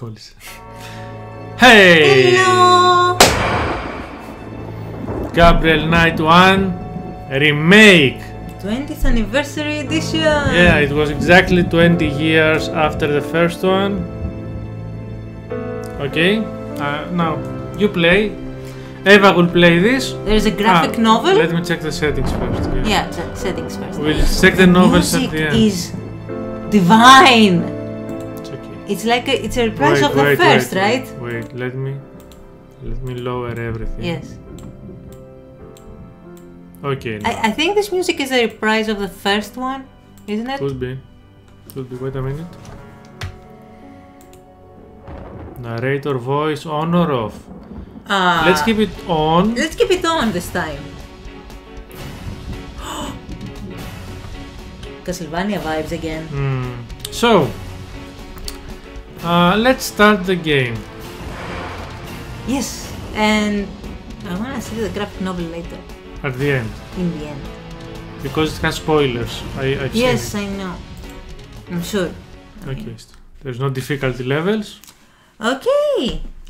κόλλησε. Hey! Hello! Gabriel Knight 1 Remake! 20th anniversary edition! Yeah, it was exactly 20 years after the first one. Okay, now you play. Eva will play this. There's a graphic novel. Let me check the settings first. Yeah, settings first. We'll check the novels at the end. Music is divine. It's okay. It's like it's a reprise of the first, right? Wait, let me lower everything. Yes. Okay. I think this music is a reprise of the first one, isn't it? Could be. Could be. Wait a minute. Narrator voice on or off? Let's keep it on. Let's keep it on this time. Castlevania vibes again. So, let's start the game. Yes, and I want to see the graphic novel later. At the end. In the end. Because it has spoilers. I've seen Yes, it. I know. I'm sure. Okay. There's no difficulty levels. Okay,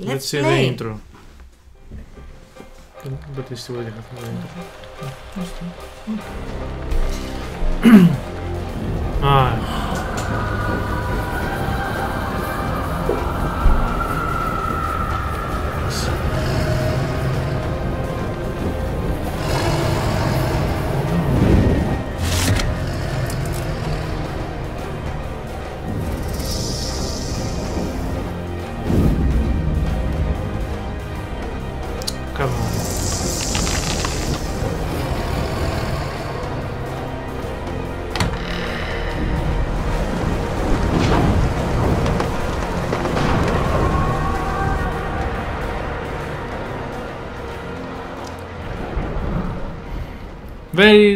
let's see play. the intro. But it's still waiting for the intro. Come on. Very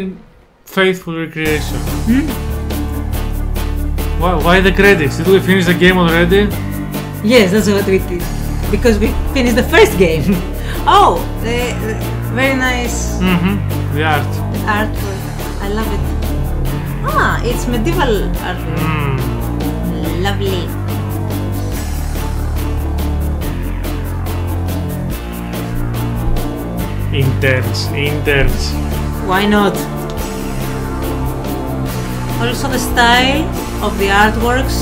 faithful recreation. Wow, why the credits? Did we finish the game already? Yes, that's what we did. Because we finished the first game. Oh, very nice. The art. Artwork. I love it. Ah, it's medieval artwork. Lovely. Intense. Why not? Also the style of the artworks.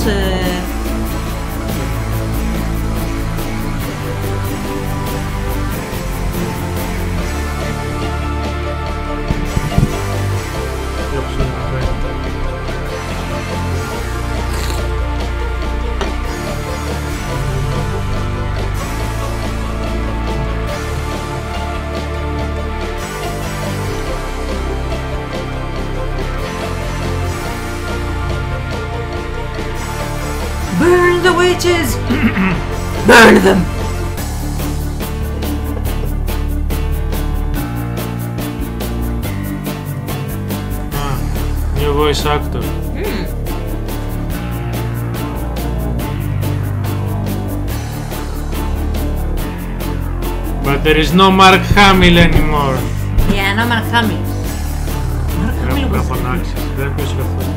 Burn the witches! Burn them! New voice actor. But there is no Mark Hamill anymore. Yeah, no Mark Hamill. Mark Hamill was... Δεν ακούσει καθόλου.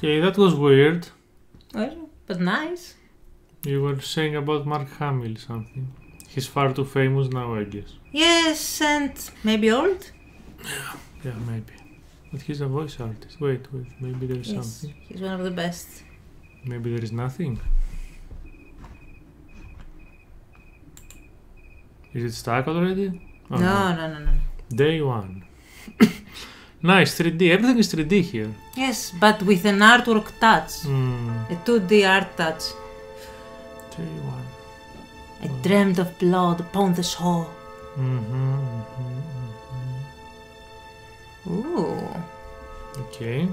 Okay, that was weird. Well, but nice. You were saying about Mark Hamill something. He's far too famous now, I guess. Yes, and maybe old? Yeah, maybe. But he's a voice artist. Wait, maybe there is something. He's one of the best. Maybe there is nothing. Is it stuck already? Oh, no. Day 1. Nice, 3D. Everything is 3D here. Yes, but with an artwork touch. A 2D art touch. Day 1. I dreamed of blood upon the shore. Ooh. Okay.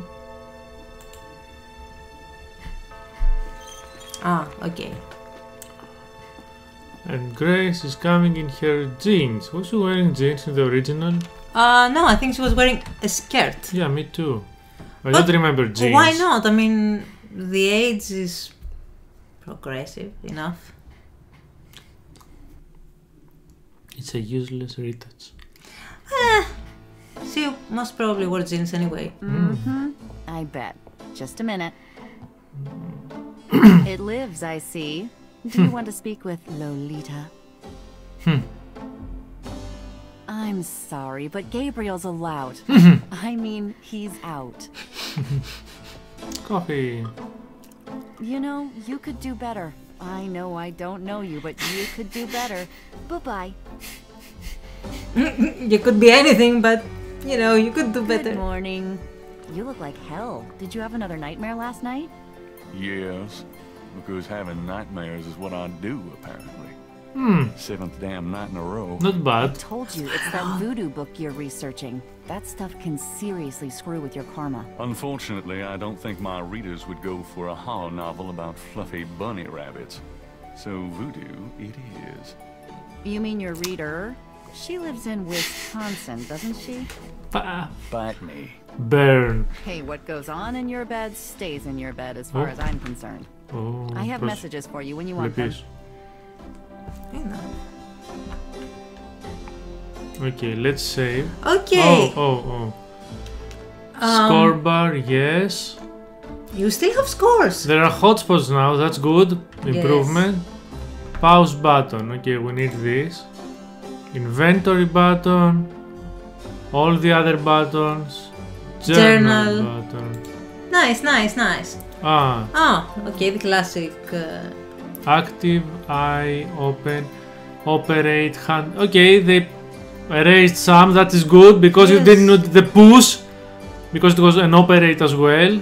Ah, okay. And Grace is coming in her jeans. Was she wearing jeans in the original? No, I think she was wearing a skirt. Yeah, me too. I don't remember jeans. Why not? I mean, the age is progressive enough. It's a useless retouch. She most probably wore jeans anyway. Mm-hmm. I bet. Just a minute. It lives, I see. Do you want to speak with Lolita? I'm sorry, but Gabriel's allowed. I mean, he's out. Coffee. You know, you could do better. I know I don't know you, but you could do better. Bye-bye. You could be anything, but, you know, you could do better. Good morning. You look like hell. Did you have another nightmare last night? Yes, because having nightmares is what I do, apparently. 7th damn night in a row. Not I bad. told you, it's that voodoo book you're researching. That stuff can seriously screw with your karma. Unfortunately, I don't think my readers would go for a horror novel about fluffy bunny rabbits. So voodoo it is. You mean your reader? She lives in Wisconsin, doesn't she? Bite me. Burn. Hey, what goes on in your bed stays in your bed as far as I'm concerned. Oh, I have messages for you when you want them. Okay, let's save. Okay. Oh. Score bar, yes. You still have scores. There are hotspots now, that's good. Improvement. Pause button, okay, we need this. Inventory button. All the other buttons. Journal button. Nice. Okay, the classic. Active, eye, open, operate, hand. Okay, they erased some, that is good, because you didn't need the push, because it was an operate as well.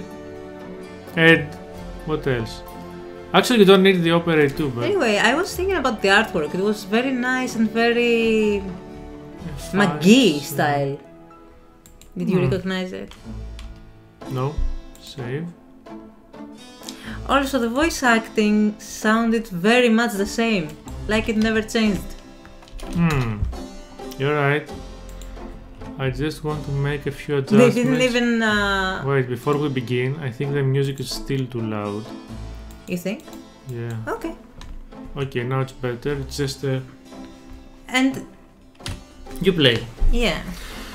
And what else? Actually, you don't need the operate too, but Anyway, I was thinking about the artwork. It was very nice and very McGee style. Did you recognize it? no. Save. Also, the voice acting sounded very much the same, like it never changed. You're right. I just want to make a few They adjustments. didn't even. Wait, before we begin, I think the music is still too loud. You think? Yeah. Okay. Okay, now it's better. It's just And you play. yeah.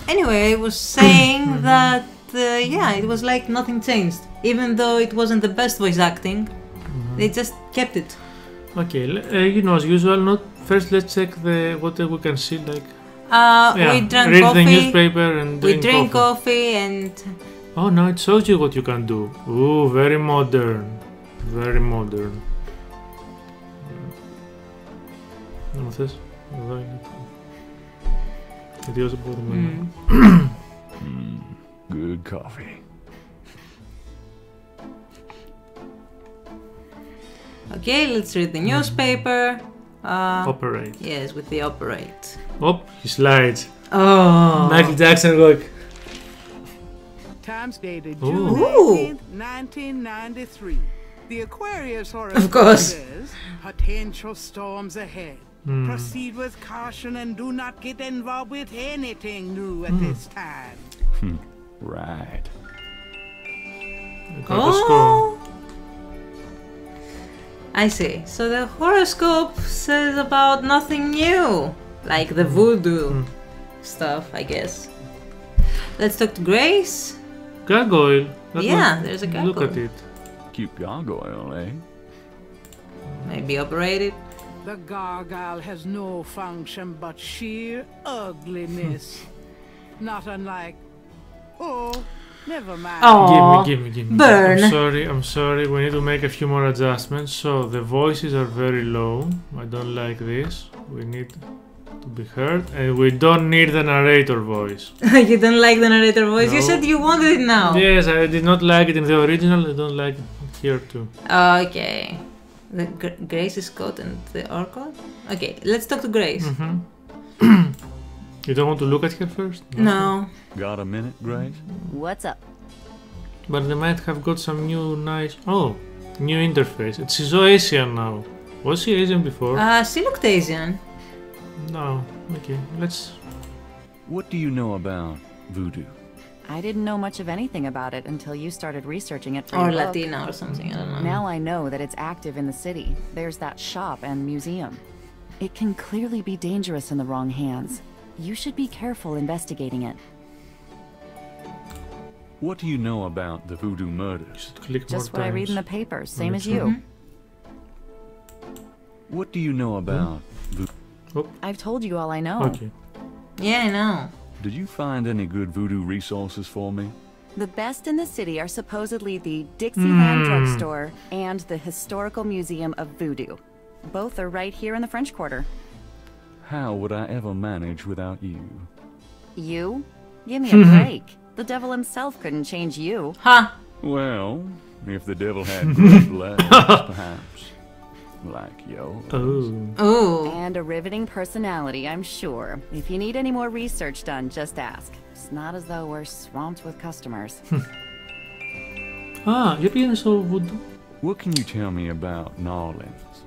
Anyway, I was saying that it was like nothing changed, even though it wasn't the best voice acting. They just kept it. Okay, you know, as usual. Not first. Let's check the what we can see. Like We drank read coffee. the newspaper and We drink drink coffee. coffee and. Oh, now it shows you what you can do. Ooh, very modern. Very modern. No, θες, εδώ είναι το. Γιατί όσο μπορούμε να... Good coffee. Okay, let's read the newspaper. Operate. Yes, with the operate. Oh, he slides. Oh. Michael Jackson look. Times dated Ooh. June Ooh. 18th, 1993. The Aquarius horoscope Of course. says potential storms ahead. Proceed with caution and do not get involved with anything new at this time. Right. Oh. I see. So the horoscope says about nothing new, like the voodoo stuff, I guess. Let's talk to Grace. Gargoyle. That Yeah, one. there's a Look gargoyle. at it. Cute gargoyle, eh? Maybe operated. The gargoyle has no function but sheer ugliness. Not unlike... Oh, never mind. Oh, Give me. burn. I'm sorry. We need to make a few more adjustments. So the voices are very low. I don't like this. We need to be heard, and we don't need the narrator voice. You don't like the narrator voice? You No. said you wanted it now. Yes, I did not like it in the original. I don't like it here too. Okay. The Grace is caught and the Oracle? Okay, let's talk to Grace. You don't want to look at her first? No. Got a minute, Grace? What's up? But they might have got some new nice... Oh, new interface. She's so Asian now. Was she Asian before? She looked Asian. No. Okay, let's... What do you know about voodoo? I didn't know much of anything about it until you started researching it for Or your book. Latina or something, I don't know. Now I know that it's active in the city. There's that shop and museum. It can clearly be dangerous in the wrong hands. You should be careful investigating it. What do you know about the voodoo murders? click Just more what I read in the times. papers, same as Next you. What do you know about voodoo? I've told you all I know. Okay. Yeah, I know. Did you find any good voodoo resources for me? The best in the city are supposedly the Dixieland Drugstore and the Historical Museum of Voodoo. Both are right here in the French Quarter. How would I ever manage without you? You? Give me a break. The devil himself couldn't change you. Ha! Well, if the devil had good legs, perhaps. Like yours. Oh. Ooh. And a riveting personality, I'm sure. If you need any more research done, just ask. It's not as though we're swamped with customers. Για πήγαινε στο voodoo. What can you tell me about New Orleans?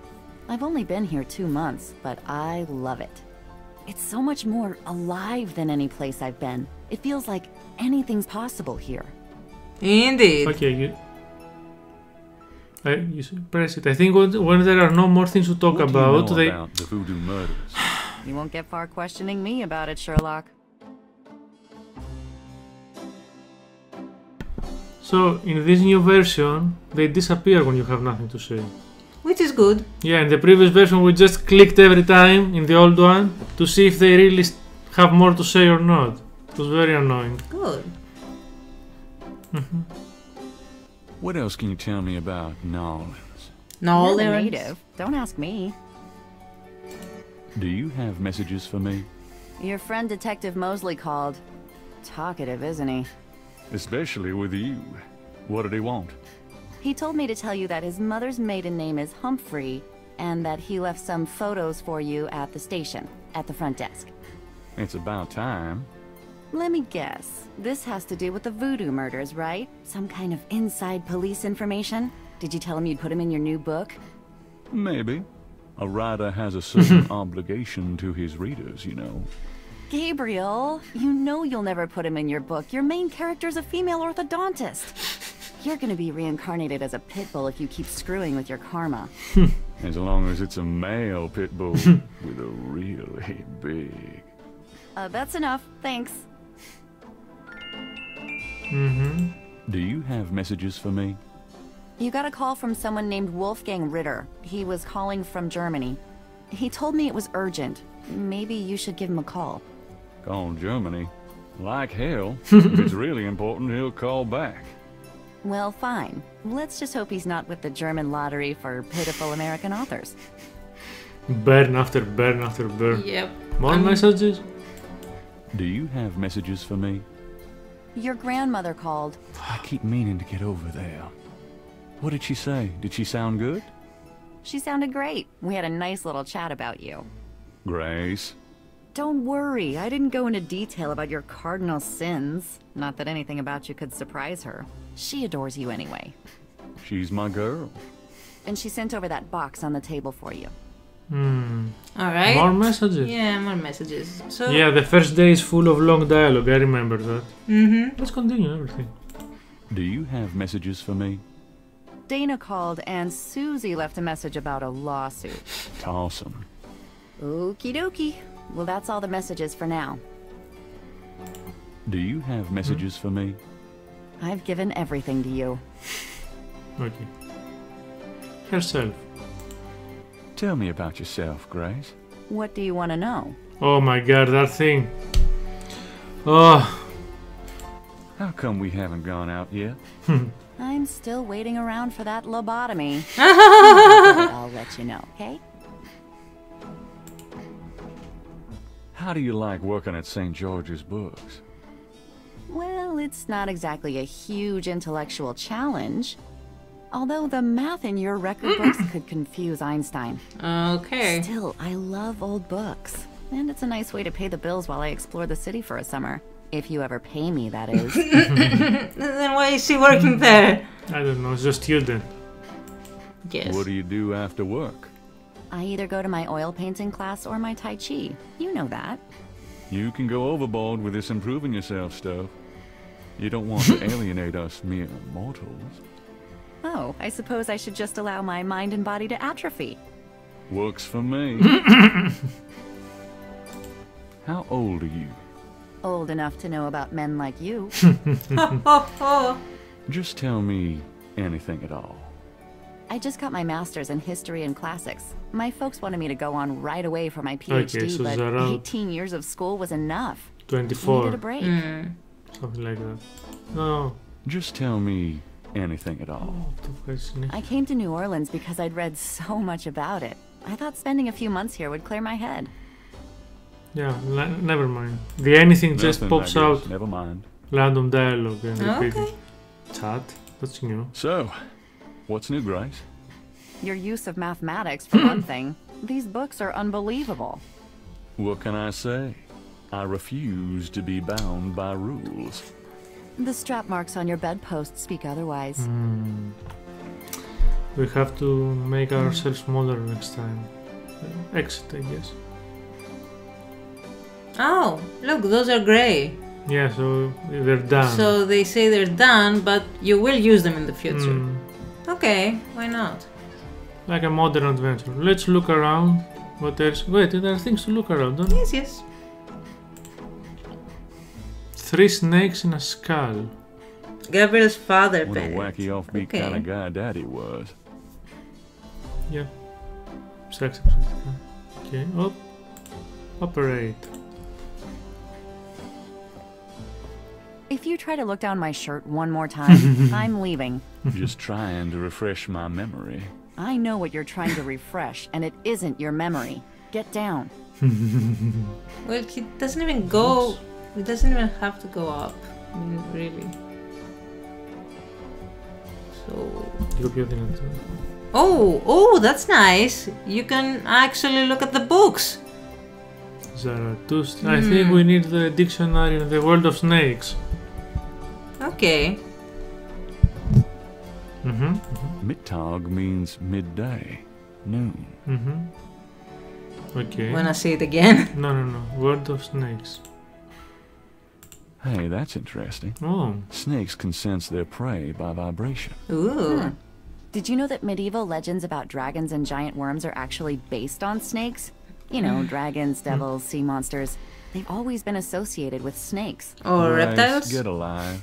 I've only been here 2 months, but I love it. It's so much more alive than any place I've been. It feels like anything's possible here. Indeed. Okay, you should press it. I think when there are no more things to talk What about, do you they... know about the voodoo murders? You won't get far questioning me about it, Sherlock. So, in this new version, they disappear when you have nothing to say. Which is good. Yeah, in the previous version we just clicked every time, in the old one, to see if they really have more to say or not. It was very annoying. Good. What else can you tell me about New Orleans? No, You're the they're native. Don't ask me. Do you have messages for me? Your friend Detective Mosley called. Talkative, isn't he? Especially with you. What did he want? He told me to tell you that his mother's maiden name is Humphrey, and that he left some photos for you at the station, at the front desk. It's about time. Let me guess. This has to do with the voodoo murders, right? Some kind of inside police information? Did you tell him you'd put him in your new book? Maybe. A writer has a certain obligation to his readers, you know. Gabriel, you know you'll never put him in your book. Your main character's a female orthodontist. You're gonna be reincarnated as a pit bull if you keep screwing with your karma. As long as it's a male pit bull with a really big... That's enough, thanks. Do you have messages for me? You got a call from someone named Wolfgang Ritter. He was calling from Germany. He told me it was urgent. Maybe you should give him a call. Call Germany? Like hell. If it's really important, he'll call back. Well, fine. Let's just hope he's not with the German lottery for pitiful American authors. Burn after burn after burn. Yep. More messages? Do you have messages for me? Your grandmother called. I keep meaning to get over there. What did she say? Did she sound good? She sounded great. We had a nice little chat about you. Grace. Don't worry, I didn't go into detail about your cardinal sins. Not that anything about you could surprise her. She adores you anyway. She's my girl. And she sent over that box on the table for you. Alright. More messages? Yeah, more messages. So Yeah, the first day is full of long dialogue, I remember that. Let's continue everything. Do you have messages for me? Dana called and Susie left a message about a lawsuit. Awesome. Okie dokie. Well, that's all the messages for now. Do you have messages for me? I've given everything to you. Okay. Herself. Tell me about yourself, Grace. What do you want to know? Oh my god, that thing. Oh. How come we haven't gone out yet? I'm still waiting around for that lobotomy. I'll let you know, okay? How do you like working at St. George's Books? Well, it's not exactly a huge intellectual challenge. Although the math in your record books could confuse Einstein. okay. Still, I love old books. And it's a nice way to pay the bills while I explore the city for a summer. If you ever pay me, that is. Then why is she working there? I don't know, it's a student. Yes. What do you do after work? I either go to my oil painting class or my Tai Chi. You know that. You can go overboard with this improving yourself stuff. You don't want to alienate us mere mortals. Oh, I suppose I should just allow my mind and body to atrophy. Works for me. How old are you? Old enough to know about men like you. Just tell me anything at all. I just got my master's in history and classics. My folks wanted me to go on right away for my PhD, Okay, so but it's around 18 years of school was enough. I 24. needed a break. Something like that. No. Just tell me anything at all. I came to New Orleans because I'd read so much about it. I thought spending a few months here would clear my head. Yeah, never mind. The anything just Nothing, pops I guess. out. Never mind. Random dialogue and repeat Okay. chat. That's new. So, what's new, Grace? Your use of mathematics, for one thing. These books are unbelievable. What can I say? I refuse to be bound by rules. The strap marks on your bedpost speak otherwise. We have to make ourselves modern next time. Exit, I guess. Oh, look, those are grey. Yeah, so they're done. So they say they're done, but you will use them in the future. Okay, why not? Like a modern adventure. Let's look around. What else? Wait, there are things to look around, don't there? Yes, yes. 3 snakes in a skull. Gabriel's father What a parent. wacky offbeat Okay. kind of guy Daddy was. Yeah. Sex episode. Okay. Oh. Operate. If you try to look down my shirt one more time, I'm leaving. Just trying to refresh my memory. I know what you're trying to refresh, and it isn't your memory. Get down. Well, he doesn't even go. He doesn't even have to go up. I mean, really. So. Oh, that's nice. You can actually look at the books. Zarathustra. I think we need the dictionary in the world of snakes. Okay. Mittag means midday, noon. Okay. Wanna see it again? No. World of snakes. Hey, that's interesting. Oh. Snakes can sense their prey by vibration. Ooh. Did you know that medieval legends about dragons and giant worms are actually based on snakes? You know, dragons, devils, sea monsters. They've always been associated with snakes. Or Grace, reptiles? Get alive.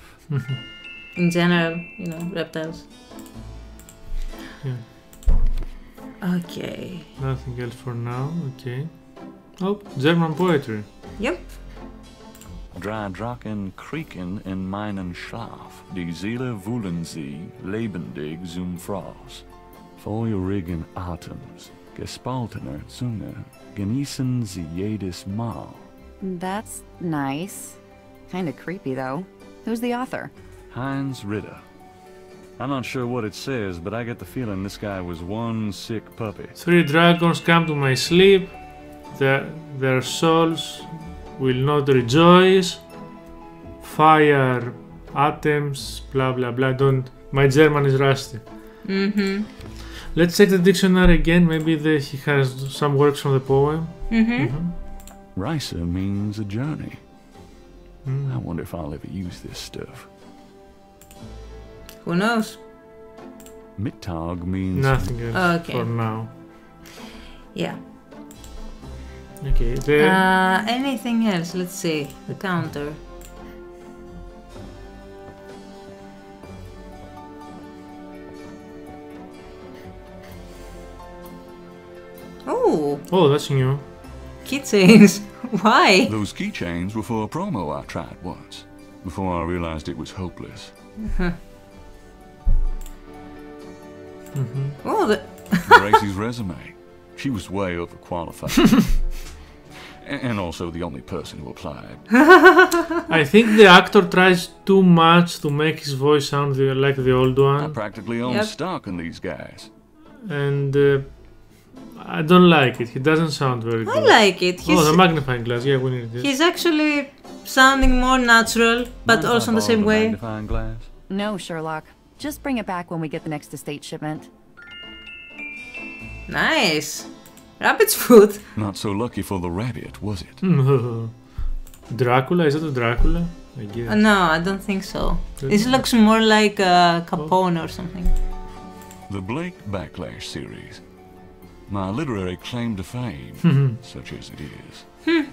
In general, you know, reptiles. Yeah. Okay. Nothing else for now. Okay. Oh, German poetry. Yep. Drei Drachen kriegen in meinen Schlaf. Die Seele wühlen sie, lebendig zum Fraß. Feurigen Atems, gespaltener Zunge, genießen sie jedes Mal. That's nice. Kinda creepy, though. Who's the author? Heinz Ritter. I'm not sure what it says, but I get the feeling this guy was one sick puppy. 3 dragons come to my sleep. Their souls will not rejoice. Fire, atoms, blah blah blah. My German is rusty. Let's check the dictionary again. Maybe he has some works from the poem. Reise means a journey. I wonder if I'll ever use this stuff. Who knows? Mittag means Nothing else Okay. for now. Yeah. Okay. Anything else? Let's see. The counter. Oh, that's new. Keychains. Why? Those keychains were for a promo I tried once, before I realized it was hopeless. Oh, Gracie's resume. She was way overqualified. And also the only person who applied. I think the actor tries too much to make his voice sound like the old I one. practically own Yep. stock in these guys. And I don't like it. He doesn't sound very good. I like it. Oh, the magnifying glass. Yeah, we need it. He's actually sounding more natural, but also in the same way. Magnifying glass? No, Sherlock. Just bring it back when we get the next estate shipment. Nice. Rabbit's food. Not so lucky for the rabbit, was it? Dracula? Is that a Dracula? I guess. No, I don't think so. This looks more like Capone or something. The Blake Backlash series. My literary claim to fame, such as it is.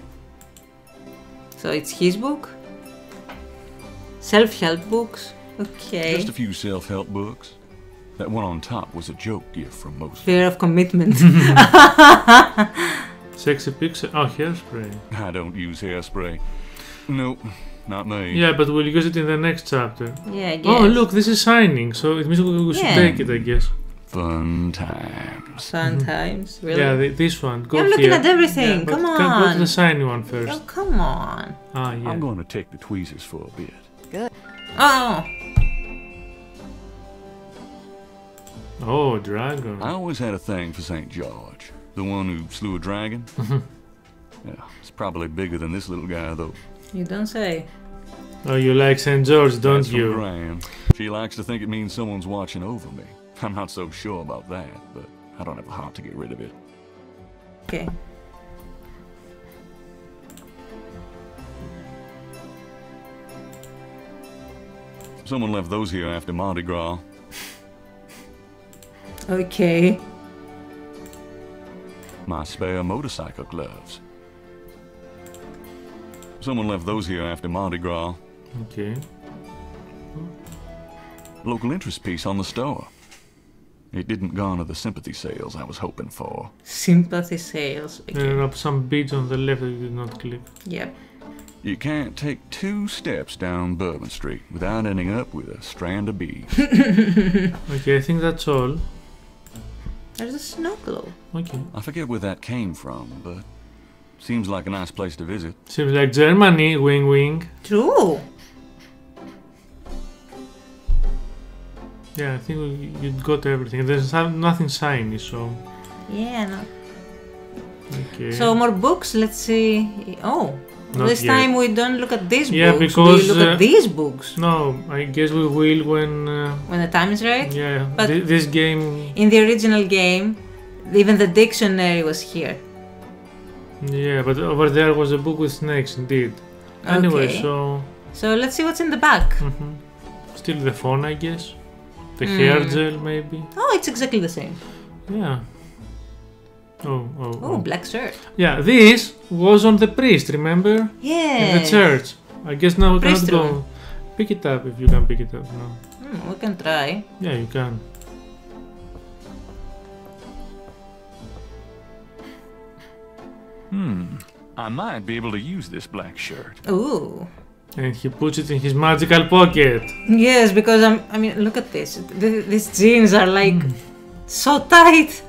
So it's his book? Self-help books? Okay. Just a few self-help books. That one on top was a joke gift from Moses. Fear of commitment. Sexy pixel. Oh, hairspray. I don't use hairspray. Nope, not me. Yeah, but we'll use it in the next chapter. Yeah, I guess. Oh, look, this is shining, so it means we should take it, I guess. Fun times. Fun times, really? Yeah, this one. Go I'm looking at everything. Come on. Go to the shiny one first. Oh, come on. Ah, yeah. I'm going to take the tweezers for a bit. Good. Oh. Oh, dragon. I always had a thing for St. George. The one who slew a dragon. Yeah, it's probably bigger than this little guy, though. You don't say. Oh, you like St. George, don't That's from you? Gran. She likes to think it means someone's watching over me. I'm not so sure about that, but I don't have a heart to get rid of it. Okay. Someone left those here after Mardi Gras. Okay. My spare motorcycle gloves. Someone left those here after Mardi Gras. Okay. Local interest piece on the store. It didn't garner the sympathy sales I was hoping for. Sympathy sales. Okay. There are some beads on the left that you did not click. Yep. You can't take 2 steps down Bourbon Street without ending up with a strand of beads. Okay, I think that's all. There's a snow globe. Okay. I forget where that came from, but seems like a nice place to visit. Seems like Germany, wing wing. True. Yeah, I think you got everything. There's nothing shiny, so... Yeah, no. Okay. So more books, let's see. Oh, Not this yet. time we don't look at these Yeah, books, because, we look at these books. No, I guess we will when... When the time is right? yeah, But this game... in the original game, even the dictionary was here. Yeah, but over there was a book with snakes, indeed. Anyway, Okay. so... So let's see what's in the back. Still the phone, I guess. The hair gel, maybe. Oh, it's exactly the same. Yeah. Oh, black shirt. Yeah, this was on the priest, remember? Yeah. In the church. I guess now we Priest cannot room. go. Pick it up if you can pick it up now. We can try. Yeah, you can. I might be able to use this black shirt. Ooh. And he puts it in his magical pocket. Yes, because I mean, look at this. These jeans are like so tight.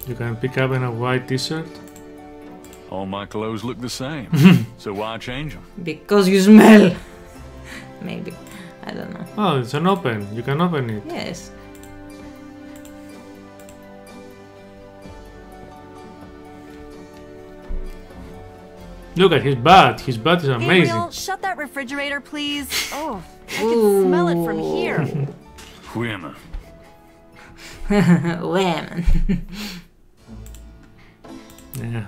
You can pick up in a white t-shirt. All my clothes look the same, so why change them? Because you smell. Maybe. I don't know. Oh, it's an open. You can open it. Yes. Look at his butt. His butt is amazing. Gabriel, shut that refrigerator, please. Oh, I can smell it from here. Women. Women. Yeah.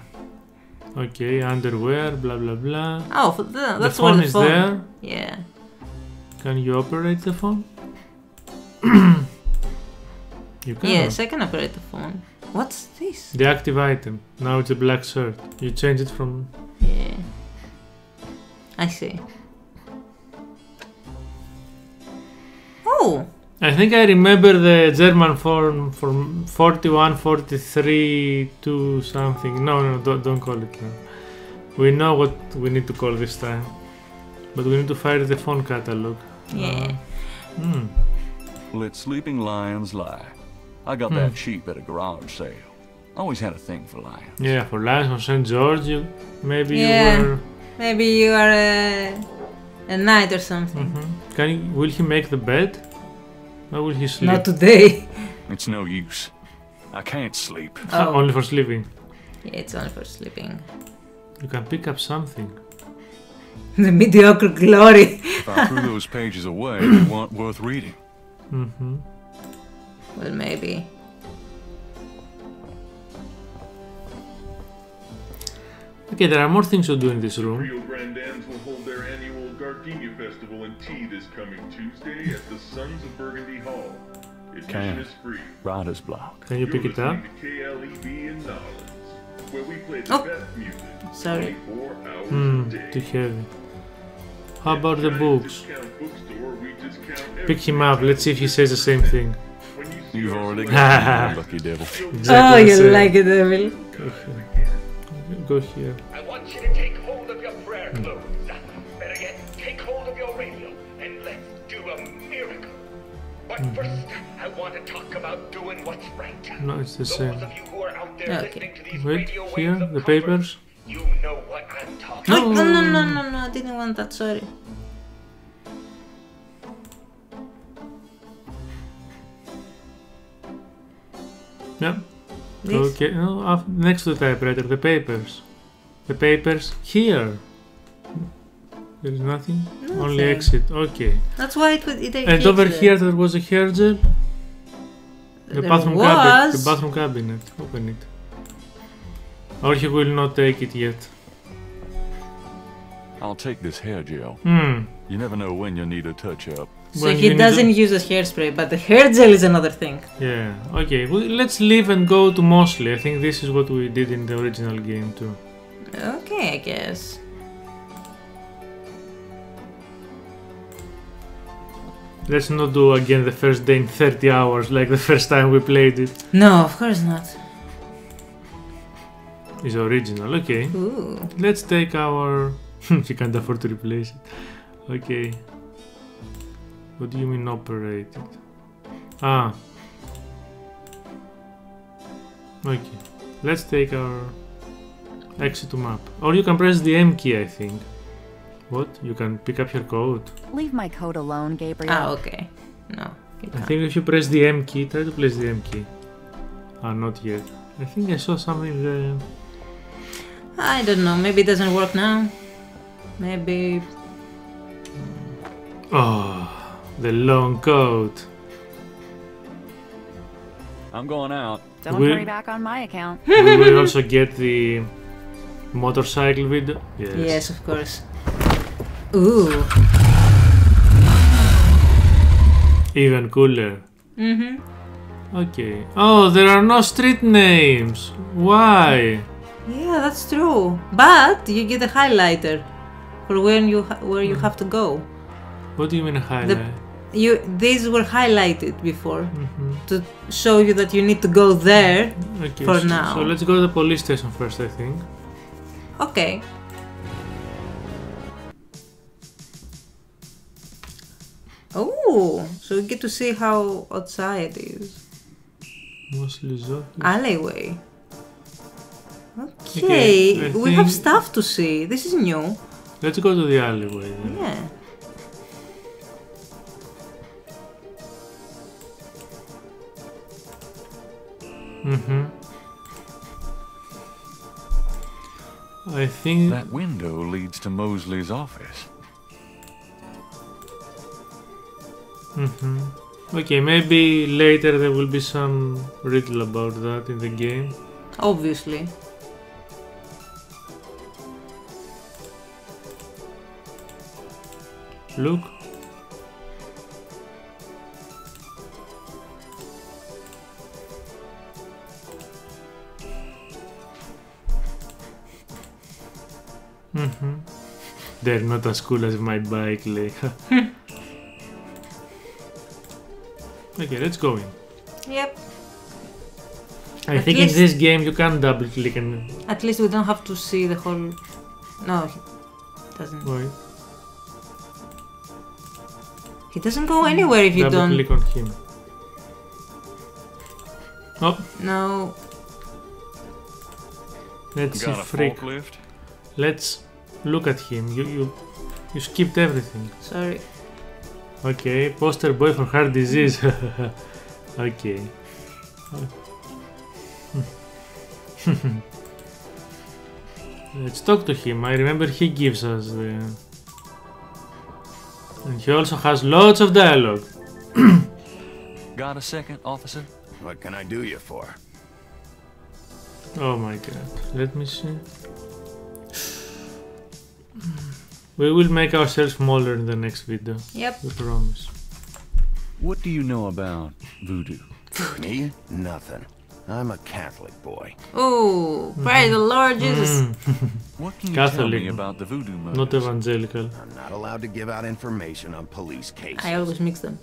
Okay, underwear, blah blah blah. Oh, that's The phone where the is phone. there. Yeah. Can you operate the phone? You can. Yes, I can operate the phone. What's this? The active item. Now it's a black shirt. You change it from... Yeah. I see. Oh! I think I remember the German form from 41, 43 to something. No, don't call it now. We know what we need to call this time. But we need to find the phone catalog. Yeah. Let sleeping lions lie. I got that cheap at a garage sale. Always had a thing for lions. Yeah, for lions from St. George, maybe Yeah. you were... Maybe you are a knight or something. Will he make the bed? Or will he sleep? Not today. It's no use. I can't sleep. Only for sleeping. Yeah, it's only for sleeping. You can pick up something. The mediocre glory. If I threw those pages away, they weren't worth reading. Well, maybe. Okay, there are more things to do in this room. Rio Grandans will hold their annual Gardenia Festival and Tea this coming Tuesday at the Sons of Burgundy Hall. Admission is free. Writer's block. Can you pick it up? KLEB in Nolens, where we play the best music. Sorry. 24 hours a day. Too heavy. How about the books? Discount bookstore, we discount Pick him up, let's see if he says the same thing. when you see You've our already store, got it, lucky devil. Oh, the you same. like it, Devil. Go here. I want you to take hold of your prayer clothes. Better yet, take hold of your radio and let's do a miracle. But first, I want to talk about doing what's right. No, it's the Those same. of you who are out there Okay. listening to these Wait, radio here, waves of the comfort, papers. you know what I'm talking Wait, about. no, I didn't want that, sorry. Yeah. This? Okay, no, next to the typewriter, the papers. The papers here. There is nothing? Only Nothing. exit, okay. That's why it And over here there was a hair gel. The There bathroom cabinet. The was. bathroom cabinet. Open it. Or he will not take it yet. I'll take this hair gel. Hmm. You never know when you'll need a touch-up. So When he you need doesn't to- use a hairspray, but the hair gel is another thing. Yeah. Okay. Well, let's leave and go to Mosley. I think this is what we did in the original game too. Okay, I guess. Let's not do again the first day in 30 hours like the first time we played it. No, of course not. It's original. Okay. Ooh. Let's take our... You can't afford to replace it. Okay. What do you mean operated? Ah. Okay. Let's take our exit to map. Or you can press the M key, I think. What? You can pick up your code. Leave my code alone, Gabriel. Ah, okay. No, you I can't. think if you press the M key, try to press the M key. Ah, not yet. I think I saw something there. I don't know, maybe it doesn't work now. Maybe... Oh, the long code. I'm going out. Don't Will- hurry back on my account. We will also get the motorcycle video. Yes. Yes, of course. Ooh. Even cooler. Mm-hmm. Okay. Oh, there are no street names. Why? Yeah, that's true. But you get a highlighter for when you where you have to go. What do you mean highlight? These were highlighted before to show you that you need to go there. Okay, for so, now. So let's go to the police station first, I think. Okay. Oh, so we get to see how outside is. Mostly Zoki. Alleyway. Okay, Okay, I we have think- stuff to see. This is new. Let's go to the alleyway then. Yeah. Mm-hmm. I think... That window leads to Mosley's office. Mm-hmm. Okay, maybe later there will be some riddle about that in the game. Obviously. Look. Mm-hmm. They're not as cool as my bike, like. Okay, let's go in. Yep. I At think least- in this game you can double click and At least we don't have to see the whole. No, he doesn't. wait, He doesn't go anywhere if you double don't. click on him. Oh, No. let's see Got a freak. forklift? Let's look at him. You skipped everything. Sorry. Okay, poster boy for heart disease. Okay. Let's talk to him. I remember he gives us the And he also has lots of dialogue. Got a second, officer? What can I do you for? Oh my god. Let me see. We will make ourselves smaller in the next video. Yep. We promise. What do you know about voodoo? Me? Nothing. I'm a Catholic boy. Oh, praise the Lord Jesus. What can you Catholic, tell me about the voodoo murders? not evangelical. I'm not allowed to give out information on police cases. I always mix them.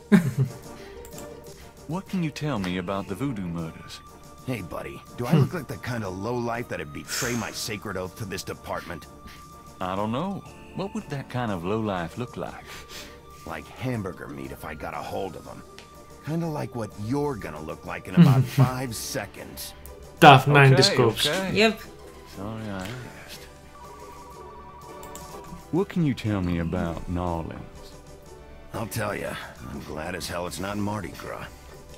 What can you tell me about the voodoo murders? Hey, buddy, do I look like the kind of lowlife that'd betray my sacred oath to this department? I don't know. What would that kind of lowlife look like? Like hamburger meat if I got a hold of them. Kind of like what you're gonna look like in about 5 seconds. Tough 90 scopes. Yep. Sorry I asked. What can you tell me about Nolans? I'll tell you, I'm glad as hell it's not Mardi Gras.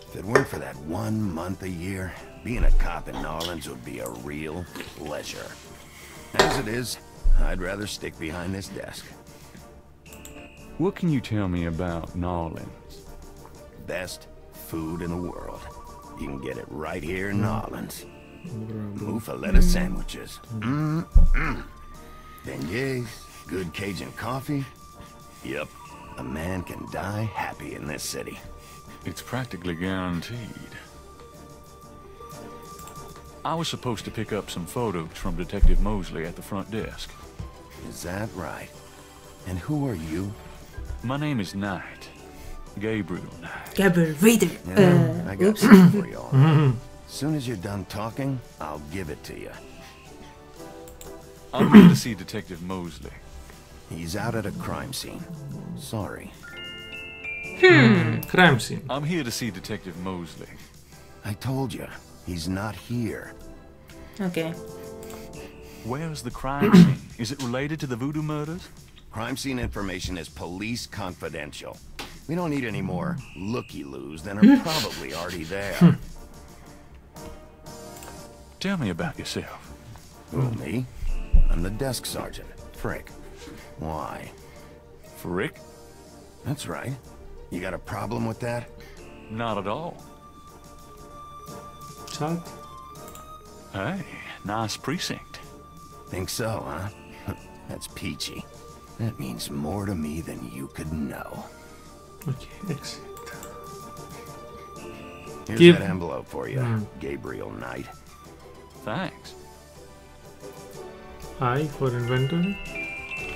If it weren't for that 1 month a year, being a cop in Nolans would be a real pleasure. As it is, I'd rather stick behind this desk. What can you tell me about Nolans? Best food in the world. You can get it right here in Nolans. Muffaletta sandwiches. Beignets, good Cajun coffee. Yep, a man can die happy in this city. It's practically guaranteed. I was supposed to pick up some photos from Detective Mosley at the front desk. Is that right? And who are you? My name is Knight. Gabriel Knight. Gabriel Raider. I got something for you all right. As soon as you're done talking, I'll give it to you. I'm here to see Detective Mosley. He's out at a crime scene. Sorry. Crime scene. I'm here to see Detective Mosley. I told you, he's not here. Okay. Where's the crime scene? Is it related to the voodoo murders? Crime scene information is police confidential. We don't need any more looky-loos than are probably already there. Tell me about yourself. Who, me? I'm the desk sergeant, Frick. Why? Frick? That's right. You got a problem with that? Not at all. Chat. Hey, nice precinct. Think so, huh? That's peachy. That means more to me than you could know. Okay, exit. Here's that envelope for you, Gabriel Knight. Thanks. I for inventory.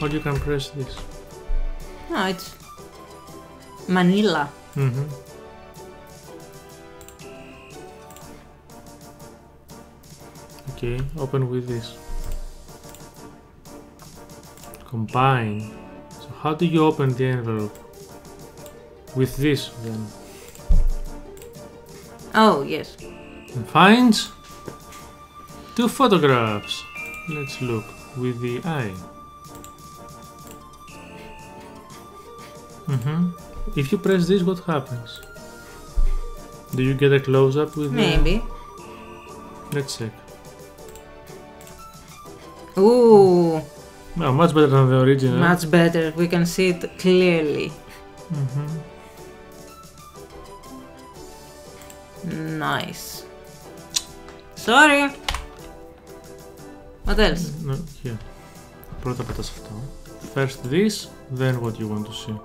Or you can press this. No, it's Manila. Okay, open with this. Combine. So how do you open the envelope? With this then. Oh, yes. And finds 2 photographs. Let's look with the eye. If you press this, what happens? Do you get a close-up with Maybe. Let's check. Ooh, No, much better than the original. much better. We can see it clearly. Nice. Sorry. What else? No, here. Πρώτα πετάς αυτό. First this, then what you want to see.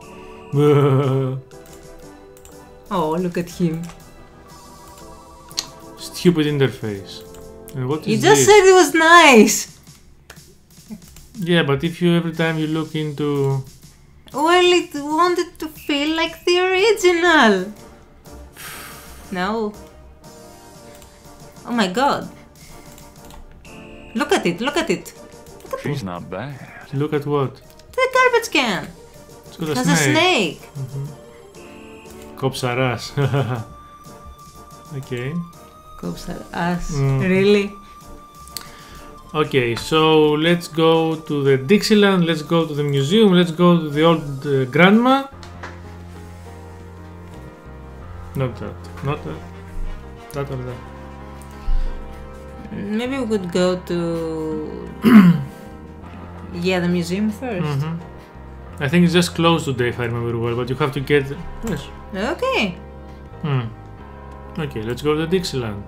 Oh, look at him. Stupid interface. And what You is just this? said it was nice. Yeah, but if you every time you look into... Well, it wanted to feel like the original. No. Oh my god. Look at it, look at it. She's not bad. Look at what? The garbage can. It's got It a has a snake. snake. Κόψαρας. Okay. Cops are ass. Really? Okay, so let's go to the Dixieland, let's go to the museum, let's go to the old grandma. Not that, not that. That or that. Maybe we could go to... yeah, the museum first. I think it's just closed today if I remember well, but you have to get... Yes. Okay. Okay, let's go to Dixieland.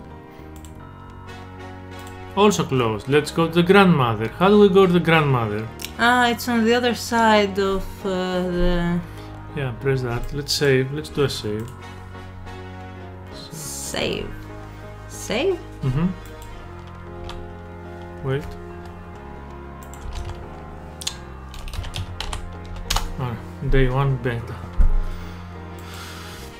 Also closed. Let's go to the grandmother. How do we go to the grandmother? It's on the other side of the... Yeah, press that. Let's save. Let's do a save. Save. Save? Wait. Day 1 beta.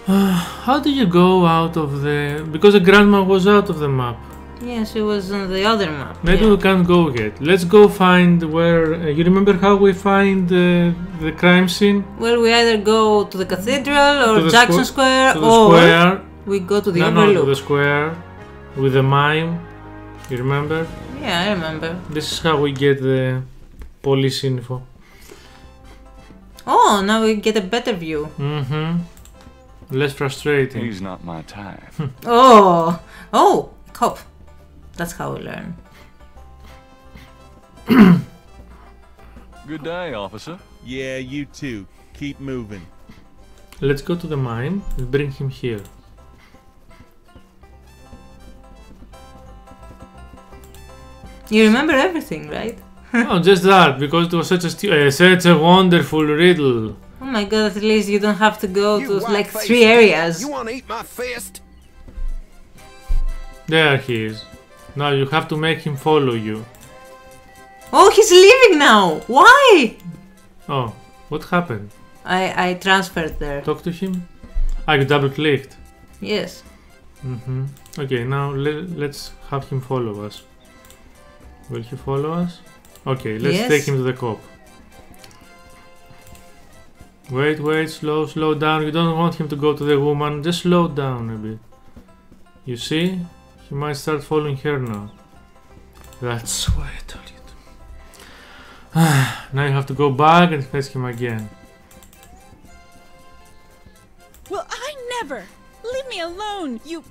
How do you go out of the... Because the grandma was out of the map. Yeah, she was on the other map. Maybe we can't go yet. Let's go find where... you remember how we find the crime scene? Well, we either go to the cathedral or Jackson Square or... we go to the Overlook. Overlook. To the square with the mime. You remember? Yeah, I remember. This is how we get the police info. Oh, now we get a better view. Less frustrating. He's not my type. Oh, cop. That's how we learn. Good day, officer. Yeah, you too. Keep moving. Let's go to the mine and bring him here. You remember everything, right? Oh, just that, because it was such a wonderful riddle. Oh my god, at least you don't have to go to like 3 areas. You wanna eat my fist? There he is. Now you have to make him follow you. Oh, he's leaving now! Why? Oh, what happened? I transferred there. Talk to him? Ah, you double clicked. Yes. Okay, now let's have him follow us. Will he follow us? Okay, let's take him to the cop. Wait, slow down. You don't want him to go to the woman. Just slow down a bit. You see? He might start following her now. That's why I told you to. Now you have to go back and fetch him again. Well, I never! Leave me alone, you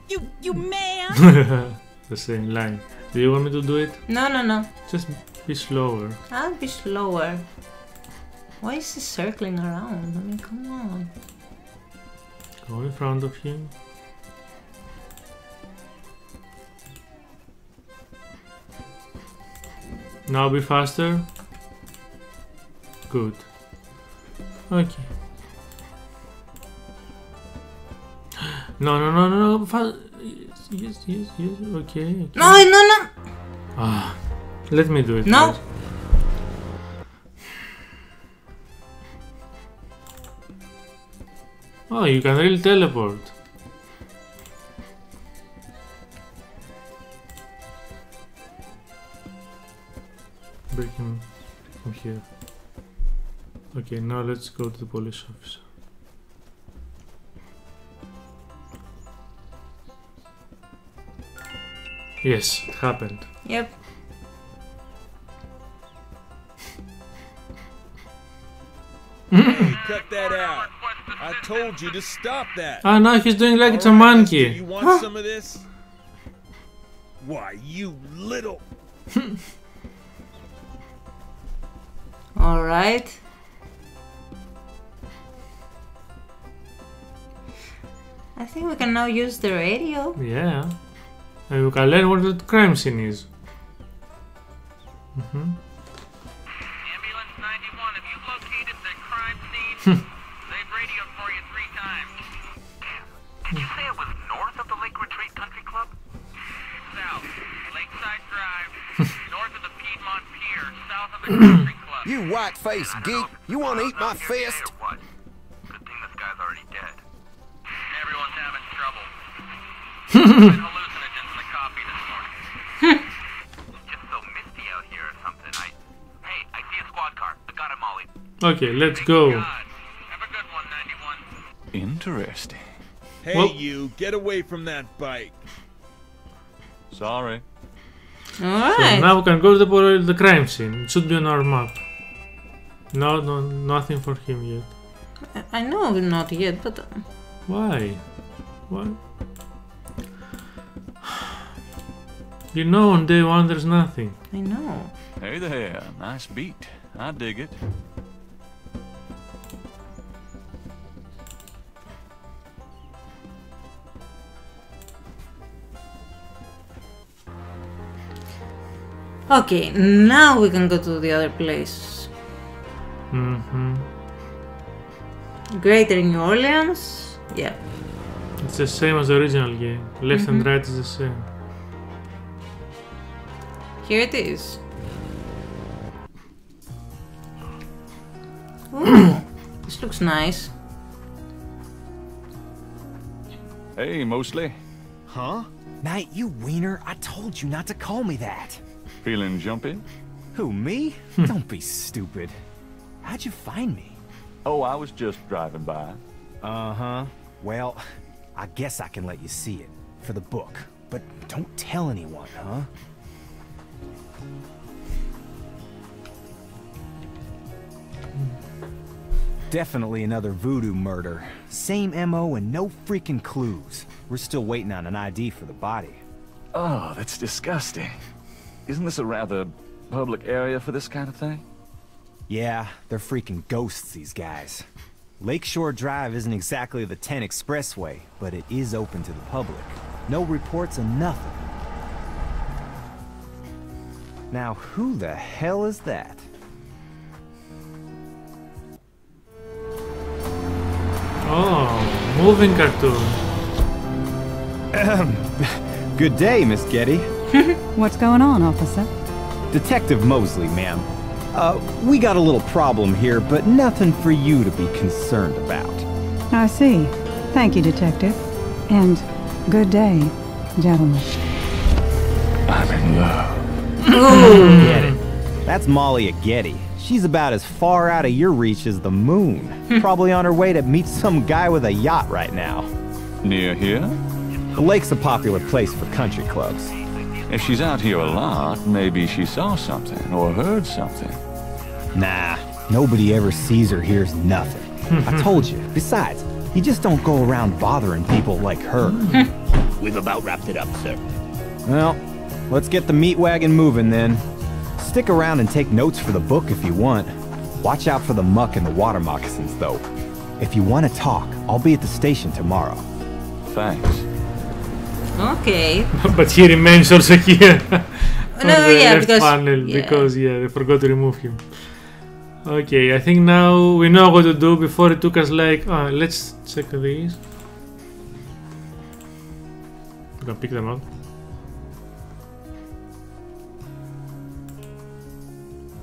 man! The same line. Do you want me to do it? No. Just be slower. I'll be slower. Why is he circling around? I mean, come on. Go in front of him. Now be faster. Good. Okay. No. Yes. Okay. No. Ah, let me do it. No. Please. Oh, you can really teleport. Bring him from here. Okay, now let's go to the police officer. Yes, it happened. Yep. Hey, cut that out. I told you to stop that. Ah, now he's doing like it's a All right, monkey. mister, you want some of this? Why, you little... Alright. I think we can now use the radio. Yeah. And you can learn what the crime scene is. Ambulance 91, have you located the crime scene? They've radioed for you 3 times. Did you say it was north of the Lake Retreat Country Club? South, Lakeside Drive, north of the Piedmont Pier, south of the Country Club. You white-faced geek, you wanna eat my fist? What? Good thing this guy's already dead. Everyone's having trouble. Been hallucinogens in the coffee this morning. It's just so misty out here or something. Hey, I see a squad car. I got him, Molly. Okay, let's go. Have a good one, 91. Interesting. Hey, Well- you, get away from that bike. Sorry. So Alright. now we can go to the crime scene. It should be on our map. No, nothing for him yet. I know not yet, but... Why? What? You know, on day 1 there's nothing. I know. Hey there, nice beat. I dig it. Okay, now we can go to the other place. Greater New Orleans. Yeah. It's the same as the original game. Left and right is the same. Here it is. Ooh, this looks nice. Hey, Mosley. Huh? Knight, you wiener, I told you not to call me that. Feeling jumpy? Who, me? Don't be stupid. How'd you find me? Oh, I was just driving by. Uh-huh. Well, I guess I can let you see it. For the book. But don't tell anyone, huh? Definitely another voodoo murder. Same MO and no freaking clues. We're still waiting on an ID for the body. Oh, that's disgusting. Isn't this a rather public area for this kind of thing? Yeah, they're freaking ghosts, these guys. Lakeshore Drive isn't exactly the 10 expressway, but it is open to the public. No reports and nothing. Now, who the hell is that? Oh, moving cartoon. Good day, Miss Getty. What's going on, officer? Detective Mosley, ma'am. We got a little problem here, but nothing for you to be concerned about. I see. Thank you, detective. And good day, gentlemen. I'm in love. Get it. That's Molly at Getty. She's about as far out of your reach as the moon. Probably on her way to meet some guy with a yacht right now. Near here? The lake's a popular place for country clubs. If she's out here a lot, maybe she saw something or heard something. Nah, nobody ever sees or hears nothing. I told you. Besides, you just don't go around bothering people like her. We've about wrapped it up, sir. Well, let's get the meat wagon moving then. Stick around and take notes for the book if you want. Watch out for the muck and the water moccasins, though. If you want to talk, I'll be at the station tomorrow. Thanks. Okay. But he remains also here. No, yeah, left because panel because they forgot to remove him. Okay, I think now we know what to do. Before it took us like, let's check these. We can pick them up.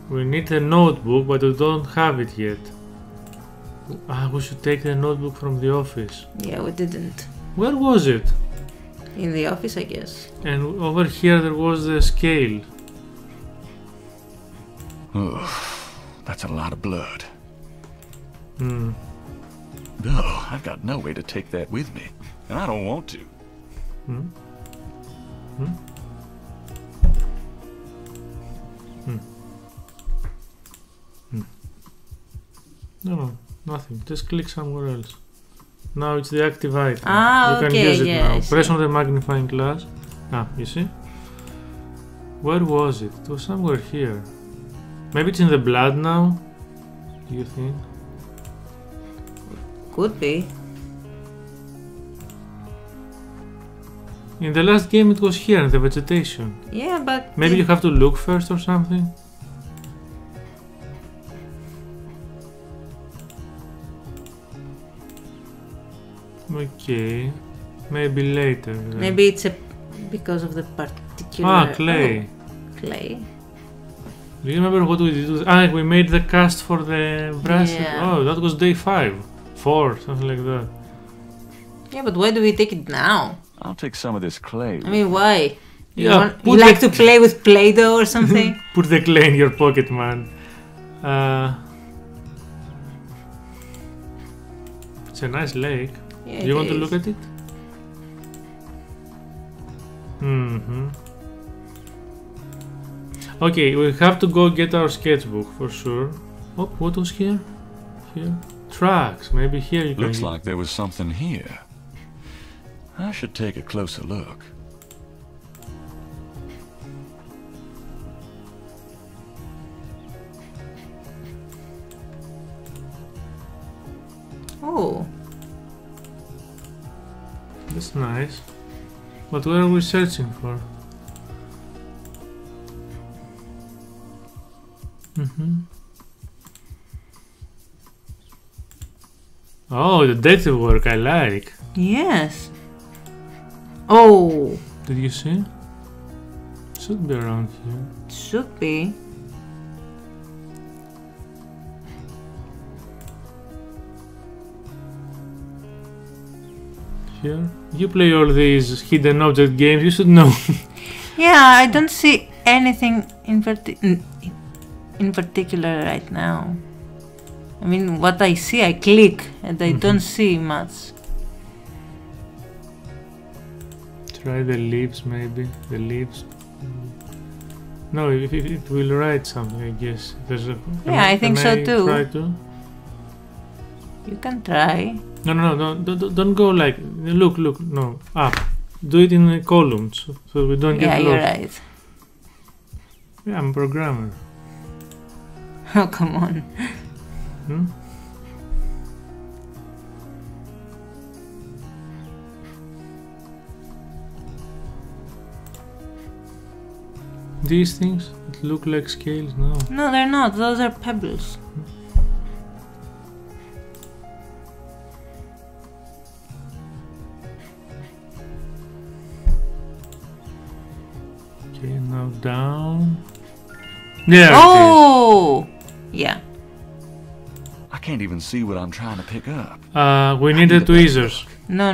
We need a notebook, but we don't have it yet. We should take the notebook from the office. Yeah, we didn't. Where was it? In the office, I guess. And over here there was the scale. Ugh, that's a lot of blood. Hmm. No, I've got no way to take that with me, and I don't want to. Hmm. Hmm. Hmm. Hmm. No, nothing. Just click somewhere else. Now it's the active item. Ah, you can okay, use it yeah, now. Press on the magnifying glass. You see? Where was it? It was somewhere here. Maybe it's in the blood now? Do you think? Could be. In the last game it was here in the vegetation. Yeah, but... Maybe you have to look first or something? Okay, maybe later. Then. Maybe it's because of the particular... clay. Oh, clay. Do you remember what we did? We made the cast for the bracelet. Yeah. Oh, that was day 5, 4, something like that. Yeah, but why do we take it now? I'll take some of this clay. I mean, why? Yeah, you like to play with Play-Doh or something? Put the clay in your pocket, man. It's a nice lake. Yeah, Do you want to look at it? Mm-hmm. Okay, we have to go get our sketchbook for sure. Oh, what was here? Here? Tracks. Maybe here you can... Looks like there was something here. I should take a closer look. Oh. That's nice. But what are we searching for? Oh, the detective work I like. Yes. Oh. Did you see? Should be around here. Should be. Here? You play all these hidden object games, you should know. Yeah, I don't see anything in particular right now. I mean, what I see, I click, and I don't see much. Try the leaves, maybe. The leaves. No, if it will write something, I guess. There's a. Yeah, I think so too. Try to. You can try. No, don't go like. Look, no, up. Do it in columns, so we don't get lost. Yeah, you're right. Yeah, I'm a programmer. Oh, come on. These things that look like scales, no. No, they're not. Those are pebbles. Okay, now down. There oh! It is. Yeah. I can't even see what I'm trying to pick up. We need the tweezers. No.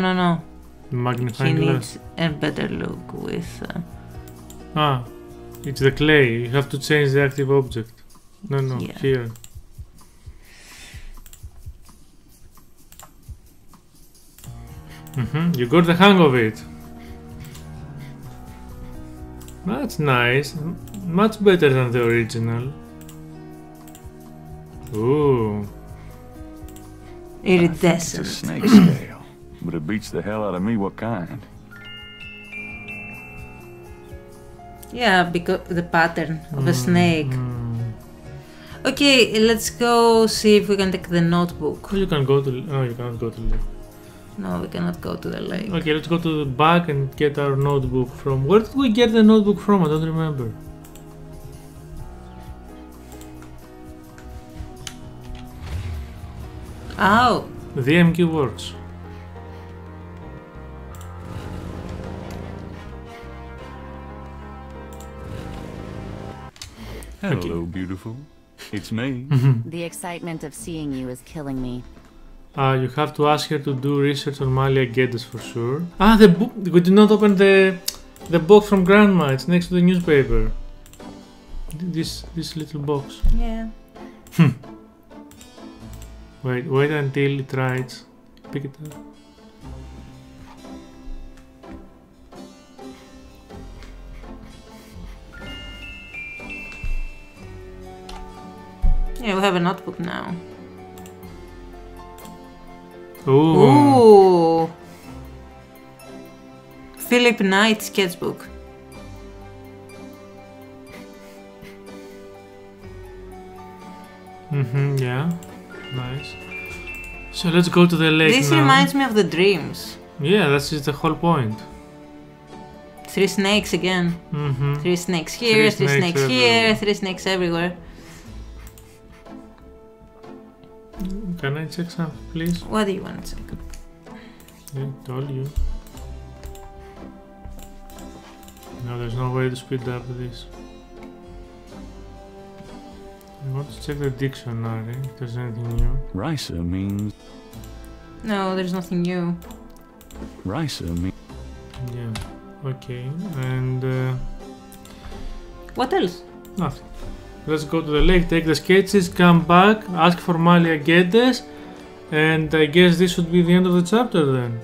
Magnifying he glass. needs a better look with... It's the clay. You have to change the active object. No, yeah. Here. You got the hang of it. That's nice. Much better than the original. Ooh. Iridescent. It's a snake scale, but it beats the hell out of me what kind. Yeah, because the pattern of a snake. Okay, let's go see if we can take the notebook. You can go to... No, you cannot go to the lake. No, we cannot go to the lake. Okay, let's go to the back and get our notebook from... Where did we get the notebook from? I don't remember. Oh. The MQ works. Hello, beautiful. It's me. The excitement of seeing you is killing me. You have to ask her to do research on Malia Geddes for sure. The book. We did not open the box from Grandma. It's next to the newspaper. This little box. Yeah. Wait until it writes. Pick it up. Yeah, we have a notebook now. Ooh. Ooh. Philip Knight sketchbook. Yeah. Nice. So let's go to the lake This now. reminds me of the dreams. Yeah, that's just the whole point. 3 snakes again. 3 snakes here, 3 snakes here, 3 snakes everywhere. Can I check something, please? What do you want to check? Yeah, told you. No, there's no way to speed up this. I want to check the dictionary if there's anything new. Risa means... No, there's nothing new. Risa means... Yeah, okay, and... What else? Nothing. Let's go to the lake, take the sketches, come back, ask for Malia Geddes, and I guess this should be the end of the chapter then.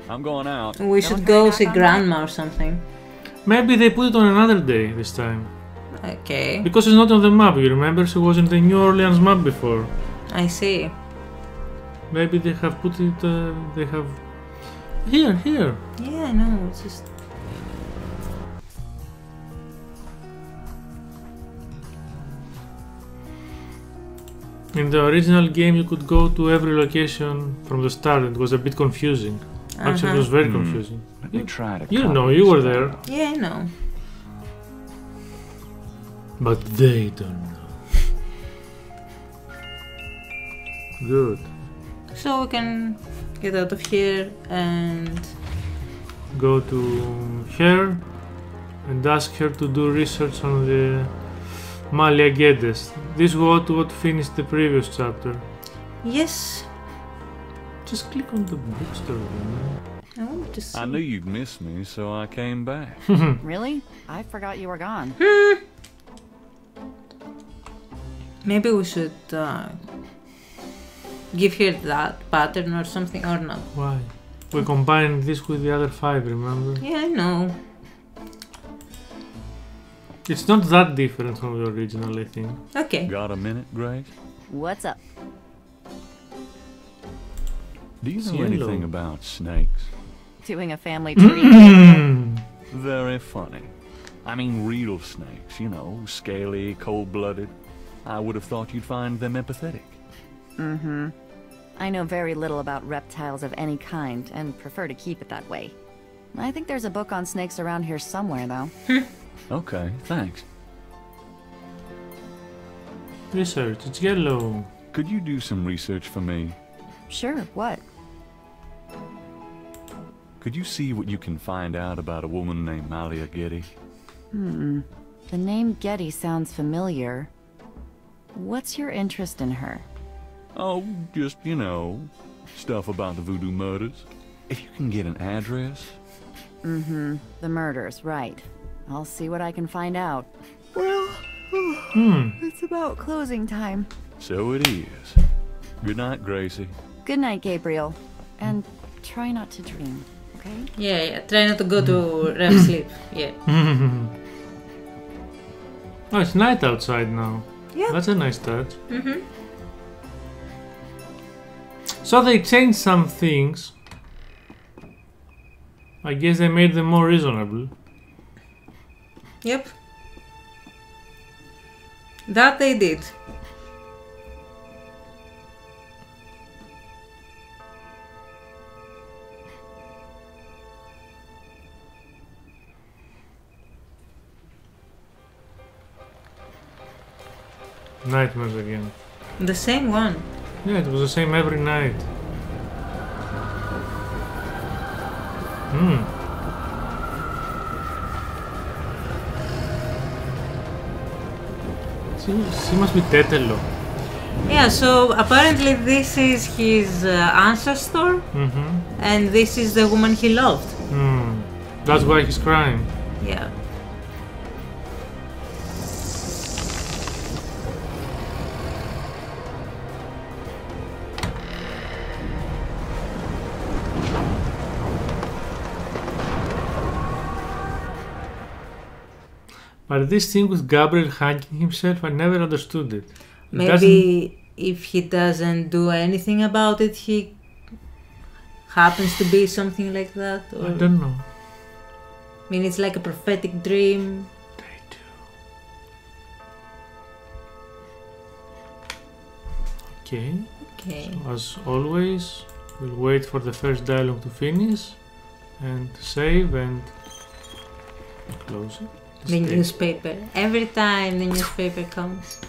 I'm going out. We should go see Grandma or something. Maybe they put it on another day this time. Okay. Because it's not on the map, you remember? She was in the New Orleans map before. I see. Maybe they have put it, they have... Here. Yeah, I know, it's just... In the original game you could go to every location from the start. It was a bit confusing. Actually, it was very confusing. Let me try to you know, you were there. Yeah, I know. But they don't know. Good. So we can get out of here and go to her and ask her to do research on the Malia Geddes. This was what finished the previous chapter. Yes. Just click on the bookstore. I want to see. I knew you'd miss me, so I came back. Really? I forgot you were gone. Maybe we should give her that pattern or something, or not. Why? We combined this with the other 5, remember? Yeah, I know. It's not that different from the original, I think. Okay. Got a minute, Grace? What's up? Do you know anything about snakes? Doing a family tree. Very funny. I mean real snakes, you know, scaly, cold-blooded. I would have thought you'd find them empathetic. Mm-hmm. I know very little about reptiles of any kind, and prefer to keep it that way. I think there's a book on snakes around here somewhere, though. Okay, thanks. Research, it's yellow. Could you do some research for me? Sure, what? Could you see what you can find out about a woman named Malia Geddes? The name Getty sounds familiar. What's your interest in her? Oh, just, you know, stuff about the voodoo murders. If you can get an address. Mm-hmm. The murders, right. I'll see what I can find out. Well, it's about closing time. So it is. Good night, Gracie. Good night, Gabriel. And try not to dream, okay? Yeah. Try not to go to REM sleep. Yeah. Oh, it's night outside now. Yeah. That's a nice touch. So they changed some things. I guess they made them more reasonable. Yep. That they did. Nightmares again. The same one. Yeah, it was the same every night. She must be Tetelo. Yeah, so apparently this is his ancestor, and this is the woman he loved. That's why he's crying. Yeah. But this thing with Gabriel hanging himself, I never understood it. Maybe if he doesn't do anything about it, he happens to be something like that. Or... I don't know. I mean, it's like a prophetic dream. They do. Okay. Okay. So as always, we'll wait for the first dialogue to finish and save and close it. The newspaper. Every time the newspaper comes.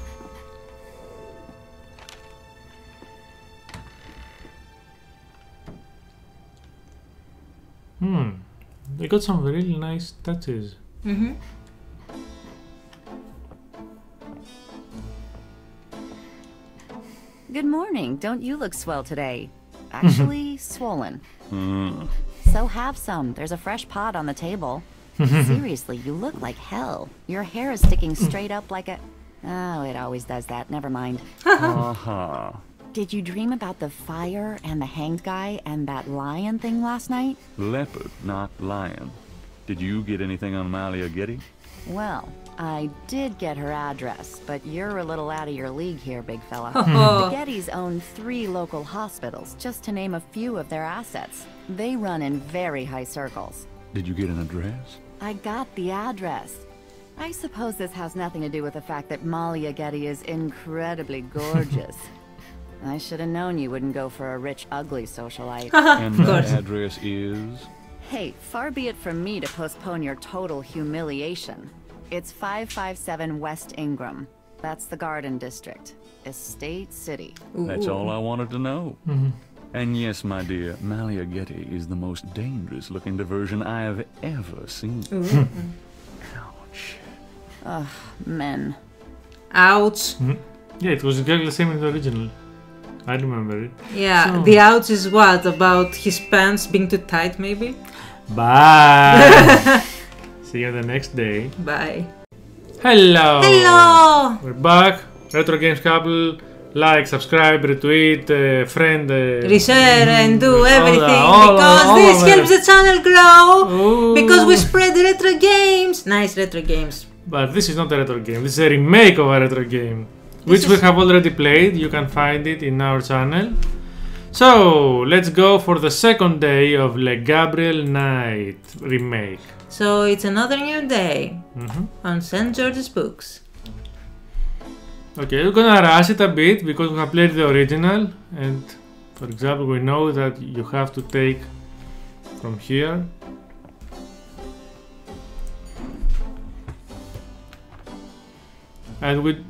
They got some really nice touches. Good morning. Don't you look swell today? Actually, swollen. So have some. There's a fresh pot on the table. Seriously, you look like hell. Your hair is sticking straight up like a... Oh, it always does that. Never mind. Did you dream about the fire and the hanged guy and that lion thing last night? Leopard, not lion. Did you get anything on Malia Geddes? Well, I did get her address, but you're a little out of your league here, big fella. The Geddes own 3 local hospitals, just to name a few of their assets. They run in very high circles. Did you get an address? I got the address. I suppose this has nothing to do with the fact that Malia Geddes is incredibly gorgeous. I should have known you wouldn't go for a rich, ugly socialite. And that address is? Hey, far be it from me to postpone your total humiliation. It's 557 West Ingram. That's the Garden District. Estate City. That's all I wanted to know. And yes, my dear, Malia Getty is the most dangerous-looking diversion I have ever seen. Ouch. Ugh, men. Ouch. Yeah, it was exactly the same in the original. I remember it. Yeah, so. The ouch is what? About his pants being too tight, maybe? Bye. See you the next day. Bye. Hello. Hello. We're back. Retro Games Couple. Like, subscribe, retweet, friend. Reshare and do everything because this helps the channel grow. Ooh. Because we spread retro games. Nice retro games. But this is not a retro game. This is a remake of a retro game. Which we have already played. You can find it in our channel. So, let's go for the second day of Gabriel Knight remake. So, it's another new day on St. George's Books. Okay, we're gonna rush it a bit because we have played the original. And, for example, we know that you have to take from here. And we...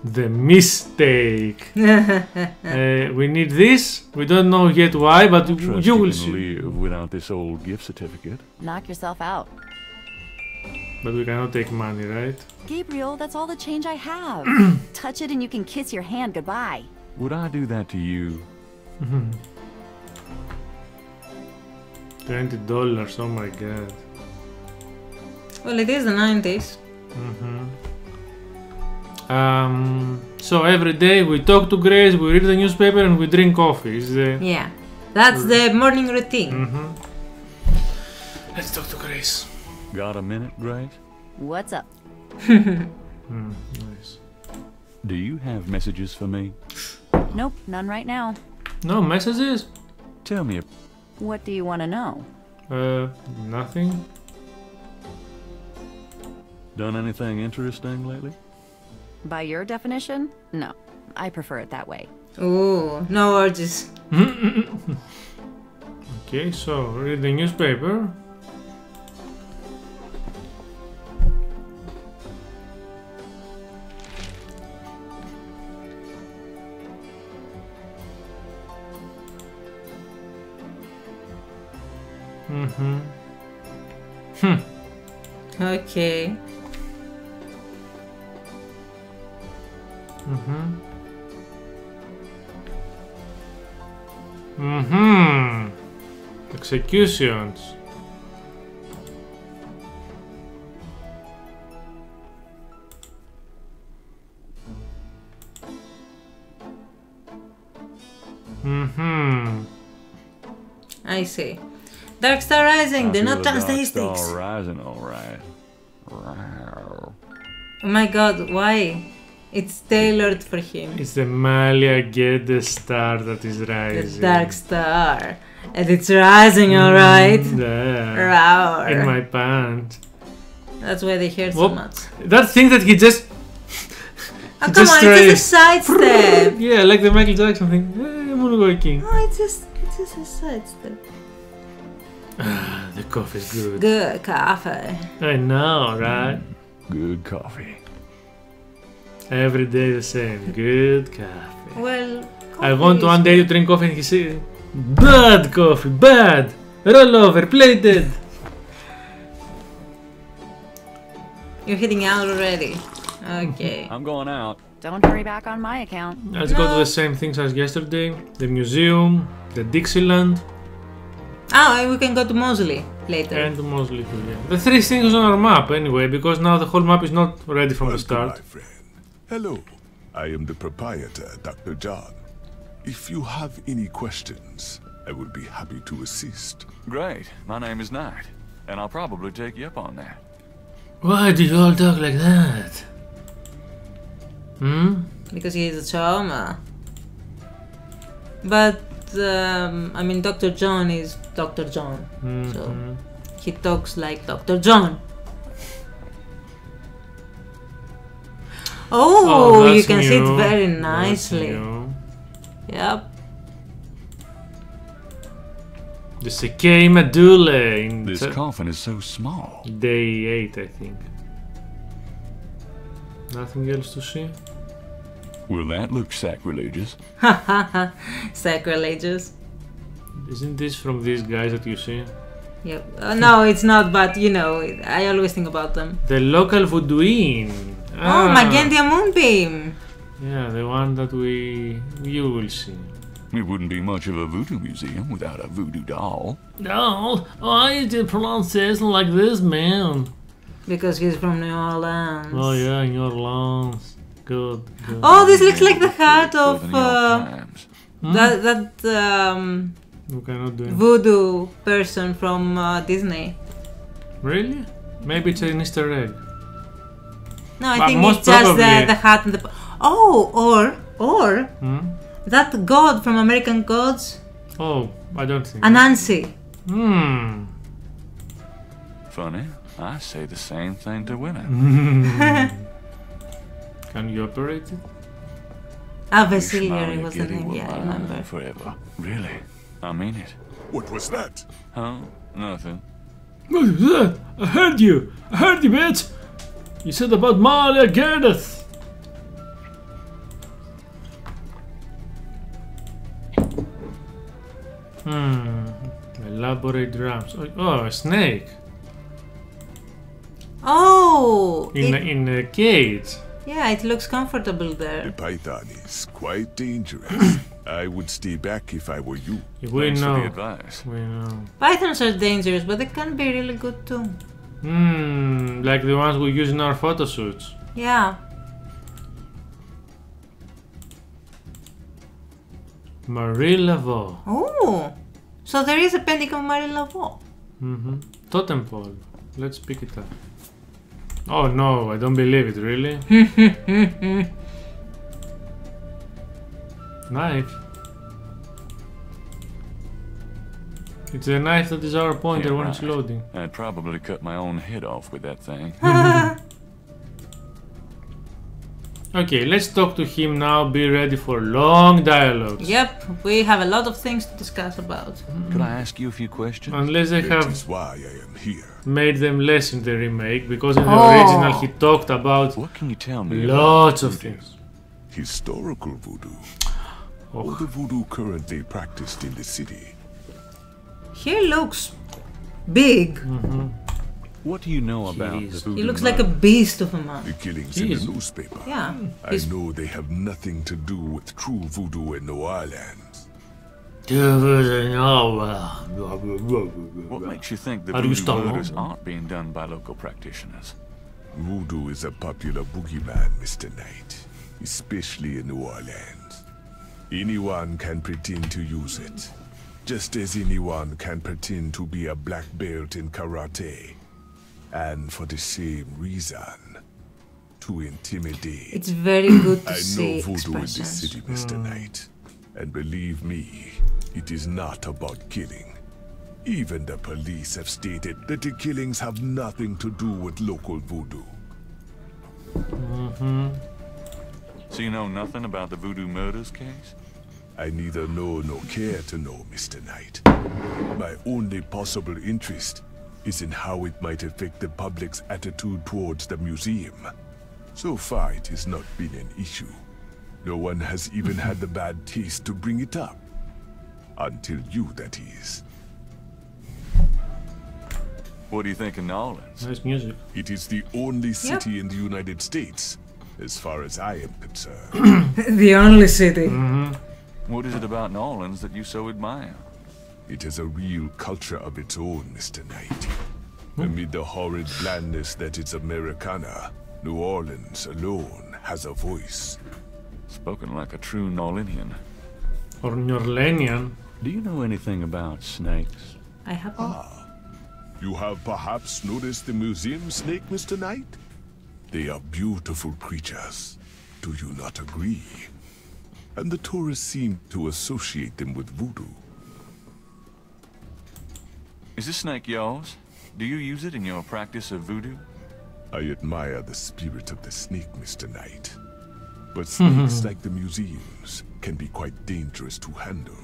the mistake. We need this. We don't know yet why, but you will see. Live without this old gift certificate. Knock yourself out. But we cannot take money, right? Gabriel, that's all the change I have. Touch it and you can kiss your hand goodbye. Would I do that to you? $20, oh my god. Well, it is the 90s. So every day we talk to Grace, we read the newspaper and we drink coffee. Yeah, that's the morning routine. Let's talk to Grace. Got a minute, Grace? What's up? Nice. Do you have messages for me? Nope, none right now. No messages? Tell me. What do you want to know? Nothing. Done anything interesting lately? By your definition? No. I prefer it that way. Ooh, no urges. Okay, so read the newspaper. Okay. Executions. I see. Dark Star Rising, do not trust the Dark sticks. Star Rising, alright. Oh my god, why? It's tailored for him. It's the Malia Getty star that is rising. The Dark Star. And it's rising, alright. Yeah. In my pants. That's why they hurt so much. That thing that he just... Oh, come on, it's just a sidestep. Yeah, like the Michael Jackson thing. Moonwalking. Oh, it's just a sidestep. The coffee's good. Good coffee. I know, right? Good coffee. Every day the same. Good coffee. Well, I want one day to drink coffee and he says, bad coffee, bad. Roll over, plated. You're hitting out already. Okay. I'm going out. Don't hurry back on my account. Let's go to the same things as yesterday. The museum, the Dixieland. Oh, and we can go to Mosley later. And to Mosley too, yeah. The three things on our map anyway, because now the whole map is not ready from the start. My friend. Hello, I am the proprietor, Dr. John. If you have any questions, I will be happy to assist. Great. My name is Knight, and I'll probably take you up on that. Why do you all talk like that? Because he is a charmer. But, I mean, Dr. John is Dr. John. So, he talks like Dr. John. Oh, you can see it very nicely. Yep. The Sekei Medulla. This coffin is so small. Day 8, I think. Nothing else to see? Will that look sacrilegious? Sacrilegious. Isn't this from these guys that you see? Yep. No, it's not, but you know, I always think about them. The local voodooine. Oh, Magendia Moonbeam. Yeah, the one that you will see. It wouldn't be much of a voodoo museum without a voodoo doll. Doll? Why did you pronounce it like this, man? Because he's from New Orleans. Oh yeah, New Orleans. Good. Oh, this looks like the hat of that voodoo person from Disney. Really? Maybe it's an Easter egg. No, I think it's just the hat and the. Oh, or that god from American Gods. Oh, I don't think. Anansi. Funny. I say the same thing to women. Can you operate it? Vasilieri was the name, yeah, I remember. Forever. Really? I mean it. What was that? Huh? Nothing. What is that? I heard you, bitch! You said about Malia Gerdes. Elaborate drums. Oh, a snake. Oh! In a cage. Yeah, it looks comfortable there. The python is quite dangerous. I would stay back if I were you. We know. For the advice. We know. Pythons are dangerous, but they can be really good too. Like the ones we use in our photo shoots. Yeah. Marie Laveau. Oh! So there is a painting of Marie Laveau. Totem pole. Let's pick it up. Oh no, I don't believe it, really? Knife. It's a knife that is our pointer when it's loading. I'd probably cut my own head off with that thing. Okay, let's talk to him now. Be ready for long dialogues. Yep, we have a lot of things to discuss about. Could I ask you a few questions? Unless they have why I am here. Made them less in the remake, because in the original he talked about what can you tell me lots of things. Historical voodoo. All the voodoo currently practiced in the city. He looks big. What do you know about the voodoo? He looks like a beast of a man. The killings in the newspaper. Yeah. I know they have nothing to do with true voodoo in New Orleans. What makes you think the voodoo murders aren't being done by local practitioners? Voodoo is a popular boogeyman, Mr. Knight, especially in New Orleans. Anyone can pretend to use it, just as anyone can pretend to be a black belt in karate. And for the same reason, to intimidate. It's very good to see I know voodoo in this city, Mr. Knight. And believe me, it is not about killing. Even the police have stated that the killings have nothing to do with local voodoo. So you know nothing about the voodoo murders case? I neither know nor care to know, Mr. Knight. My only possible interest is in how it might affect the public's attitude towards the museum. So far, it has not been an issue. No one has even had the bad taste to bring it up. Until you, that is. What do you think of New Orleans? Nice music. It is the only city in the United States, as far as I am concerned. The only city. What is it about New Orleans that you so admire? It has a real culture of its own, Mr. Knight. Amid the horrid blandness that is Americana, New Orleans alone has a voice. Spoken like a true New Orleanian. Or New Orleanian. Do you know anything about snakes? I have. You have perhaps noticed the museum snake, Mr. Knight? They are beautiful creatures. Do you not agree? And the tourists seem to associate them with voodoo. Is this snake yours? Do you use it in your practice of voodoo? I admire the spirit of the snake, Mr. Knight. But snakes like the museums can be quite dangerous to handle.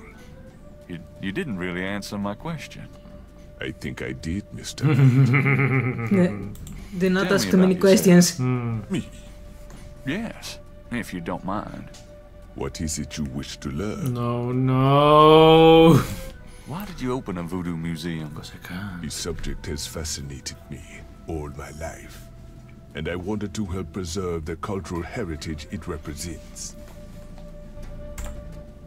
You didn't really answer my question. I think I did, Mr. Knight. Do not ask too many questions. Me? Yes, if you don't mind. What is it you wish to learn? No. Why did you open a voodoo museum? Because I can. The subject has fascinated me all my life, and I wanted to help preserve the cultural heritage it represents.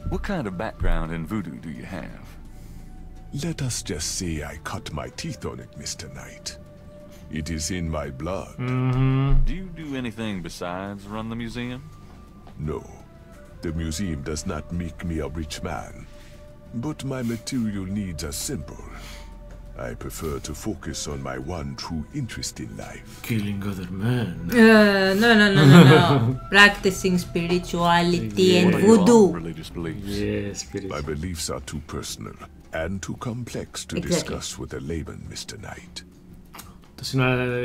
What kind of background in voodoo do you have? Let us just say I cut my teeth on it, Mr. Knight. It is in my blood. Do you do anything besides run the museum? No. The museum does not make me a rich man, but my material needs are simple. I prefer to focus on my one true interest in life. Killing other men. No. Practicing spirituality and voodoo. Religious beliefs. Yes, spiritual. My beliefs are too personal and too complex to discuss with a layman, Mr. Knight.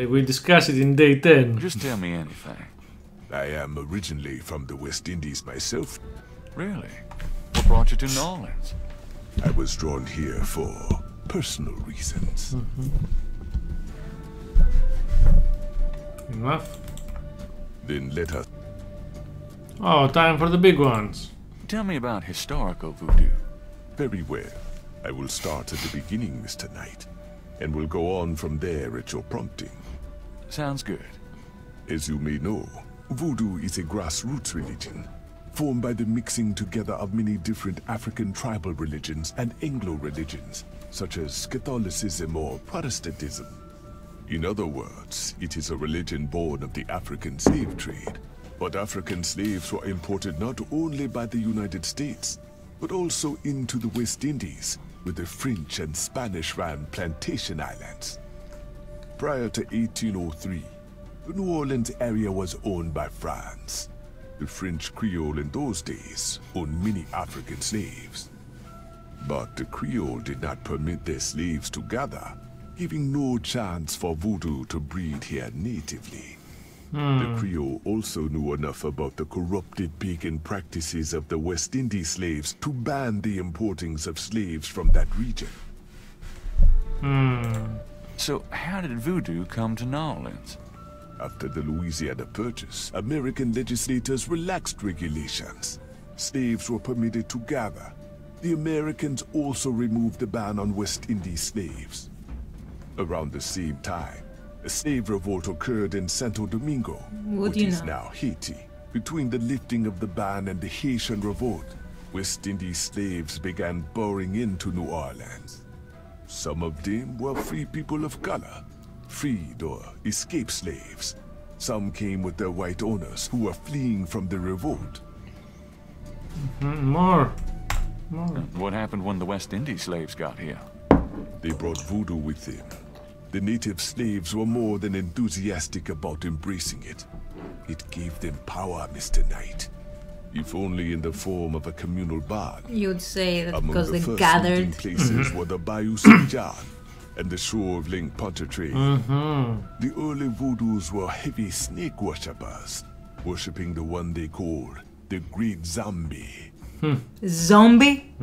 We'll discuss it in day 10. Just tell me anything. I am originally from the West Indies myself. Really? What brought you to New Orleans? I was drawn here for personal reasons. Enough. Then let us... Oh, time for the big ones. Tell me about historical voodoo. Very well. I will start at the beginning, Mr. Knight, and will go on from there at your prompting. Sounds good. As you may know, voodoo is a grassroots religion, formed by the mixing together of many different African tribal religions and Anglo religions, such as Catholicism or Protestantism. In other words, it is a religion born of the African slave trade. But African slaves were imported not only by the United States, but also into the West Indies, with the French and Spanish ran plantation islands. Prior to 1803, the New Orleans area was owned by France. The French Creole in those days owned many African slaves. But the Creole did not permit their slaves to gather, giving no chance for voodoo to breed here natively. The Creole also knew enough about the corrupted pagan practices of the West Indies slaves to ban the importings of slaves from that region. So how did voodoo come to New Orleans? After the Louisiana Purchase, American legislators relaxed regulations. Slaves were permitted to gather. The Americans also removed the ban on West Indies slaves. Around the same time, a slave revolt occurred in Santo Domingo, which is now Haiti. Between the lifting of the ban and the Haitian revolt, West Indies slaves began pouring into New Orleans. Some of them were free people of color, freed or escaped slaves. Some came with their white owners who were fleeing from the revolt. More. What happened when the West Indies slaves got here? They brought voodoo with them. The native slaves were more than enthusiastic about embracing it. It gave them power, Mr. Knight. If only in the form of a communal bard. You'd say that because they Among the gathered. first places were the Bayou St. John and the shore of Lake Pontchartrain. The early voodoos were heavy snake worshippers, worshipping the one they called the Great Zombie. Zombie?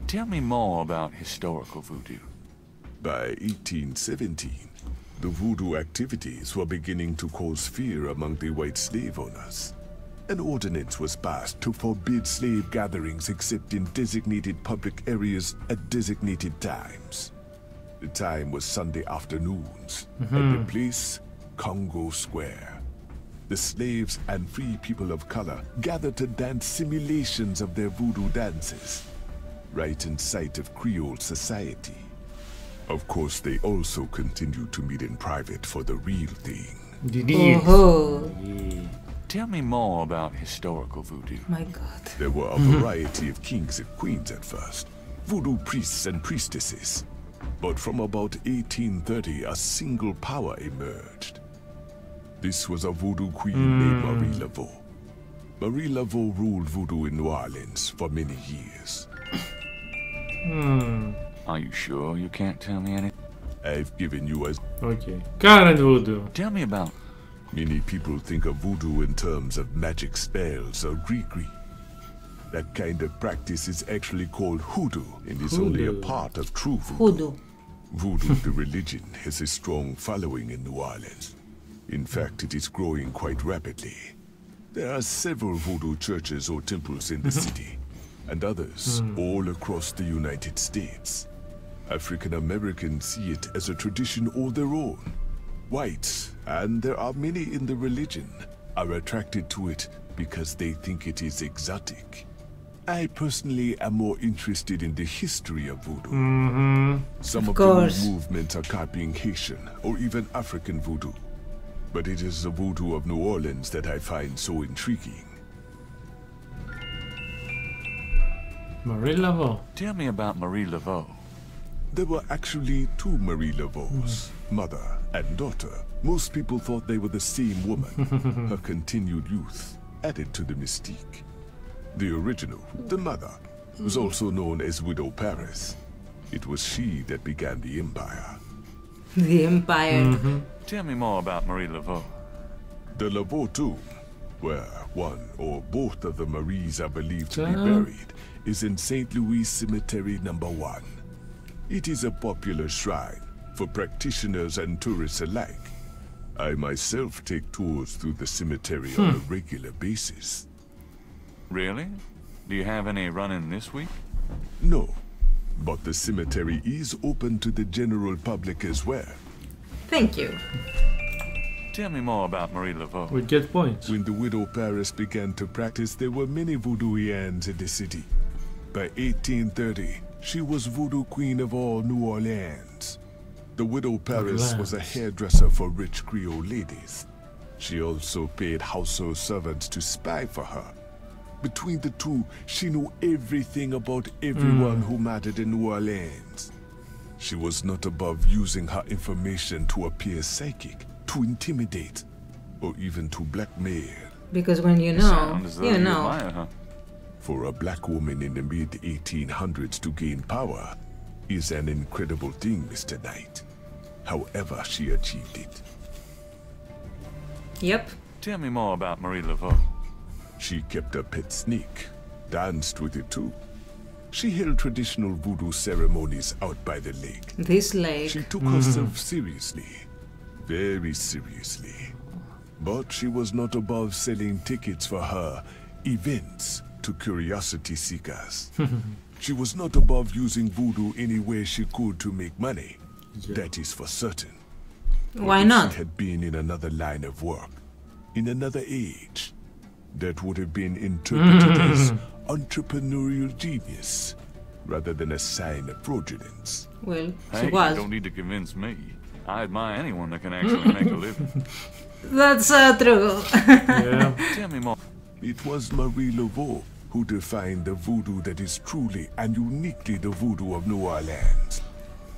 Tell me more about historical voodoo. By 1817, the voodoo activities were beginning to cause fear among the white slave owners. An ordinance was passed to forbid slave gatherings except in designated public areas at designated times. The time was Sunday afternoons, and the place, Congo Square. The slaves and free people of color gathered to dance simulations of their voodoo dances, right in sight of Creole society. Of course, they also continued to meet in private for the real thing. Tell me more about historical voodoo. My God. There were a variety of kings and queens at first, voodoo priests and priestesses. But from about 1830, a single power emerged. This was a voodoo queen named Marie Laveau. Marie Laveau ruled voodoo in New Orleans for many years. Are you sure you can't tell me anything? I've given you a... Okay. Current voodoo. Tell me about... Many people think of voodoo in terms of magic spells or gree-gree. That kind of practice is actually called hoodoo and is only a part of true voodoo. Hoodoo. Voodoo, the religion, has a strong following in New Orleans. In fact, it is growing quite rapidly. There are several voodoo churches or temples in the city, and others all across the United States. African Americans see it as a tradition all their own. Whites, and there are many in the religion, are attracted to it because they think it is exotic. I personally am more interested in the history of voodoo. Some of the new movements are copying Haitian or even African voodoo. But it is the voodoo of New Orleans that I find so intriguing. Marie Laveau. Tell me about Marie Laveau. There were actually two Marie Laveaus, mother and daughter. Most people thought they were the same woman. Her continued youth added to the mystique. The original, the mother, was also known as Widow Paris. It was she that began the empire. The empire. Tell me more about Marie Laveau. The Laveau tomb, where one or both of the Maries are believed to be buried, is in St. Louis Cemetery No. 1. It is a popular shrine for practitioners and tourists alike. I myself take tours through the cemetery on a regular basis. Really? Do you have any running this week? No, but the cemetery is open to the general public as well. Thank you. Tell me more about Marie Laveau. We get points. When the Widow Paris began to practice, there were many voodooians in the city. By 1830, she was voodoo queen of all New Orleans. The Widow Paris was a hairdresser for rich Creole ladies. She also paid household servants to spy for her. Between the two, she knew everything about everyone who mattered in New Orleans. She was not above using her information to appear psychic, to intimidate, or even to blackmail. Because when you know, you know. Admire her. For a black woman in the mid-1800s to gain power is an incredible thing, Mr. Knight. However she achieved it. Yep. Tell me more about Marie Laveau. She kept a pet snake, danced with it too. She held traditional voodoo ceremonies out by the lake. This lake. She took herself seriously, very seriously. But she was not above selling tickets for her events to curiosity seekers. She was not above using voodoo any way she could to make money. That is for certain. Why not? She had been in another line of work, in another age, that would have been interpreted as entrepreneurial genius, rather than a sign of fraudulence. Well, she hey, was. You don't need to convince me. I admire anyone that can actually make a living. That's true. Yeah. Tell me more. It was Marie Laveau who defined the voodoo that is truly and uniquely the voodoo of New Orleans.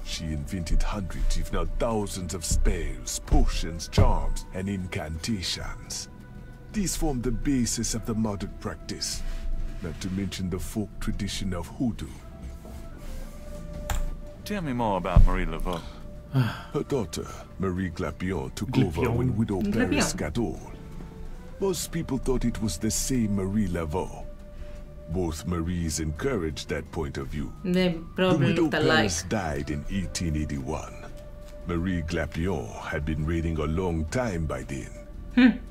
She invented hundreds, if not thousands, of spells, potions, charms, and incantations. These form the basis of the modern practice, not to mention the folk tradition of hoodoo. Tell me more about Marie Laveau. Her daughter, Marie Glapion, took over when Widow Paris got old. Most people thought it was the same Marie Laveau. Both Maries encouraged that point of view. They probably the Widow looked alike. Paris died in 1881. Marie Glapion had been reigning a long time by then.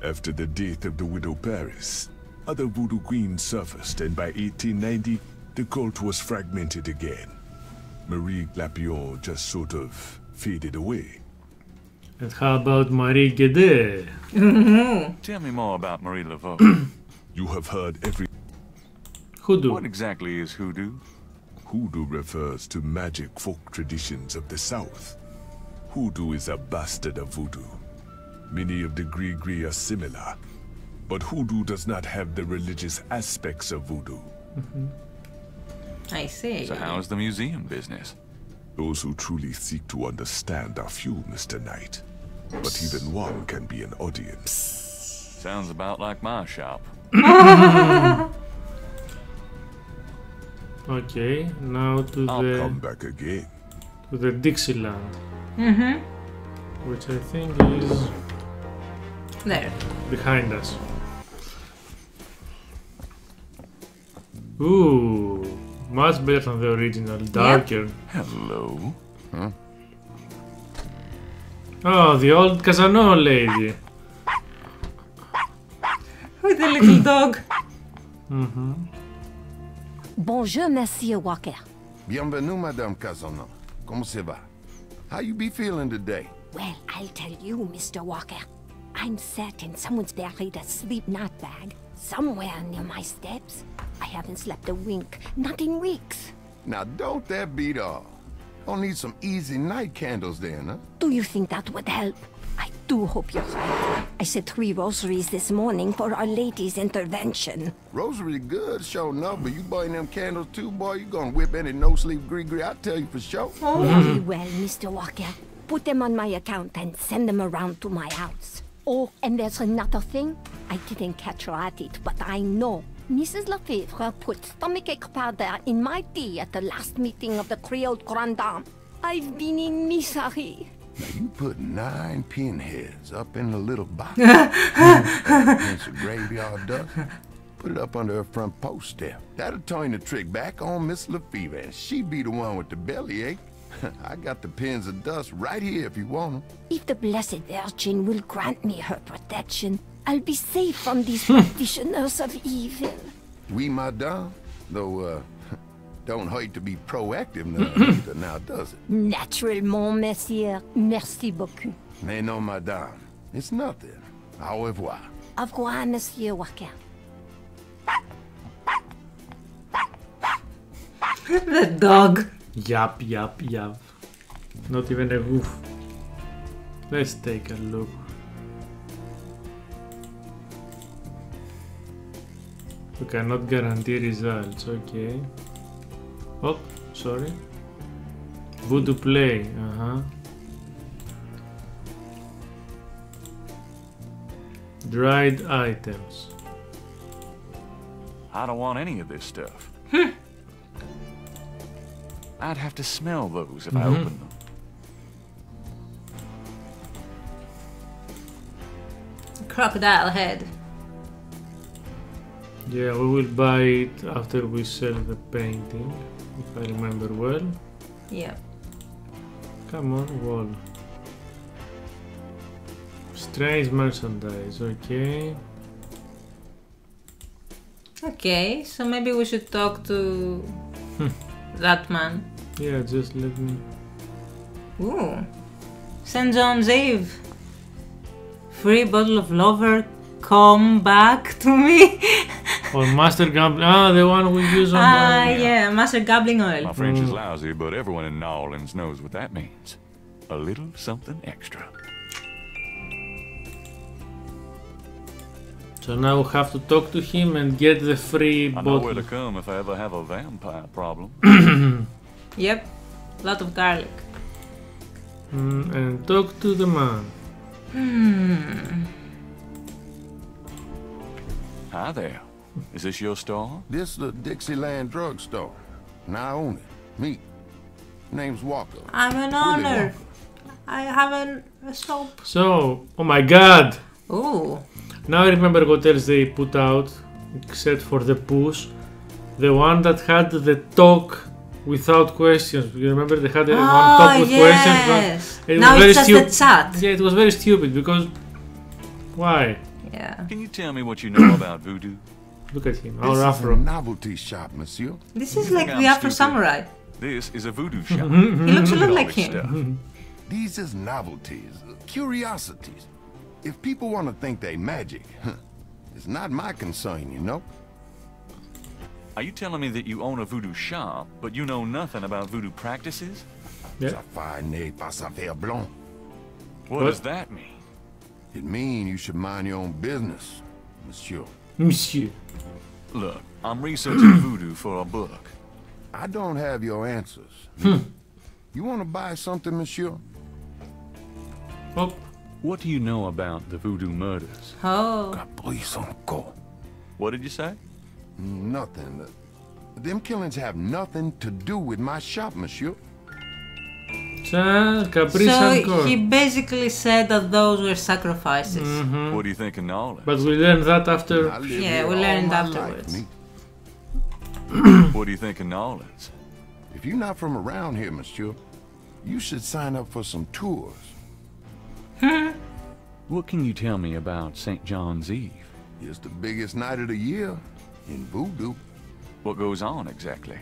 After the death of the Widow Paris, other voodoo queens surfaced, and by 1890, the cult was fragmented again. Marie Glapion just sort of faded away. And how about Marie Guédet? Tell me more about Marie Laveau. You have heard every... Hoodoo. What exactly is hoodoo? Hoodoo refers to magic folk traditions of the South. Hoodoo is a bastard of voodoo. Many of the Gris-Gris are similar, but hoodoo does not have the religious aspects of voodoo. I see. So how's the museum business? Those who truly seek to understand are few, Mr. Knight. But even one can be an audience. Sounds about like my shop. Okay, now to I'll come back again. To the Dixieland. Which I think is there. Behind us. Ooh, much better than the original, darker. Yep. Hello. Huh? Oh, the old Casano lady. With the little dog. Bonjour, Monsieur Walker. Bienvenue, Madame Casano. Comment ça va? How you be feeling today? Well, I'll tell you, Mr. Walker. I'm certain someone's buried a sleep knot bag somewhere near my steps. I haven't slept a wink, not in weeks. Now, don't that beat all? I'll need some easy night candles then, huh? Do you think that would help? I do hope you're right. I said 3 rosaries this morning for Our Lady's intervention. Rosary good, sure enough, but you buying them candles too, boy, you gonna whip any no-sleep gree-gree, I tell you for sure. Very well, Mr. Walker. Put them on my account and send them around to my house. Oh, and there's another thing. I didn't catch her at it, but I know. Mrs. Lefebvre put stomachache powder in my tea at the last meeting of the Creole Grand Dame. I've been in misery. Now you put 9 pinheads up in the little box. Against the graveyard dust. Put it up under her front post step. That'll turn the trick back on Miss Lefebvre, and she be the one with the bellyache. I got the pins of dust right here if you want them. If the Blessed Virgin will grant me her protection, I'll be safe from these practitioners of evil. Oui, madame. Though, don't hurt to be proactive now, does it? Naturellement, monsieur. Merci beaucoup. Mais non, madame. It's nothing. Au revoir. Au revoir, Monsieur Walker. The dog. Yup. Not even a woof. Let's take a look. We cannot guarantee results, okay. Oh, sorry. Voodoo play, Dried items. I don't want any of this stuff. I'd have to smell those if I opened them. Crocodile head. Yeah, we will buy it after we sell the painting, if I remember well. Yeah. Come on, wall. Strange merchandise, okay. Okay, so maybe we should talk to that man. Yeah, just let me... Ooh. St. John's Eve. Free bottle of lover, come back to me. Or Master Gambling. Ah, the one we use on yeah, Master Gambling oil. My French is lousy, but everyone in New Orleans knows what that means. A little something extra. So now we have to talk to him and get the free bottle. I know where to come if I ever have a vampire problem. Yep, lot of garlic. And talk to the man. Hi there. Is this your store? This is the Dixieland drugstore. And I own it. Me. Name's Walker. I'm an owner. I have a soap. So, oh my god! Ooh. Now I remember what else they put out, except for the push. The one that had the talk without questions. You remember they had one talk with questions? But now it's just a chat. Yeah, it was very stupid because... Why? Yeah. Can you tell me what you know about voodoo? Look at him, This our is afro. a novelty shop, monsieur. This is like the Afro Samurai. This is a voodoo shop. He looks a lot like him. These is novelties, curiosities. If people want to think they magic, it's not my concern, you know? Are you telling me that you own a voodoo shop, but you know nothing about voodoo practices? Yeah. What does that mean? It means you should mind your own business, monsieur. Monsieur. Look, I'm researching voodoo for a book. I don't have your answers. You want to buy something, monsieur? Oh. What do you know about the voodoo murders? Oh. What did you say? Nothing. Them killings have nothing to do with my shop, monsieur. So he basically said that those were sacrifices. What do you think of knowledge? But we learned that after... Yeah, we learned afterwards. What do you think of New Orleans? If you're not from around here, monsieur, you should sign up for some tours. What can you tell me about St. John's Eve? It's the biggest night of the year in voodoo. What goes on exactly?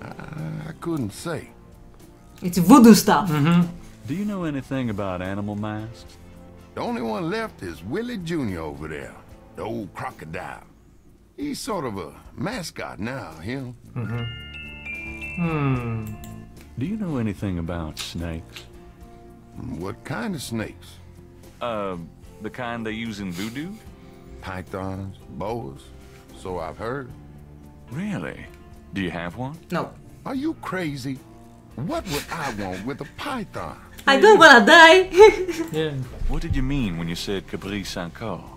I couldn't say. It's voodoo stuff. Do you know anything about animal masks? The only one left is Willie Jr. over there, the old crocodile. He's sort of a mascot now, him. Do you know anything about snakes? What kind of snakes? The kind they use in voodoo? Pythons, boas, so I've heard. Really? Do you have one? No. Are you crazy? What would I want with a python? I don't wanna die. Yeah. What did you mean when you said Capri Sanko?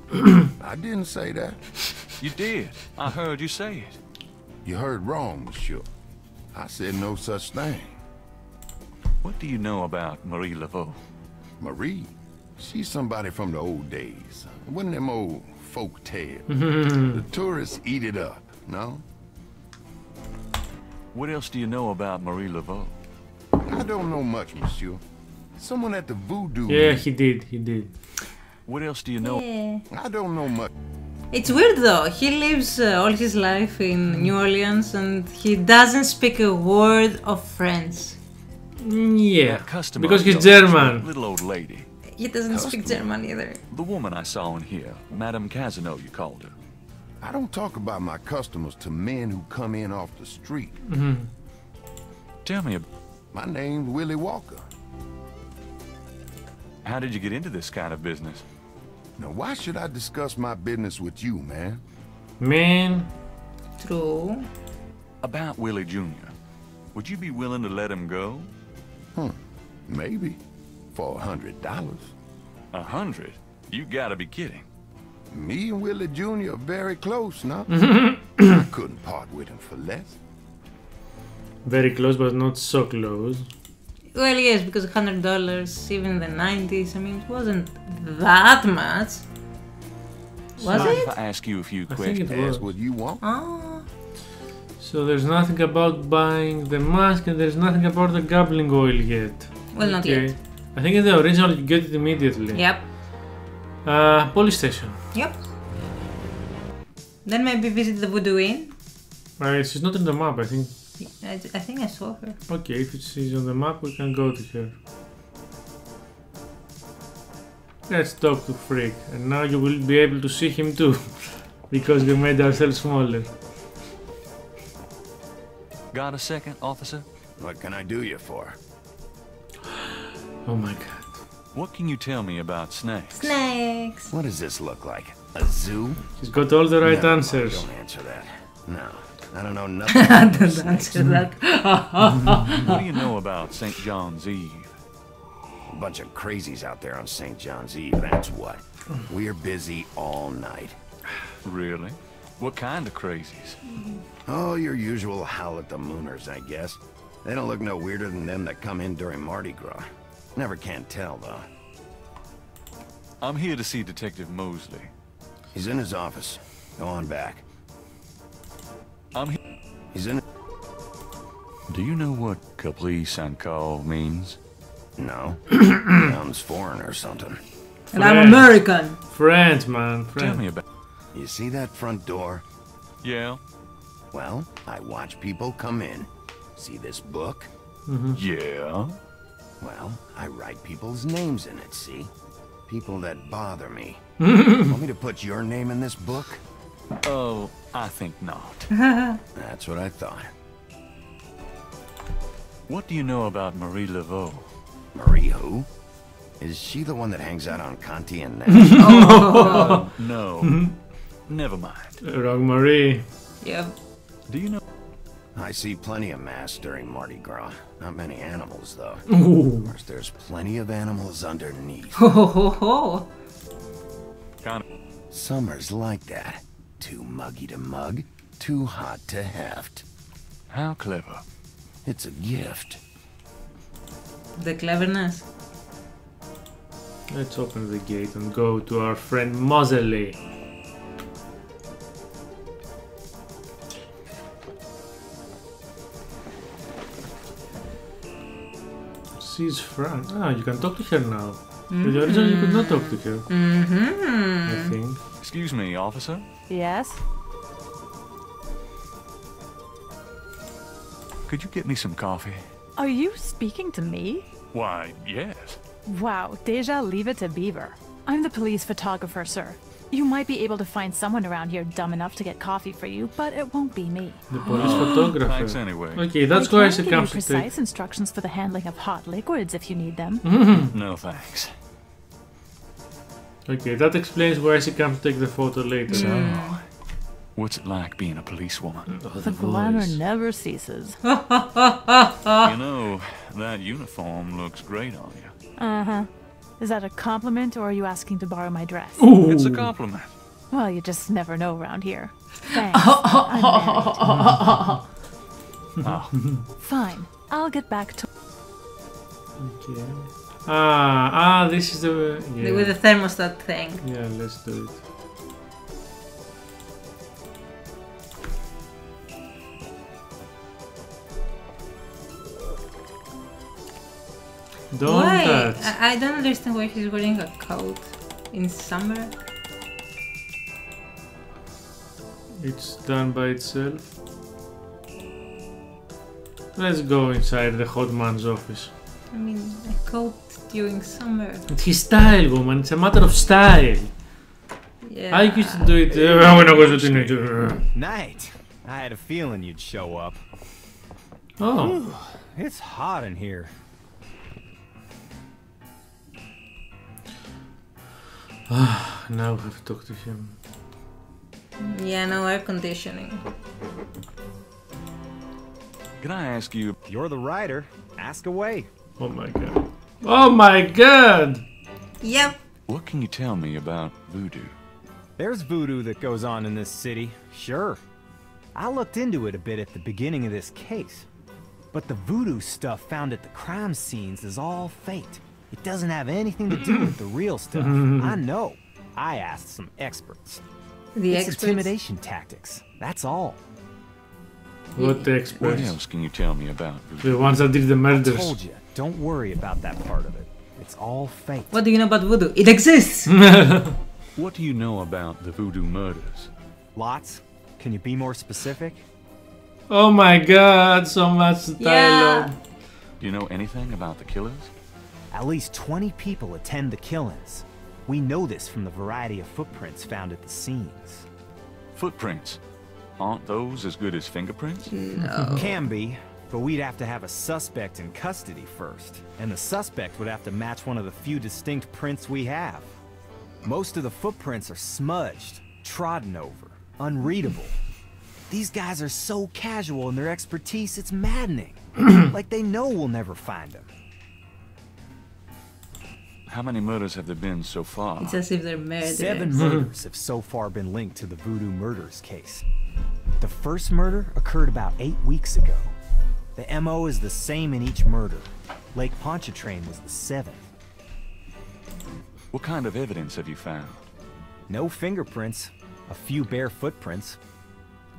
I didn't say that. You did. I heard you say it. You heard wrong, monsieur. I said no such thing. What do you know about Marie Laveau? Marie? She's somebody from the old days. One of them old folk tales. The tourists eat it up, no? What else do you know about Marie Laveau? I don't know much, monsieur. Someone at the voodoo... Yeah, he did. What else do you know? Yeah. I don't know much. It's weird though, he lives all his life in New Orleans and he doesn't speak a word of French. Yeah, because he's German. Little old lady. He doesn't speak German either. The woman I saw in here, Madame Casino, you called her. I don't talk about my customers to men who come in off the street. Tell me, my name's Willie Walker. How did you get into this kind of business? Now, why should I discuss my business with you, man? Man. True. About Willie Jr. Would you be willing to let him go? Maybe. For $100. 100? You gotta be kidding. Me and Willie Jr. are very close, no? I couldn't part with him for less. Very close, but not so close. Well, yes, because $100, even in the 90s, I mean, it wasn't that much. Was it? If I ask you a few questions, ask what you want. Oh. So there's nothing about buying the mask and there's nothing about the gambling oil yet. Well, not yet. I think in the original you get it immediately. Yep. Police station. Yep. Then maybe visit the Voodoo Inn. She's not in the map, I think. I think I saw her. Okay, if she's on the map, we can go to her. Let's talk to Freak, and now you will be able to see him too, because we made ourselves smaller. Got a second, officer? What can I do you for? Oh my god. What can you tell me about snakes? Snakes! What does this look like? A zoo? He's got all the right answers. Don't answer that. No. I don't know nothing about Don't answer that. What do you know about St. John's Eve? A bunch of crazies out there on St. John's Eve, that's what. We're busy all night. Really? What kind of crazies? Oh, your usual howl-at-the-mooners, I guess. They don't look no weirder than them that come in during Mardi Gras. Never can tell, though. I'm here to see Detective Mosley. He's in his office. Go on back. I'm here. He's in... Do you know what Capri Sanko means? No. Sounds foreign or something. And I'm American. French, man. French. Tell me about... You see that front door? Yeah? Well, I watch people come in. See this book? Yeah? Well, I write people's names in it, see? People that bother me. Want me to put your name in this book? Oh, I think not. That's what I thought. What do you know about Marie Laveau? Marie who? Is she the one that hangs out on Conti and Nash? No. Never mind. Wrong Marie. Yep. Do you know... I see plenty of masks during Mardi Gras. Not many animals, though. Ooh. Of course, there's plenty of animals underneath. Ho ho ho ho. Kind of... Summer's like that. Too muggy to mug, too hot to heft. How clever. It's a gift. The cleverness. Let's open the gate and go to our friend Mosley. She's Frank. Ah, you can talk to her now. The original you could not talk to her. I think. Excuse me, officer. Yes? Could you get me some coffee? Are you speaking to me? Why, yes. Wow, Deja, leave it to Beaver. I'm the police photographer, sir. You might be able to find someone around here dumb enough to get coffee for you, but it won't be me. The police photographer. Thanks anyway. Okay, that's why she I can comes give to you take. precise instructions for the handling of hot liquids if you need them. No thanks. Okay, that explains why she comes to take the photo later. So, what's it like being a policewoman? The glamour never ceases. You know, that uniform looks great on you. Uh-huh. Is that a compliment, or are you asking to borrow my dress? Ooh. It's a compliment. Well, you just never know around here. Thanks. I'm married. Oh. Fine. I'll get back to... Okay. This is the... Yeah. With the thermostat thing. Yeah, let's do it. Don't Why? touch. I don't understand why he's wearing a coat in summer. It's done by itself. Let's go inside the hot man's office. I mean, a coat during summer. It's his style, woman. It's a matter of style. Yeah. I used to do it when I was a teenager. Knight, I had a feeling you'd show up. Oh. It's hot in here. Now we have to talk to him. Yeah, no air conditioning. Can I ask you? You're the writer. Ask away. Oh my god. Oh my god! Yep. What can you tell me about voodoo? There's voodoo that goes on in this city, sure. I looked into it a bit at the beginning of this case. But the voodoo stuff found at the crime scenes is all faked. It doesn't have anything to do with the real stuff. I know. I asked some experts. The it's experts? intimidation tactics. That's all. What experts? What else can you tell me about voodoo? The ones that did the murders. I told you, don't worry about that part of it. It's all fake. What do you know about voodoo? It exists! What do you know about the voodoo murders? Lots. Can you be more specific? Oh my god, so much dialogue. Do you know anything about the killers? At least 20 people attend the killings. We know this from the variety of footprints found at the scenes. Footprints? Aren't those as good as fingerprints? No. Can be, but we'd have to have a suspect in custody first. And the suspect would have to match one of the few distinct prints we have. Most of the footprints are smudged, trodden over, unreadable. These guys are so casual in their expertise, it's maddening. Like they know we'll never find them. How many murders have there been so far? It's as if they're murderers. 7 murders have so far been linked to the voodoo murders case. The first murder occurred about 8 weeks ago. The MO is the same in each murder. Lake Pontchartrain was the 7th. What kind of evidence have you found? No fingerprints, a few bare footprints.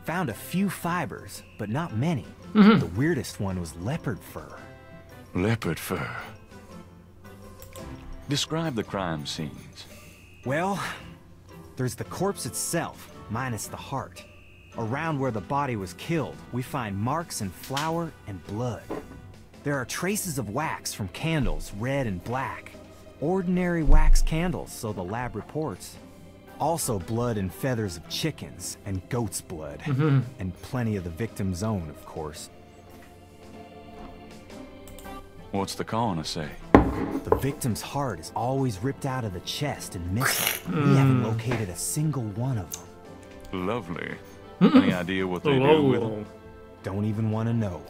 Found a few fibers, but not many. The weirdest one was leopard fur. Leopard fur. Describe the crime scenes. Well, there's the corpse itself, minus the heart. Around where the body was killed, we find marks and flour and blood. There are traces of wax from candles, red and black. Ordinary wax candles, so the lab reports. Also blood and feathers of chickens and goat's blood. And plenty of the victim's own, of course. What's the coroner say? The victim's heart is always ripped out of the chest and missing. We haven't located a single one of them. Lovely. Any idea what they do with them? Don't even want to know.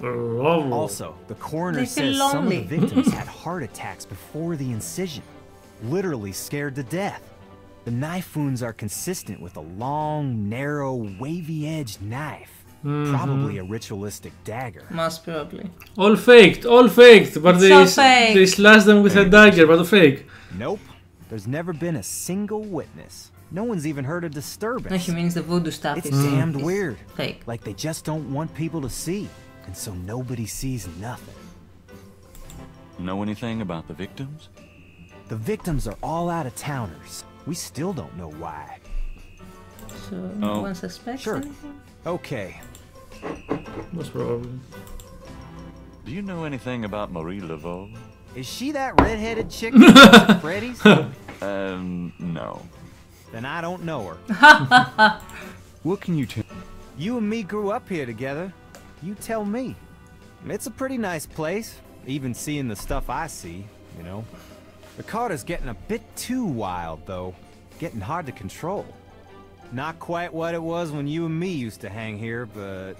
Also, the coroner They feel says some of the lonely. victims had heart attacks before the incision. Literally scared to death. The knife wounds are consistent with a long, narrow, wavy-edged knife. Probably a ritualistic dagger. Most probably. All faked, but It's they, so fake. they slash them with a dagger, but fake. Nope. There's never been a single witness. No one's even heard a disturbance. No, he means the voodoo stuff It's is damned weird. Fake. Like they just don't want people to see. And so nobody sees nothing. Know anything about the victims? The victims are all out-of-towners. We still don't know why. So no one suspects anything? Okay. Most probably. Do you know anything about Marie Laveau? Is she that red-headed chick from Freddy's? No. Then I don't know her. What can you tell? You and me grew up here together. You tell me. It's a pretty nice place, even seeing the stuff I see, you know. The Carter's getting a bit too wild, though. Getting hard to control. Not quite what it was when you and me used to hang here, but...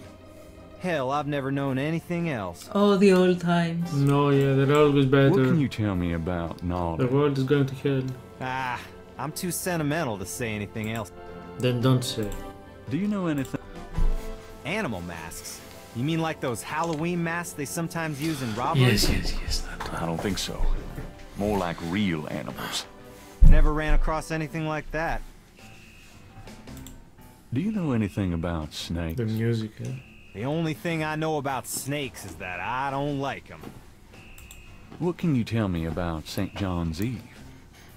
hell, I've never known anything else. Oh, the old times. No, yeah, they're always better. What can you tell me about knowledge? The world is going to hell. Ah, I'm too sentimental to say anything else. Then don't say. Do you know anything? Animal masks? You mean like those Halloween masks they sometimes use in robberies? Yes. I don't think so. More like real animals. Never ran across anything like that. Do you know anything about snakes? The music, eh? The only thing I know about snakes is that I don't like them. What can you tell me about St. John's Eve?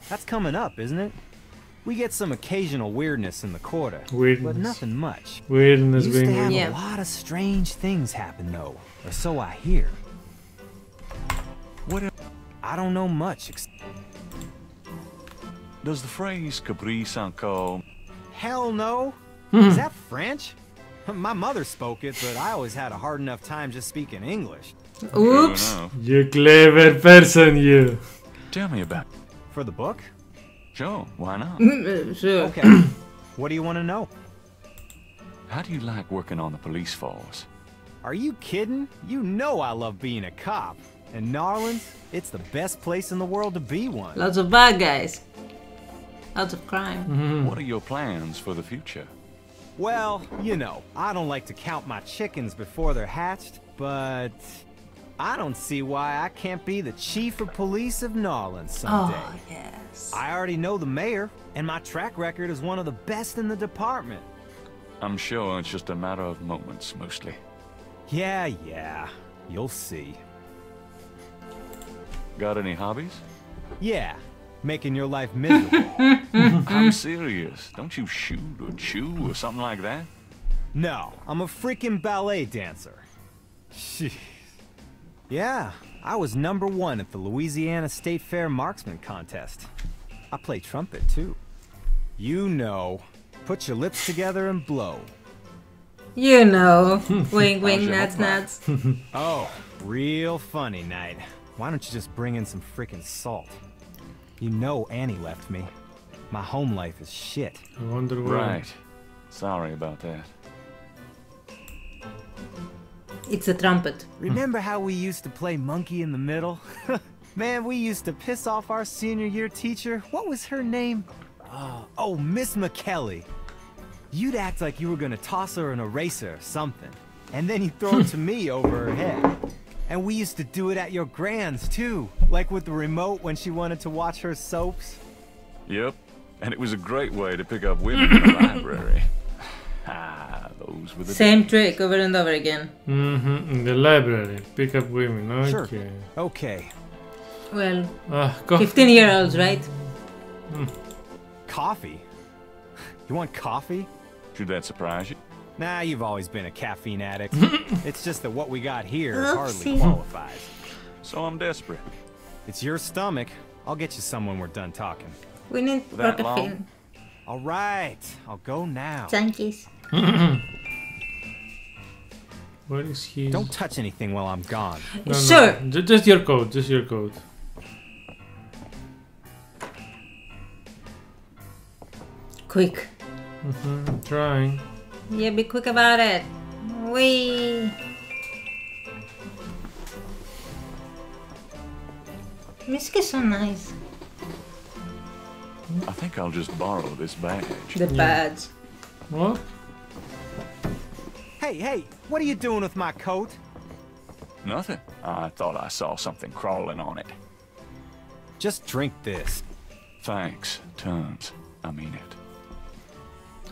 That's coming up, isn't it? We get some occasional weirdness in the quarter, but nothing much. Weirdness used to being have a lot of strange things happen, though, or so I hear. What? I don't know much. Does the phrase caprice encore? Hell no. Is that French? My mother spoke it, but I always had a hard enough time just speaking English. Oops. You clever person, you. Tell me about it. For the book? Sure, why not? Sure. Okay. What do you want to know? How do you like working on the police force? Are you kidding? You know I love being a cop. And Narlands, it's the best place in the world to be one. Lots of bad guys. Lots of crime. What are your plans for the future? Well, you know, I don't like to count my chickens before they're hatched, but I don't see why I can't be the chief of police of Narlands someday. Oh, yes. I already know the mayor, and my track record is one of the best in the department. I'm sure it's just a matter of moments, mostly. Yeah. You'll see. Got any hobbies? Yeah, making your life miserable. I'm serious. Don't you shoot or chew or something like that? No, I'm a freaking ballet dancer. Jeez. Yeah, I was #1 at the Louisiana State Fair Marksman Contest. I play trumpet, too. You know, put your lips together and blow. You know. Wink, wink, nuts, nuts. Oh, real funny night. Why don't you just bring in some freaking salt? You know Annie left me. My home life is shit. I wonder why. Right. Sorry about that. It's a trumpet. Remember how we used to play monkey in the middle? Man, we used to piss off our senior year teacher. What was her name? Oh, Miss McKelly. You'd act like you were gonna toss her an eraser or something, and then you'd throw it to me over her head. And we used to do it at your grand's too, like with the remote when she wanted to watch her soaps. Yep, and it was a great way to pick up women in the library. Those were the Same days. trick over and over again. In the library. Pick up women, okay. Sure. Okay. Well, coffee. 15-year-olds, right? Coffee? You want coffee? Should that surprise you? Nah, you've always been a caffeine addict. It's just that what we got here Oopsie. hardly qualifies. So I'm desperate. It's your stomach. I'll get you some when we're done talking. We need That caffeine. All right, I'll go now. Junkies. What is he? Don't touch anything while I'm gone. No, Sure. No. Just your code. Just your code. Quick. I'm trying. Yeah, be quick about it. Wee. Music is so nice. I think I'll just borrow this badge. The badge. What? Hey, what are you doing with my coat? Nothing. I thought I saw something crawling on it. Just drink this. Thanks, tons. I mean it.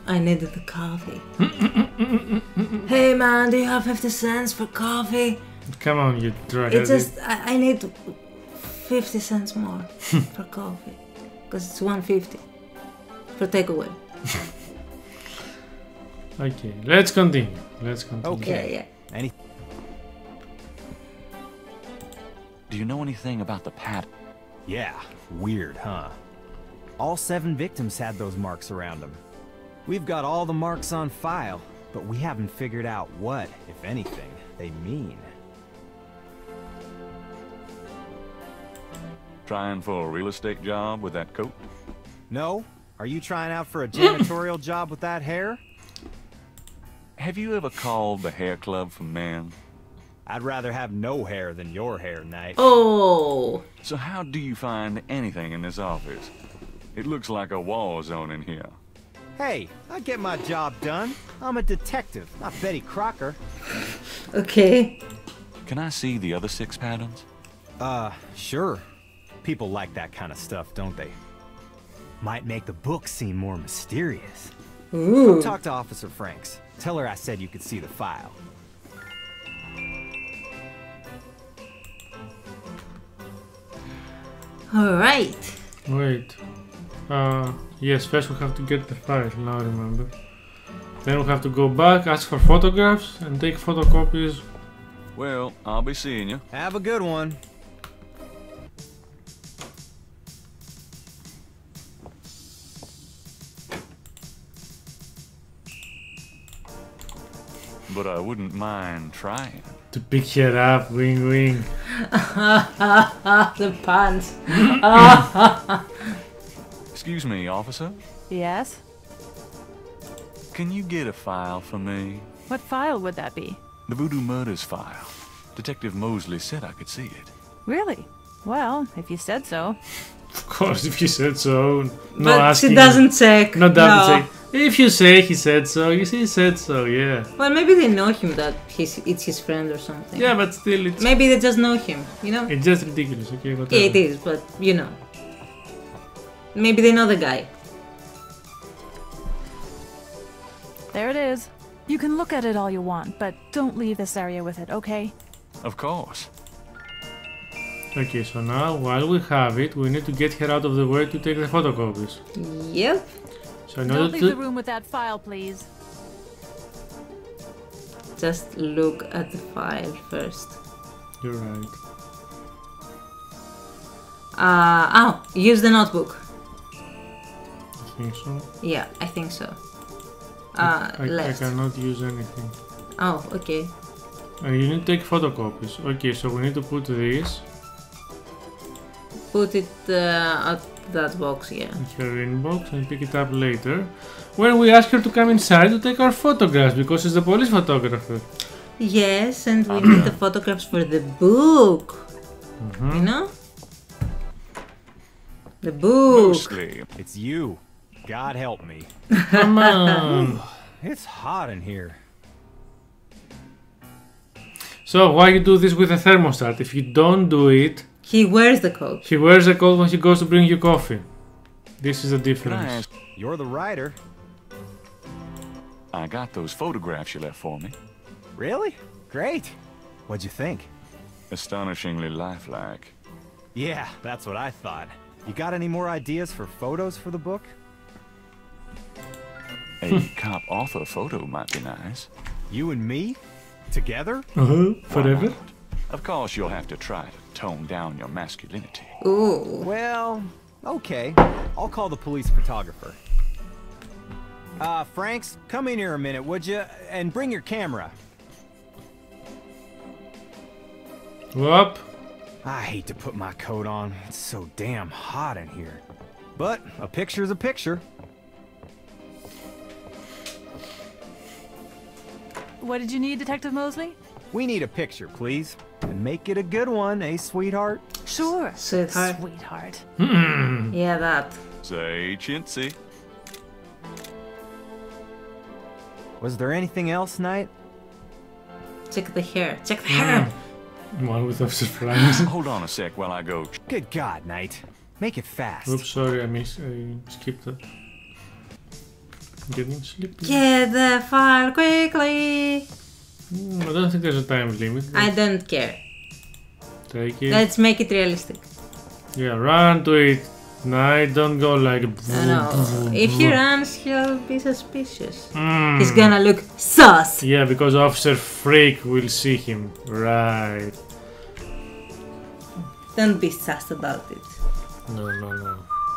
I needed the coffee. Hey man, do you have 50 cents for coffee? Come on, you try. It's just, I need 50 cents more for coffee. Because it's 150 for takeaway. Okay, let's continue. Let's continue. Okay, yeah. Do you know anything about the pattern? Yeah, weird, huh? All 7 victims had those marks around them. We've got all the marks on file, but we haven't figured out what, if anything, they mean. Trying for a real estate job with that coat? No? Are you trying out for a janitorial job with that hair? Have you ever called the hair club for men? I'd rather have no hair than your hair, Knight. Oh! So how do you find anything in this office? It looks like a war zone in here. Hey, I get my job done. I'm a detective, not Betty Crocker. Okay. Can I see the other 6 patterns? Sure. People like that kind of stuff, don't they? Might make the book seem more mysterious. Ooh. Come talk to Officer Franks. Tell her I said you could see the file. Alright. Wait. Yes, first we have to get the file, now I remember. Then we have to go back, ask for photographs, and take photocopies. Well, I'll be seeing you. Have a good one. But I wouldn't mind trying. To pick her up, wing wing. The puns. Excuse me, officer? Yes? Can you get a file for me? What file would that be? The Voodoo Murders file. Detective Mosley said I could see it. Really? Well, if you said so. Of course, if you said so. No but asking. she doesn't check. Not double No. check. If you say he said so, you say he said so, yeah. Well, maybe they know him that it's his friend or something. Yeah, but still it's... Maybe they just know him, you know? It's just ridiculous, okay? Whatever. Yeah, it is, but you know. Maybe they know the guy. There it is. You can look at it all you want, but don't leave this area with it, okay? Of course. Okay, so now, while we have it, we need to get her out of the way to take the photocopies. Yep. So in Don't order leave to... the room with that file, please. Just look at the file first. You're right. Use the notebook. I think so. Yeah, I think so. I Left. cannot use anything. Oh, okay. You need to take photocopies. Okay, so we need to put this. Put it at that box, yeah. In her inbox and pick it up later. When we ask her to come inside to take our photographs because she's the police photographer. Yes, and we need the photographs for the book. You know? The book. Mostly. It's you. God help me. Come on. It's hot in here. So why you do this with a thermostat? If you don't do it, he wears the coat. He wears the coat when he goes to bring you coffee. This is the difference. You're the writer. I got those photographs you left for me. Really? Great. What'd you think? Astonishingly lifelike. Yeah, that's what I thought. You got any more ideas for photos for the book? A cop author photo might be nice. You and me? Together? Forever? Of course, you'll have to try to tone down your masculinity. Ooh. Well, okay. I'll call the police photographer. Franks, come in here a minute, would you? And bring your camera. Whoop. I hate to put my coat on. It's so damn hot in here. But a picture's a picture. What did you need, Detective Mosley? We need a picture, please. And make it a good one, eh, sweetheart? Sure. Sweetheart. Sweetheart. Yeah, that. Say chintzy. Was there anything else, Knight? Check the hair. Check the hair. One with a surprise. Hold on a sec while I go. Good God, Knight. Make it fast. Oops, sorry, I skipped that. Getting sleepy. Get the file quickly. I don't think there's a time limit. I don't care. Take it. Let's make it realistic. Yeah, run to it. Knight, don't go like. No, if he runs, he'll be suspicious. He's gonna look sus. Yeah, because Officer Freak will see him. Right. Don't be sus about it. No.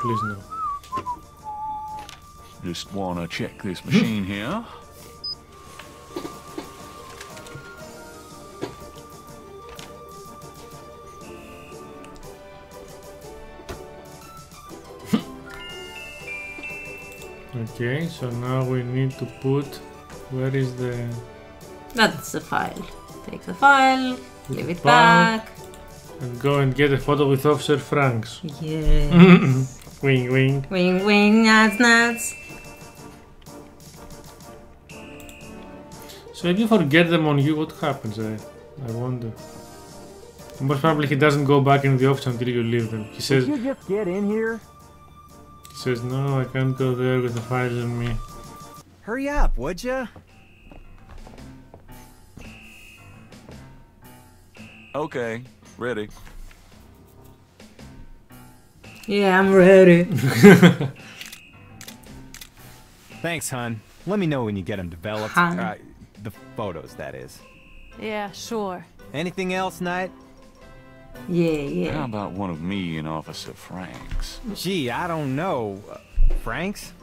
Please no. Just wanna check this machine here. Okay, so now we need to put. Where is the. That's the file. Take the file, give it back. back. And go and get a photo with Officer Franks. Yeah. Wing, wing. Wing, wing, nuts, nuts. So if you forget them on you, what happens? I wonder. Most probably he doesn't go back in the office until you leave them. He says. Could you just get in here? He says, no, I can't go there with the files on me. Hurry up, would ya? Okay, ready. Yeah, I'm ready. Thanks, hun. Let me know when you get them developed. The photos, that is. Yeah, sure. Anything else, Knight? Yeah. How about one of me and Officer Franks? Gee, I don't know. Franks?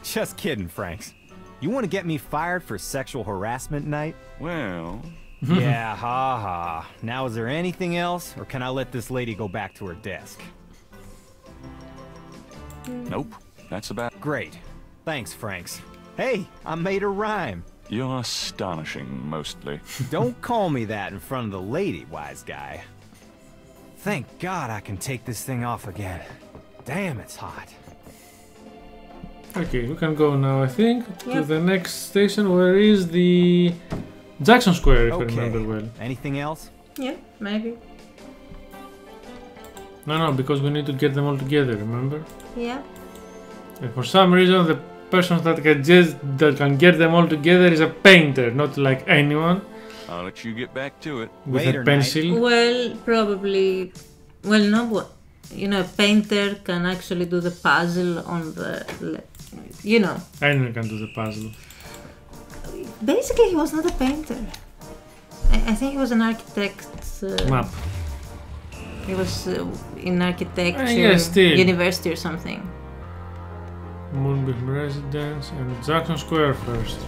Just kidding, Franks. You want to get me fired for sexual harassment, Knight? Well... Yeah, ha. Now, is there anything else, or can I let this lady go back to her desk? Nope, that's about... Great. Thanks, Franks. Hey, I made a rhyme. You're astonishing, mostly. Don't call me that in front of the lady, wise guy. Thank God I can take this thing off again. Damn, it's hot. Okay, we can go now, I think, to the next station. Where is the Jackson Square, if I remember well. Anything else? Yeah, maybe. No, because we need to get them all together, remember? Yeah. And for some reason, the person that can get them all together is a painter, not like anyone. I'll let you get back to it. With a pencil. Well, probably. Well, no, what? You know, a painter can actually do the puzzle on the. You know. Anyone can do the puzzle. Basically, he was not a painter. I think he was an architect. Map. He was in architecture university or something. Moonbeam Residence and Jackson Square first.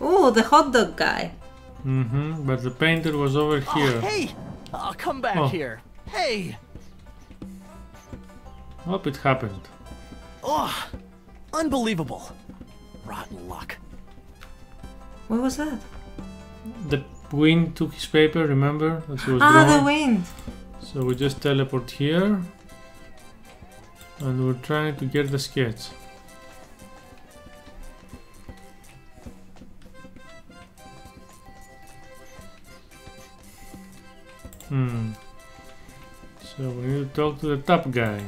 Oh, the hot dog guy. But the painter was over here. Oh, hey! Come back here. Hey! Hope it happened. Oh, unbelievable. Rotten luck. What was that? The wind took his paper, remember? That he was the wind. So we just teleport here. And we're trying to get the sketch. So we need to talk to the top guy.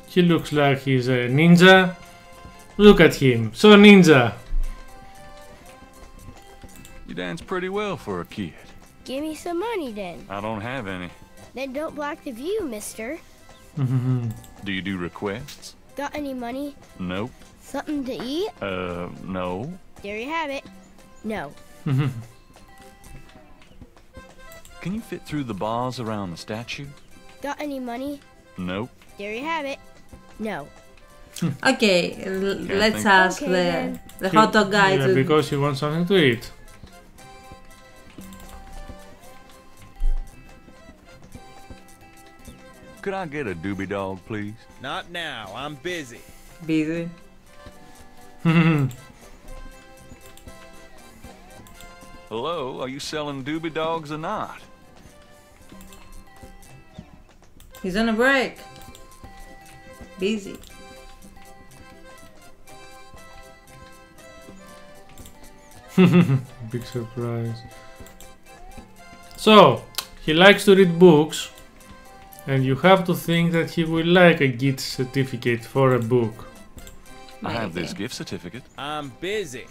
He looks like he's a ninja. Look at him, so ninja. You dance pretty well for a kid. Give me some money then. I don't have any. Then don't block the view, mister. Do you do requests? Got any money? Nope. Something to eat? No. There you have it. No. Can you fit through the bars around the statue? Got any money? Nope. There you have it. No. Okay, let's ask the hot dog guy to... because he wants something to eat. Could I get a doobie dog, please? Not now. I'm busy. Busy. Hello, are you selling doobie dogs or not? He's on a break. Busy. Big surprise. So, he likes to read books, and you have to think that he will like a gift certificate for a book. I have this gift certificate. I'm busy.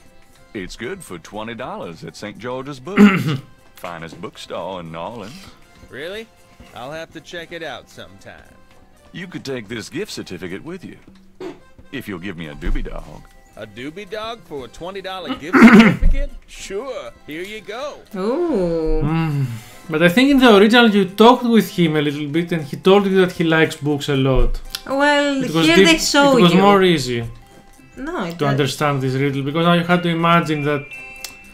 It's good for $20 at St. George's Books. Finest bookstore in New Orleans. Really? I'll have to check it out sometime. You could take this gift certificate with you. If you'll give me a doobie dog. A doobie dog for a $20 gift certificate? Sure, here you go. Ooh. But I think in the original you talked with him a little bit and he told you that he likes books a lot. Well, here they show you. It was more easy to understand this riddle because now you had to imagine that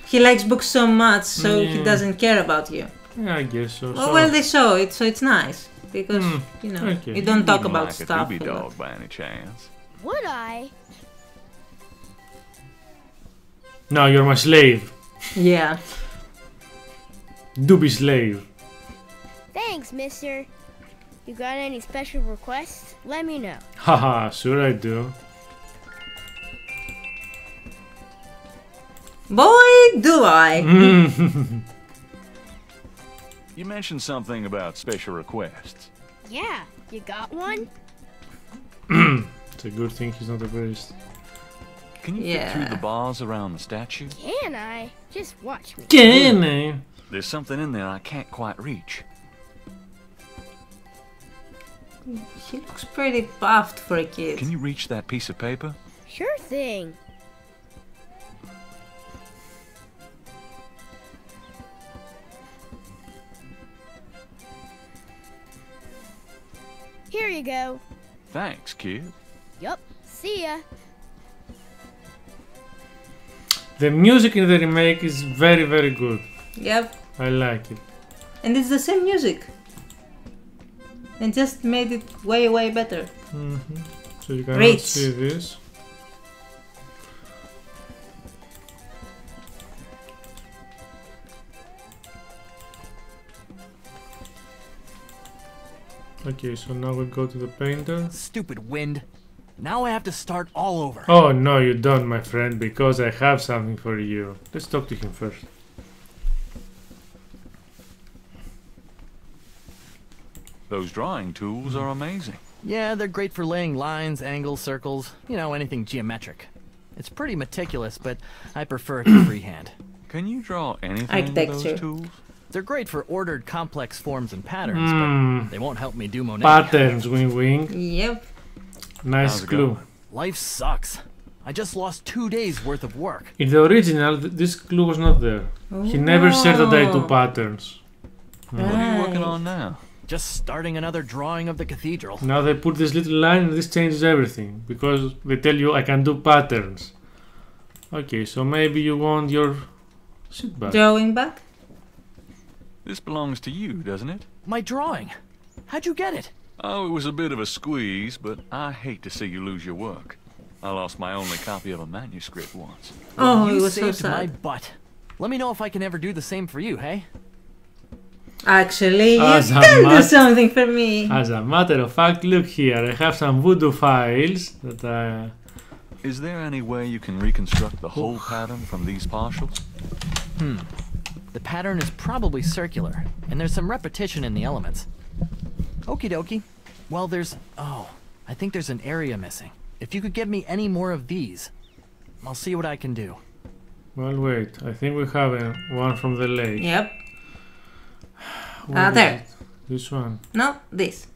he likes books so much, so he doesn't care about you. Yeah, I guess so. Well, they show it, so it's nice because you know you don't talk about like stuff. A doobie dog by any chance? Would I? No, you're my slave. Yeah. Doobie slave. Thanks, mister. You got any special requests? Let me know. Haha, sure I do. Boy, do I. You mentioned something about special requests. Yeah, you got one? It's a good thing he's not a priest. Can you fit through the bars around the statue? Can I? Just watch me. Can I? There's something in there I can't quite reach. He looks pretty buffed for a kid. Can you reach that piece of paper? Sure thing. Here you go. Thanks, kid. Yup. See ya. The music in the remake is very, very good. Yep. I like it. And it's the same music. And just made it way, way better. So you can see this. Okay, so now we go to the painter. Stupid wind. Now I have to start all over. Oh no, you don't, my friend, because I have something for you. Let's talk to him first. Those drawing tools are amazing. Yeah, they're great for laying lines, angles, circles, you know, anything geometric. It's pretty meticulous, but I prefer it to freehand. Can you draw anything with those tools? They're great for ordered, complex forms and patterns, but they won't help me do Monet. Patterns, wing wing. Yep. Nice clue. Life sucks. I just lost 2 days worth of work. In the original, this clue was not there. He never said that I do patterns. What are you working on now? Just starting another drawing of the cathedral. Now they put this little line and this changes everything. Because they tell you I can do patterns. Okay, so maybe you want your shit back. Drawing back? This belongs to you, doesn't it? My drawing? How'd you get it? Oh, it was a bit of a squeeze, but I hate to see you lose your work. I lost my only copy of a manuscript once. Oh, you it was saved so my sad. butt. Let me know if I can ever do the same for you, hey? Actually, you can do something for me. As a matter of fact, look here. I have some voodoo files that I... Is there any way you can reconstruct the whole pattern from these partials? The pattern is probably circular, and there's some repetition in the elements. Okie dokie. Well, I think there's an area missing. If you could get me any more of these, I'll see what I can do. Well, wait. I think we have one from the lake. Yep. Where There. is it? This one. No, this.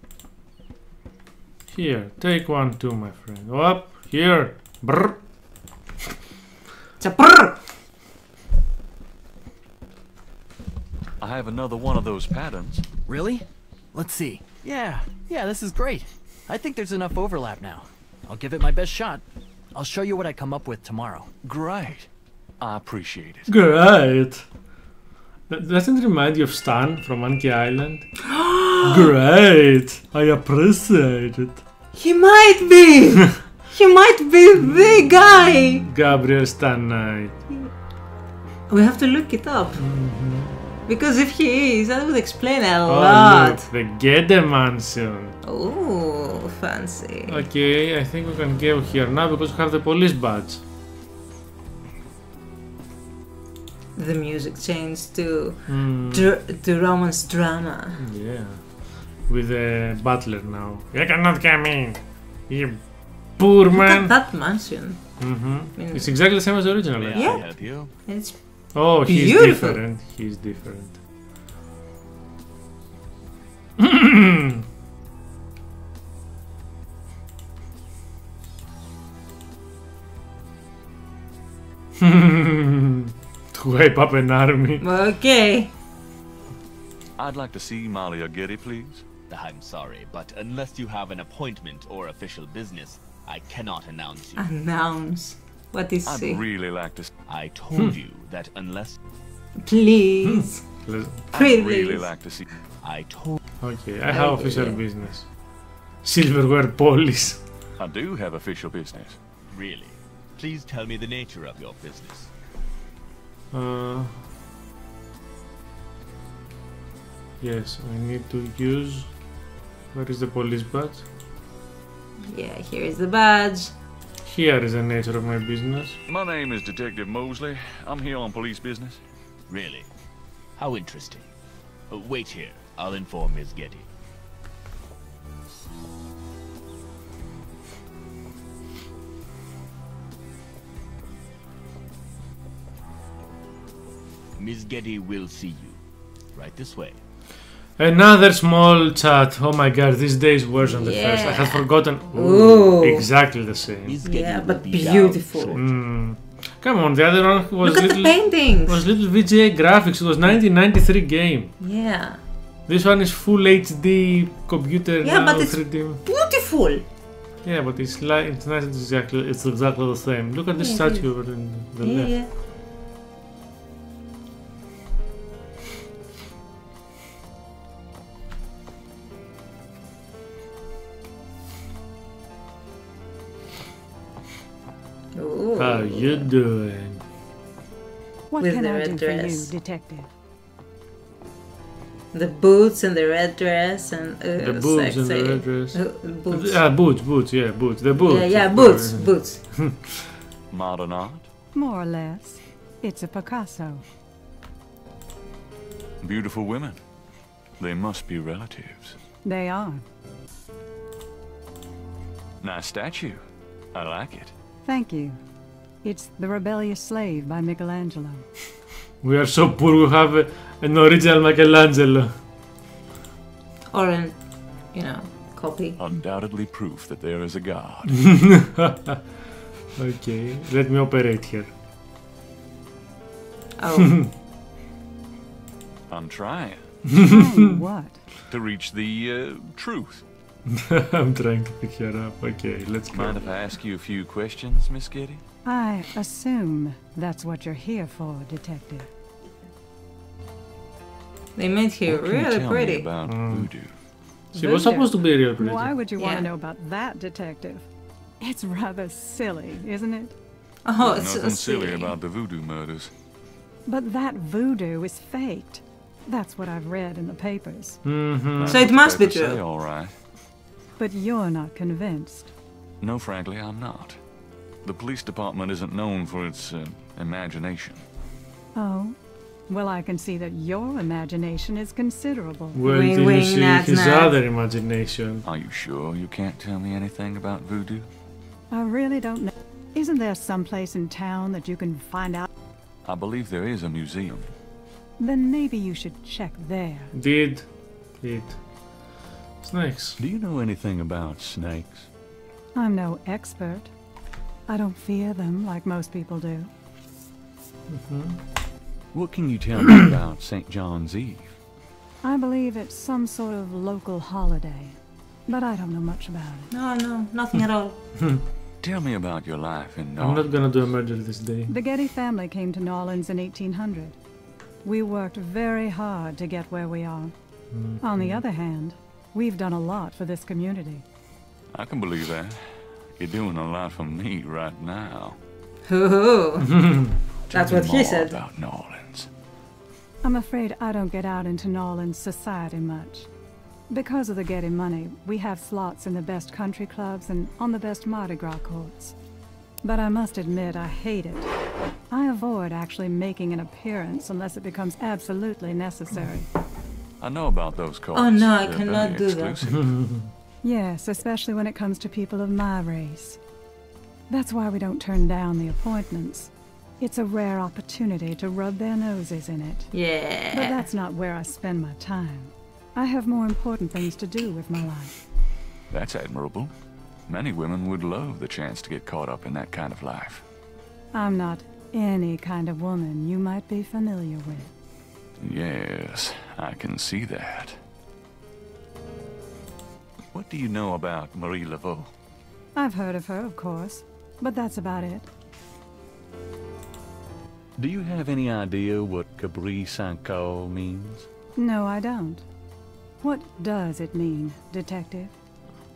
Here, take one too, my friend. Up, here. Brr. It's a brr. I have another one of those patterns. Really? Let's see. Yeah, this is great. I think there's enough overlap now. I'll give it my best shot. I'll show you what I come up with tomorrow. Great. I appreciate it. Great. Doesn't it remind you of Stan from Monkey Island? Great. I appreciate it. He might be. He might be the guy. Gabriel Knight. We have to look it up. Because if he is, that would explain a lot. Look, the Gede Mansion. Oh, fancy. Okay, I think we can go here now because we have the police badge. The music changed to romance drama. Yeah, with the butler now. You cannot come in. You poor Look man. at that mansion. It's exactly the same as the original. Yeah. May I help you? It's Oh, he's beautiful. different. He's different. To wipe up an army. Okay. I'd like to see Malia Getty, please. I'm sorry, but unless you have an appointment or official business, I cannot announce you. Announce. What is I'd she? really like to. I told you that unless. Please. I'd really like to see. I told. Okay, I have official business. Silverware polish. I do have official business. Really? Please tell me the nature of your business. Yes, I need to use. Where is the police badge? Yeah, here is the badge. Here is the nature of my business. My name is Detective Mosley. I'm here on police business. Really? How interesting. Wait here. I'll inform Ms. Getty. Ms. Getty will see you. Right this way. Another small chat. Oh my god, these days worse than the first. I had forgotten. Ooh. Exactly the same. Yeah, but beautiful. Come on, the other one was Look at the paintings. Was little VGA graphics. It was 1993 game. Yeah. This one is full HD computer. Yeah, now, but it's 3D. beautiful. Yeah, but it's like it's not exactly. It's exactly the same. Look at this statue over in the left. Yeah. Ooh. How you doing? What With can the I red do for you, dress. detective? The boots and the red dress and The boobs and the red dress. Boots. Boots, yeah, boots. The boots. Yeah, of boots, course. boots. Modern art? More or less. It's a Picasso. Beautiful women. They must be relatives. They are. Nice statue. I like it. Thank you. It's The Rebellious Slave by Michelangelo. We are so poor. We have an original Michelangelo. Or an, copy. Undoubtedly proof that there is a god. Okay, let me operate here. Oh. I'm trying. What? To reach the truth. I'm trying to pick her up. Okay, let's go. Mind if I ask you a few questions, Miss Getty? I assume that's what you're here for, detective. They made her What can you really tell pretty. me about voodoo? She was supposed to be real pretty. Why would you want Yeah. to know about that, detective? It's rather silly, isn't it? Oh, There's it's nothing so silly silly. about the voodoo murders. But that voodoo is faked. That's what I've read in the papers. That's So what it must the be papers say, true. all right. But you're not convinced. No, frankly, I'm not. The police department isn't known for its imagination. Oh? Well, I can see that your imagination is considerable. Where Wing, did you wing, see nat, his nat. other imagination? Are you sure you can't tell me anything about voodoo? I really don't know. Isn't there some place in town that you can find out? I believe there is a museum. Then maybe you should check there. Did it. Snakes. Do you know anything about snakes? I'm no expert. I don't fear them like most people do. What can you tell me about St. John's Eve? I believe it's some sort of local holiday, but I don't know much about it. No, nothing at all. Tell me about your life in I'm not gonna do a murder this day. The Getty family came to New Orleans in 1800. We worked very hard to get where we are. On the other hand, we've done a lot for this community. I can believe that. You're doing a lot for me right now. Hoo-hoo. That's Tell what me he more said. about New Orleans. I'm afraid I don't get out into New Orleans society much. Because of the Getty money, we have slots in the best country clubs and on the best Mardi Gras courts. But I must admit I hate it. I avoid actually making an appearance unless it becomes absolutely necessary. I know about those courts. Oh no, I They're cannot very do that. exclusive. Yes, especially when it comes to people of my race. That's why we don't turn down the appointments. It's a rare opportunity to rub their noses in it. Yeah. But that's not where I spend my time. I have more important things to do with my life. That's admirable. Many women would love the chance to get caught up in that kind of life. I'm not any kind of woman you might be familiar with. Yes, I can see that. What do you know about Marie Laveau? I've heard of her, of course, but that's about it. Do you have any idea what Cabri Saint-Caux means? No, I don't. What does it mean, Detective?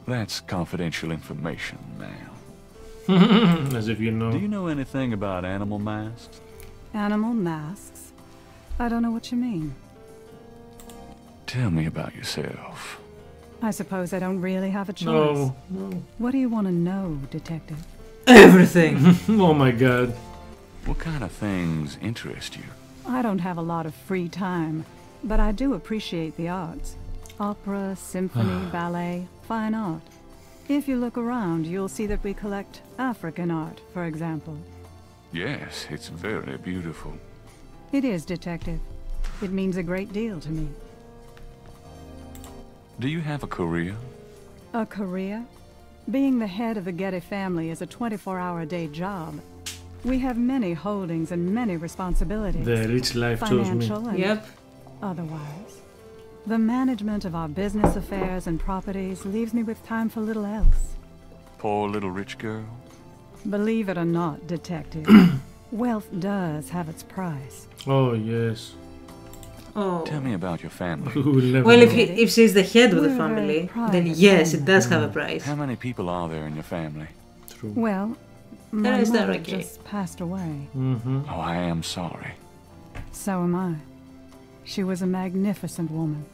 That's confidential information, ma'am. As if you know. Do you know anything about animal masks? Animal masks? I don't know what you mean. Tell me about yourself. I suppose I don't really have a choice. No. What do you want to know, Detective? Everything! Oh my god. What kind of things interest you? I don't have a lot of free time, but I do appreciate the arts. Opera, symphony, ballet, fine art. If you look around, you'll see that we collect African art, for example. Yes, it's very beautiful. It is, Detective. It means a great deal to me. Do you have a career? A career? Being the head of the Getty family is a 24-hour-a-day job. We have many holdings and many responsibilities. The rich life chose me. Financial and otherwise. The management of our business affairs and properties leaves me with time for little else. Poor little rich girl? Believe it or not, Detective, wealth does have its price. Oh, yes. Oh. Tell me about your family. Well, if she's the head of the family, then yes, it does have a price. How many people are there in your family? True. Well, my Is that mother okay? just passed away. Oh, I am sorry. So am I. She was a magnificent woman.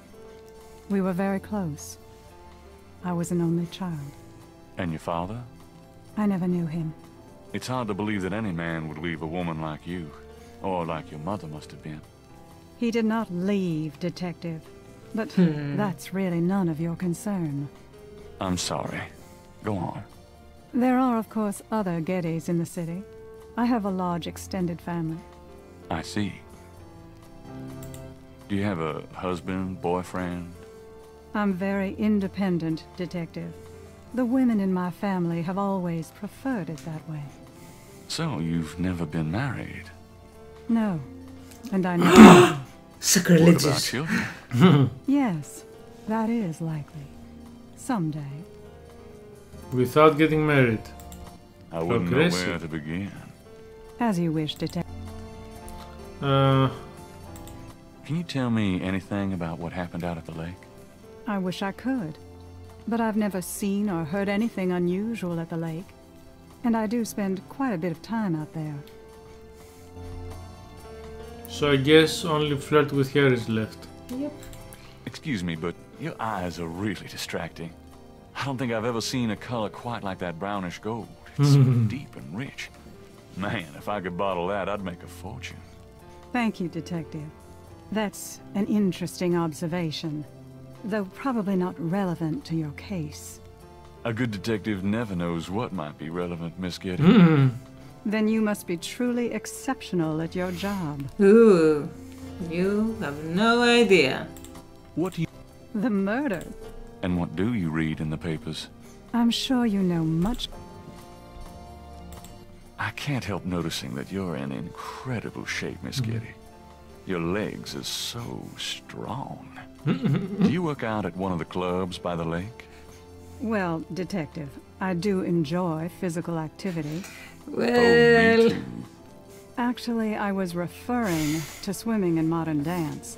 We were very close. I was an only child. And your father? I never knew him. It's hard to believe that any man would leave a woman like you, or like your mother must have been. He did not leave, Detective. But that's really none of your concern. I'm sorry. Go on. There are, of course, other Gettys in the city. I have a large extended family. I see. Do you have a husband, boyfriend? I'm very independent, Detective. The women in my family have always preferred it that way. So, you've never been married? No. And I know. Sacrilegious. What about children? Yes, that is likely. Someday. Without getting married. I wouldn't know where to begin. As you wish, Detective. Can you tell me anything about what happened out at the lake? I wish I could. But I've never seen or heard anything unusual at the lake. And I do spend quite a bit of time out there. So I guess only flirt with her is left. Yep. Excuse me, but your eyes are really distracting. I don't think I've ever seen a color quite like that brownish gold. It's so deep and rich. Man, if I could bottle that, I'd make a fortune. Thank you, Detective. That's an interesting observation, though probably not relevant to your case. A good detective never knows what might be relevant, Miss Getty. Then you must be truly exceptional at your job. Ooh, you have no idea. What do you... The murder. And what do you read in the papers? I'm sure you know much. I can't help noticing that you're in incredible shape, Miss Getty. Your legs are so strong. Do you work out at one of the clubs by the lake? Well, Detective, I do enjoy physical activity. Well... me too. Actually, I was referring to swimming and modern dance.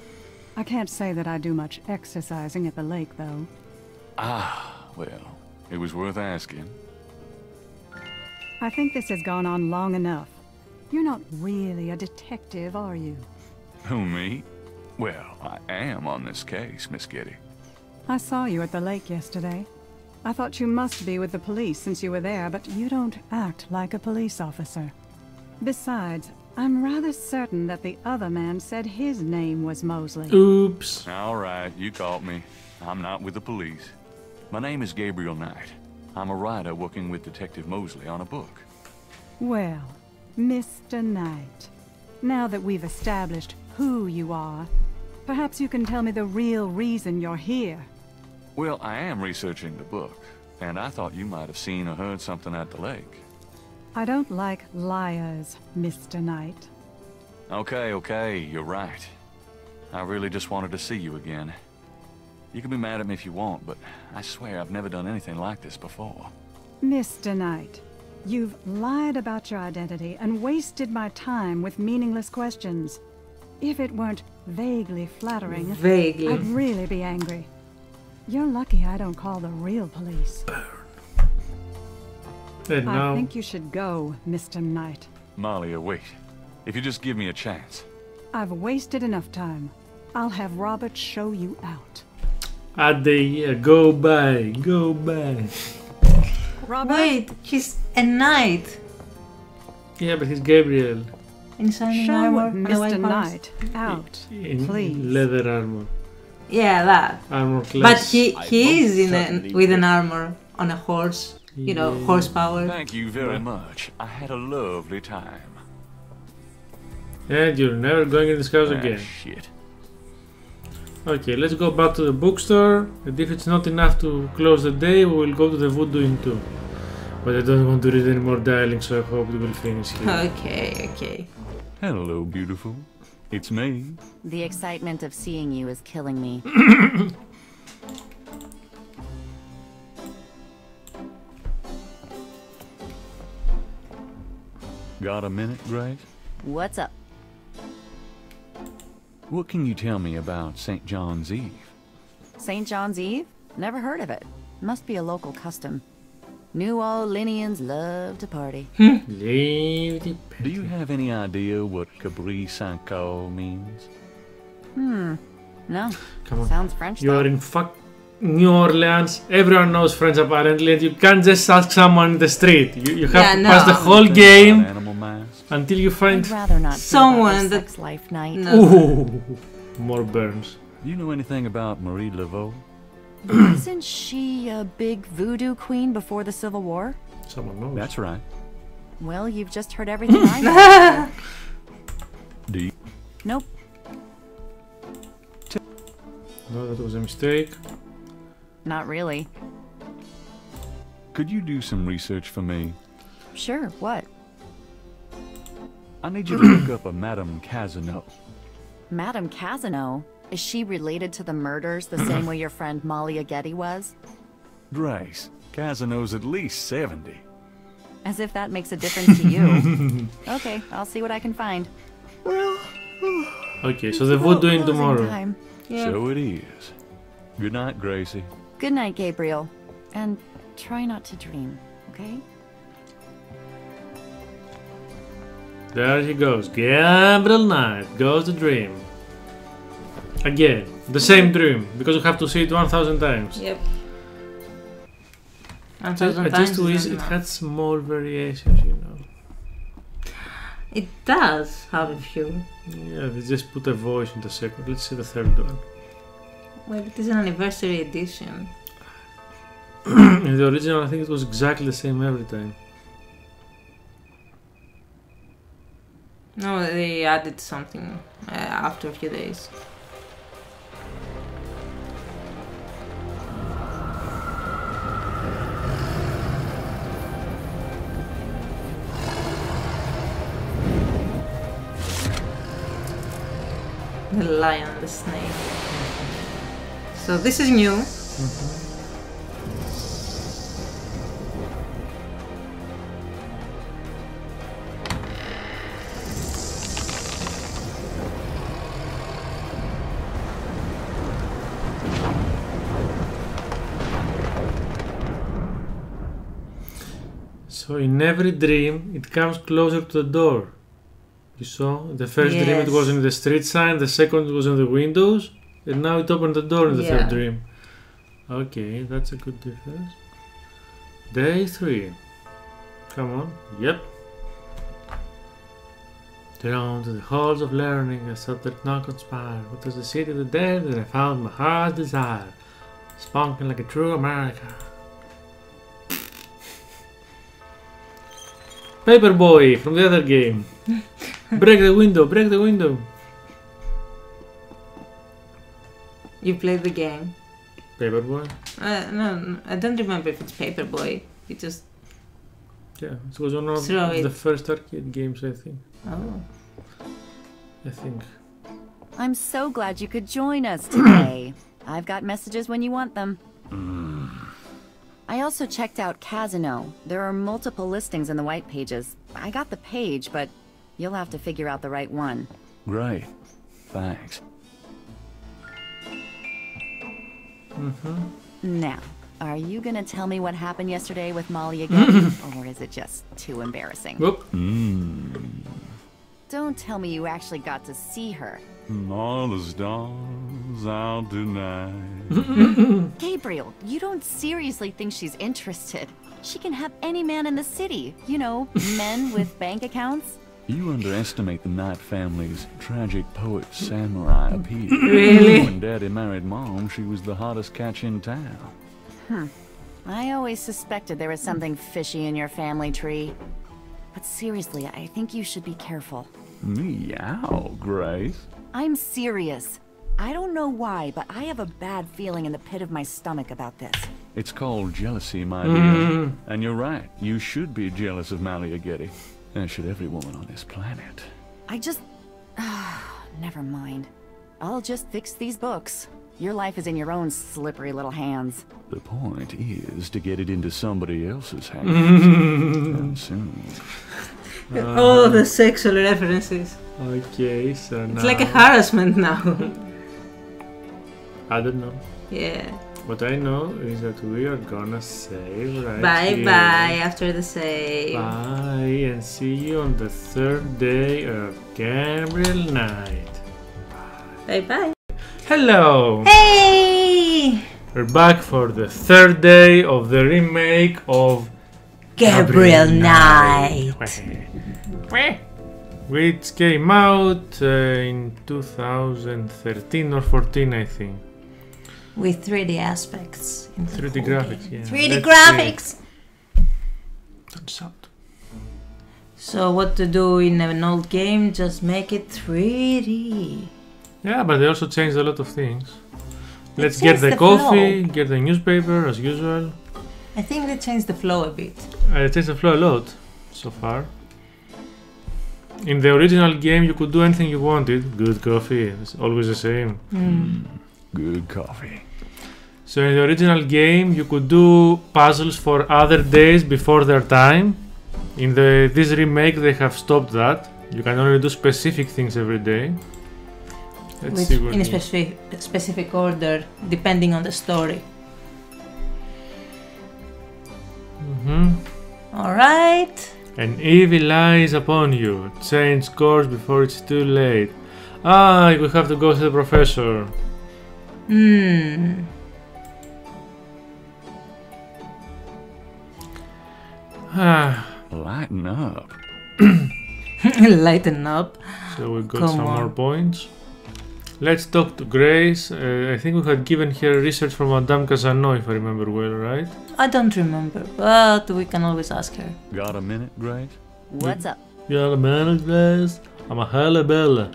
I can't say that I do much exercising at the lake, though. Ah, well, it was worth asking. I think this has gone on long enough. You're not really a detective, are you? Who, me? Well, I am on this case, Miss Getty. I saw you at the lake yesterday. I thought you must be with the police since you were there, but you don't act like a police officer. Besides, I'm rather certain that the other man said his name was Mosley. Oops. All right, you caught me. I'm not with the police. My name is Gabriel Knight. I'm a writer working with Detective Mosley on a book. Well, Mr. Knight, now that we've established who you are, perhaps you can tell me the real reason you're here. Well, I am researching the book, and I thought you might have seen or heard something at the lake. I don't like liars, Mr. Knight. Okay, you're right. I really just wanted to see you again. You can be mad at me if you want, but I swear I've never done anything like this before. Mr. Knight, you've lied about your identity and wasted my time with meaningless questions. If it weren't vaguely flattering, I'd really be angry. You're lucky I don't call the real police. I think you should go, Mr. Knight. Malia, wait. If you just give me a chance. I've wasted enough time. I'll have Robert show you out. Go by. Robert? Wait, he's a knight. Yeah, but he's Gabriel. In shining show armor, Mr. Knight out, please. Leather armor. Yeah, that. Armor class. But he is with an armor on a horse. You know, horsepower. Thank you very much. I had a lovely time. And you're never going in this house again. Shit. Okay, let's go back to the bookstore. And if it's not enough to close the day, we will go to the Voodoo Inn too. But I don't want to read any more dialogue, so I hope we will finish here. Okay. Hello, beautiful. It's me. The excitement of seeing you is killing me. Got a minute, Grace? What's up? What can you tell me about St. John's Eve? St. John's Eve? Never heard of it. Must be a local custom. New Orleanians love to party. Do you have any idea what Cabri Saint-Caux means? No. Come on. Sounds French. You are in New Orleans. Everyone knows French apparently, and you can't just ask someone in the street. You have to pass the whole game until you find someone that's life night. Ooh, more burns. Do you know anything about Marie Laveau? Isn't she a big voodoo queen before the Civil War? Someone knows. That's right. Well, you've just heard everything I know. Do you? Nope. No, that was a mistake. Not really. Could you do some research for me? Sure, what? I need you to look up a Madame Casino. Madame Casino? Is she related to the murders the same way your friend Malia Getty was? Grace, Casino's at least 70. As if that makes a difference to you. Okay, I'll see what I can find. Okay, so the Voodoo Inn tomorrow. Yeah. So it is. Good night, Gracie. Good night, Gabriel. And try not to dream, okay? There he goes. Gabriel Knight goes to dream. Again, the same dream, because you have to see it 1,000 times. Yep. I just wish it had small variations, you know. It does have a few. Yeah, they just put a voice in the second. Let's see the third one. Well, it is an anniversary edition. In the original, I think it was exactly the same every time. No, they added something after a few days. The lion and the snake. So this is new. So in every dream, it comes closer to the door. You saw? The first dream it was in the street sign, the second it was in the windows, and now it opened the door in the third dream. Okay, that's a good difference. Day 3. Come on. Yep. Down to the halls of learning, I thought that not conspire. What was the city of the dead that I found my heart's desire, spunking like a true America. Paperboy from the other game. Break the window, break the window. You played the game? Paperboy? No, I don't remember if it's Paperboy. It just... Yeah, it was one of the first arcade games, I think. Oh. I think. I'm so glad you could join us today. I've got messages when you want them. I also checked out Casino. There are multiple listings in the white pages. I got the page, but you'll have to figure out the right one. Great. Thanks. Now, are you gonna tell me what happened yesterday with Molly again? Or is it just too embarrassing? Whoop. Don't tell me you actually got to see her. All the stars out tonight. Gabriel, you don't seriously think she's interested. She can have any man in the city. You know, men with bank accounts. You underestimate the Knight family's tragic poet samurai appeal. Really? When Daddy married Mom, she was the hottest catch in town. I always suspected there was something fishy in your family tree. But seriously, I think you should be careful. Meow, Grace. I'm serious. I don't know why, but I have a bad feeling in the pit of my stomach about this. It's called jealousy, my dear. And you're right, you should be jealous of Malia Getty. As should every woman on this planet. I just... never mind. I'll just fix these books. Your life is in your own slippery little hands. The point is to get it into somebody else's hands. And soon. All the sexual references. Okay, so now... It's like a harassment now. I don't know. Yeah. What I know is that we are gonna save right Bye bye after the save. Bye, and see you on the third day of Gabriel Knight. Bye bye. Hello! Hey! We're back for the third day of the remake of Gabriel Knight. Which came out in 2013 or 14, I think. With 3D aspects. 3D graphics, yeah. 3D graphics! Don't shout. So what to do in an old game? Just make it 3D. Yeah, but they also changed a lot of things. Let's get the coffee, get the newspaper as usual. I think they changed the flow a bit. They changed the flow a lot so far. In the original game you could do anything you wanted. Good coffee, it's always the same. Good coffee. So in the original game you could do puzzles for other days before their time. In this remake they have stopped that. You can only do specific things every day. Let's see in a specific order, depending on the story. Alright. An evil eye is upon you. Change course before it's too late. Ah, we have to go to the professor. Lighten up. Lighten up. So we got some more points. Let's talk to Grace. I think we had given her research from Madame Casano, if I remember well, right? I don't remember, but we can always ask her. Got a minute, Grace? What's up? Got a minute, Grace? I'm a halabella.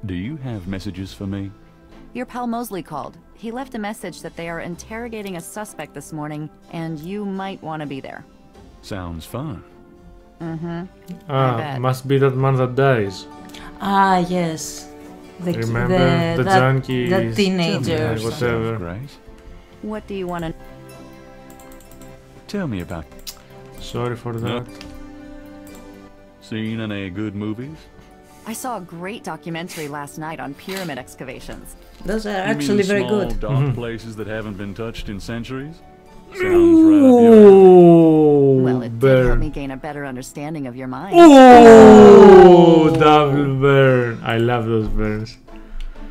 Do you have messages for me? Your pal Mosley called. He left a message that they are interrogating a suspect this morning, and you might want to be there. Sounds fun. Must be that man that dies. Ah, yes. Remember the junkie, the teenager, whatever. Grace? What do you want to? Tell me about. Sorry for that. Seen any good movies? I saw a great documentary last night on pyramid excavations. Those are actually very good. Small, dark places that haven't been touched in centuries. Sounds right up your alley. Well, it did help me gain a better understanding of your mind. Oh, double burn. I love those burns.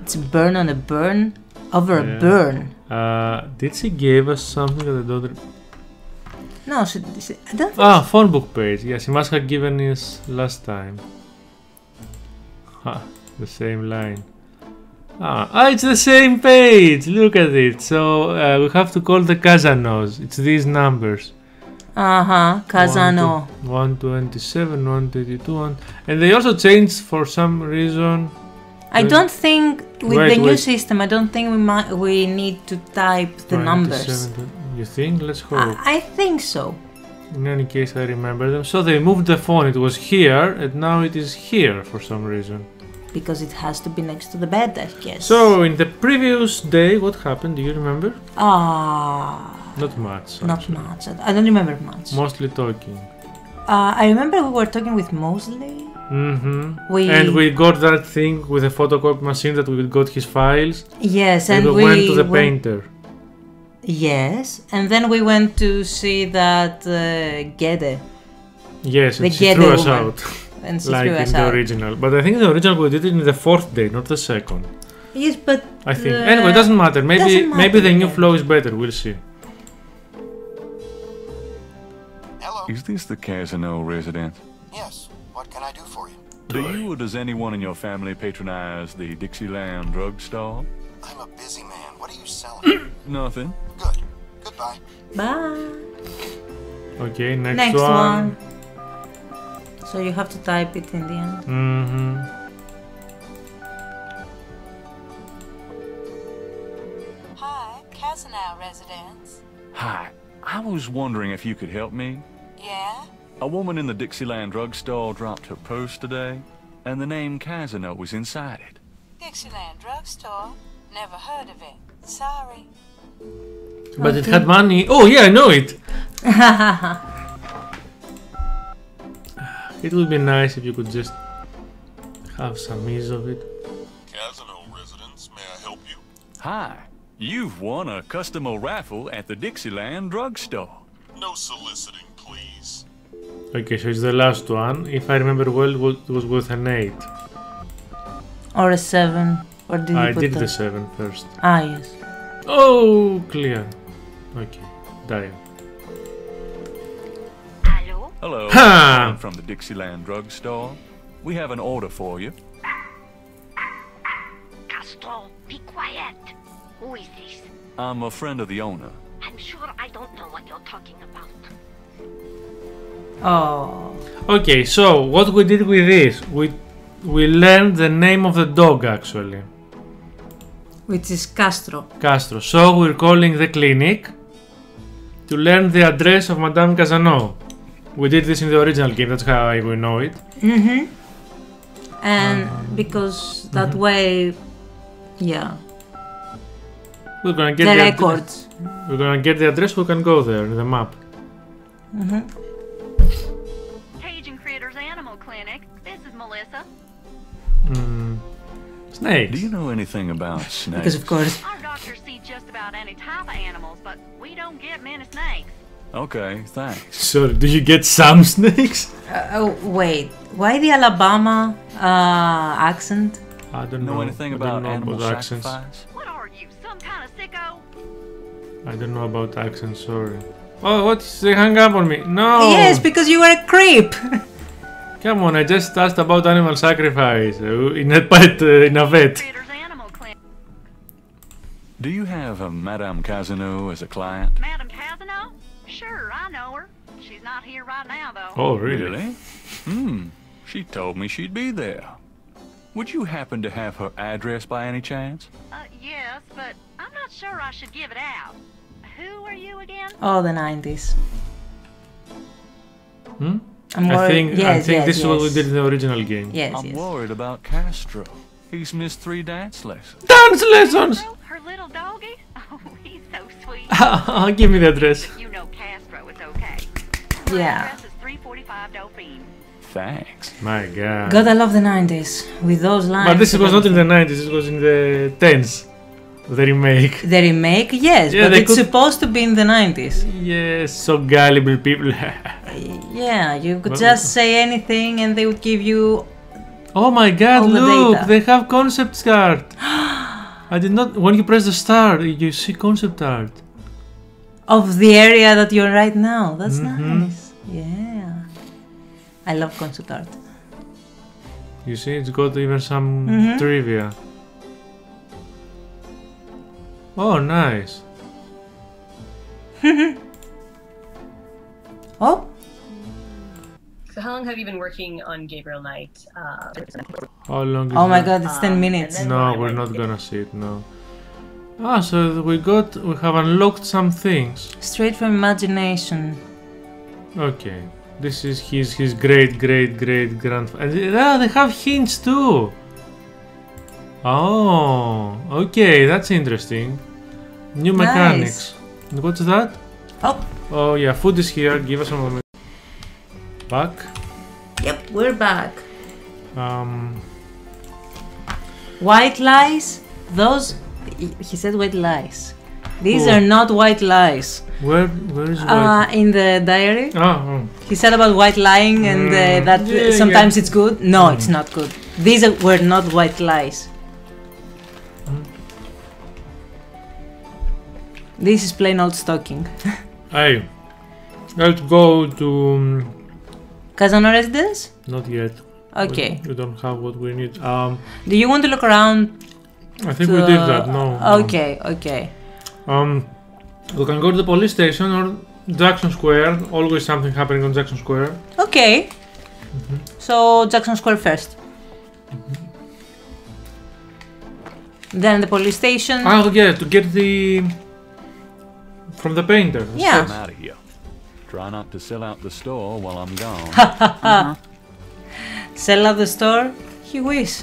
It's a burn on a burn over a burn. Did she give us something that I don't... No, she I don't think phone book page. Yeah, she must have given us last time. The same line. It's the same page. Look at it. So we have to call the Casanos. It's these numbers. Casano. 127, 132, and they also changed for some reason. I don't think with the new system. I don't think we need to type the numbers. You think? Let's hope. I think so. In any case, I remember them. So they moved the phone. It was here, and now it is here for some reason. Because it has to be next to the bed, I guess. So in the previous day, what happened? Do you remember? Not much. Not much. I don't remember much. Mostly talking. I remember we were talking with Mosley. And we got that thing with a photocopy machine that we got his files. Yes, and we went to the painter. Yes, and then we went to see that Gede. Yes, and she threw us out. And she like threw us in the out. original. But I think the original we did it in the 4th day, not the 2nd. Yes, but I think. Anyway, it doesn't matter. Maybe the new flow is better. We'll see. Hello. Is this the Casino residence? Yes. What can I do for you? Do you or does anyone in your family patronize the Dixieland drugstore? I'm a busy man. What are you selling? Nothing. Good. Goodbye. Bye. Okay, next one. So you have to type it in the end. Hi, Casino residence. Hi. I was wondering if you could help me. Yeah? A woman in the Dixieland drugstore dropped her purse today, and the name Casino was inside it. Dixieland drugstore? Never heard of it. Sorry. But it had money. Oh yeah, I know it. It would be nice if you could just have some ease of it. Casino residents, may I help you? Hi. You've won a customer raffle at the Dixieland drugstore. No soliciting, please. Okay, so it's the last one. If I remember well, it was with an 8. Or a 7. Or did you I put did the the 7 first. Ah, yes. Oh, clear. Okay, Dario. Hello. Ha! I'm from the Dixieland drugstore. We have an order for you. Castro, be quiet. Who is this? I'm a friend of the owner. I'm sure I don't know what you're talking about. Oh. Okay, so what we did with this, we learned the name of the dog actually. Which is Castro. Castro. So we're calling the clinic to learn the address of Madame Casano. We did this in the original game, that's how we know it. And because that way, yeah. We're gonna get the the records. We're gonna get the address, we can go there, the map. Cajun Critters Animal Clinic. This is Melissa. Snakes. Do you know anything about snakes? Because of course. Our doctors see just about any type of animals, but we don't get many snakes. Okay, thanks. Sorry, do you get some snakes? Oh, wait. Why the Alabama accent? I don't know I anything don't about know animal accents. sacrifice? What are you, some kind of sicko? I don't know about accents, sorry. Oh, what? They hung up on me. No! Yes, because you were a creep. Come on, I just asked about animal sacrifice in a pet, in a vet. Do you have a Madame Casino as a client? Madame Casino? Sure, I know her. She's not here right now, though. Oh, really? She told me she'd be there. Would you happen to have her address by any chance? Yes, but I'm not sure I should give it out. Who are you again? Oh, the 90s. I think this is what we did in the original game. I'm worried about Castro. He's missed 3 dance lessons. Dance lessons! Her little doggy? Oh, he's so sweet. Give me the address. You know Castro is okay. Yeah. Address is 345 Dauphine. Thanks. My god. God, I love the 90s. With those lines. But this was not in the 90s, it was in the 10s. The remake. The remake, yes, Yeah, but it's supposed to be in the 90s. Yes, so gullible people. Yeah, you could just say anything and they would give you. Oh my god, all the look, data. they have concept art. I did not. When you press the star, you see concept art. Of the area that you're right now. That's nice. Yeah. I love concept art. You see, it's got even some trivia. Oh, nice. Oh. So how long have you been working on Gabriel Knight? How long is Oh my that? god, it's 10 minutes. No, we're not gonna see it, no. Ah, so we have unlocked some things. Straight from imagination. Okay. This is his great grandfather. And they have hints too. Oh, okay, that's interesting. New mechanics. Nice. What's that? Oh. Oh yeah, food is here. Give us a moment. Back. Yep, we're back. White lies. Those. He said white lies. These are not white lies. Where is white? In the diary. Oh. He said about white lying and that sometimes it's good. No, it's not good. These were not white lies. This is plain old stalking. Hey, let's go to Casano residence? Not yet. Okay. We don't have what we need. Do you want to look around? I think we did that. No. Okay. Okay. We can go to the police station or Jackson Square. Always something happening on Jackson Square. Okay. So Jackson Square first. Then the police station. Oh yeah, to get the from the painter. Yeah. I'm out of here. Try not to sell out the store while I'm gone. Sell out the store? He wish.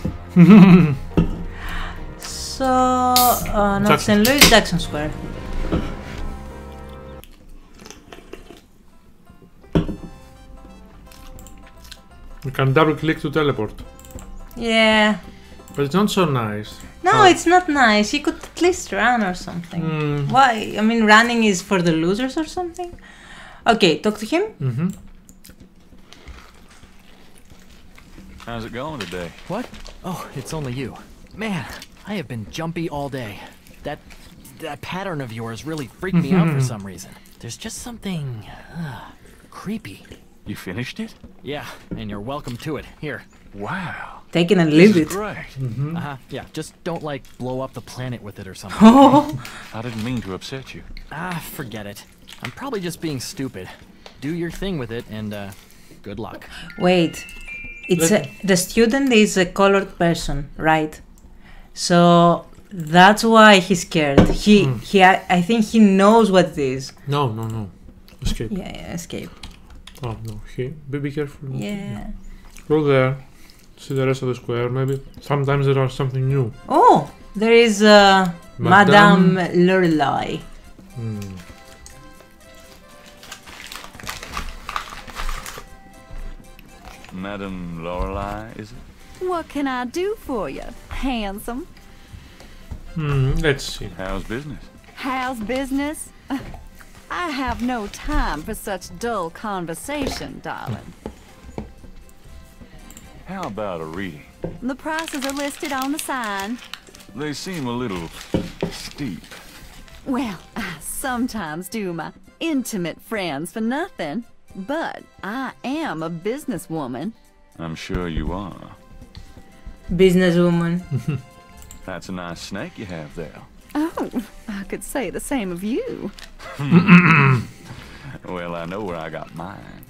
So, not St. Louis, Jackson Square. We can double click to teleport. Yeah. But it's not so nice. No, it's not nice. You could at least run or something. Why? I mean, running is for the losers or something? Okay, talk to him. How's it going today? What? Oh, it's only you. Man, I have been jumpy all day. That pattern of yours really freaked me out for some reason. There's just something creepy. You finished it? Yeah, and you're welcome to it. Here. Wow. Take it and leave it. Great. Yeah, just don't blow up the planet with it or something. I didn't mean to upset you. Forget it. I'm probably just being stupid. Do your thing with it and good luck. Wait. It's the student is a colored person, right? So that's why he's scared. I think he knows what it is. No. Escape. Yeah, escape. Oh no, be careful. Yeah. Go there. See the rest of the square. Maybe sometimes there are something new. Oh, there is Madame Lorelei. Madame Lorelei, is it? What can I do for you, handsome? Let's see. How's business? How's business? I have no time for such dull conversation, darling. How about a reading? The prices are listed on the sign. They seem a little steep. Well, I sometimes do my intimate friends for nothing, but I am a businesswoman. I'm sure you are. Businesswoman. That's a nice snake you have there. Oh, I could say the same of you. Well, I know where I got mine.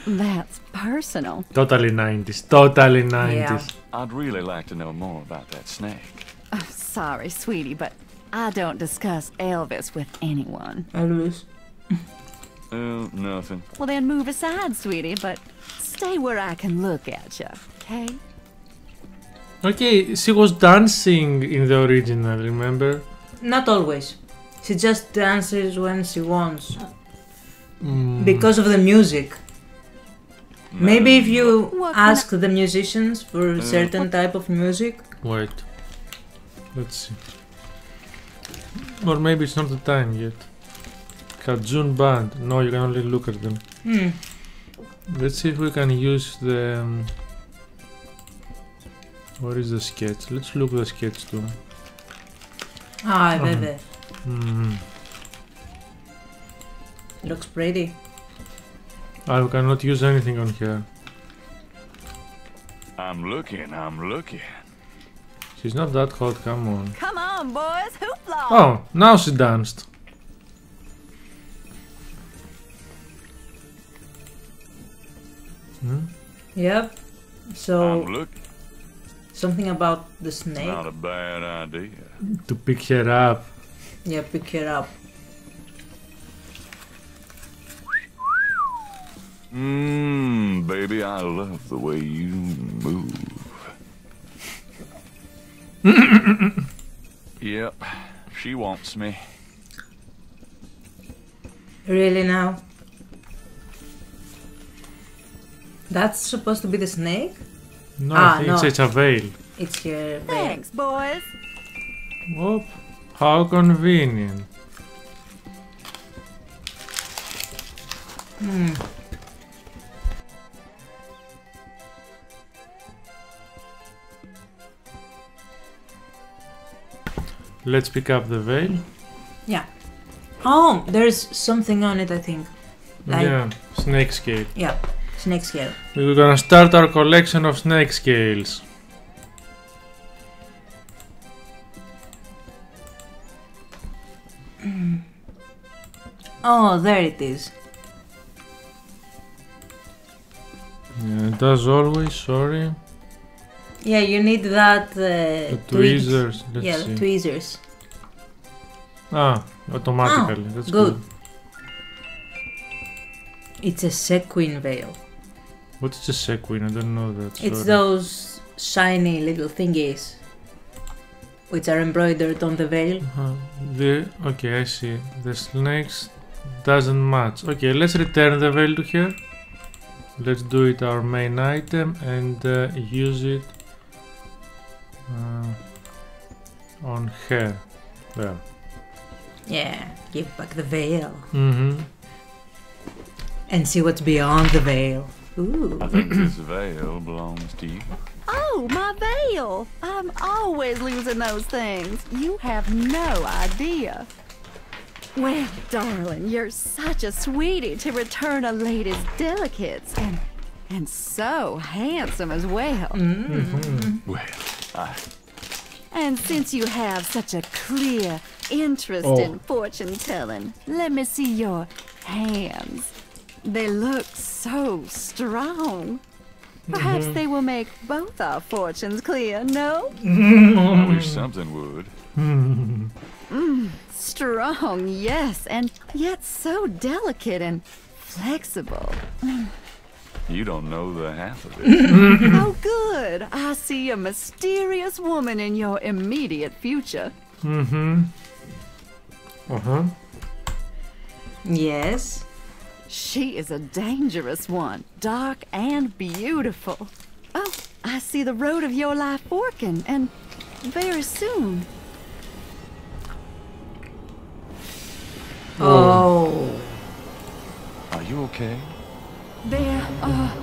That's personal. Totally 90s. Totally 90s. Yeah. I'd really like to know more about that snake. Oh, sorry, sweetie, but I don't discuss Elvis with anyone. Elvis? Oh, nothing. Well, then move aside, sweetie, but stay where I can look at you, okay? Okay, she was dancing in the original, remember? Not always. She just dances when she wants. Because of the music. Maybe if you ask the musicians for a certain type of music. Wait. Let's see. Or maybe it's not the time yet. Kajun band. No, you can only look at them. Let's see if we can use the... Where is the sketch? Let's look at the sketch too. There. Looks pretty. I cannot use anything on here. I'm looking. She's not that hot, come on. Come on, boys, hoopla! Oh, now she danced. Yep. So I'm looking. something about the snake. Not a bad idea. To pick her up. Yeah, pick her up. Baby, I love the way you move. Yep, she wants me. Really now? That's supposed to be the snake? No, I think it's a veil. It's her veil. Thanks, boys. Whoop. How convenient. Let's pick up the veil. Yeah. Oh, there's something on it, I think. Like, yeah, snake scale. Yeah, snake scale. We're gonna start our collection of snake scales. Oh, there it is. Yeah, as always, sorry. Yeah, you need that The tweezers. Let's yeah, see. the tweezers. Ah, automatically. Oh, That's good. good. It's a sequin veil. What is a sequin? I don't know that. It's sorry. those shiny little thingies which are embroidered on the veil. Okay, I see. The snakes doesn't match. Okay, let's return the veil to her. Let's do it our main item and use it on her. There. Yeah, give back the veil. Mm-hmm. And see what's beyond the veil. Ooh. I think this veil belongs to you. Oh, my veil! I'm always losing those things. You have no idea. Well, darling, you're such a sweetie to return a lady's delicates, and so handsome as well. Well, And since you have such a clear interest in fortune telling, let me see your hands. They look so strong. Perhaps they will make both our fortunes clear, no? I wish something would. Strong, yes, and yet so delicate and flexible. You don't know the half of it. Oh, good. I see a mysterious woman in your immediate future. Yes. She is a dangerous one, dark and beautiful. Oh, I see the road of your life forking, and very soon. Oh. Are you okay? There are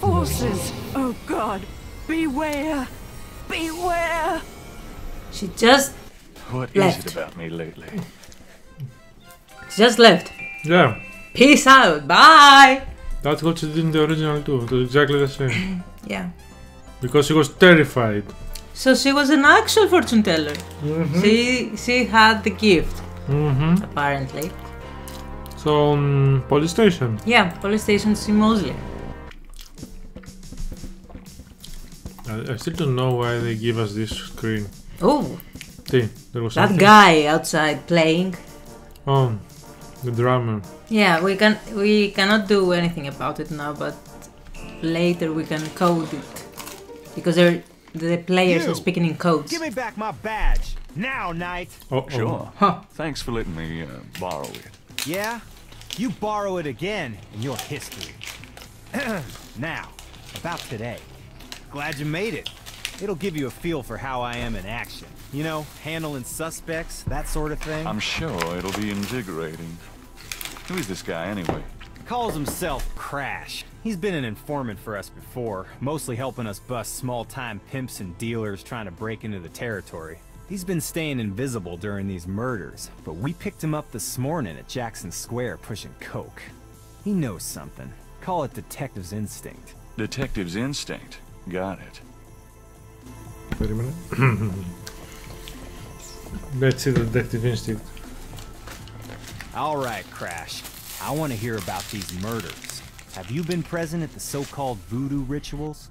forces. Oh God, beware! Beware! She just What left. is it about me lately? She just left. Yeah. Peace out. Bye. That's what she did in the original too. It was exactly the same. Yeah. Because she was terrified. So she was an actual fortune teller. She had the gift. Apparently. So police station. Yeah, police station mostly. I still don't know why they give us this screen. Oh. See, there was That something. guy outside playing. Oh, the drummer. Yeah, we cannot do anything about it now, but later we can code it because the players are speaking in codes. Give me back my badge now, Knight. Sure. Thanks for letting me borrow it. Yeah, you borrow it again in your history. Now, about today. Glad you made it. It'll give you a feel for how I am in action. You know, handling suspects, that sort of thing. I'm sure it'll be invigorating. Who is this guy anyway? Calls himself Crash. He's been an informant for us before, mostly helping us bust small-time pimps and dealers trying to break into the territory. He's been staying invisible during these murders, but we picked him up this morning at Jackson Square pushing coke. He knows something. Call it detective's instinct. Detective's instinct. Got it. Wait a minute. Let's see the detective instinct. All right, Crash. I want to hear about these murders. have you been present at the so-called voodoo rituals?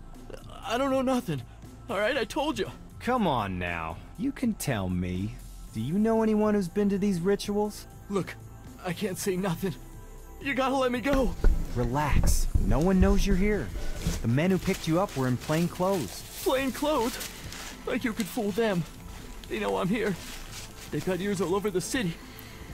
I don't know nothing. Alright, I told you. Come on now. You can tell me. Do you know anyone who's been to these rituals? Look, I can't say nothing. You gotta let me go. Relax. No one knows you're here. The men who picked you up were in plain clothes. Plain clothes? Like you could fool them. They know I'm here. They've got ears all over the city.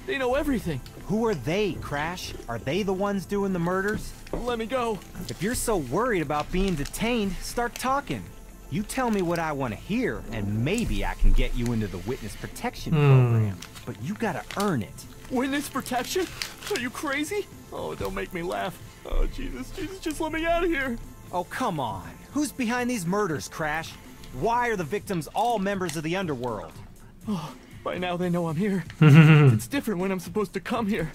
They know everything. Who are they, Crash? Are they the ones doing the murders? Let me go. If you're so worried about being detained, start talking. You tell me what I want to hear, and maybe I can get you into the witness protection program. But you gotta earn it. Witness protection? Are you crazy? Oh, don't make me laugh. Oh, Jesus, just let me out of here. Oh, come on. Who's behind these murders, Crash? Why are the victims all members of the underworld? Oh, by now they know I'm here. It's different when I'm supposed to come here.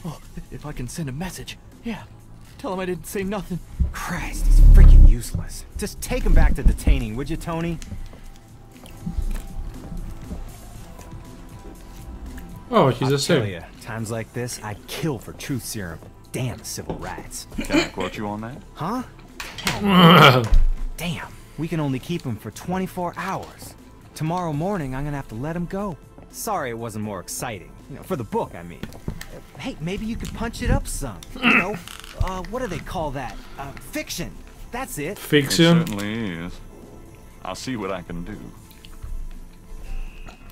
Oh, if I can send a message. Yeah, tell them I didn't say nothing. Christ, he's freaking useless. Just take him back to detaining, would you, Tony? Oh, he's a tell you, times like this, I'd kill for truth serum. Damn civil rights. Can I quote you on that? Huh? Damn, we can only keep him for 24 hours. Tomorrow morning, I'm gonna have to let him go. Sorry it wasn't more exciting. You know, for the book, I mean. Hey, maybe you could punch it up some. You know, what do they call that? Fiction. That's it. Fiction? It certainly is. I'll see what I can do.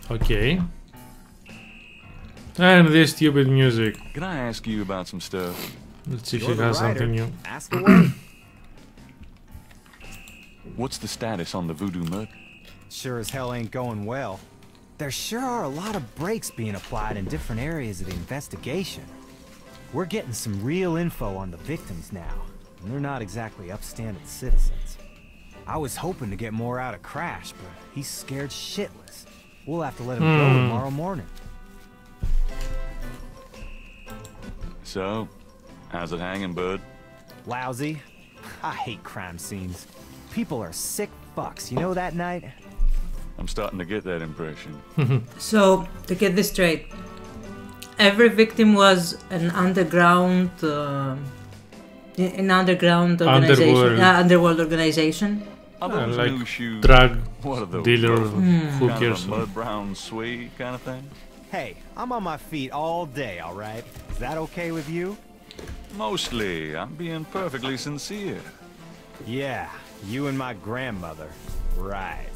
Okay. And this stupid music. Can I ask you about some stuff? Let's see if he has something new. Ask away. What's the status on the voodoo murder? Sure as hell ain't going well. There sure are a lot of brakes being applied in different areas of the investigation. We're getting some real info on the victims now, and they're not exactly upstanding citizens. I was hoping to get more out of Crash, but he's scared shitless. We'll have to let him go tomorrow morning. So, how's it hanging, bud? Lousy. I hate crime scenes. People are sick fucks, you know that, Knight? I'm starting to get that impression. So, to get this straight, every victim was an underground, organization, underworld organization. Are those like new shoes? Drug What are those? dealer, who Kind cares? of a mud brown suede kind of thing? Hey, I'm on my feet all day, alright? Is that okay with you? Mostly. I'm being perfectly sincere. Yeah, you and my grandmother. Right.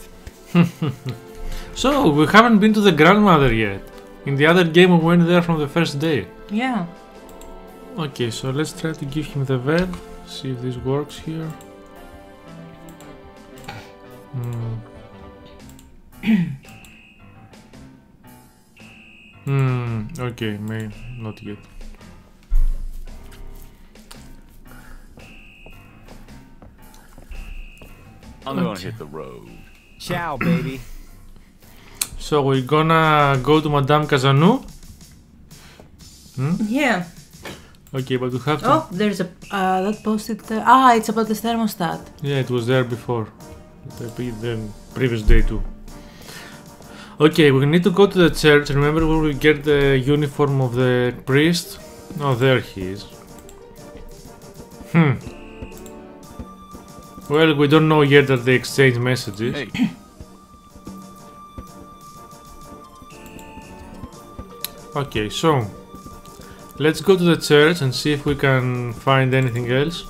So, we haven't been to the grandmother yet. In the other game, we went there from the first day. Yeah. Okay, so let's try to give him the verb. See if this works here. Okay, may not yet. I'm gonna hit the road. Ciao, baby. So we're gonna go to Madame Cazanou? Yeah. Okay, but we have to... Oh, there's a... that posted... Ah, it's about the thermostat. Yeah, it was there before. The previous day too. Okay, we need to go to the church. Remember where we get the uniform of the priest? Oh, there he is. Well, we don't know yet that they exchange messages. Hey. Okay, so let's go to the church and see if we can find anything else.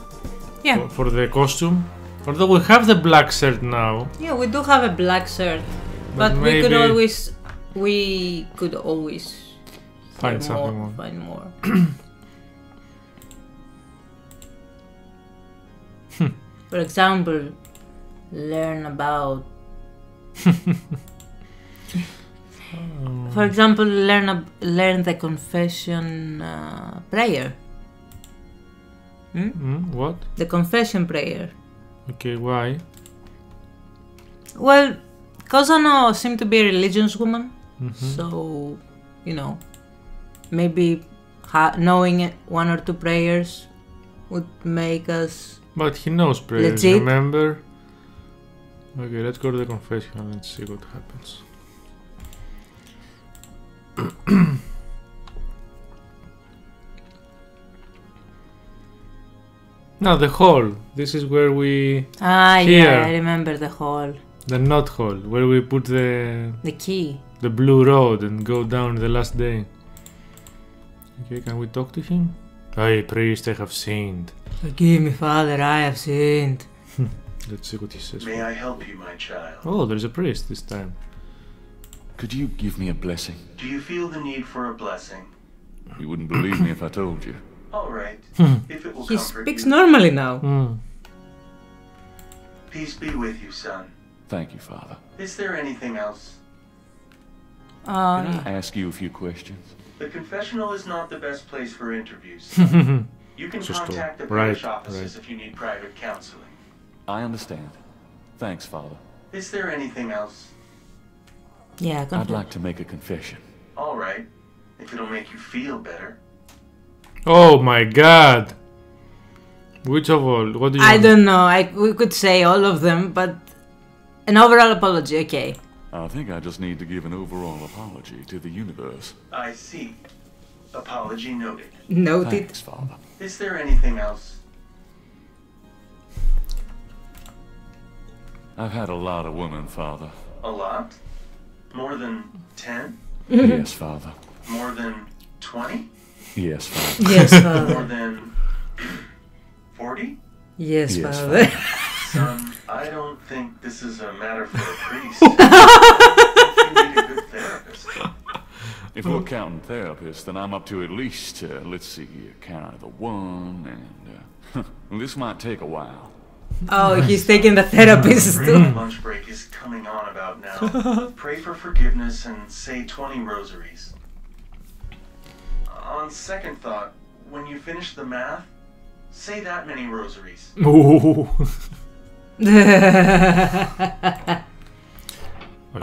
Yeah. For the costume. Although we have the black shirt now. Yeah, we do have a black shirt, but we could always find something more. Find more. For example, learn about. For example, learn the confession prayer. What? The confession prayer. Okay, why? Well, Kozano seemed to be a religious woman, so, you know, maybe knowing one or two prayers would make us. But he knows prayers, legit. Remember? Okay, let's go to the confession and see what happens. No, the hall. This is where we... yeah, I remember the hall. The not hall, where we put the key. The blue road and go down the last day. Okay, can we talk to him? Hey, priest, I have sinned. Forgive me, Father, I have sinned. Let's see what he says. May I help you, my child? Oh, there's a priest this time. Could you give me a blessing? Do you feel the need for a blessing? You wouldn't believe me if I told you. All right. If it will He comfort speaks you. normally now. Peace be with you, son. Thank you, Father. Is there anything else? Can I ask you a few questions? The confessional is not the best place for interviews. You can contact the parish offices if you need private counseling. I understand. Thanks, Father. Is there anything else? Yeah, I'd like to make a confession. All right. If it'll make you feel better. Oh my god! Which of all? What do you I don't know. We could say all of them, but an overall apology, okay. I think I just need to give an overall apology to the universe. I see. Apology noted. Noted. Thanks, Father. Is there anything else? I've had a lot of women, Father. A lot? More than 10? Yes, Father. More than 20? Yes, Father. Yes, Father. More than 40? Yes, Father. Son, I don't think this is a matter for a priest. You need a good therapist. If we're counting therapists, then I'm up to at least, let's see here, count of the one, and this might take a while. Oh, he's taking the therapist too. Lunch break is coming on about now. Pray for forgiveness and say 20 rosaries. On second thought, when you finish the math, say that many rosaries. Ooh.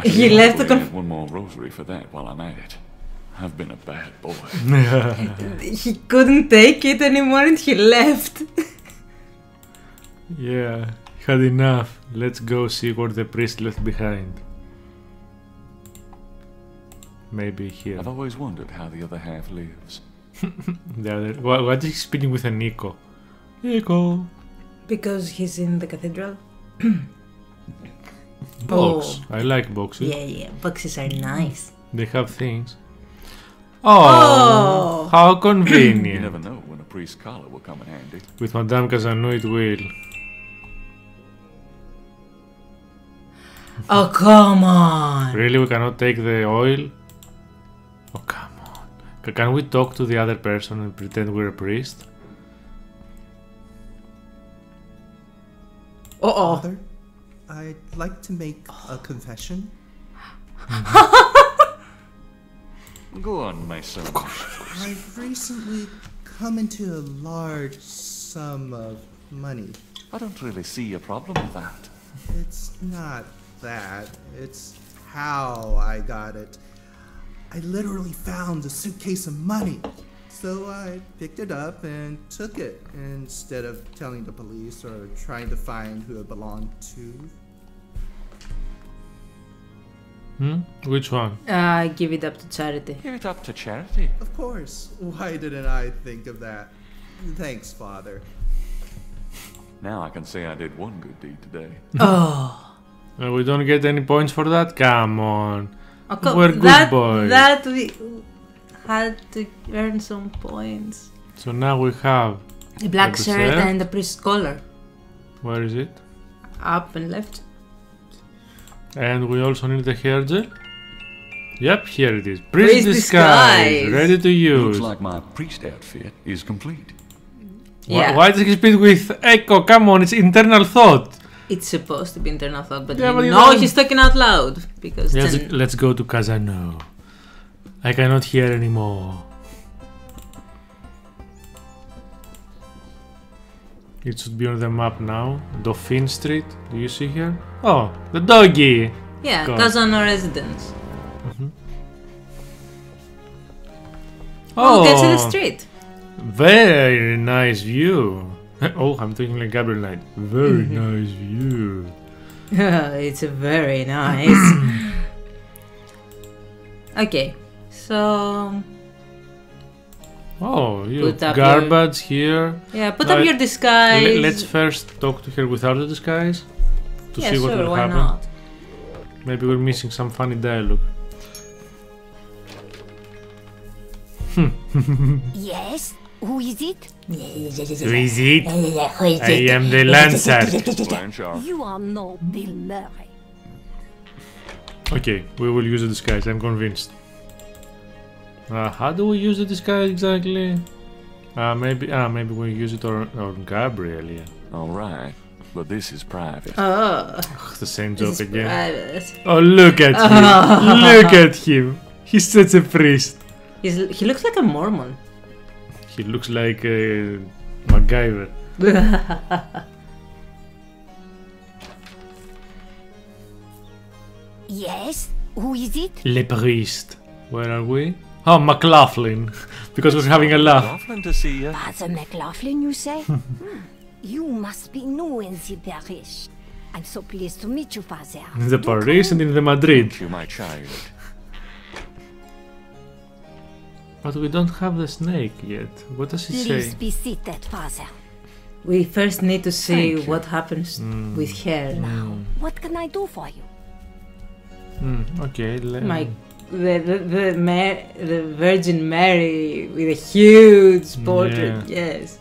He left the one more rosary for that while I'm at it. I've been a bad boy. He couldn't take it anymore and he left. Yeah, had enough. Let's go see what the priest left behind. Maybe here. I've always wondered how the other half lives. The other. What is he speaking with a Nico? Nico. Because he's in the cathedral. Box. I like boxes. Yeah, boxes are nice. They have things. Oh, how convenient. You never know when a priest's collar will come in handy. With Madame Casanou it will. Oh, come on. Really, we cannot take the oil? Oh, come on. Can we talk to the other person and pretend we're a priest? Father, I'd like to make a confession. Go on, my son. I've recently come into a large sum of money. I don't really see a problem with that. It's not that. It's how I got it. I literally found a suitcase of money. So I picked it up and took it instead of telling the police or trying to find who it belonged to. Which one? Give it up to charity. Give it up to charity? Of course. Why didn't I think of that? Thanks, Father. Now I can say I did one good deed today. Oh. We don't get any points for that? Come on. Okay, We're good boys. That we had to earn some points. So now we have The black shirt and the priest's collar. Where is it? Up and left. And we also need the hair gel. Yep, here it is. Priest disguise. disguise. Ready to use. Looks like my priest outfit is complete. Why does he speak with echo? Come on, it's internal thought. It's supposed to be internal thought, but Yeah, but you you know don't- he's talking out loud because Let's go to Casano. I cannot hear anymore. It should be on the map now. Dauphine Street. Do you see here? Oh, the doggy. yeah, God. Casano residence. Oh, We'll get to the street. Very nice view. Oh, I'm talking like Gabriel Knight. Very nice view. It's very nice. Okay, so Oh, you garbage here. Yeah, put up your disguise. Let's first talk to her without the disguise to see what will why happen. Not? Maybe we're missing some funny dialogue. Yes? Who is it? Who is it? I am the Lancer. You are no Bill Murray. Okay, we will use the disguise, I'm convinced. How do we use the disguise exactly? Maybe we use it on Gabriel, yeah. Alright, but this is private. The same joke again. Private. Oh, look at him! Look at him! He's such a priest. He looks like a Mormon. He looks like MacGyver. Yes? Who is it? Le priest. Where are we? Oh, McLaughlin. Because we're having a laugh. McLaughlin to see you. Father McLaughlin, you say? You must be new in the parish. I'm so pleased to meet you, Father. In the Paris and in the Madrid. Thank you, my child. But we don't have the snake yet. What does he say? Please be seated, Father. We first need to see what happens with her. Now, what can I do for you? Okay, the Virgin Mary with a huge portrait. Yeah. Yes.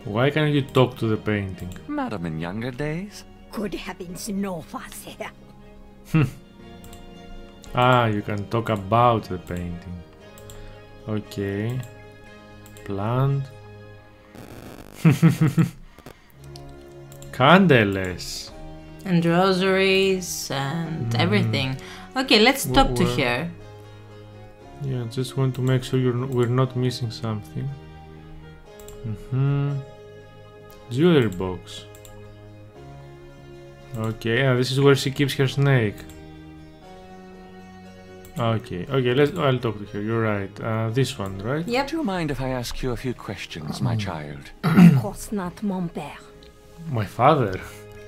Why can't you talk to the painting? Madam in younger days? Good heavens, no, Father. You can talk about the painting. Okay. Plant. Candles. And rosaries and everything. Okay, let's talk to her. Yeah, just want to make sure we're not missing something. Jewelry box. Okay, this is where she keeps her snake. Okay, I'll talk to her. You're right. This one, right? Yep. Do you mind if I ask you a few questions, my child? Of course not, mon père. My father.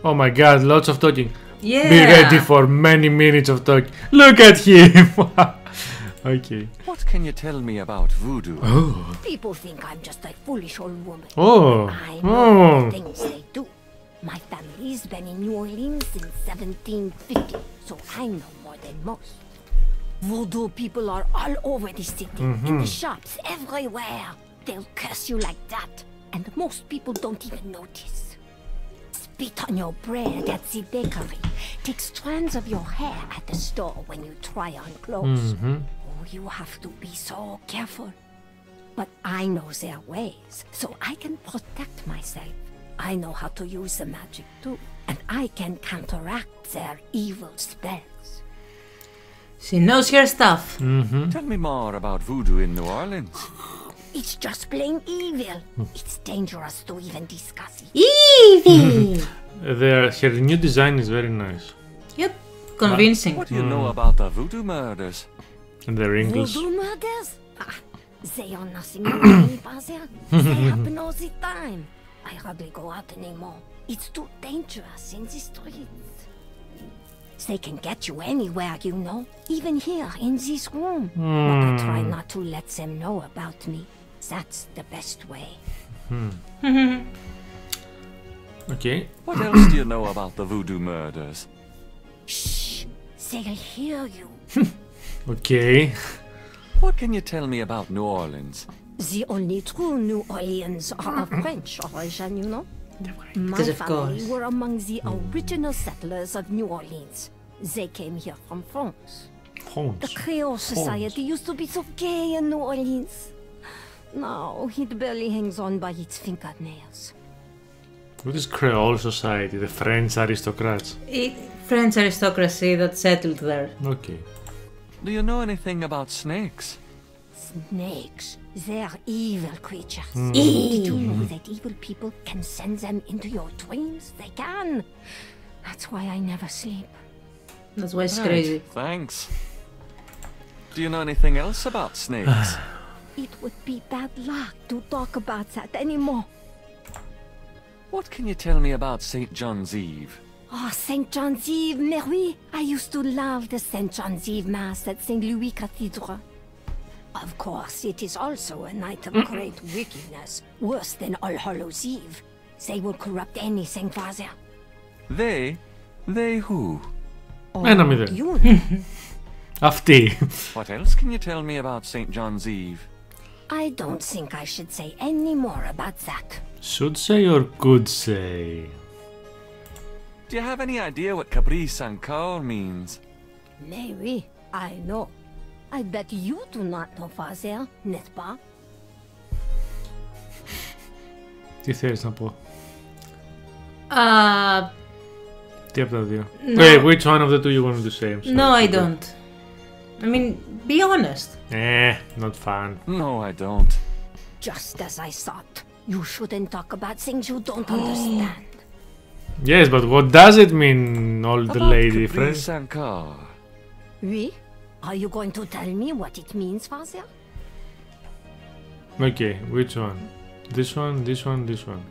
Oh my God! Lots of talking. Yeah. Be ready for many minutes of talking. Look at him. Okay. What can you tell me about voodoo? Oh. People think I'm just a foolish old woman. Oh. I know the things they do. My family's been in New Orleans since 1750, so I know more than most. Voodoo people are all over the city, in the shops, everywhere. They'll curse you like that, and most people don't even notice. Spit on your bread at the bakery. Take strands of your hair at the store when you try on clothes. Oh, you have to be so careful. But I know their ways, so I can protect myself. I know how to use the magic too, and I can counteract their evil spells. She knows her stuff. Tell me more about voodoo in New Orleans. It's just plain evil. It's dangerous to even discuss it. Evil! Her new design is very nice. Yep, convincing. What do you know about the voodoo murders? And their English. Voodoo murders? They are nothing new, Father. They happen all the time. I hardly go out anymore. It's too dangerous in the streets. They can get you anywhere, you know. Even here, in this room. But I try not to let them know about me. That's the best way. Okay. What else do you know about the voodoo murders? Shh! They'll hear you. Okay. What can you tell me about New Orleans? The only true New Orleans are of French origin, you know. My of family course. were among the original settlers of New Orleans. They came here from France. The Creole society used to be so gay in New Orleans. Now it barely hangs on by its fingernails. What is Creole society? The French aristocrats. French aristocracy that settled there. Okay. Do you know anything about snakes? Snakes? They're evil creatures. Did you know that evil people can send them into your dreams? They can. That's why I never sleep. That's why it's crazy. Thanks. Do you know anything else about snakes? It would be bad luck to talk about that anymore. What can you tell me about St. John's Eve? Oh, St. John's Eve, Mary. I used to love the St. John's Eve Mass at St. Louis Cathedral. Of course, it is also a night of great wickedness, worse than All Hallows Eve. They will corrupt anything, Father. They? They who? Ένα μηδέν. Αυτή. What else can you tell me about St. John's Eve? I don't think I should say any more about that. Should say or could say? Do you have any idea what Caprice encore means? Maybe. I know. I bet you do not know, Father, n'est-ce pas? Τι θέλεις να πω? Τι από τα δύο? No. Wait, which one of the two you wanted to say? No, I don't. I mean, be honest. Not fun. No, I don't. Just as I thought. You shouldn't talk about things you don't understand. Yes, but what does it mean, old lady friend? Caprice encore. Oui? Are you going to tell me what it means, Father? Okay, which one? This one, this one, this one.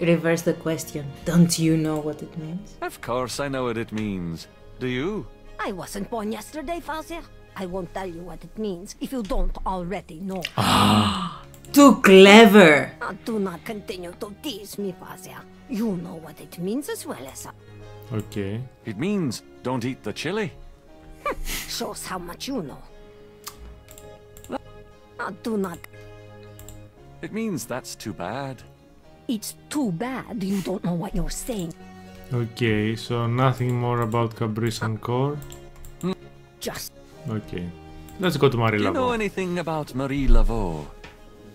Reverse the question. Don't you know what it means? Of course I know what it means. Do you? I wasn't born yesterday, Father. I won't tell you what it means if you don't already know. Too clever! Do not continue to tease me, Father. You know what it means as well as I. Okay. It means don't eat the chili. Shows how much you know. Do not. It means that's too bad. It's too bad you don't know what you're saying. Okay, so nothing more about Caprice encore? Just. Okay. Let's go to Marie Do you know Laveau. anything about Marie Laveau?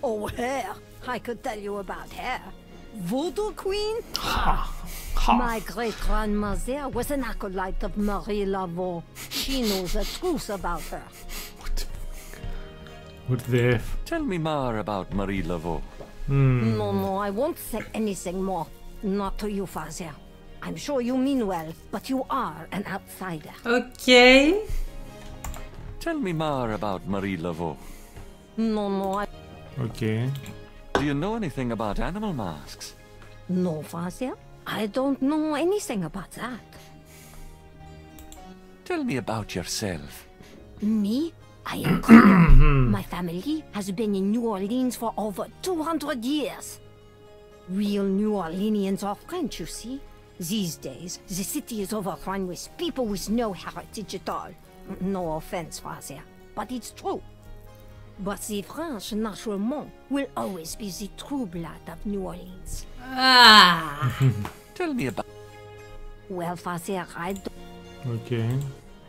Oh, her. I could tell you about her. Voodoo Queen? My great-grandmother was an acolyte of Marie Laveau. She knows the truth about her. What the F? Tell me more about Marie Laveau. No, I won't say anything more. Not to you, Father. I'm sure you mean well, but you are an outsider. Okay. Tell me more about Marie Laveau. No, I... Okay. Do you know anything about animal masks? No, Father. I don't know anything about that. Tell me about yourself. Me? I am Creole. My family has been in New Orleans for over 200 years. Real New Orleanians are French, you see. These days, the city is overrun with people with no heritage at all. No offense, Father, but it's true. But the French, naturellement, will always be the true blood of New Orleans. Tell me about... Well, Father, I don't... Okay.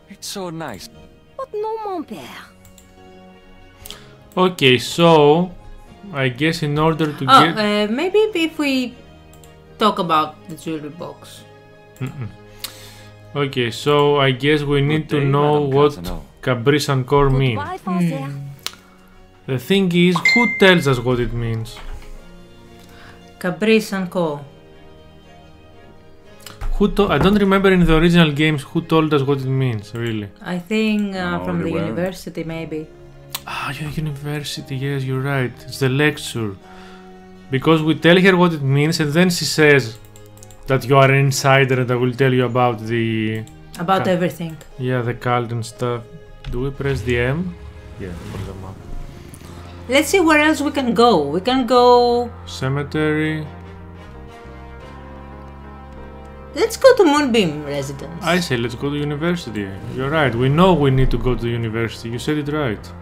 It's so nice. But no, mon père. Okay, so I guess in order to get... Maybe if we talk about the jewelry box. Okay, so I guess we need to know what Caprice encore mean. The thing is, who tells us what it means? Caprice Co. I don't remember in the original games who told us what it means, really. I think from the university, maybe. Your university, yes, you're right. It's the lecture. Because we tell her what it means and then she says that you are an insider and I will tell you about the... About everything. Yeah, the cult and stuff. Do we press the M? Yeah, for the map. Let's see where else we can go. We can go... Cemetery. Let's go to Moonbeam Residence. I say let's go to university. You're right. We know we need to go to university. You said it right.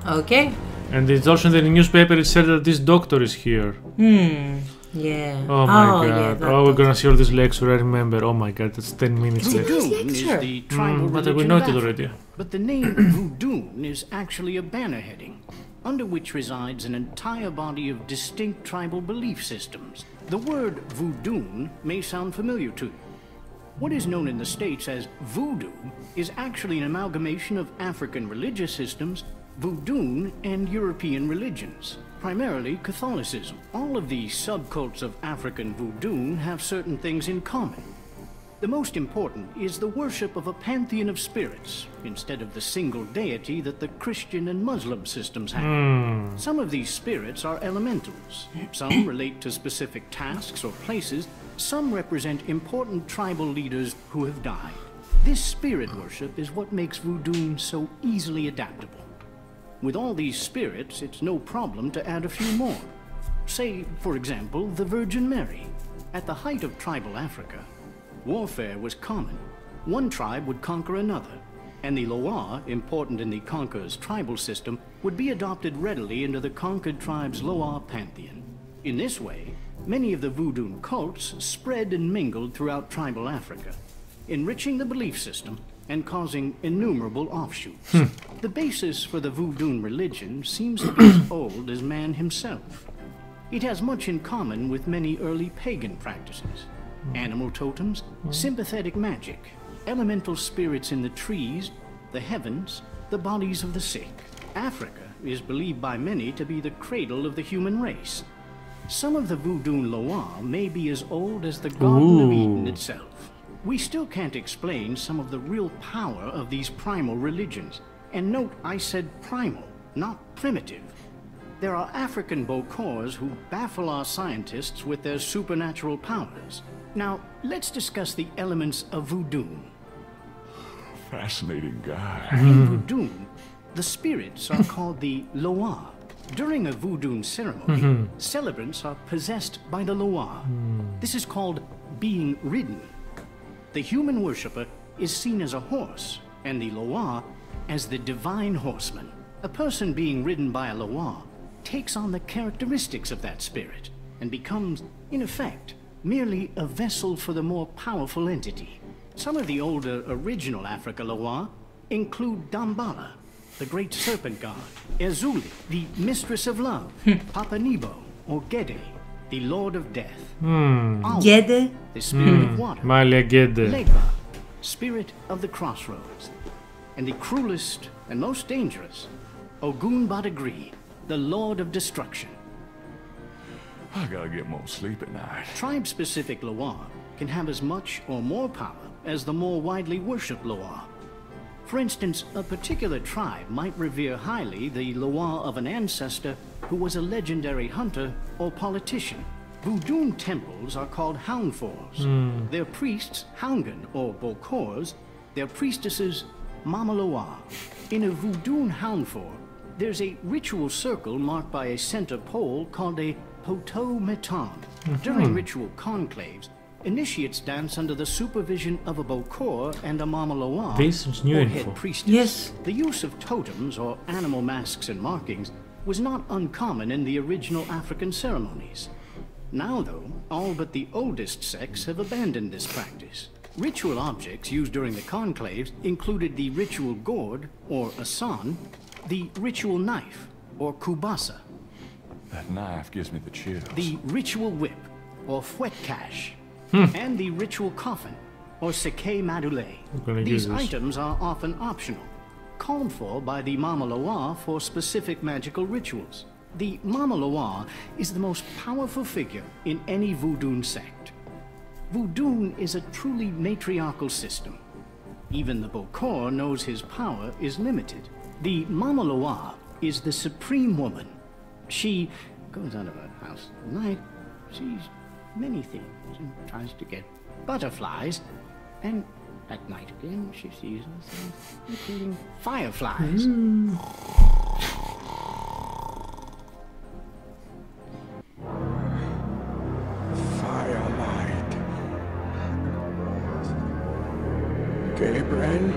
Okay. And it's also in the newspaper it said that this doctor is here. Yeah. Oh my god. Yeah, we're gonna see all this lecture, I remember. Oh my god, that's 10 minutes left. But we know it already. But the name Voodoon is actually a banner heading, under which resides an entire body of distinct tribal belief systems. The word Voodoon may sound familiar to you. What is known in the States as voodoo is actually an amalgamation of African religious systems, Voodoon, and European religions, primarily Catholicism. All of these subcults of African Voodoon have certain things in common. The most important is the worship of a pantheon of spirits, instead of the single deity that the Christian and Muslim systems have. Some of these spirits are elementals, some relate to specific tasks or places, Some represent important tribal leaders who have died. This spirit worship is what makes voodoo so easily adaptable. With all these spirits, it's no problem to add a few more. Say, for example, the Virgin Mary. At the height of tribal Africa, warfare was common. One tribe would conquer another, and the Loa, important in the conqueror's tribal system, would be adopted readily into the conquered tribe's Loa pantheon. In this way, many of the voodoo cults spread and mingled throughout tribal Africa, enriching the belief system and causing innumerable offshoots. The basis for the voodoo religion seems to be as old as man himself. It has much in common with many early pagan practices. Animal totems, sympathetic magic, elemental spirits in the trees, the heavens, the bodies of the sick. Africa is believed by many to be the cradle of the human race. Some of the voodoo Loa may be as old as the Garden of Eden itself. We still can't explain some of the real power of these primal religions. And note, I said primal, not primitive. There are African Bokors who baffle our scientists with their supernatural powers. Now, let's discuss the elements of voodoo. Fascinating guy. In voodoo, the spirits are called the Loa. During a voodoo ceremony, celebrants are possessed by the Loa. This is called being ridden. The human worshipper is seen as a horse, and the Loa as the divine horseman. A person being ridden by a Loa takes on the characteristics of that spirit and becomes, in effect, merely a vessel for the more powerful entity. Some of the older original Africa Loa include Dambala, the great serpent god, Ezuli, the mistress of love, Papa Nebo, or Gede, the lord of death, Gede, the spirit of water, Legba, spirit of the crossroads, and the cruelest and most dangerous, Ogun Badagri, the lord of destruction. I gotta get more sleep at night. Tribe-specific Loa can have as much or more power as the more widely worshipped Loa. For instance, a particular tribe might revere highly the Loa of an ancestor who was a legendary hunter or politician. Voodoo temples are called houndfors. Their priests, houngan or bokors, their priestesses, Mama Loa. In a voodoo houndfor, there's a ritual circle marked by a center pole called a poto meton. During ritual conclaves, initiates dance under the supervision of a bokor and a Mama Loa, or head priestess. Yes. The use of totems or animal masks and markings was not uncommon in the original African ceremonies. Now, though, all but the oldest sects have abandoned this practice. Ritual objects used during the conclaves included the ritual gourd, or asan, the ritual knife, or kubasa. That knife gives me the chills. The ritual whip, or fouetcache, and the ritual coffin, or seke madule. These items are often optional, called for by the Mama Loa for specific magical rituals. The Mama Loa is the most powerful figure in any voodoo sect. Voodoo is a truly matriarchal system. Even the Bokor knows his power is limited. The Mama Loa is the supreme woman. She goes out of her house at night, sees many things, and tries to get butterflies, and at night again she sees other things, including fireflies. Firelight. Gabriel?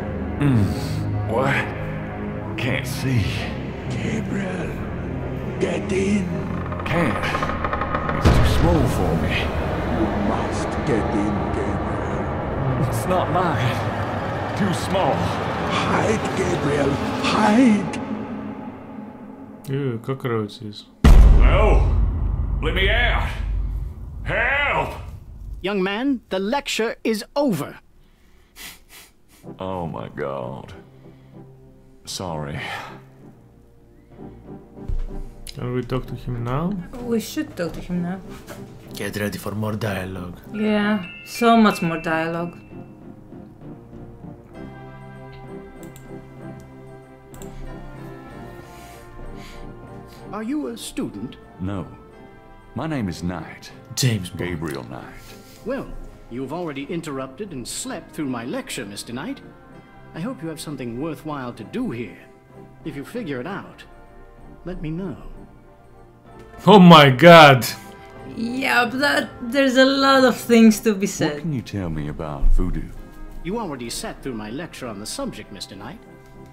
What? Can't see. Gabriel, get in. Can't. It's too small for me. You must get in, Gabriel. It's not mine. Too small. Hide, Gabriel. Hide. Ew, cockroaches. No! Let me out! Help! Young man, the lecture is over. Oh my god. Sorry. Can we talk to him now? We should talk to him now. Get ready for more dialogue. Yeah, so much more dialogue. Are you a student? No. My name is Knight. James Bond. Gabriel Knight. Well, you've already interrupted and slept through my lecture, Mr. Knight. I hope you have something worthwhile to do here. If you figure it out, let me know. Oh my god! Yeah, but there's a lot of things to be said. What can you tell me about voodoo? You already sat through my lecture on the subject, Mr. Knight.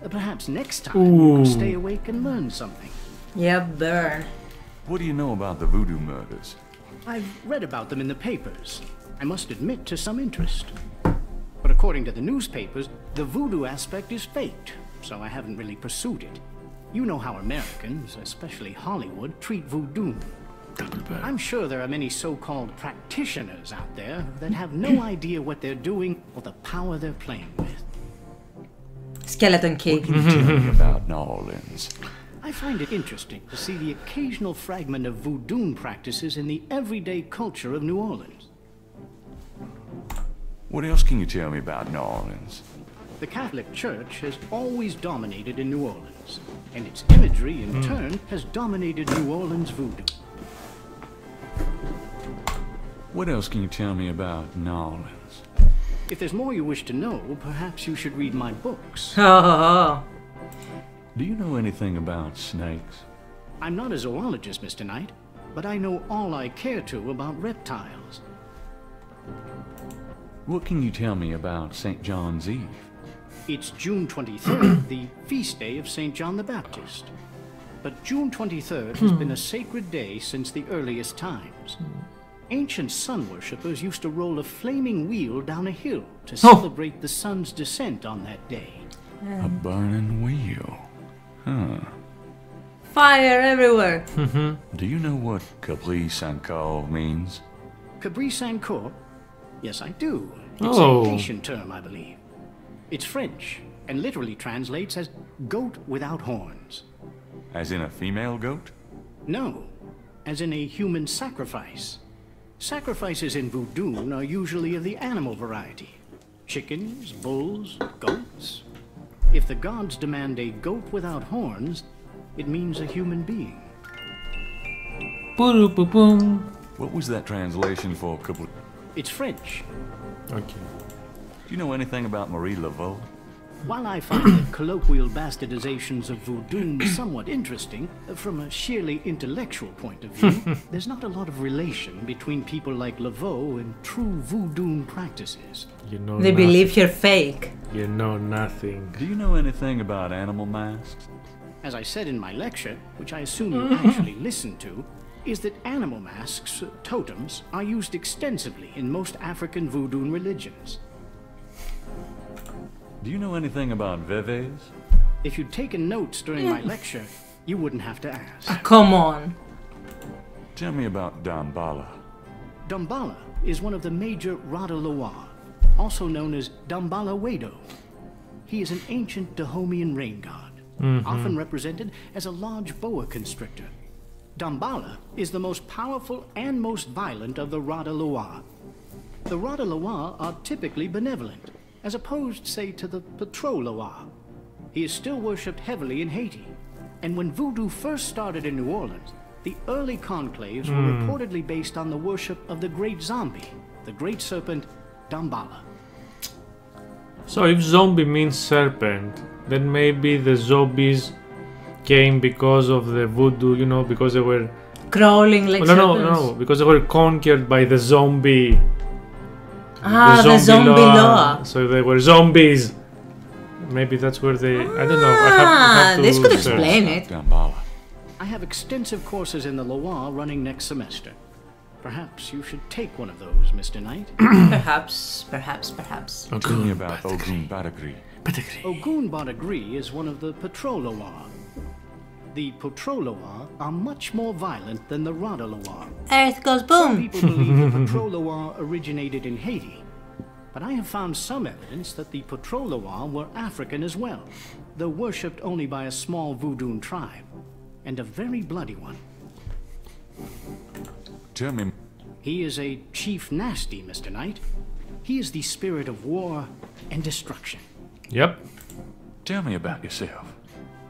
Perhaps next time you can stay awake and learn something. Yeah, burn. What do you know about the voodoo murders? I've read about them in the papers. I must admit to some interest. But according to the newspapers, the voodoo aspect is faked, so I haven't really pursued it. You know how Americans, especially Hollywood, treat voodoo. I'm sure there are many so-called practitioners out there that have no idea what they're doing or the power they're playing with. Skeleton Kid. What can you tell me about New Orleans? I find it interesting to see the occasional fragment of voodoo practices in the everyday culture of New Orleans. What else can you tell me about New Orleans? The Catholic Church has always dominated in New Orleans, and its imagery in turn has dominated New Orleans voodoo. What else can you tell me about New Orleans? If there's more you wish to know, perhaps you should read my books. Do you know anything about snakes? I'm not a zoologist, Mr. Knight, but I know all I care to about reptiles. What can you tell me about St. John's Eve? It's June 23rd, the feast day of St. John the Baptist. But June 23rd has been a sacred day since the earliest times. Ancient sun worshippers used to roll a flaming wheel down a hill to celebrate the sun's descent on that day. A burning wheel. Huh. Fire everywhere. Do you know what Capri Sancourt means? Capri Sancourt? Yes, I do. It's Oh. a Haitian term, I believe. It's French and literally translates as goat without horns. As in a female goat? No, as in a human sacrifice. Sacrifices in voodoo are usually of the animal variety. Chickens, bulls, goats. If the gods demand a goat without horns, it means a human being. What was that translation for Capri? It's French. Okay. Do you know anything about Marie Laveau? While I find the colloquial bastardizations of voodoo somewhat interesting, from a sheerly intellectual point of view, there's not a lot of relation between people like Laveau and true voodoo practices. You know They nothing. believe you're fake. You know nothing. Do you know anything about animal masks? As I said in my lecture, which I assume you actually listened to, is that animal masks, totems, are used extensively in most African voodoo religions. Do you know anything about veves? If you'd taken notes during my lecture, you wouldn't have to ask. Come on. Tell me about Damballa. Damballa is one of the major Rada Loa, also known as Damballa Wedo. He is an ancient Dahomean rain god, often represented as a large boa constrictor. Damballa is the most powerful and most violent of the Rada Loa. The Rada Loa are typically benevolent, as opposed, say, to the Patro Loa. He is still worshipped heavily in Haiti, and when voodoo first started in New Orleans, the early conclaves were reportedly based on the worship of the great zombie, the great serpent Damballa. So if zombie means serpent, then maybe the zombies came because of the voodoo, you know, because they were Crawling like serpents. No, because they were conquered by the zombie. The zombie law. So they were zombies. Maybe that's where they. I don't know. I have to this could search. explain it. I have extensive courses in the Loa running next semester. Perhaps you should take one of those, Mr. Knight. Perhaps. Tell me about Ogun Badagri. Ogun Badagri is one of the Patroloa. The Patroloa are much more violent than the Radaloa. Earth goes Some boom. people believe the Patroloa originated in Haiti, but I have found some evidence that the Patroloa were African as well, though worshipped only by a small voodoo tribe, and a very bloody one. Tell me. He is a chief nasty, Mr. Knight. He is the spirit of war and destruction. Yep. Tell me about yourself.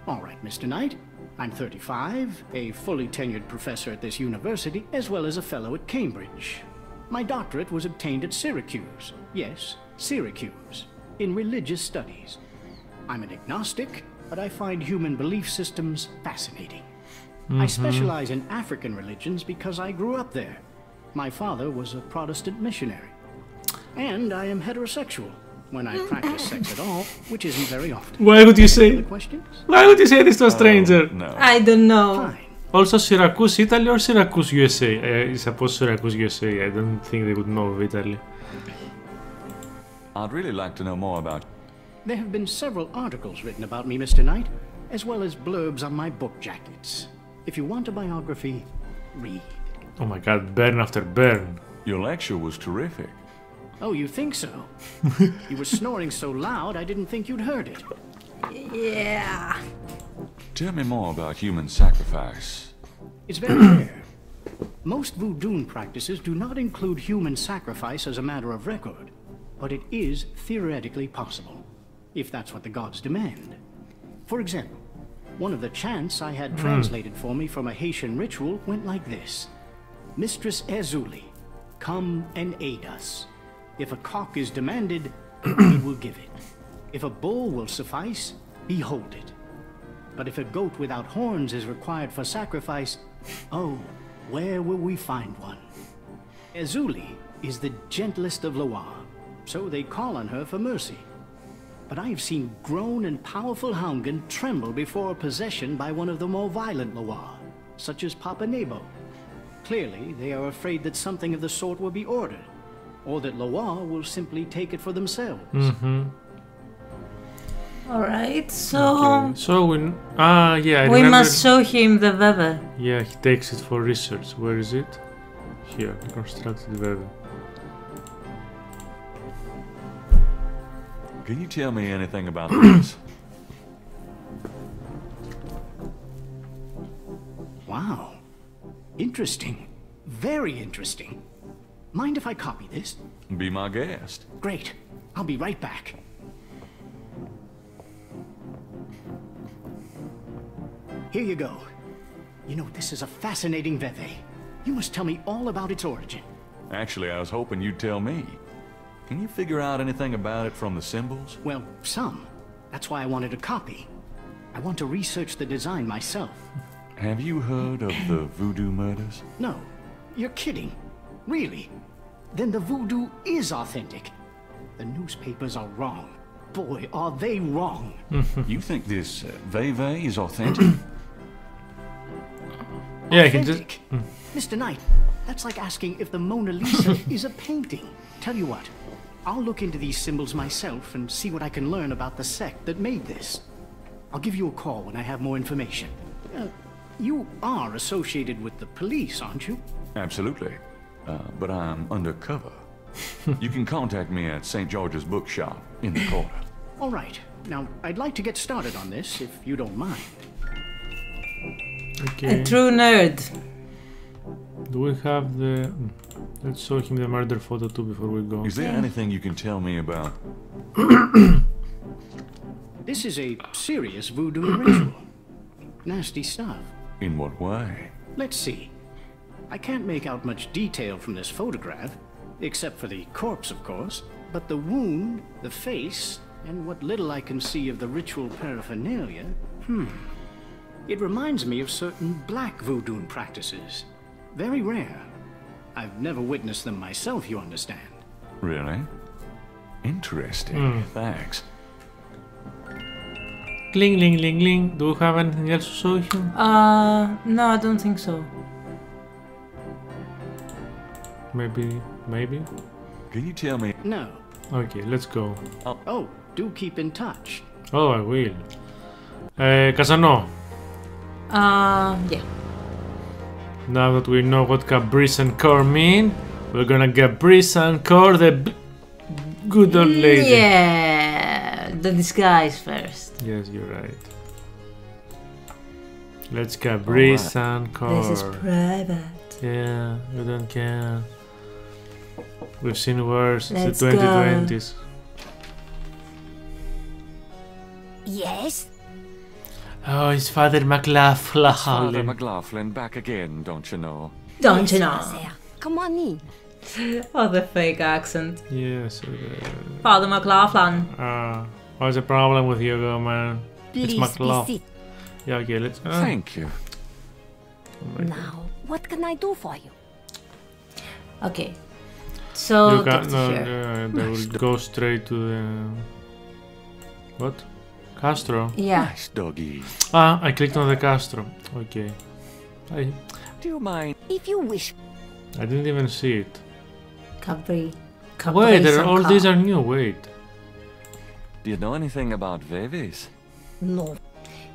All right, Mr. Knight. I'm 35, a fully tenured professor at this university, as well as a fellow at Cambridge. My doctorate was obtained at Syracuse. Yes, Syracuse. In religious studies. I'm an agnostic, but I find human belief systems fascinating. I specialize in African religions because I grew up there. My father was a Protestant missionary. And I am heterosexual, when I practice sex at all, which isn't very often. Why would you say? Why would you say this to a stranger? No. I don't know. Fine. Also, Syracuse, Italy or Syracuse, USA? I suppose Syracuse, USA. I don't think they would know of Italy. I'd really like to know more about... There have been several articles written about me, Mr. Knight, as well as blurbs on my book jackets. If you want a biography, read. Oh my god, burn after burn. Your lecture was terrific. Oh, you think so? You were snoring so loud, I didn't think you'd heard it. Yeah. Tell me more about human sacrifice. It's very rare. Most voodoo practices do not include human sacrifice as a matter of record, but it is theoretically possible, if that's what the gods demand. For example, one of the chants I had translated for me from a Haitian ritual went like this. Mistress Ezuli, come and aid us. If a cock is demanded, we will give it. If a bull will suffice, behold it. But if a goat without horns is required for sacrifice, oh, where will we find one? Ezuli is the gentlest of Loire, so they call on her for mercy. But I have seen grown and powerful Houngan tremble before a possession by one of the more violent Loire, such as Papa Nebo. Clearly, they are afraid that something of the sort will be ordered, or that Loire will simply take it for themselves. Alright, so... Okay. So we... yeah, I we remember... must show him the veve. Yeah, he takes it for research. Where is it? Here, reconstructed veve. Can you tell me anything about this? Wow. Interesting. Very interesting. Mind if I copy this? Be my guest. Great. I'll be right back. Here you go. You know, this is a fascinating veve. You must tell me all about its origin. Actually, I was hoping you'd tell me. Can you figure out anything about it from the symbols? Well, some. That's why I wanted a copy. I want to research the design myself. Have you heard of the voodoo murders? No. You're kidding. Really? Then the voodoo is authentic. The newspapers are wrong. Boy, are they wrong. You think this veve is authentic? Yeah, I can just... Mr. Knight, that's like asking if the Mona Lisa is a painting. Tell you what, I'll look into these symbols myself and see what I can learn about the sect that made this. I'll give you a call when I have more information. You are associated with the police, aren't you? Absolutely. But I'm undercover. You can contact me at St. George's Bookshop in the quarter. All right. Now, I'd like to get started on this, if you don't mind. Okay. A true nerd. Do we have the... Let's show him the murder photo too before we go. Is there anything you can tell me about... This is a serious voodoo ritual. Nasty stuff. In what way? Let's see. I can't make out much detail from this photograph, except for the corpse, of course, but the wound, the face, and what little I can see of the ritual paraphernalia, it reminds me of certain black voodoo practices. Very rare. I've never witnessed them myself, you understand. Really? Interesting. Thanks. Cling, ling, ling, ling. Do we have anything else to show him? No, I don't think so. Maybe. Can you tell me? No. Okay, let's go. Oh, do keep in touch. Oh, I will. Casano. Yeah. Now that we know what Cabrice and Core mean, we're gonna Cabrice and Core the good old lady. Yeah, the disguise first. Yes, you're right. Let's Cabrice and Core. This is private. Yeah, you don't care. We've seen worse. Let's it's the 2020s. Yes? Oh, it's Father McLaughlin. Father McLaughlin back again, don't you know? Don't you know? Come on in. Oh, the fake accent. Yes. Father McLaughlin. What's the problem with you, man? Please it's McLaughlin. be seated. Yeah, okay, let's. Thank you. Now, what can I do for you? Okay. So, you can, they will go straight to the. What? Castro? Yeah. Nice doggy. I clicked on the Castro. Okay. Do you mind? If you wish. I didn't even see it. Capri. Wait, all these are new. Wait. Do you know anything about Vevis? No.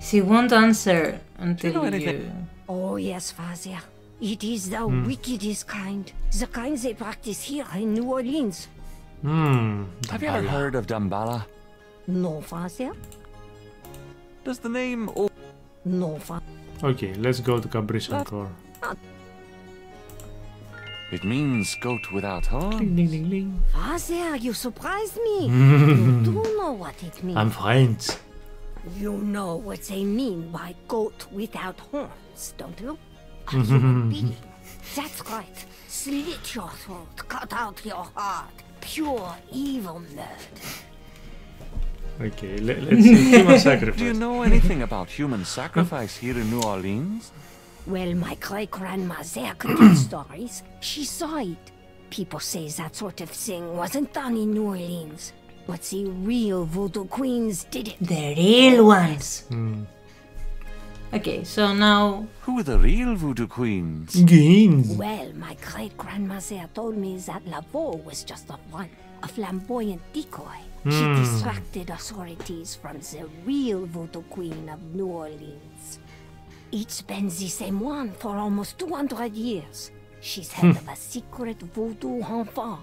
She won't answer until you. Oh yes, Fazia. It is the wickedest kind. The kind they practice here in New Orleans. Have you ever heard of Damballa? No, Fazia. Does the name... No, Fazia. Okay, let's go to Cabri-Sancor. It means goat without horns. Ding, ding, ding, ding. Fazia, you surprised me. You do know what it means. I'm French. You know what they mean by goat without horns, don't you? A human being. That's right. Slit your throat, cut out your heart. Pure evil murder. Okay, let's see. Human sacrifice. Do you know anything about human sacrifice here in New Orleans? Well, my great-grandma there could tell stories. She saw it. People say that sort of thing wasn't done in New Orleans. But the real voodoo queens did it. The real ones. Okay, so now... Who are the real voodoo queens? Well, my great-grandma there told me that Laveau was just a front, a flamboyant decoy. She distracted authorities from the real voodoo queen of New Orleans. It's been the same one for almost 200 years. She's head of a secret voodoo enfant.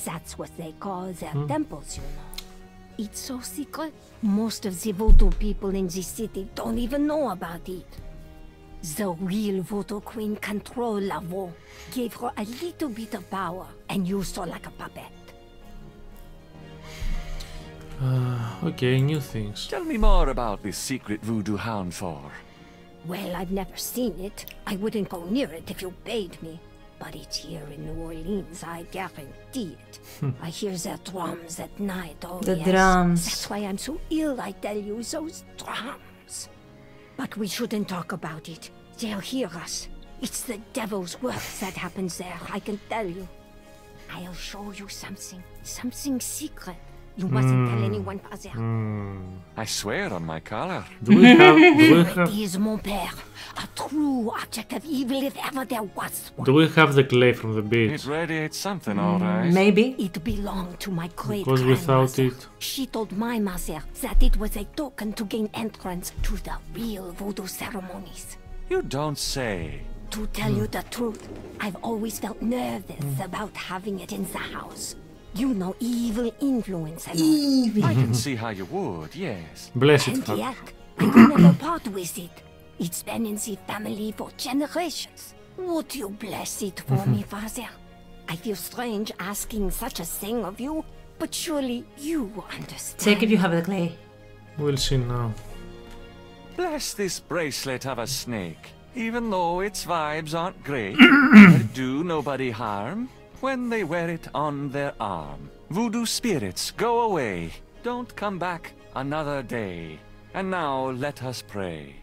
That's what they call their temples, you know. It's so secret, most of the voodoo people in the city don't even know about it. The real voodoo queen controlled Laveau, gave her a little bit of power, and used her like a puppet. Okay, new things. Tell me more about this secret voodoo hound for. Well, I've never seen it. I wouldn't go near it if you paid me. But it's here in New Orleans, I guarantee it. I hear their drums at night, oh The yes. drums. That's why I'm so ill, I tell you, those drums. But we shouldn't talk about it. They'll hear us. It's the devil's work that happens there, I can tell you. I'll show you something. Something secret. You mustn't tell anyone, Fazia. I swear on my collar. Do we have It is, mon père. A true object of evil if ever there was one. do we have the clay from the beach? It radiates something, all right. Maybe. It belonged to my great Because without it... She told my mother that it was a token to gain entrance to the real voodoo ceremonies. You don't say. To tell you the truth, I've always felt nervous about having it in the house. You know, evil influence and all. I can see how you would, yes. Bless it, And fuck. yet, I could never part with it. It's been in the family for generations. Would you bless it for me, Father? I feel strange asking such a thing of you, but surely you understand. Check if you have the clay. We'll see now. Bless this bracelet of a snake. Even though its vibes aren't great, they do nobody harm when they wear it on their arm. Voodoo spirits, go away. Don't come back another day. And now let us pray.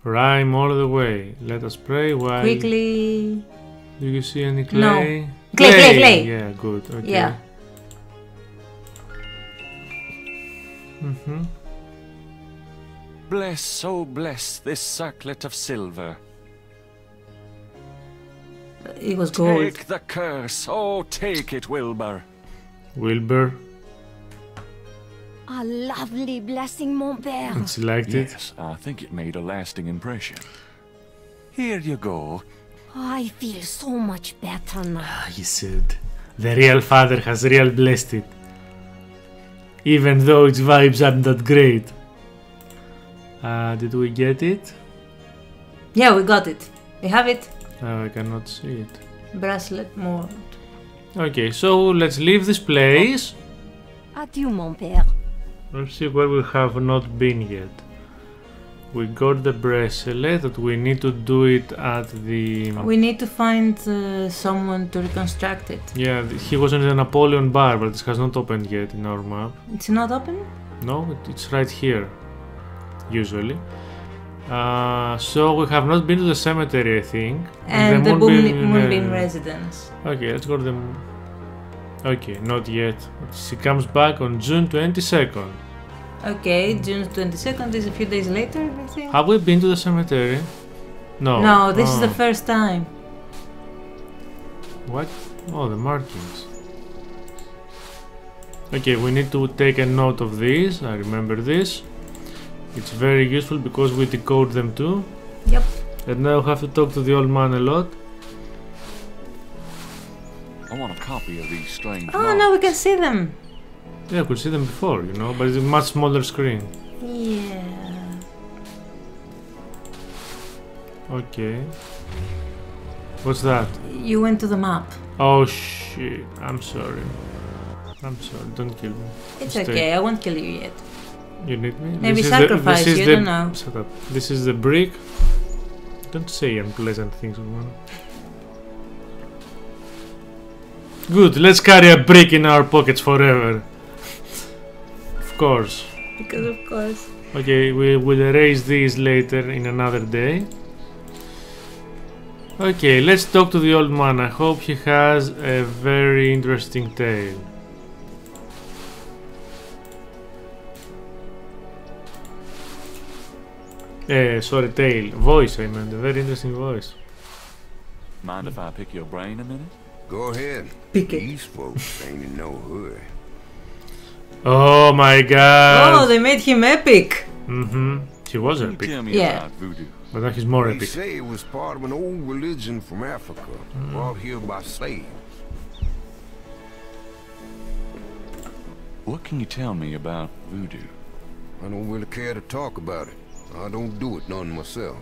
Rhyme all the way. Let us pray while... Quickly. Do you see any clay? No. Clay. Yeah, good. Okay. Yeah. Bless, oh bless this circlet of silver. It was gold. Take the curse, oh take it, Wilbur. Wilbur. A lovely blessing, mon père. She liked it. Yes, I think it made a lasting impression. Here you go. I feel so much better now. He said. The real father has real blessed it. Even though its vibes aren't that great. Did we get it? Yeah, we got it. We have it. I cannot see it. Bracelet mode. Okay, so let's leave this place. Adieu, mon père. Let's see where we have not been yet. We got the bracelet, that we need to do it at the... We need to find someone to reconstruct it. Yeah, he was in the Napoleon bar, but it has not opened yet in our map. It's not open? No, it's right here, usually. So we have not been to the cemetery, I think. And the Moonbeam residence. Okay, let's go to the... Okay, not yet. She comes back on June 22nd. Okay, June 22nd is a few days later, I think. Have we been to the cemetery? No. No, this is the first time. What? Oh, the markings. Okay, we need to take a note of this. I remember this. It's very useful because we decode them too. Yep. And now we have to talk to the old man a lot. I want a copy of these strange Oh, now we can see them. Yeah, I could see them before, you know, but it's a much smaller screen. Yeah. Okay. What's that? You went to the map. Oh shit, I'm sorry. I'm sorry, don't kill me. It's okay, I won't kill you yet. You need me? Maybe sacrifice you, I don't know. Shut up. This is the brick. Don't say unpleasant things, woman. Good, let's carry a brick in our pockets forever. Of course. Because of course. Okay, we will erase these later in another day. Okay, let's talk to the old man. I hope he has a very interesting tale. Sorry, tale. Voice, I meant. A very interesting voice. Mind if I pick your brain a minute? Go ahead. Pick it. These folks ain't in no hurry. Oh my god. Oh, they made him epic. Mm-hmm. He was epic. Tell me about voodoo. But now he's more They epic. say it was part of an old religion from Africa, brought here by slaves. What can you tell me about voodoo? I don't really care to talk about it. I don't do it none myself.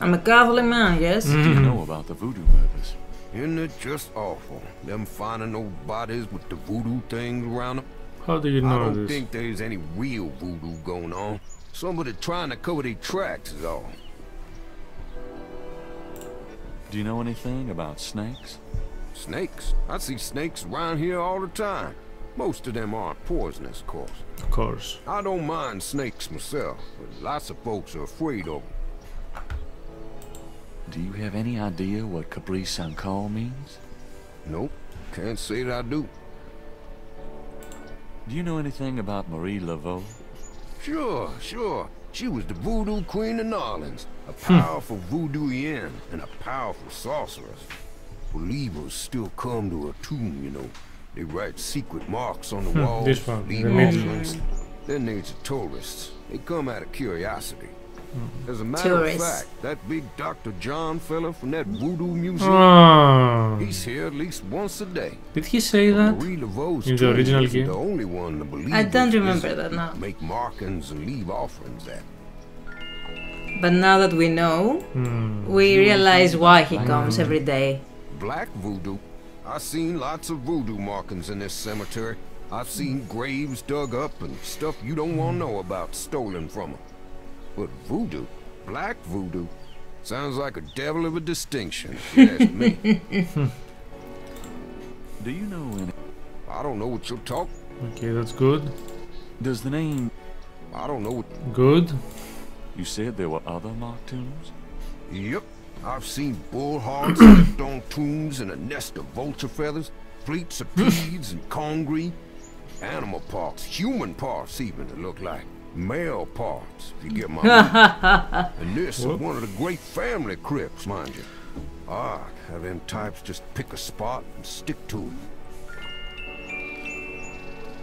I'm a Catholic man, yes? What do you know about the voodoo murders? Isn't it just awful? Them finding those bodies with the voodoo things around them? How do you know I don't this? think there's any real voodoo going on. Somebody trying to cover their tracks is all. Do you know anything about snakes? Snakes? I see snakes around here all the time. Most of them aren't poisonous, of course. Of course. I don't mind snakes myself, but lots of folks are afraid of them. Do you have any idea what Capri Sankal means? Nope, can't say that I do. Do you know anything about Marie Laveau? Sure. She was the voodoo queen of New Orleans, a powerful voodooian and a powerful sorceress. Believers still come to her tomb, you know. They write secret marks on the walls, This one, leave the middle. offerings. Then there's the tourists. They come out of curiosity. As a matter of fact, that big Dr. John fella from that voodoo museum, he's here at least once a day. Did he say that in the original game? The only one the believers I don't remember that now. make markings and leave offerings at. But now that we know, we realize why he comes every day. Black voodoo? I've seen lots of voodoo markings in this cemetery. I've seen graves dug up and stuff you don't want to know about stolen from them. But voodoo, black voodoo, sounds like a devil of a distinction, if you ask me. Do you know any... I don't know what you're talking. Okay, that's good. Does the name... I don't know what... Good. You said there were other mock tombs? Yep. I've seen bull hearts left on tombs and a nest of vulture feathers, fleets of peas and congreve, animal parts, human parts even, it look like. Male parts, if you get my meaning. And this is one of the great family crypts, mind you. Odd how them types just pick a spot and stick to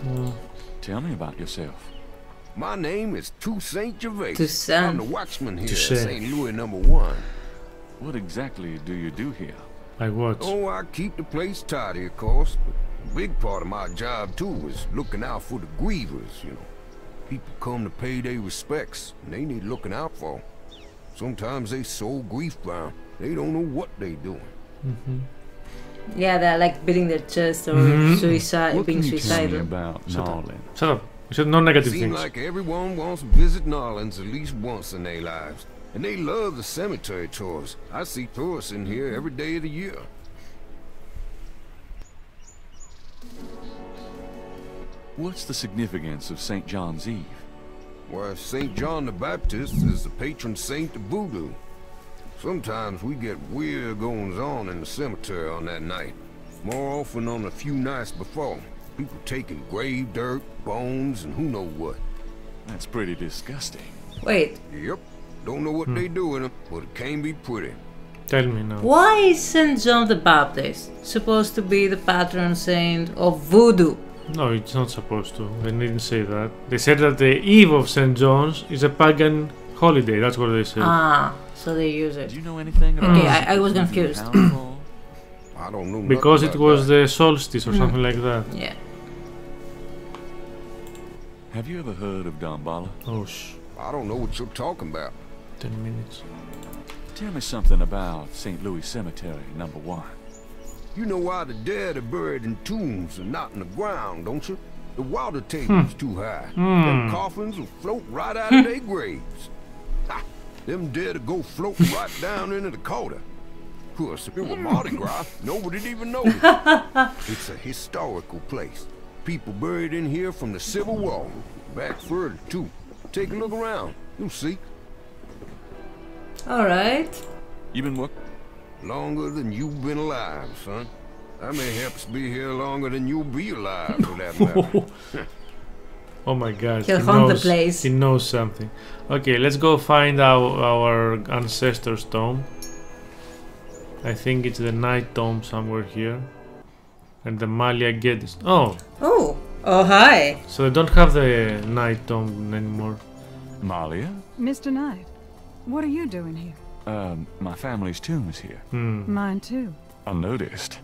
it. Tell me about yourself. My name is Toussaint Gervais. Toussaint. I'm the watchman here at Toussaint. St. Louis #1. What exactly do you do here? Like what? Oh, I keep the place tidy, of course, but a big part of my job, too, is looking out for the grievers, you know. People come to pay their respects, and they need looking out for. Sometimes they so grief-bound, they don't know what they doing. Yeah, they're like beating their chest or being What can you tell me suicidal. about Shut up. Nolan? Shut up. You said no negative Seems things. like everyone wants to visit Nolans at least once in their lives. And they love the cemetery tours. I see tourists in here every day of the year. What's the significance of St. John's Eve? Why, St. John the Baptist is the patron saint of voodoo. Sometimes we get weird goings-on in the cemetery on that night. More often on a few nights before. People taking grave dirt, bones, and who knows what. That's pretty disgusting. Wait. Yep. Don't know what they do in them, but it can be pretty. Tell me now. Why is St. John the Baptist supposed to be the patron saint of voodoo? No, it's not supposed to. They didn't say that. They said that the Eve of St. John's is a pagan holiday. That's what they said. Ah, so they use it. Do you know anything about Okay, I was confused. I don't know. Because it was the solstice or something like that. Yeah. Have you ever heard of Damballa? Oh, I don't know what you're talking about. 10 minutes. Tell me something about St. Louis Cemetery, number 1. You know why the dead are buried in tombs and not in the ground, don't you? The water table's too high. Them coffins will float right out of their graves. Ha! Them dead will go floating right down into the Dakota. Of course, if it were Mardi Gras, nobody'd even know it. It's a historical place. People buried in here from the Civil War. Back further, too. Take a look around. You'll see. Alright. You been what? Longer than you've been alive, son. I may help be here longer than you'll be alive, for that matter. Oh my god. He'll haunt the place. He knows something. Okay, let's go find our ancestor's tomb. I think it's the night tomb somewhere here. And the Malia Geddes. Oh! Oh! Oh, hi! So they don't have the night tomb anymore. Malia? Mr. Knight, what are you doing here? My family's tomb is here. Mine too. Unnoticed.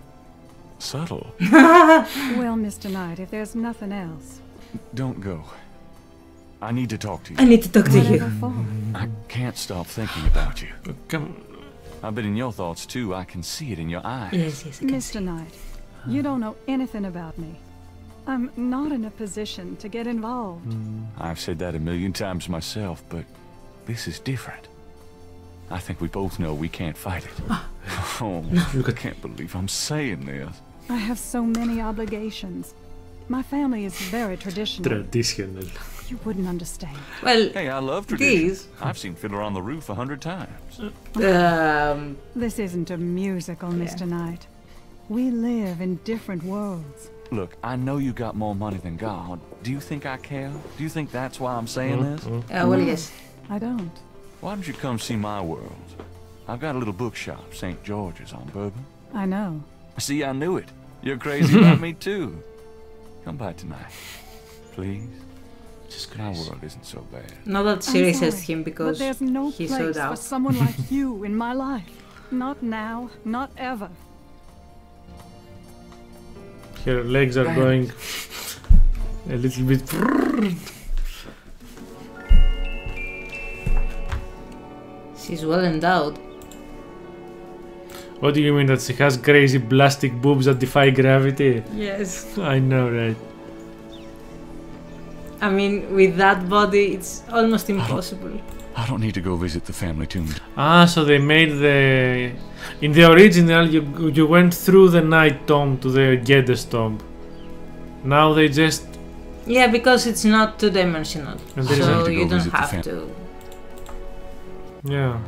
Subtle. Well, Mr. Knight, if there's nothing else. Don't go. I need to talk to you. I need to talk to you. I can't stop thinking about you. Come. I've been in your thoughts too. I can see it in your eyes. Yes, yes, I can see. Mr. Knight, you don't know anything about me. I'm not in a position to get involved. I've said that a million times myself, but this is different. I think we both know we can't fight it. Oh, I can't believe I'm saying this. I have so many obligations. My family is very traditional. Traditional. You wouldn't understand. Well, hey, I love tradition. I've seen Fiddler on the Roof 100 times. This isn't a musical, Mr. Knight. We live in different worlds. Look, I know you got more money than God. Do you think I care? Do you think that's why I'm saying this? Well, yes. I don't. Why don't you come see my world? I've got a little bookshop, St. George's on Bourbon. I know. See, I knew it. You're crazy about me too. Come by tonight, please. My world isn't so bad. Not that Siri says him because but there's no he place sold for out. someone like you in my life. Not now, not ever. Her legs are going a little bit. She's well endowed. What do you mean that she has crazy plastic boobs that defy gravity? Yes. I know, right? I mean, with that body, it's almost impossible. I don't need to go visit the family tomb. Ah, so they made the... In the original, you went through the night tomb to the Geddes tomb. Now they just... Yeah, because it's not two-dimensional, so you don't have to. Yeah.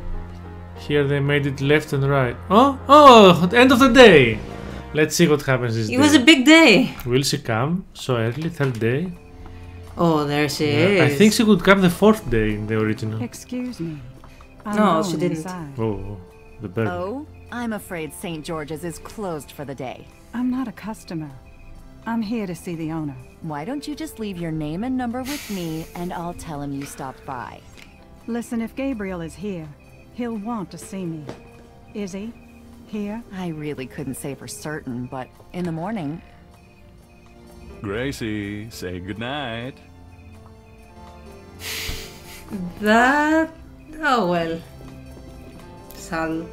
Here they made it left and right. Oh, end of the day! Let's see what happens this day. It was a big day. Will she come so early, third day? Oh, there she is. I think she would come the fourth day in the original. Excuse me. No, she didn't. Inside. Oh, the bird. Oh, I'm afraid St. George's is closed for the day. I'm not a customer. I'm here to see the owner. Why don't you just leave your name and number with me, and I'll tell him you stopped by. Listen, if Gabriel is here, he'll want to see me. Is he? Here? I really couldn't say for certain, but in the morning... Gracie, say goodnight. That... Oh, well. Sal.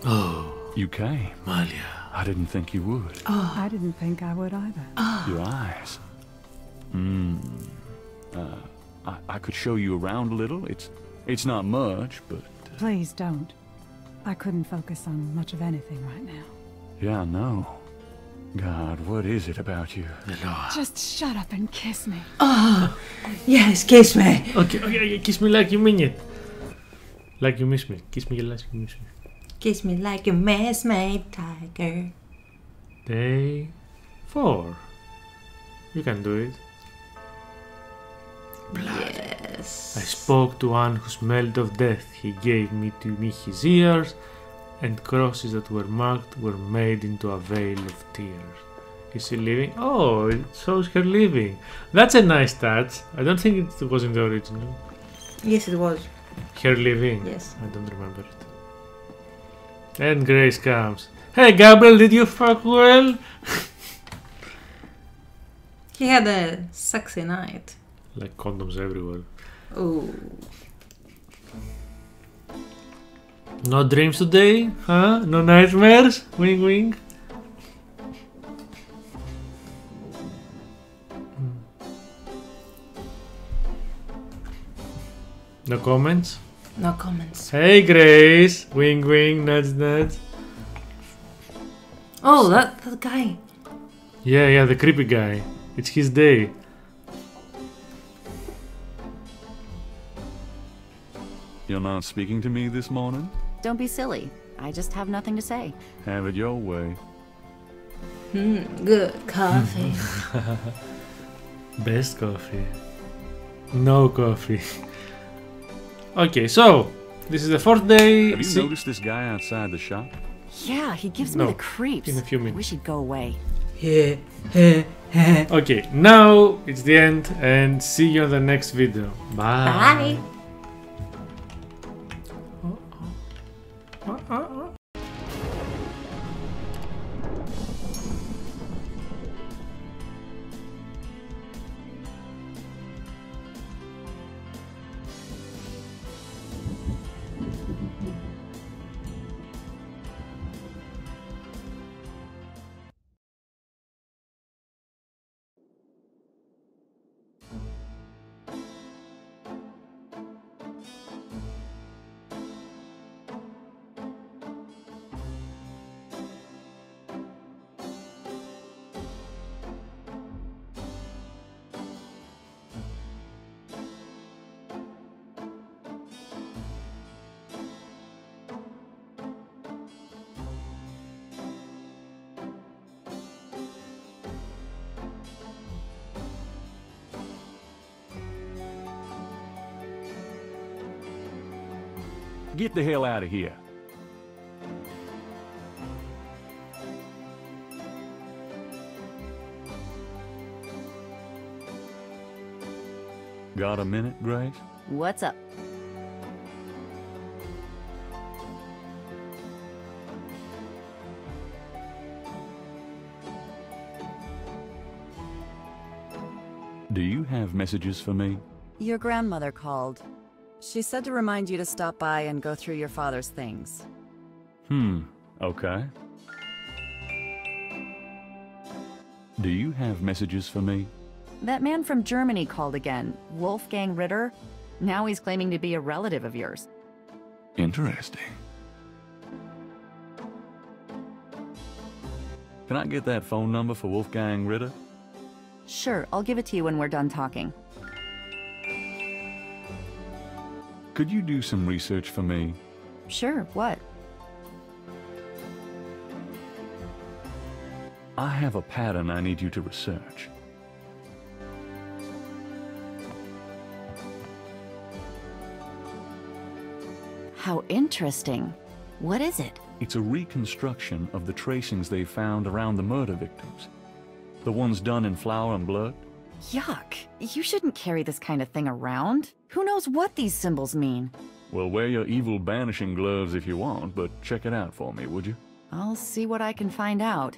Oh. You came. Malia. I didn't think you would. Oh. I didn't think I would either. Your eyes. I could show you around a little. It's not much, but... Please don't. I couldn't focus on much of anything right now. Yeah, I know. God, what is it about you? Just shut up and kiss me. Oh, yes, kiss me. Okay, kiss me like you mean it. Like you miss me. Kiss me like you miss me. Kiss me like you miss me, tiger. Day 4. You can do it. Blood. Yes. I spoke to one who smelled of death. He gave me his ears, and crosses that were marked were made into a veil of tears. Is she living? Oh, it shows her living. That's a nice touch. I don't think it was in the original. Yes, it was. Her living? Yes. I don't remember it. And Grace comes. Hey Gabriel, did you fuck well? He had a sexy night. Like condoms everywhere. Oh. No dreams today? Huh? No nightmares? Wink wink. No comments? No comments. Hey Grace! Wink wink, nudge nudge. Oh, that guy. Yeah, the creepy guy. It's his day. You're not speaking to me this morning? Don't be silly. I just have nothing to say. Have it your way. Good coffee. Best coffee. No coffee. Okay, so this is the 4th day. Have you noticed this guy outside the shop? Yeah, he gives me the creeps. In a few minutes. I wish he'd go away. Okay, now it's the end, and see you on the next video. Bye. Bye. Get the hell out of here. Got a minute, Grace? What's up? Do you have messages for me? Your grandmother called. She said to remind you to stop by and go through your father's things. Okay. Do you have messages for me? That man from Germany called again, Wolfgang Ritter. Now he's claiming to be a relative of yours. Interesting. Can I get that phone number for Wolfgang Ritter? Sure, I'll give it to you when we're done talking. Could you do some research for me? Sure, what? I have a pattern I need you to research. How interesting. What is it? It's a reconstruction of the tracings they found around the murder victims. The ones done in flour and blood. Yuck. You shouldn't carry this kind of thing around. Who knows what these symbols mean? Well, wear your evil banishing gloves if you want, but check it out for me, would you? I'll see what I can find out.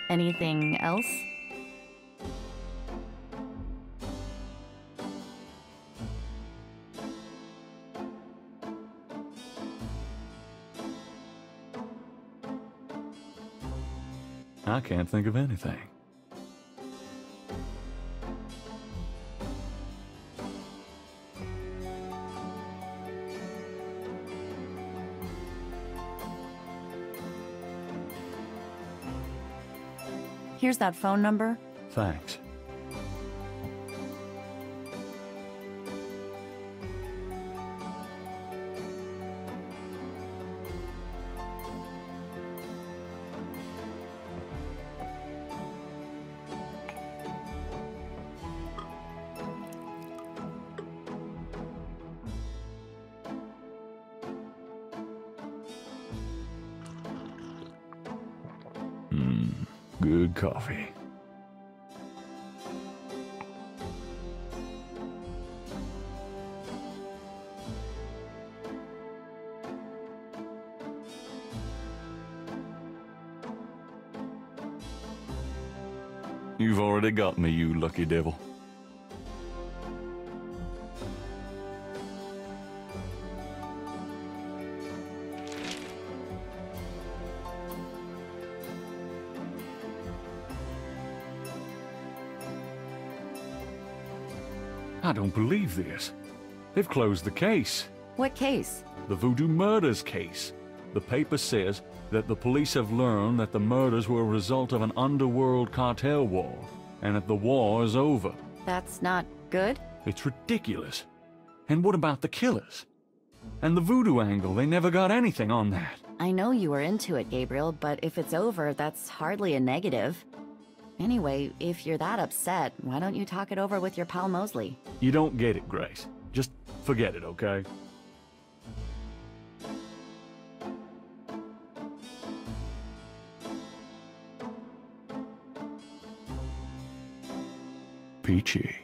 Anything else? I can't think of anything. Here's that phone number. Thanks. Good coffee. You've already got me, you lucky devil. I don't believe this. They've closed the case. What case? The Voodoo murders case. The paper says that the police have learned that the murders were a result of an underworld cartel war, and that the war is over. That's not good? It's ridiculous. And what about the killers? And the voodoo angle, they never got anything on that. I know you were into it, Gabriel, but if it's over, that's hardly a negative. Anyway, if you're that upset, why don't you talk it over with your pal Mosley? You don't get it, Grace. Just forget it, okay? Peachy.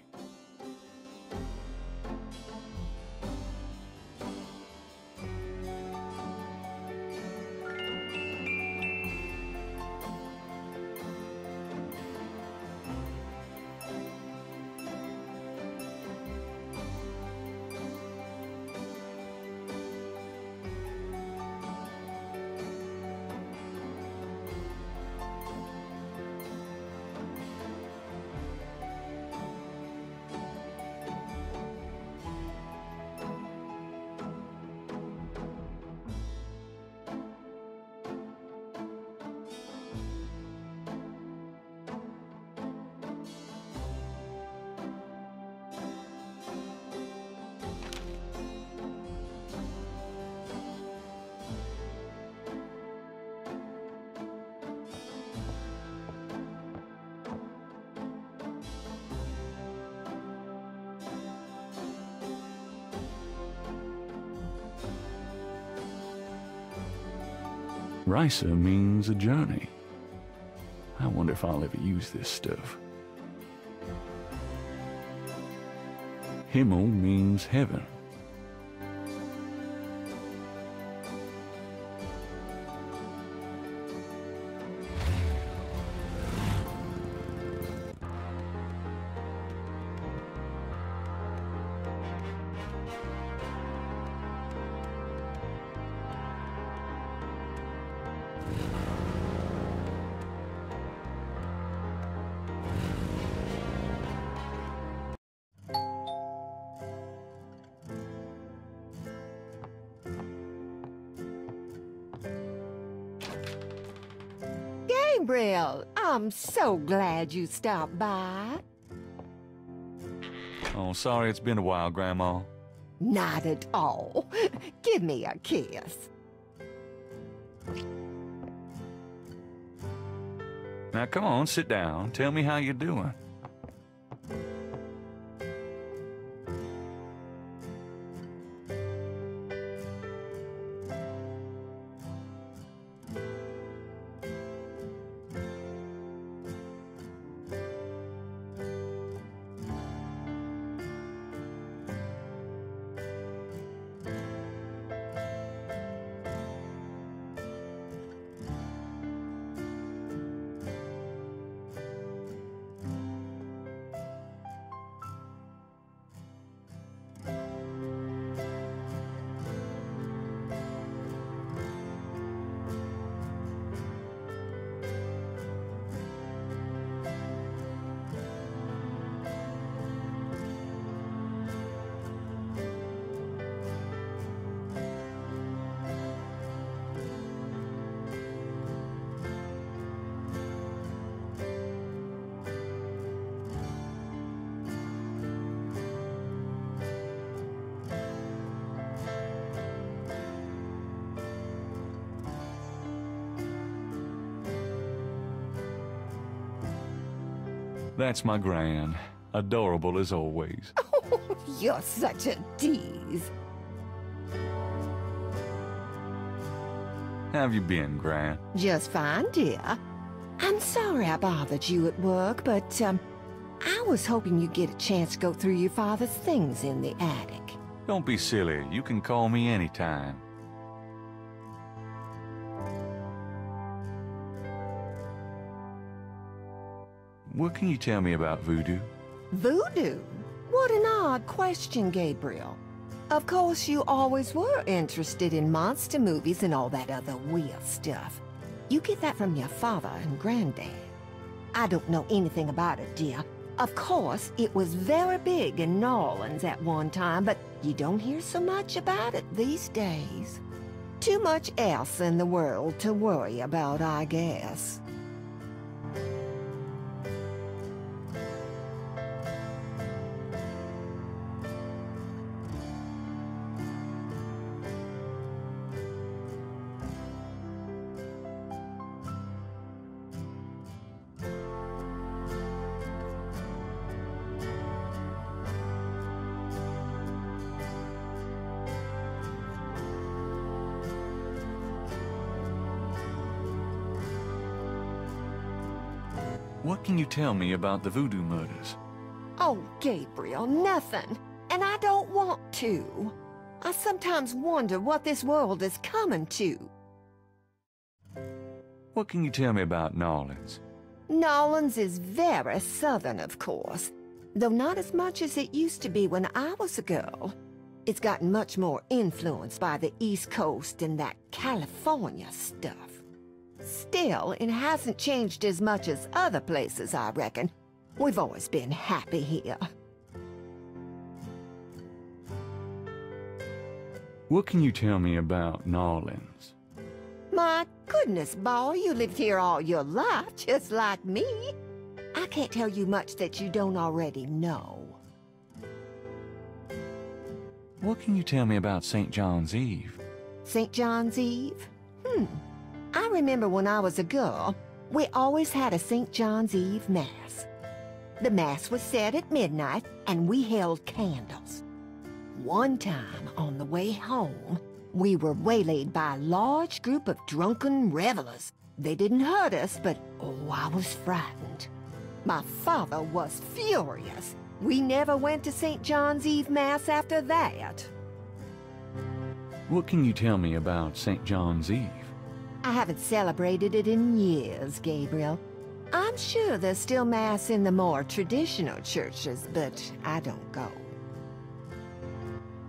Risa means a journey. I wonder if I'll ever use this stuff. Himmel means heaven. Gabriel, I'm so glad you stopped by. Oh, sorry it's been a while, Grandma. Not at all. Give me a kiss. Now come on, sit down. Tell me how you're doing. That's my Gran. Adorable as always. Oh, you're such a tease. How have you been, Gran? Just fine, dear. I'm sorry I bothered you at work, but, I was hoping you'd get a chance to go through your father's things in the attic. Don't be silly. You can call me anytime. What can you tell me about voodoo? Voodoo? What an odd question, Gabriel. Of course, you always were interested in monster movies and all that other weird stuff. You get that from your father and granddad. I don't know anything about it, dear. Of course, it was very big in New Orleans at one time, but you don't hear so much about it these days. Too much else in the world to worry about, I guess. What can you tell me about the voodoo murders? Oh, Gabriel, nothing. And I don't want to. I sometimes wonder what this world is coming to. What can you tell me about New Orleans? New Orleans is very southern, of course, though not as much as it used to be when I was a girl. It's gotten much more influenced by the East Coast and that California stuff. Still, it hasn't changed as much as other places, I reckon. We've always been happy here. What can you tell me about New Orleans? My goodness, boy, you lived here all your life, just like me. I can't tell you much that you don't already know. What can you tell me about St. John's Eve? St. John's Eve? I remember when I was a girl, we always had a St. John's Eve Mass. The Mass was said at midnight, and we held candles. One time, on the way home, we were waylaid by a large group of drunken revelers. They didn't hurt us, but, oh, I was frightened. My father was furious. We never went to St. John's Eve Mass after that. What can you tell me about St. John's Eve? I haven't celebrated it in years, Gabriel. I'm sure there's still Mass in the more traditional churches, but I don't go.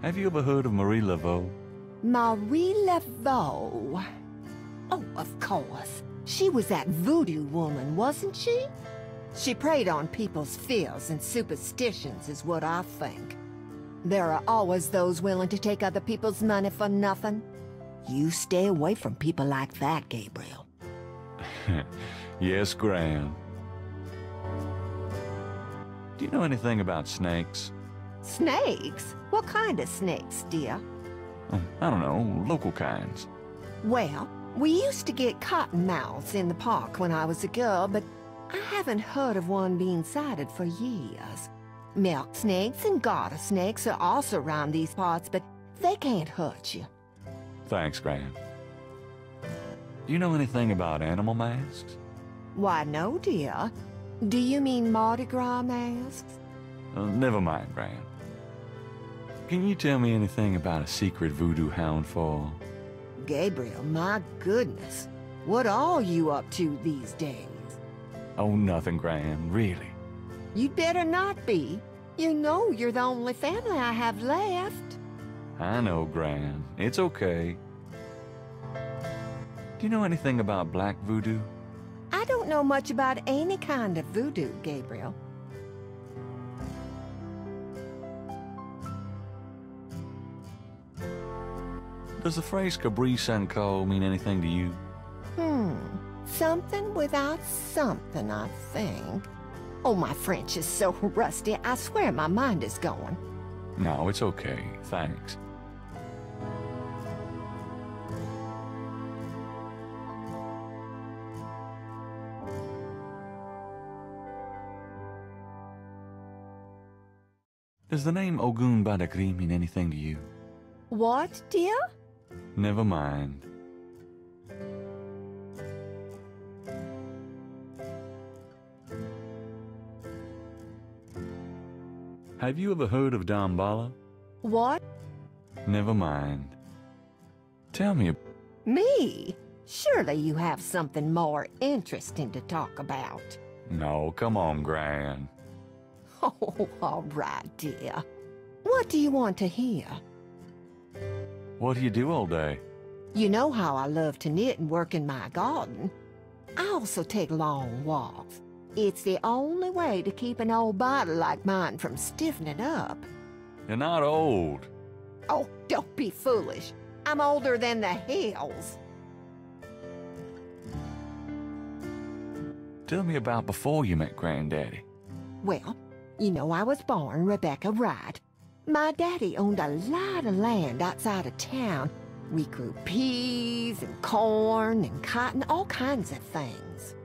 Have you ever heard of Marie Laveau? Marie Laveau? Oh, of course. She was that voodoo woman, wasn't she? She preyed on people's fears and superstitions, is what I think. There are always those willing to take other people's money for nothing. You stay away from people like that, Gabriel. Yes, Gran. Do you know anything about snakes? Snakes? What kind of snakes, dear? I don't know, local kinds. Well, we used to get cottonmouths in the park when I was a girl, but I haven't heard of one being sighted for years. Milk snakes and garter snakes are also around these parts, but they can't hurt you. Thanks, Gran. Do you know anything about animal masks? Why, no, dear. Do you mean Mardi Gras masks? Never mind, Gran. Can you tell me anything about a secret voodoo hound fall? Gabriel, my goodness. What are you up to these days? Oh, nothing, Gran, really. You'd better not be. You know you're the only family I have left. I know, Gran. It's okay. Do you know anything about black voodoo? I don't know much about any kind of voodoo, Gabriel. Does the phrase Cabri Sanko mean anything to you? Something without something, I think. Oh, my French is so rusty, I swear my mind is going. No, it's okay. Thanks. Does the name Ogun Badagri mean anything to you? What, dear? Never mind. Have you ever heard of Damballa? What? Never mind. Tell me. Me? Surely you have something more interesting to talk about. No, come on, Gran. Oh, all right, dear. What do you want to hear? What do you do all day? You know how I love to knit and work in my garden. I also take long walks. It's the only way to keep an old body like mine from stiffening up. You're not old. Oh, don't be foolish. I'm older than the hills. Tell me about before you met Granddaddy. Well, you know I was born Rebecca Wright. My daddy owned a lot of land outside of town. We grew peas and corn and cotton, all kinds of things.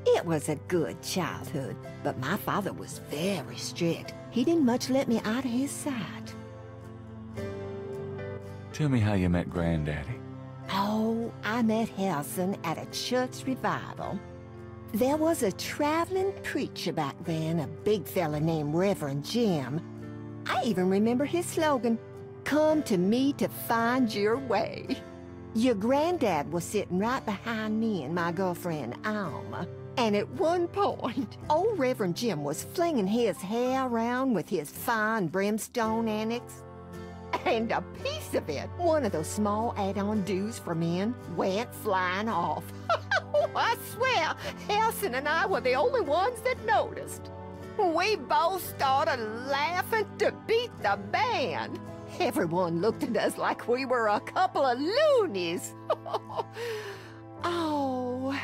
It was a good childhood, but my father was very strict. He didn't much let me out of his sight. Tell me how you met Granddaddy. Oh, I met Helson at a church revival. There was a traveling preacher back then, a big fella named Reverend Jim. I even remember his slogan, "Come to me to find your way." Your granddad was sitting right behind me and my girlfriend, Alma. And at one point, old Reverend Jim was flinging his hair around with his fine brimstone annex. And a piece of it, one of those small add-on do's for men, went flying off. I swear, Helson and I were the only ones that noticed. We both started laughing to beat the band. Everyone looked at us like we were a couple of loonies. Oh,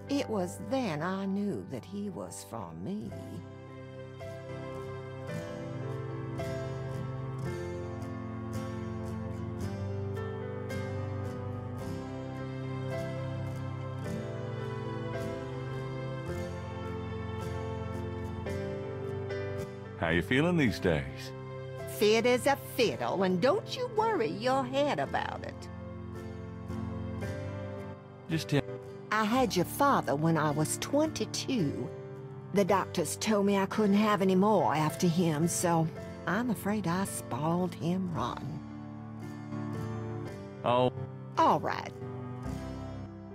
it was then I knew that he was for me. How you feeling these days? Fit as a fiddle, and don't you worry your head about it. Just tell. I had your father when I was 22. The doctors told me I couldn't have any more after him, so I'm afraid I spoiled him rotten. Oh. All right.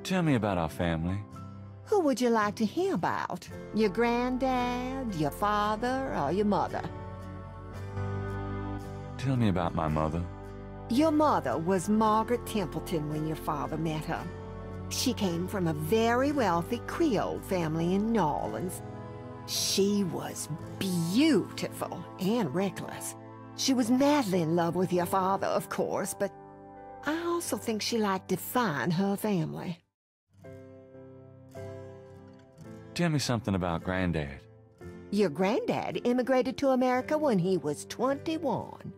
Tell me about our family. Who would you like to hear about? Your granddad, your father, or your mother? Tell me about my mother. Your mother was Margaret Templeton when your father met her. She came from a very wealthy Creole family in New Orleans. She was beautiful and reckless. She was madly in love with your father, of course, but I also think she liked to define her family. Tell me something about Granddad. Your granddad immigrated to America when he was 21.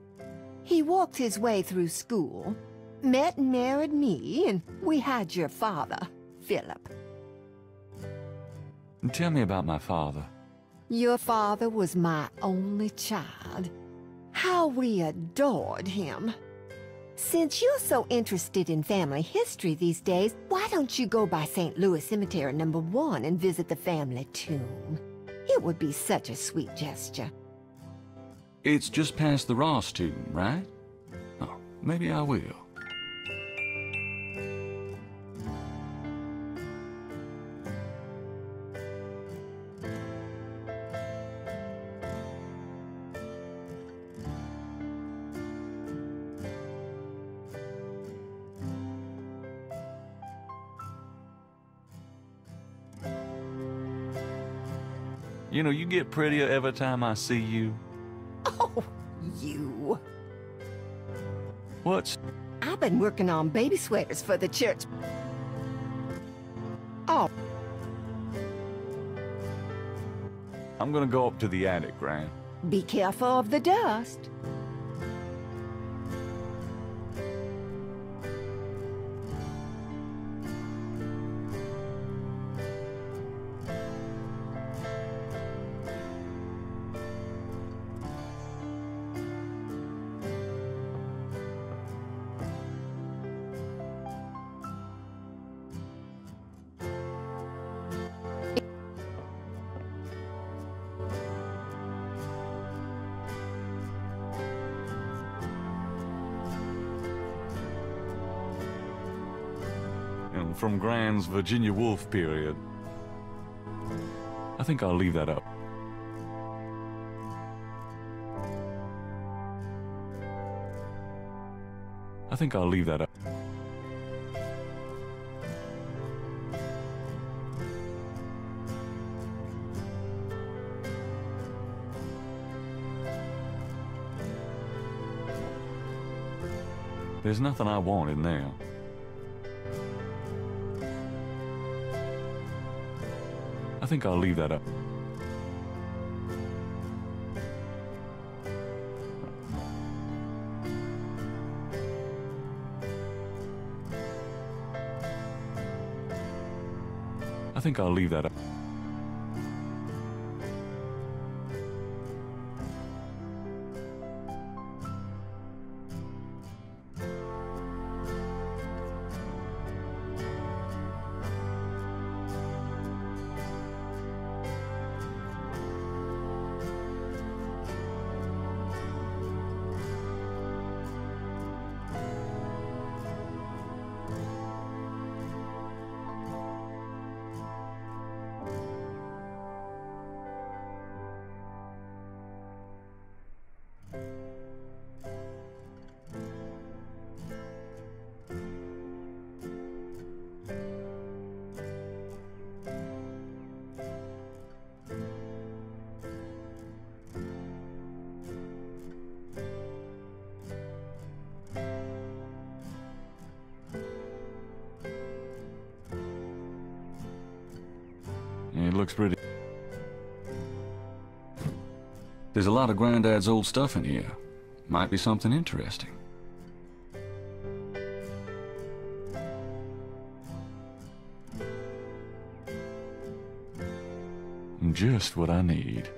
He walked his way through school, met and married me, and we had your father, Philip. And tell me about my father. Your father was my only child. How we adored him. Since you're so interested in family history these days, why don't you go by St. Louis Cemetery No. 1 and visit the family tomb? It would be such a sweet gesture. It's just past the Ross tomb, right? Oh, maybe I will. You know, you get prettier every time I see you. Oh, you. What's... I've been working on baby sweaters for the church. Oh. I'm gonna go up to the attic, Gran. Be careful of the dust. from Grand's Virginia Woolf period. I think I'll leave that up. I think I'll leave that up. There's nothing I want in there. I think I'll leave that up. I think I'll leave that up. It looks pretty. There's a lot of Granddad's old stuff in here. Might be something interesting. Just what I need.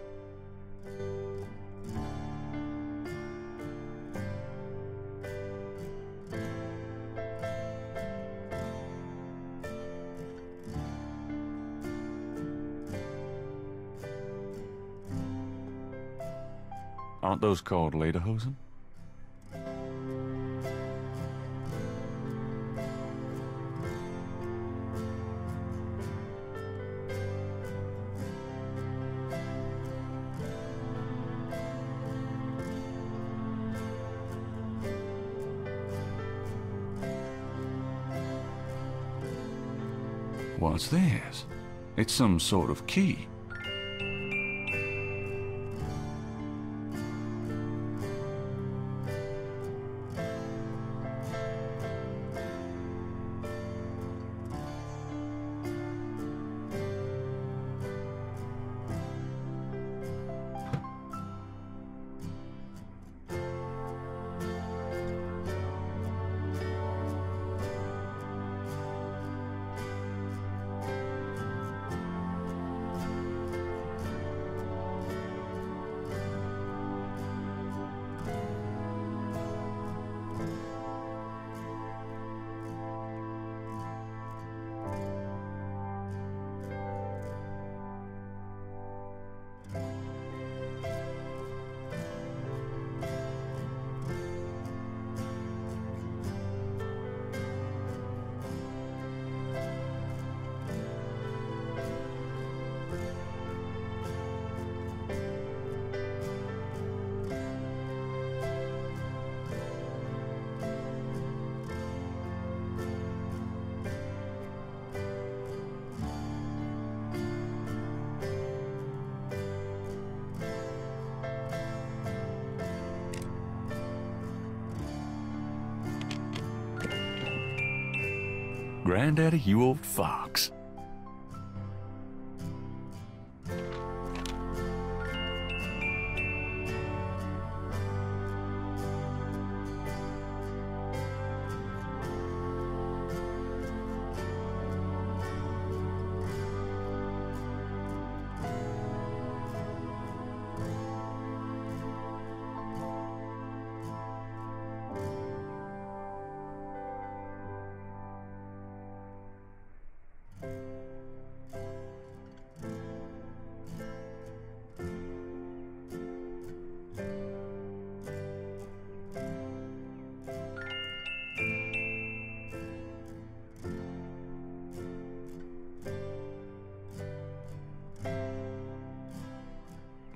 Aren't those called lederhosen? What's this? It's some sort of key. Granddaddy, you old fox.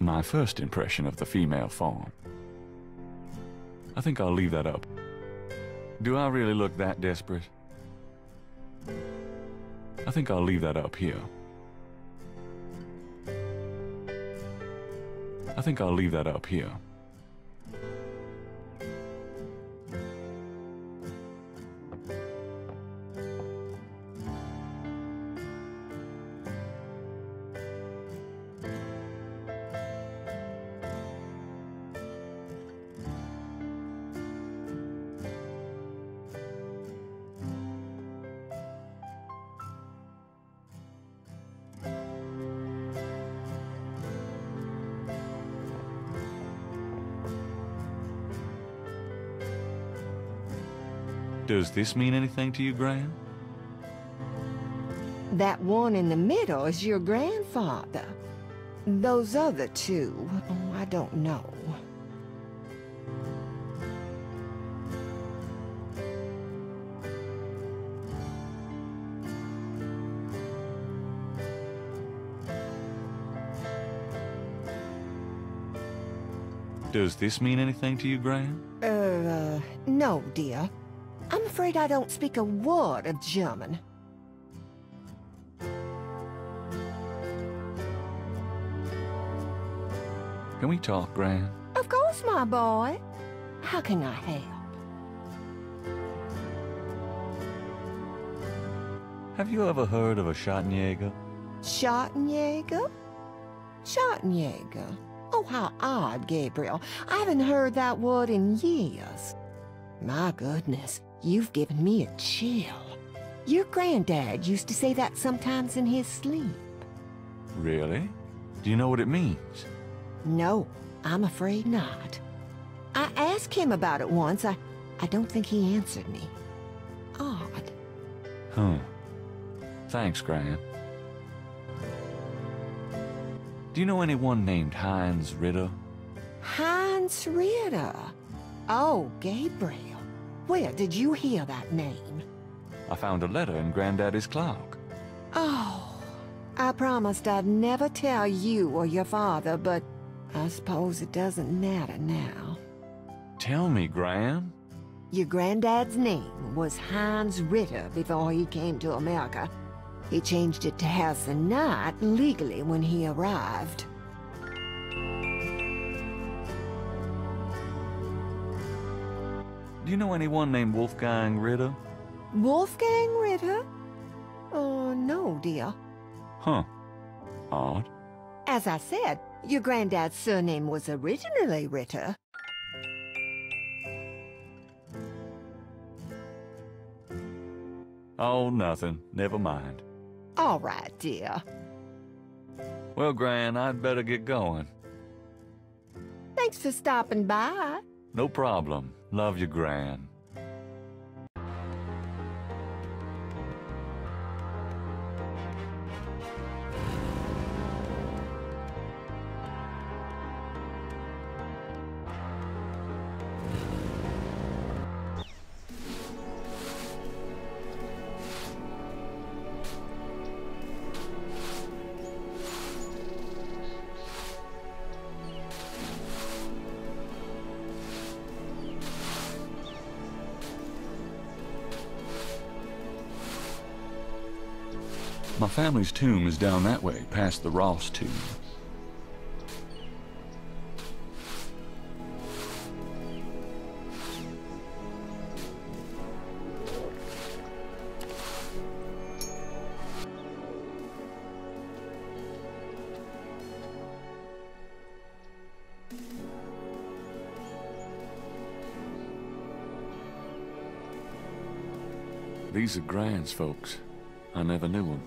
my first impression of the female form. I think I'll leave that up. Do I really look that desperate? I think I'll leave that up here. I think I'll leave that up here. Does this mean anything to you, Gran? That one in the middle is your grandfather. Those other two, oh, I don't know. Does this mean anything to you, Gran? No, dear. I'm afraid I don't speak a word of German. Can we talk, Gran? Of course, my boy. How can I help? Have you ever heard of a Schattenjaeger? Schattenjaeger? Schattenjaeger? Oh, how odd, Gabriel. I haven't heard that word in years. My goodness, you've given me a chill. Your granddad used to say that sometimes in his sleep. Really? Do you know what it means? No, I'm afraid not. I asked him about it once. I don't think he answered me. Odd. Huh. Thanks, Gran. Do you know anyone named Heinz Ritter? Heinz Ritter? Oh, Gabriel. Where did you hear that name? I found a letter in Granddaddy's clock. Oh, I promised I'd never tell you or your father, but I suppose it doesn't matter now. Tell me, Gran. Your granddad's name was Heinz Ritter before he came to America. He changed it to Harrison Knight legally when he arrived. Do you know anyone named Wolfgang Ritter? Wolfgang Ritter? Oh, no, dear. Huh. Odd. As I said, your granddad's surname was originally Ritter. Oh, nothing. Never mind. All right, dear. Well, Gran, I'd better get going. Thanks for stopping by. No problem. Love you, Gran. My family's tomb is down that way, past the Ross tomb. These are Gran's folks. I never knew them.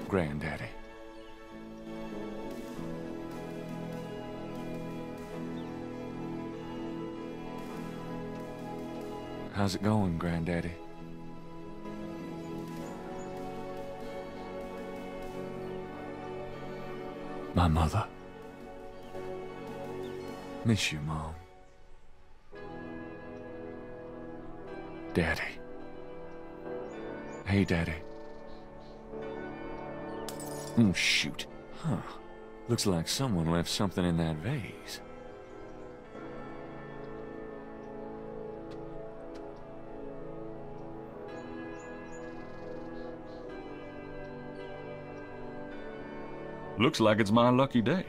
Granddaddy. How's it going, Granddaddy? My mother. Miss you, Mom. Daddy. Hey, Daddy. Oh, shoot. Huh. Looks like someone left something in that vase. Looks like it's my lucky day.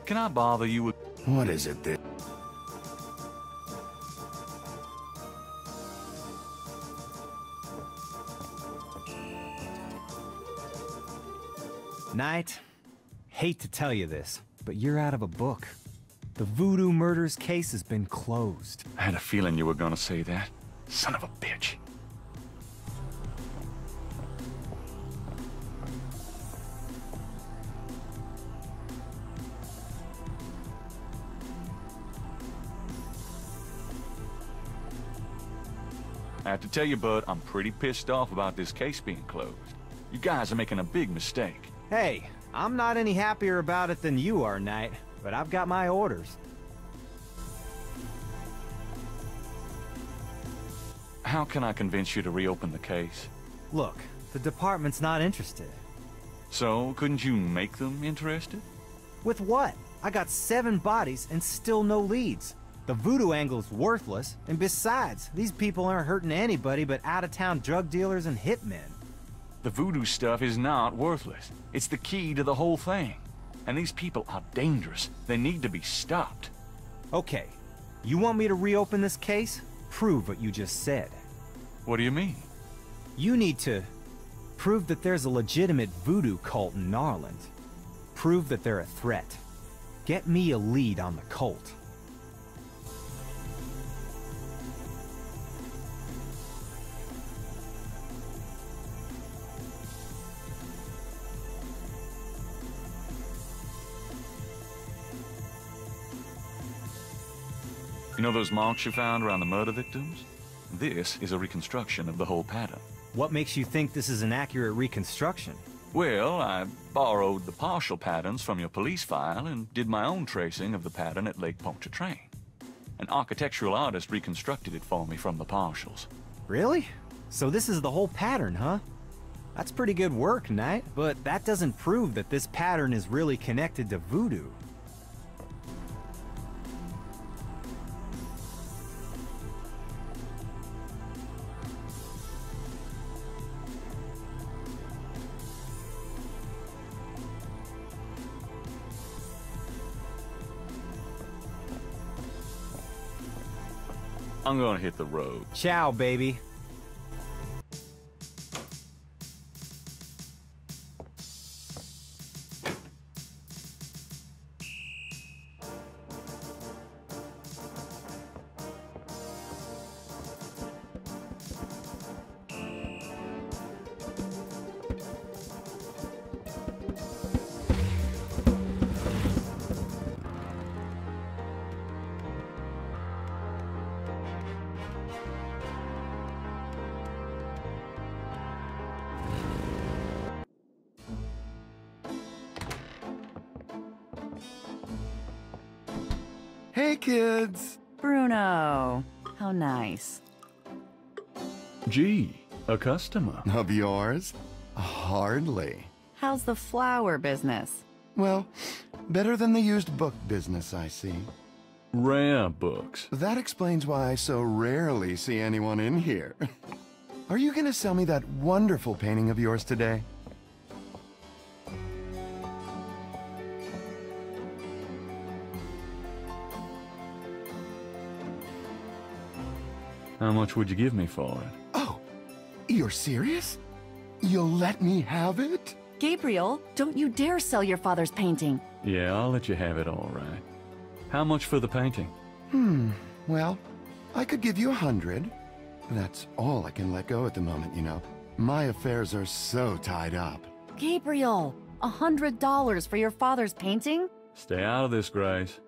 Can I bother you with... What is it that... Knight, hate to tell you this, but you're out of a book. The Voodoo Murders case has been closed. I had a feeling you were gonna say that. Son of a bitch. I have to tell you, Bud, I'm pretty pissed off about this case being closed. You guys are making a big mistake. Hey, I'm not any happier about it than you are, Knight, but I've got my orders. How can I convince you to reopen the case? Look, the department's not interested. So, couldn't you make them interested? With what? I got 7 bodies and still no leads. The voodoo angle's worthless, and besides, these people aren't hurting anybody but out-of-town drug dealers and hitmen. The voodoo stuff is not worthless. It's the key to the whole thing. And these people are dangerous. They need to be stopped. Okay, you want me to reopen this case? Prove what you just said. What do you mean? You need to prove that there's a legitimate voodoo cult in Narland. Prove that they're a threat. Get me a lead on the cult. You know those marks you found around the murder victims? This is a reconstruction of the whole pattern. What makes you think this is an accurate reconstruction? Well, I borrowed the partial patterns from your police file and did my own tracing of the pattern at Lake Pontchartrain. An architectural artist reconstructed it for me from the partials. Really? So this is the whole pattern, huh? That's pretty good work, Knight, but that doesn't prove that this pattern is really connected to voodoo. I'm gonna hit the road. Ciao, baby. Hey, kids! Bruno, how nice. Gee, a customer. Of yours? Hardly. How's the flower business? Well, better than the used book business, I see. Rare books. That explains why I so rarely see anyone in here. Are you gonna sell me that wonderful painting of yours today? How much would you give me for it? Oh, you're serious? You'll let me have it? Gabriel, don't you dare sell your father's painting. Yeah, I'll let you have it, all right. How much for the painting? Well, I could give you 100. That's all I can let go at the moment, you know. My affairs are so tied up. Gabriel, $100 for your father's painting? Stay out of this, Grace.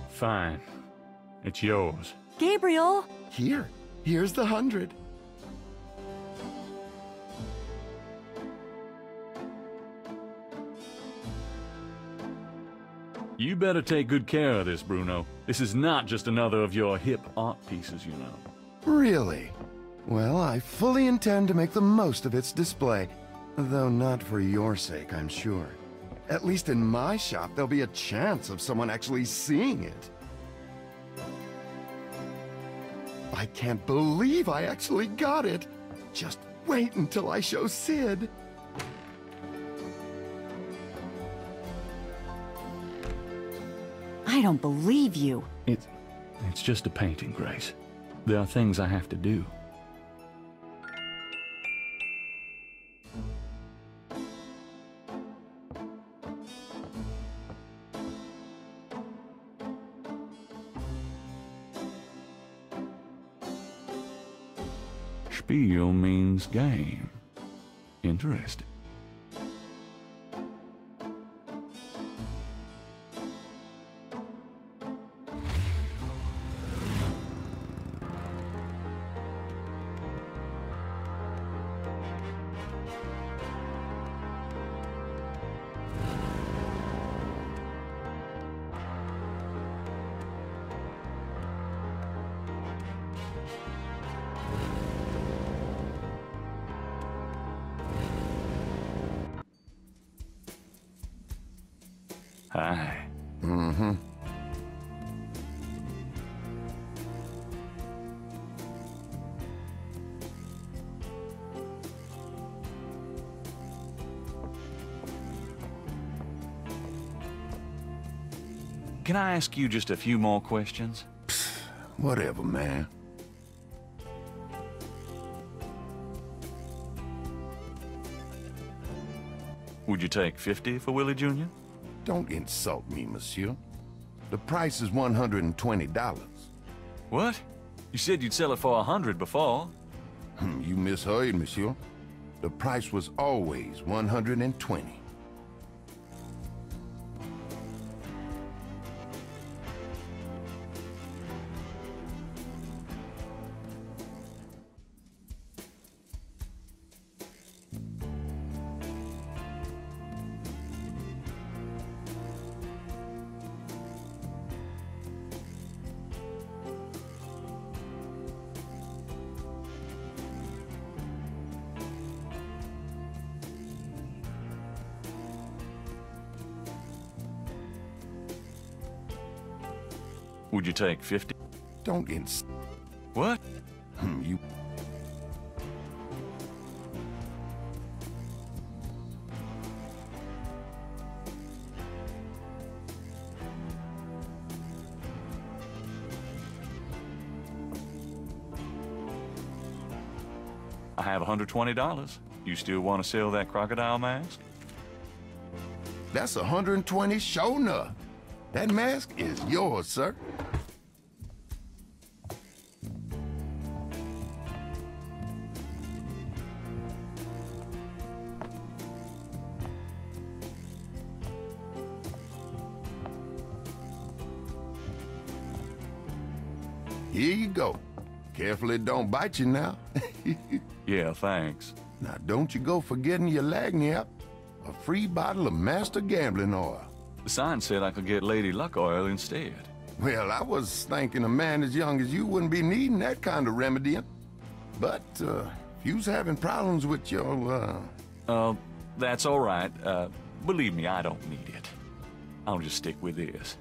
Fine. It's yours. Gabriel! Here's the 100. You better take good care of this, Bruno. This is not just another of your hip art pieces, you know. Really? Well, I fully intend to make the most of its display. Though not for your sake, I'm sure. At least in my shop, there'll be a chance of someone actually seeing it. I can't believe I actually got it. Just wait until I show Sid. I don't believe you. It's just a painting, Grace. There are things I have to do. Spiel means game. Interesting. Hi. Can I ask you just a few more questions? Whatever, man. Would you take 50 for Willie Jr.? Don't insult me, monsieur. The price is $120. What? You said you'd sell it for 100 before. You misheard, monsieur. The price was always 120. Would you take 50? Don't insult. What? You. I have $120. You still want to sell that crocodile mask? That's 120 sure enough. That mask is yours, sir. Here you go. Carefully don't bite you now. Yeah, thanks. Now don't you go forgetting your lagniappe, a free bottle of master gambling oil. The sign said I could get Lady Luck oil instead. Well, I was thinking a man as young as you wouldn't be needing that kind of remedying. But, if you's having problems with your, that's all right. Believe me, I don't need it. I'll just stick with this.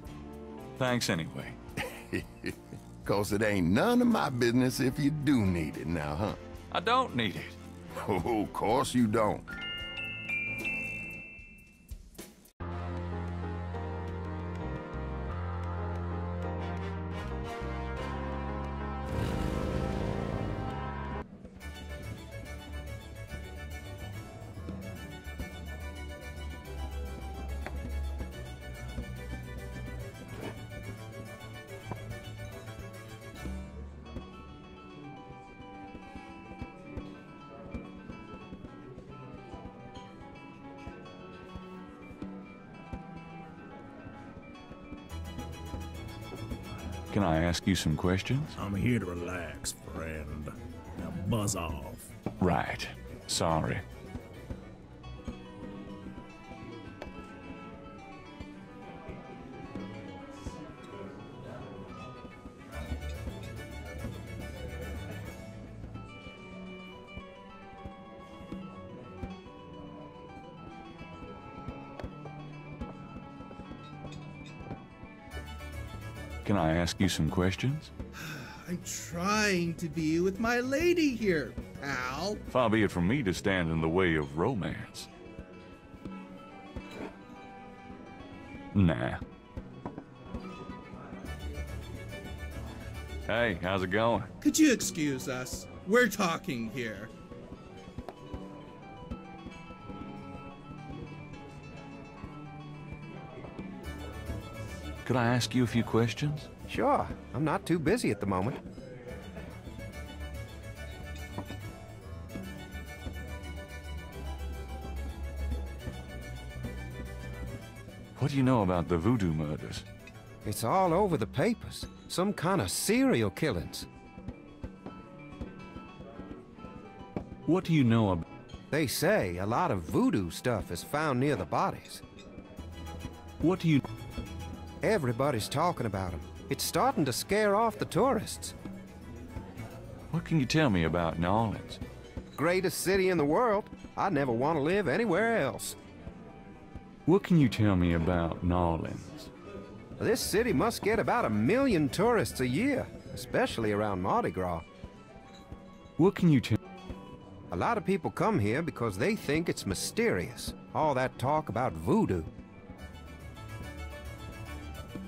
Thanks anyway. 'Cause it ain't none of my business if you do need it now, huh? I don't need it. Oh, of course you don't. Can I ask you some questions? I'm here to relax, friend. Now buzz off. Right. Sorry. Can I ask you some questions? I'm trying to be with my lady here, pal. Far be it from me to stand in the way of romance. Nah. Hey, how's it going? Could you excuse us? We're talking here. Could I ask you a few questions? Sure. I'm not too busy at the moment. What do you know about the voodoo murders? It's all over the papers. Some kind of serial killings. What do you know about... They say a lot of voodoo stuff is found near the bodies. What do you... Everybody's talking about them. It's starting to scare off the tourists. What can you tell me about New Orleans? Greatest city in the world. I'd never want to live anywhere else. What can you tell me about New Orleans? This city must get about 1 million tourists a year, especially around Mardi Gras. What can you tell... A lot of people come here because they think it's mysterious. All that talk about voodoo.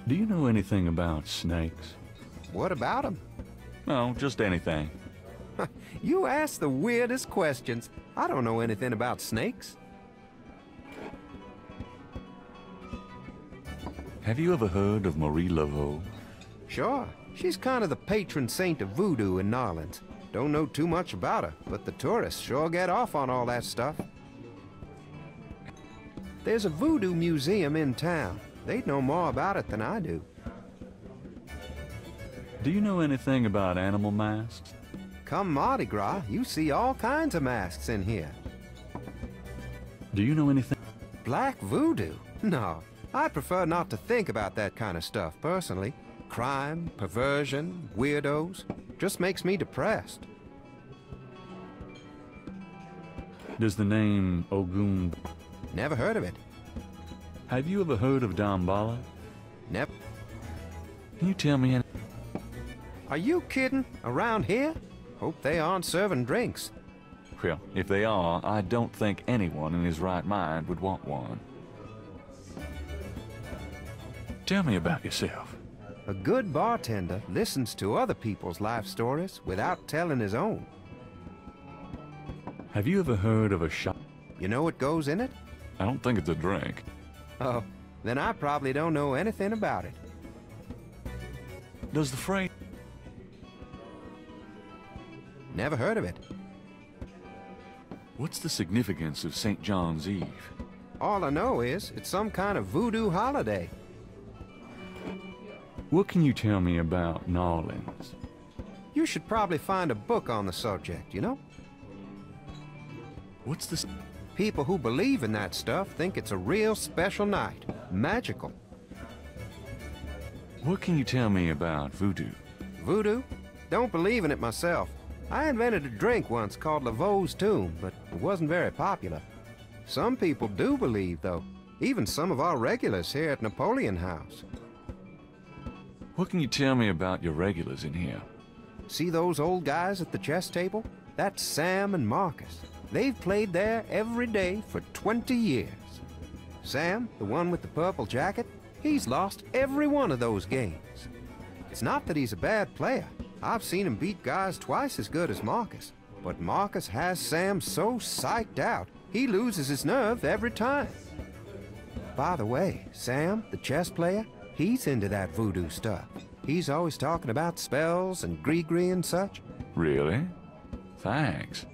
Do you know anything about snakes? What about them? No, just anything. You ask the weirdest questions. I don't know anything about snakes. Have you ever heard of Marie Laveau? Sure. She's kind of the patron saint of voodoo in New Orleans. Don't know too much about her, but the tourists sure get off on all that stuff. There's a voodoo museum in town. They'd know more about it than I do. Do you know anything about animal masks? Come Mardi Gras, you see all kinds of masks in here. Do you know anything? Black voodoo? No, I prefer not to think about that kind of stuff, personally. Crime, perversion, weirdos, just makes me depressed. Does the name Ogun... Never heard of it. Have you ever heard of Damballa? Never. Can you tell me any... Are you kidding? Around here? Hope they aren't serving drinks. Well, if they are, I don't think anyone in his right mind would want one. Tell me about yourself. A good bartender listens to other people's life stories without telling his own. Have you ever heard of a shot? You know what goes in it? I don't think it's a drink. Oh, then I probably don't know anything about it. Does the phrase... Never heard of it. What's the significance of St. John's Eve? All I know is it's some kind of voodoo holiday. What can you tell me about New Orleans? You should probably find a book on the subject, you know? What's this? people who believe in that stuff think it's a real special night. Magical. What can you tell me about voodoo? Voodoo? Don't believe in it myself. I invented a drink once called Laveau's Tomb, but it wasn't very popular. Some people do believe, though. Even some of our regulars here at Napoleon House. What can you tell me about your regulars in here? See those old guys at the chess table? That's Sam and Marcus. They've played there every day for 20 years. Sam, the one with the purple jacket, he's lost every one of those games. It's not that he's a bad player. I've seen him beat guys twice as good as Marcus. But Marcus has Sam so psyched out, he loses his nerve every time. By the way, Sam, the chess player, he's into that voodoo stuff. He's always talking about spells and gree-gree and such. Really? Thanks.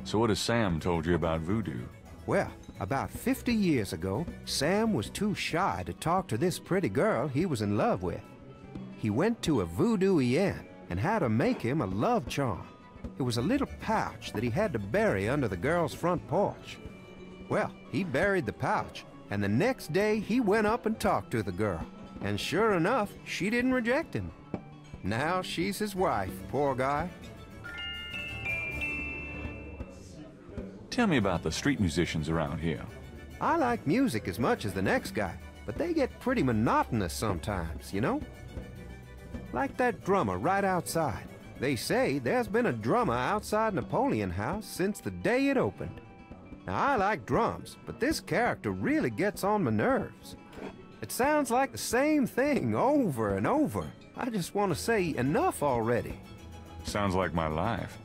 So what has Sam told you about voodoo? Well, about 50 years ago, Sam was too shy to talk to this pretty girl he was in love with. He went to a voodoo-ien and had her make him a love charm. It was a little pouch that he had to bury under the girl's front porch. Well, he buried the pouch, and the next day he went up and talked to the girl. And sure enough, she didn't reject him. Now she's his wife, poor guy. Tell me about the street musicians around here. I like music as much as the next guy, but they get pretty monotonous sometimes, you know? Like that drummer right outside. They say there's been a drummer outside Napoleon House since the day it opened. Now, I like drums, but this character really gets on my nerves. It sounds like the same thing over and over. I just want to say enough already. Sounds like my life.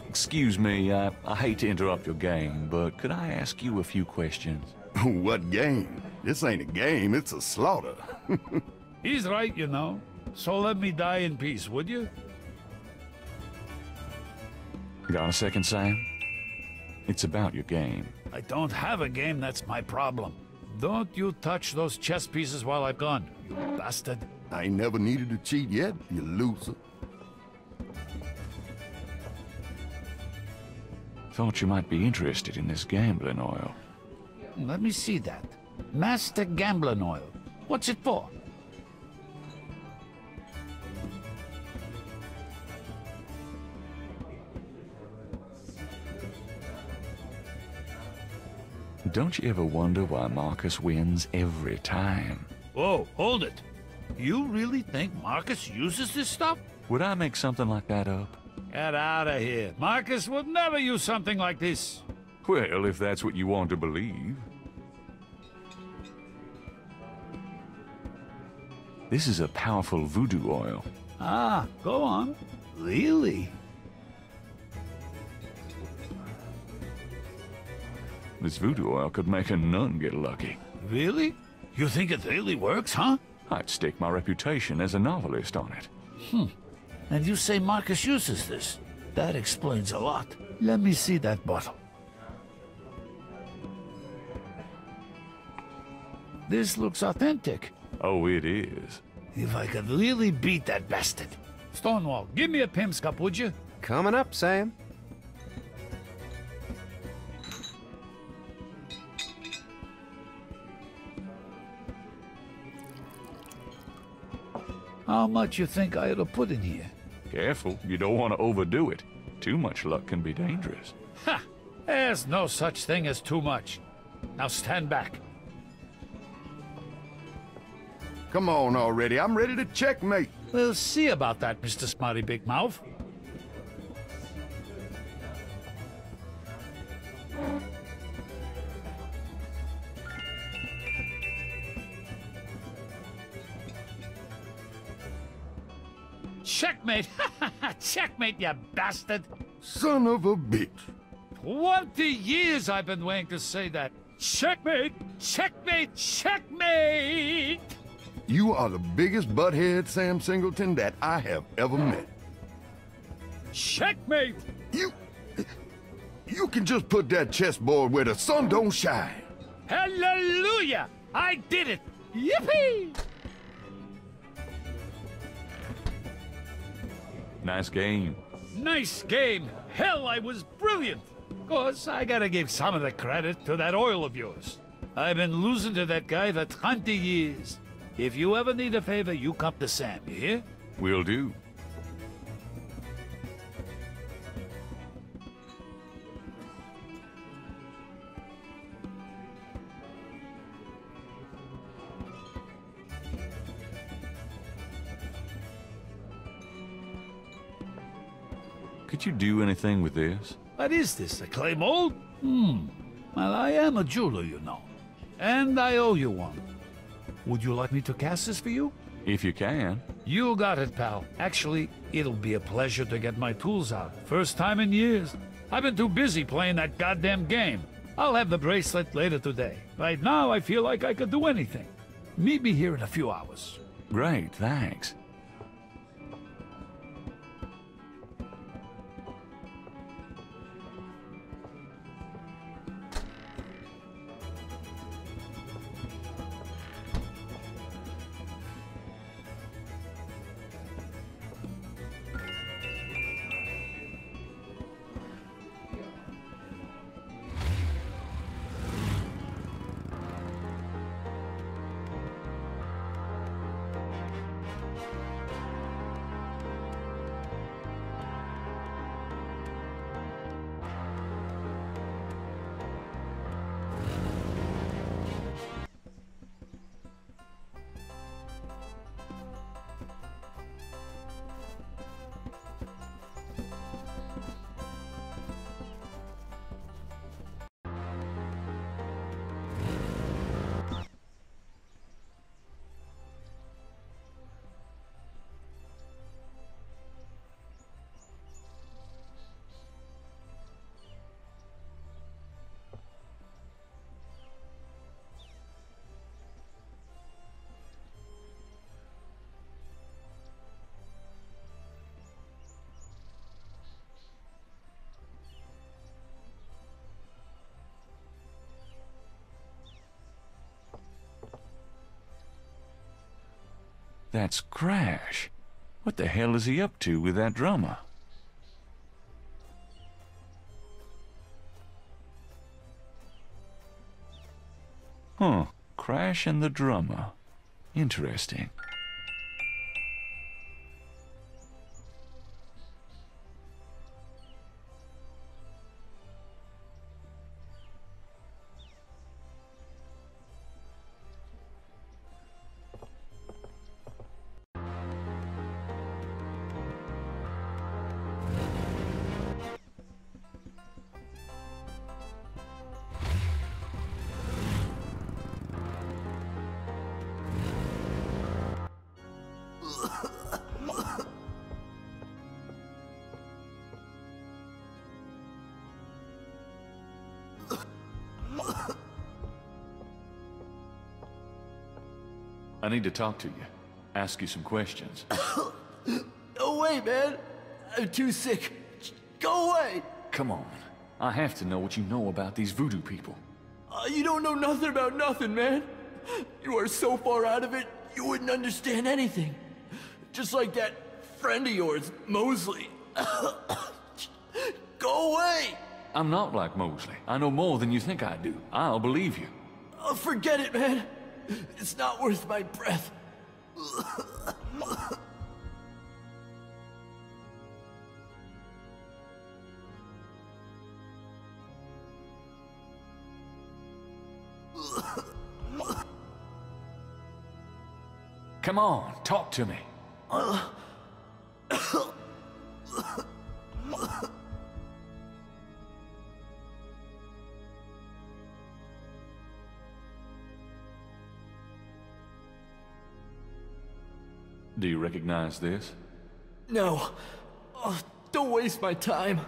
Excuse me, I hate to interrupt your game, but could I ask you a few questions? What game? This ain't a game, it's a slaughter. He's right, you know. So let me die in peace, would you? Got a second, Sam? It's about your game. I don't have a game, that's my problem. Don't you touch those chess pieces while I'm gone, you bastard. I ain't never needed to cheat yet, you loser. Thought you might be interested in this gambling oil. Let me see that. Master Gambling Oil. What's it for? Don't you ever wonder why Marcus wins every time? Whoa, hold it. You really think Marcus uses this stuff? Would I make something like that up? Get out of here. Marcus would never use something like this. Well, if that's what you want to believe. This is a powerful voodoo oil. Ah, go on. Really? This voodoo oil could make a nun get lucky. Really? You think it really works, huh? I'd stake my reputation as a novelist on it. And you say Marcus uses this? That explains a lot. Let me see that bottle. This looks authentic. Oh, it is. If I could really beat that bastard. Stonewall, give me a pimp's cup, would you? Coming up, Sam. How much you think I ought to put in here? Careful, you don't want to overdo it. Too much luck can be dangerous. Ha! There's no such thing as too much. Now stand back. Come on already, I'm ready to checkmate. We'll see about that, Mr. Smarty Big Mouth. Checkmate! Checkmate, you bastard! Son of a bitch. 20 years I've been waiting to say that. Checkmate! Checkmate! Checkmate! You are the biggest butthead, Sam Singleton, that I have ever met. Checkmate! You... You can just put that chessboard where the sun don't shine. Hallelujah! I did it! Yippee! Nice game. Nice game. Hell, I was brilliant. Course, I gotta give some of the credit to that oil of yours. I've been losing to that guy for 20 years. If you ever need a favor, you come to Sam, you hear? Will do. Could you do anything with this? What is this, a clay mold? Well, I am a jeweler, you know. And I owe you one. Would you like me to cast this for you? If you can. You got it, pal. Actually, it'll be a pleasure to get my tools out. First time in years. I've been too busy playing that goddamn game. I'll have the bracelet later today. Right now, I feel like I could do anything. Meet me here in a few hours. Great, thanks. That's Crash. What the hell is he up to with that drummer? Huh, Crash and the drummer. Interesting. I need to talk to you. Ask you some questions. No way, man. I'm too sick. Go away. Come on. I have to know what you know about these voodoo people. You don't know nothing about nothing, man. You are so far out of it, you wouldn't understand anything. Just like that friend of yours, Mosley. Go away! I'm not like Mosley. I know more than you think I do. I'll believe you. Forget it, man. It's not worth my breath. Come on, talk to me. Do you recognize this? No. Oh, don't waste my time.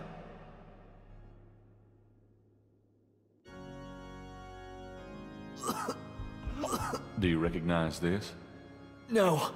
Do you recognize this? No.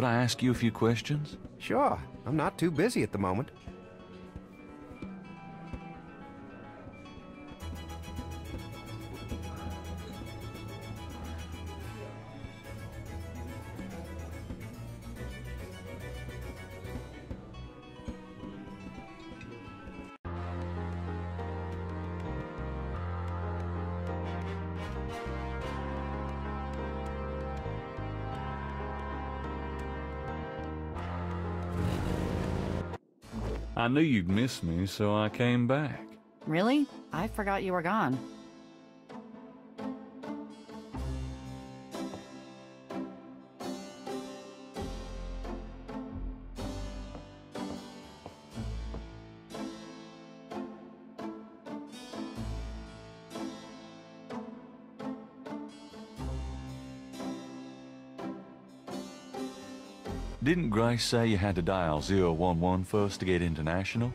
Could I ask you a few questions? Sure. I'm not too busy at the moment. I knew you'd miss me, so I came back. Really? I forgot you were gone. Didn't Grace say you had to dial 011 first to get international?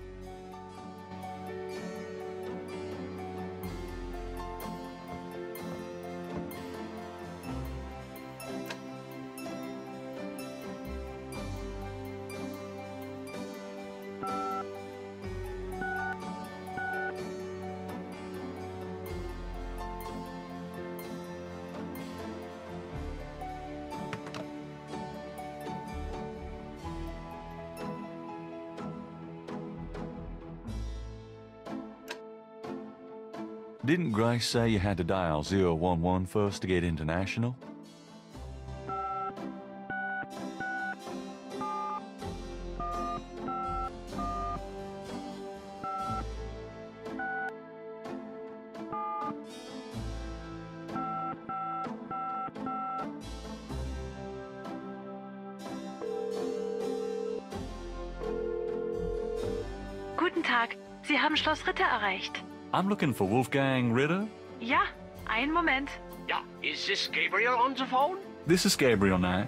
Didn't Grace say you had to dial 011 first to get international? Guten Tag, Sie haben Schloss Ritter erreicht. I'm looking for Wolfgang Ritter. Ja, einen Moment. Yeah, is this Gabriel on the phone? This is Gabriel Knight.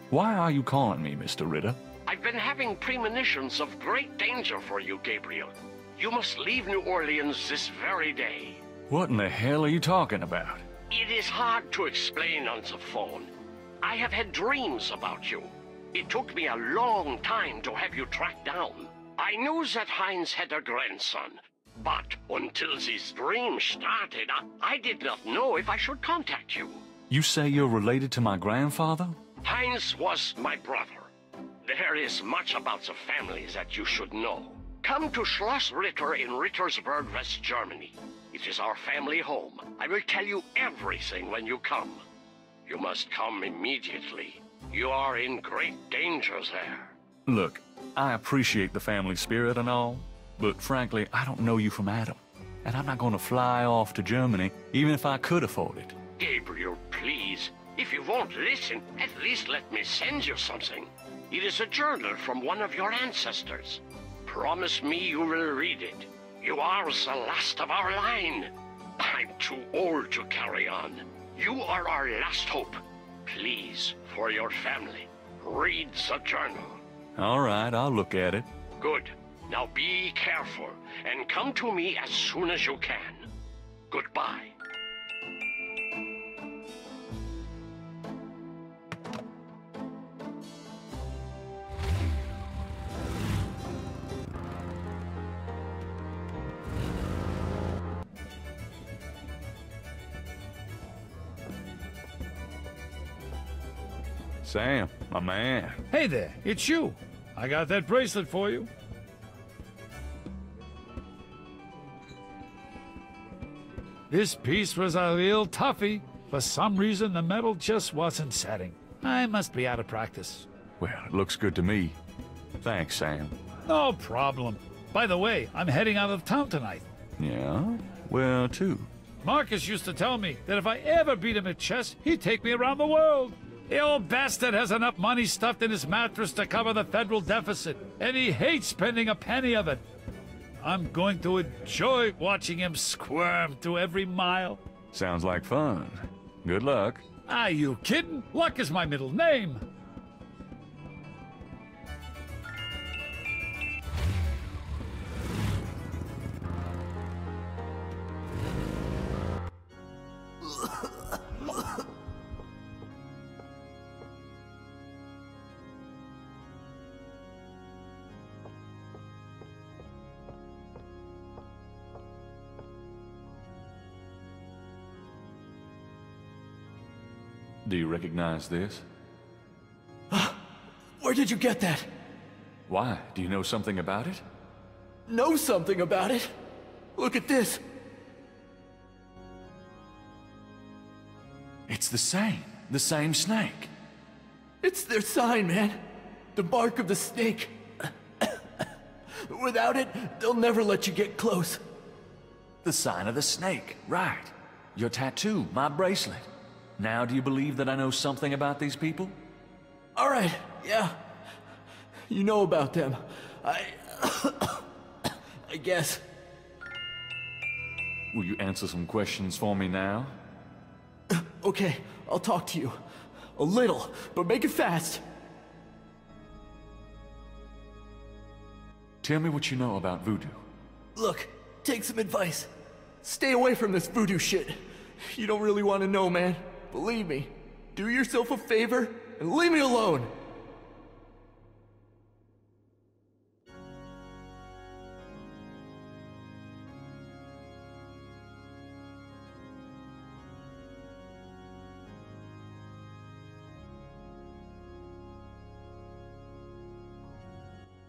Why are you calling me, Mr. Ritter? I've been having premonitions of great danger for you, Gabriel. You must leave New Orleans this very day. What in the hell are you talking about? It is hard to explain on the phone. I have had dreams about you. It took me a long time to have you tracked down. I knew that Heinz had a grandson, but until this dream started, I did not know if I should contact you. You say you're related to my grandfather? Heinz was my brother. There is much about the family that you should know. Come to Schloss Ritter in Rittersberg, West Germany. It is our family home. I will tell you everything when you come. You must come immediately. You are in great danger there. Look, I appreciate the family spirit and all, but frankly, I don't know you from Adam. And I'm not going to fly off to Germany, even if I could afford it. Gabriel, please. If you won't listen, at least let me send you something. It is a journal from one of your ancestors. Promise me you will read it. You are the last of our line. I'm too old to carry on. You are our last hope. Please, for your family, read the journal. All right, I'll look at it. Good. Now be careful, and come to me as soon as you can. Goodbye. Sam, my man. Hey there, it's you. I got that bracelet for you. This piece was a real toughie. For some reason, the metal just wasn't setting. I must be out of practice. Well, it looks good to me. Thanks, Sam. No problem. By the way, I'm heading out of town tonight. Yeah? Where to? Marcus used to tell me that if I ever beat him at chess, he'd take me around the world. The old bastard has enough money stuffed in his mattress to cover the federal deficit, and he hates spending a penny of it. I'm going to enjoy watching him squirm through every mile. Sounds like fun. Good luck. Are you kidding? Luck is my middle name. Do you recognize this? Where did you get that? Why? Do you know something about it? Know something about it? Look at this. It's the same snake. It's their sign, man. The mark of the snake. Without it, they'll never let you get close. The sign of the snake, right. Your tattoo, my bracelet. Now do you believe that I know something about these people? All right, yeah. You know about them. I guess. Will you answer some questions for me now? Okay, I'll talk to you. A little, but make it fast. Tell me what you know about voodoo. Look, take some advice. Stay away from this voodoo shit. You don't really want to know, man. Believe me. Do yourself a favor and leave me alone.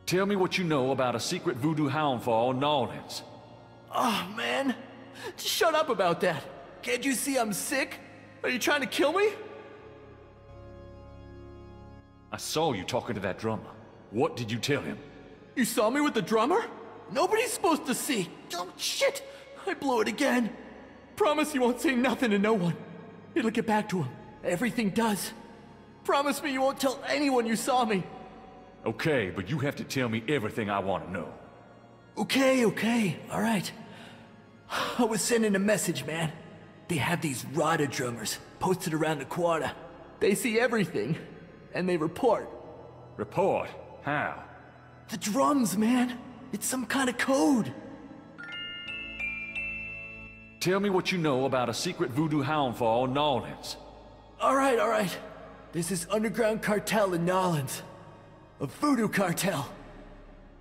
Tell me what you know about a secret voodoo hound fall in New Orleans. Oh, man. Just shut up about that. Can't you see I'm sick? Are you trying to kill me? I saw you talking to that drummer. What did you tell him? You saw me with the drummer? Nobody's supposed to see. Oh, shit. I blew it again. Promise you won't say nothing to no one. It'll get back to him. Everything does. Promise me you won't tell anyone you saw me. Okay, but you have to tell me everything I want to know. Okay, all right. I was sending a message, man. They have these Rada drummers posted around the quarter. They see everything, and they report. Report? How? The drums, man. It's some kind of code. Tell me what you know about a secret voodoo hound fall in New Orleans. All right. There's this underground cartel in New Orleans. A voodoo cartel.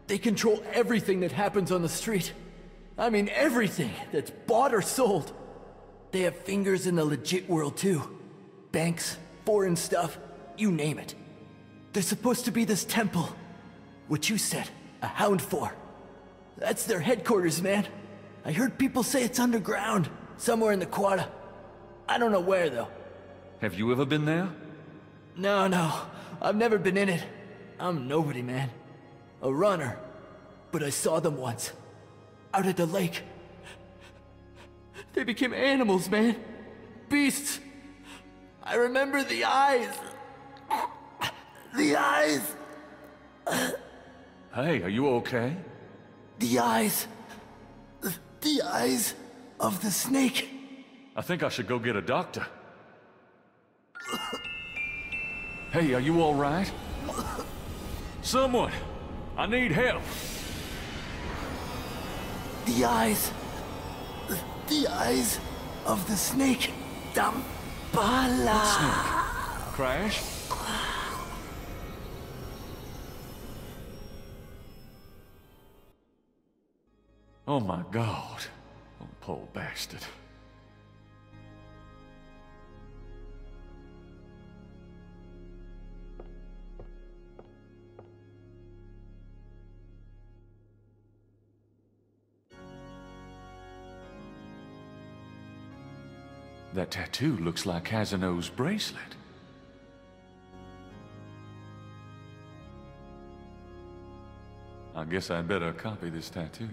They control everything that happens on the street. I mean everything that's bought or sold. They have fingers in the legit world too. Banks, foreign stuff, you name it. There's supposed to be this temple. What you said, a hound for. That's their headquarters, man. I heard people say it's underground, somewhere in the quarter. I don't know where though. Have you ever been there? No, I've never been in it. I'm nobody, man. A runner. But I saw them once. Out at the lake. They became animals, man. Beasts. I remember the eyes. The eyes. Hey, are you okay? The eyes. The eyes of the snake. I think I should go get a doctor. Hey, are you all right? Someone! I need help! The eyes. The eyes of the snake. Dambala. What snake? Crash? Oh my God. Oh, poor bastard. That tattoo looks like Kazano's bracelet. I guess I'd better copy this tattoo.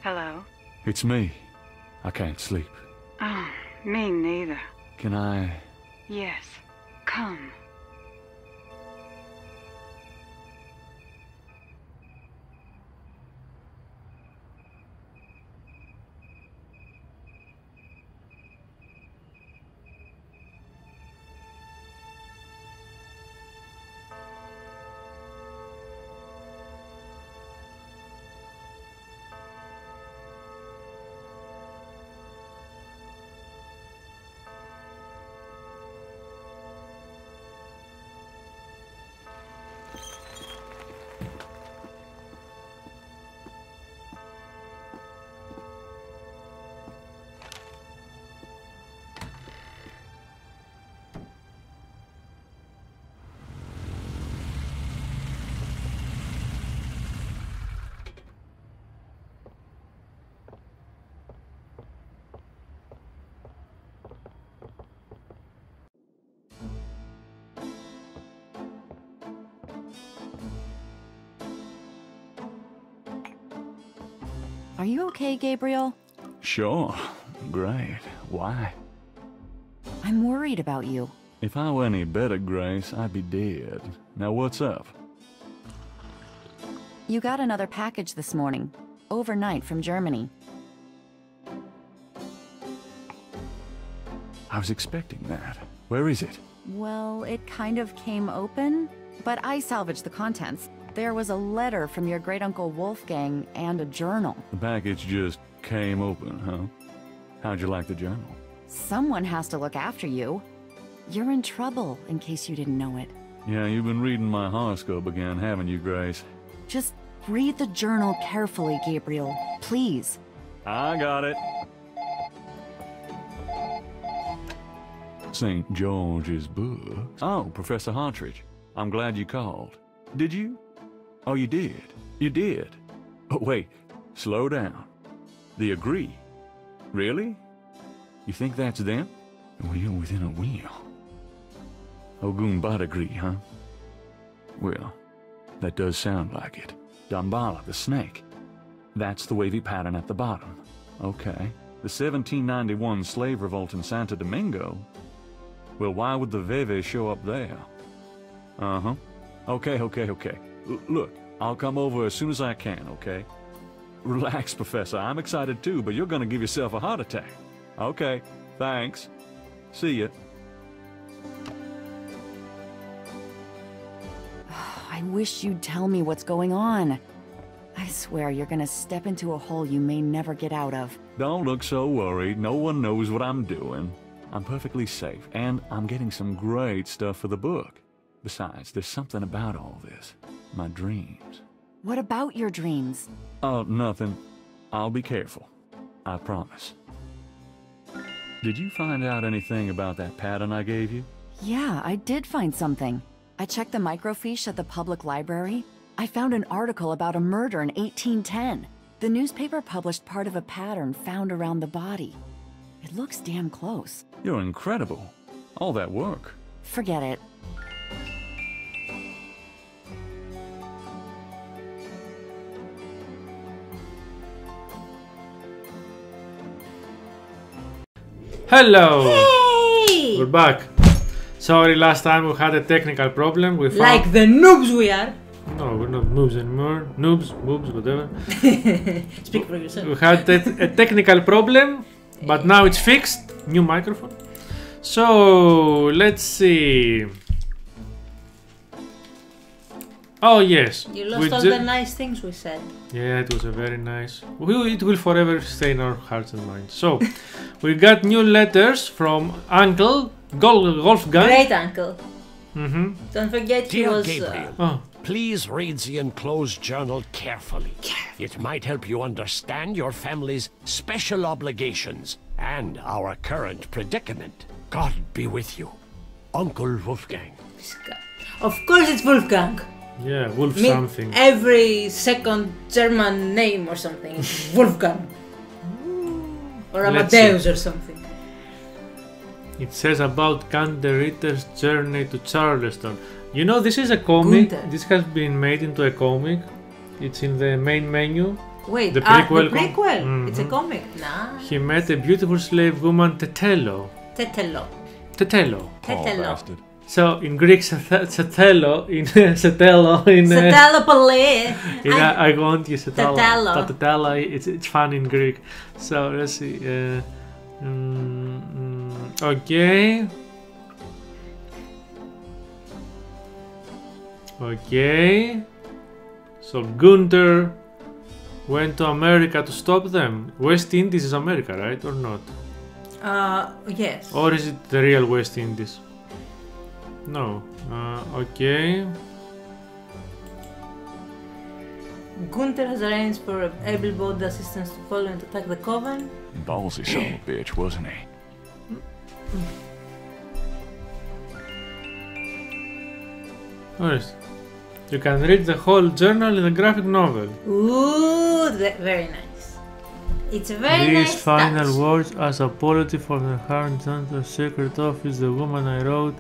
Hello? It's me. I can't sleep. Oh, me neither. Can I... Yes. Come. Are you okay, Gabriel? Sure. Great. Why? I'm worried about you. If I were any better, Grace, I'd be dead. Now what's up? You got another package this morning, overnight from Germany. I was expecting that. Where is it? Well, it kind of came open, but I salvaged the contents. There was a letter from your great-uncle Wolfgang and a journal. The package just came open, huh? How'd you like the journal? Someone has to look after you. You're in trouble, in case you didn't know it. Yeah, you've been reading my horoscope again, haven't you, Grace? Just read the journal carefully, Gabriel. Please. I got it. St. George's books. Oh, Professor Hartridge. I'm glad you called. Did you? Oh, you did. You did. Oh, wait. Slow down. They agree. Really? You think that's them? A wheel within a wheel. Ogun agree, huh? Well, that does sound like it. Dambala, the snake. That's the wavy pattern at the bottom. Okay. The 1791 slave revolt in Santo Domingo? Well, why would the Veve show up there? Uh-huh. Okay. Look, I'll come over as soon as I can, okay? Relax, Professor. I'm excited too, but you're gonna give yourself a heart attack. Okay, thanks. See ya. I wish you'd tell me what's going on. I swear you're gonna step into a hole you may never get out of. Don't look so worried. No one knows what I'm doing. I'm perfectly safe, and I'm getting some great stuff for the book. Besides, there's something about all this. My dreams. What about your dreams? Oh, nothing. I'll be careful. I promise. Did you find out anything about that pattern I gave you? Yeah, I did find something. I checked the microfiche at the public library. I found an article about a murder in 1810. The newspaper published part of a pattern found around the body. It looks damn close. You're incredible. All that work. Forget it. Hello! Hey! We're back. Sorry, last time we had a technical problem. We found... Like the noobs we are. No, we're not noobs anymore. Noobs, boobs, whatever. Speak for yourself. We had a technical problem, but now it's fixed. New microphone. So, let's see. Oh, yes. You lost all the nice things we said. Yeah, it was a very nice. It will forever stay in our hearts and minds. So, we got new letters from Uncle Wolfgang. Great uncle. Mm-hmm. Don't forget he was... Gabriel, please read the enclosed journal carefully. It might help you understand your family's special obligations and our current predicament. God be with you. Uncle Wolfgang. Of course it's Wolfgang. Yeah, Wolf something. Every second German name or something is Wolfgang. Or Amadeus or something. It says about Gunther Ritter's journey to Charleston. You know, this is a comic. Gunther. This has been made into a comic. It's in the main menu. Wait, the prequel. The prequel. It's a comic. Nah. He met a beautiful slave woman, Tetello. So in Greek, Setelo in I want you Setelo. It's fun in Greek. So let's see. Okay. Okay. So Gunther went to America to stop them. West Indies is America, right, or not? Yes. Or is it the real West Indies? No. Okay. Gunther has arranged for able-bodied assistants to follow and attack the Coven. Ballsy son of a bitch, wasn't he? First, you can read the whole journal in the graphic novel. Ooh, very nice. It's a very nice These final touch. words as apology for the harm done to the secret office, the woman I wrote.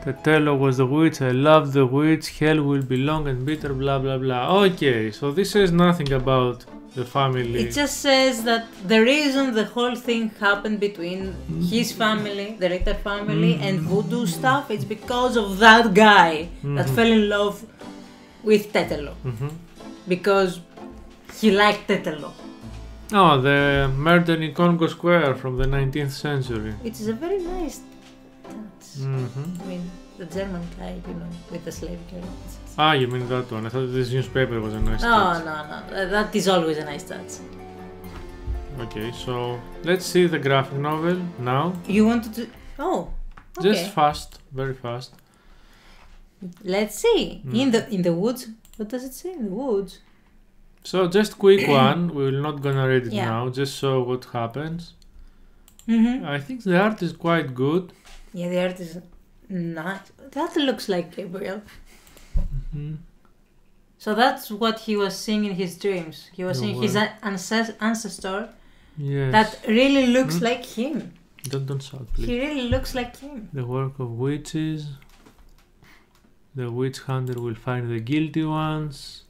Tetello was the witch, I love the witch, hell will be long and bitter, blah blah blah. Okay, so this says nothing about the family. It just says that the reason the whole thing happened between his family, the Richter family, and voodoo stuff, it's because of that guy that fell in love with Tetelo. Because he liked Tetelo. Oh, the murder in Congo Square from the 19th century. It is a very nice touch. I mean, the German guy, you know, with the slave girl. Ah, you mean that one? I thought this newspaper was a nice touch. No. That is always a nice touch. Okay, so let's see the graphic novel now. You wanted to... Oh, okay. Just fast, very fast. Let's see. In the woods. What does it say? In the woods. So just quick one. We're not gonna read it now. Just show what happens. I think the art is quite good. Yeah, the art is nice. That looks like Gabriel. So that's what he was seeing in his dreams. He was seeing his ancestor. Yes. That really looks like him. Don't shout, please. He really looks like him. The work of witches. The witch hunter will find the guilty ones.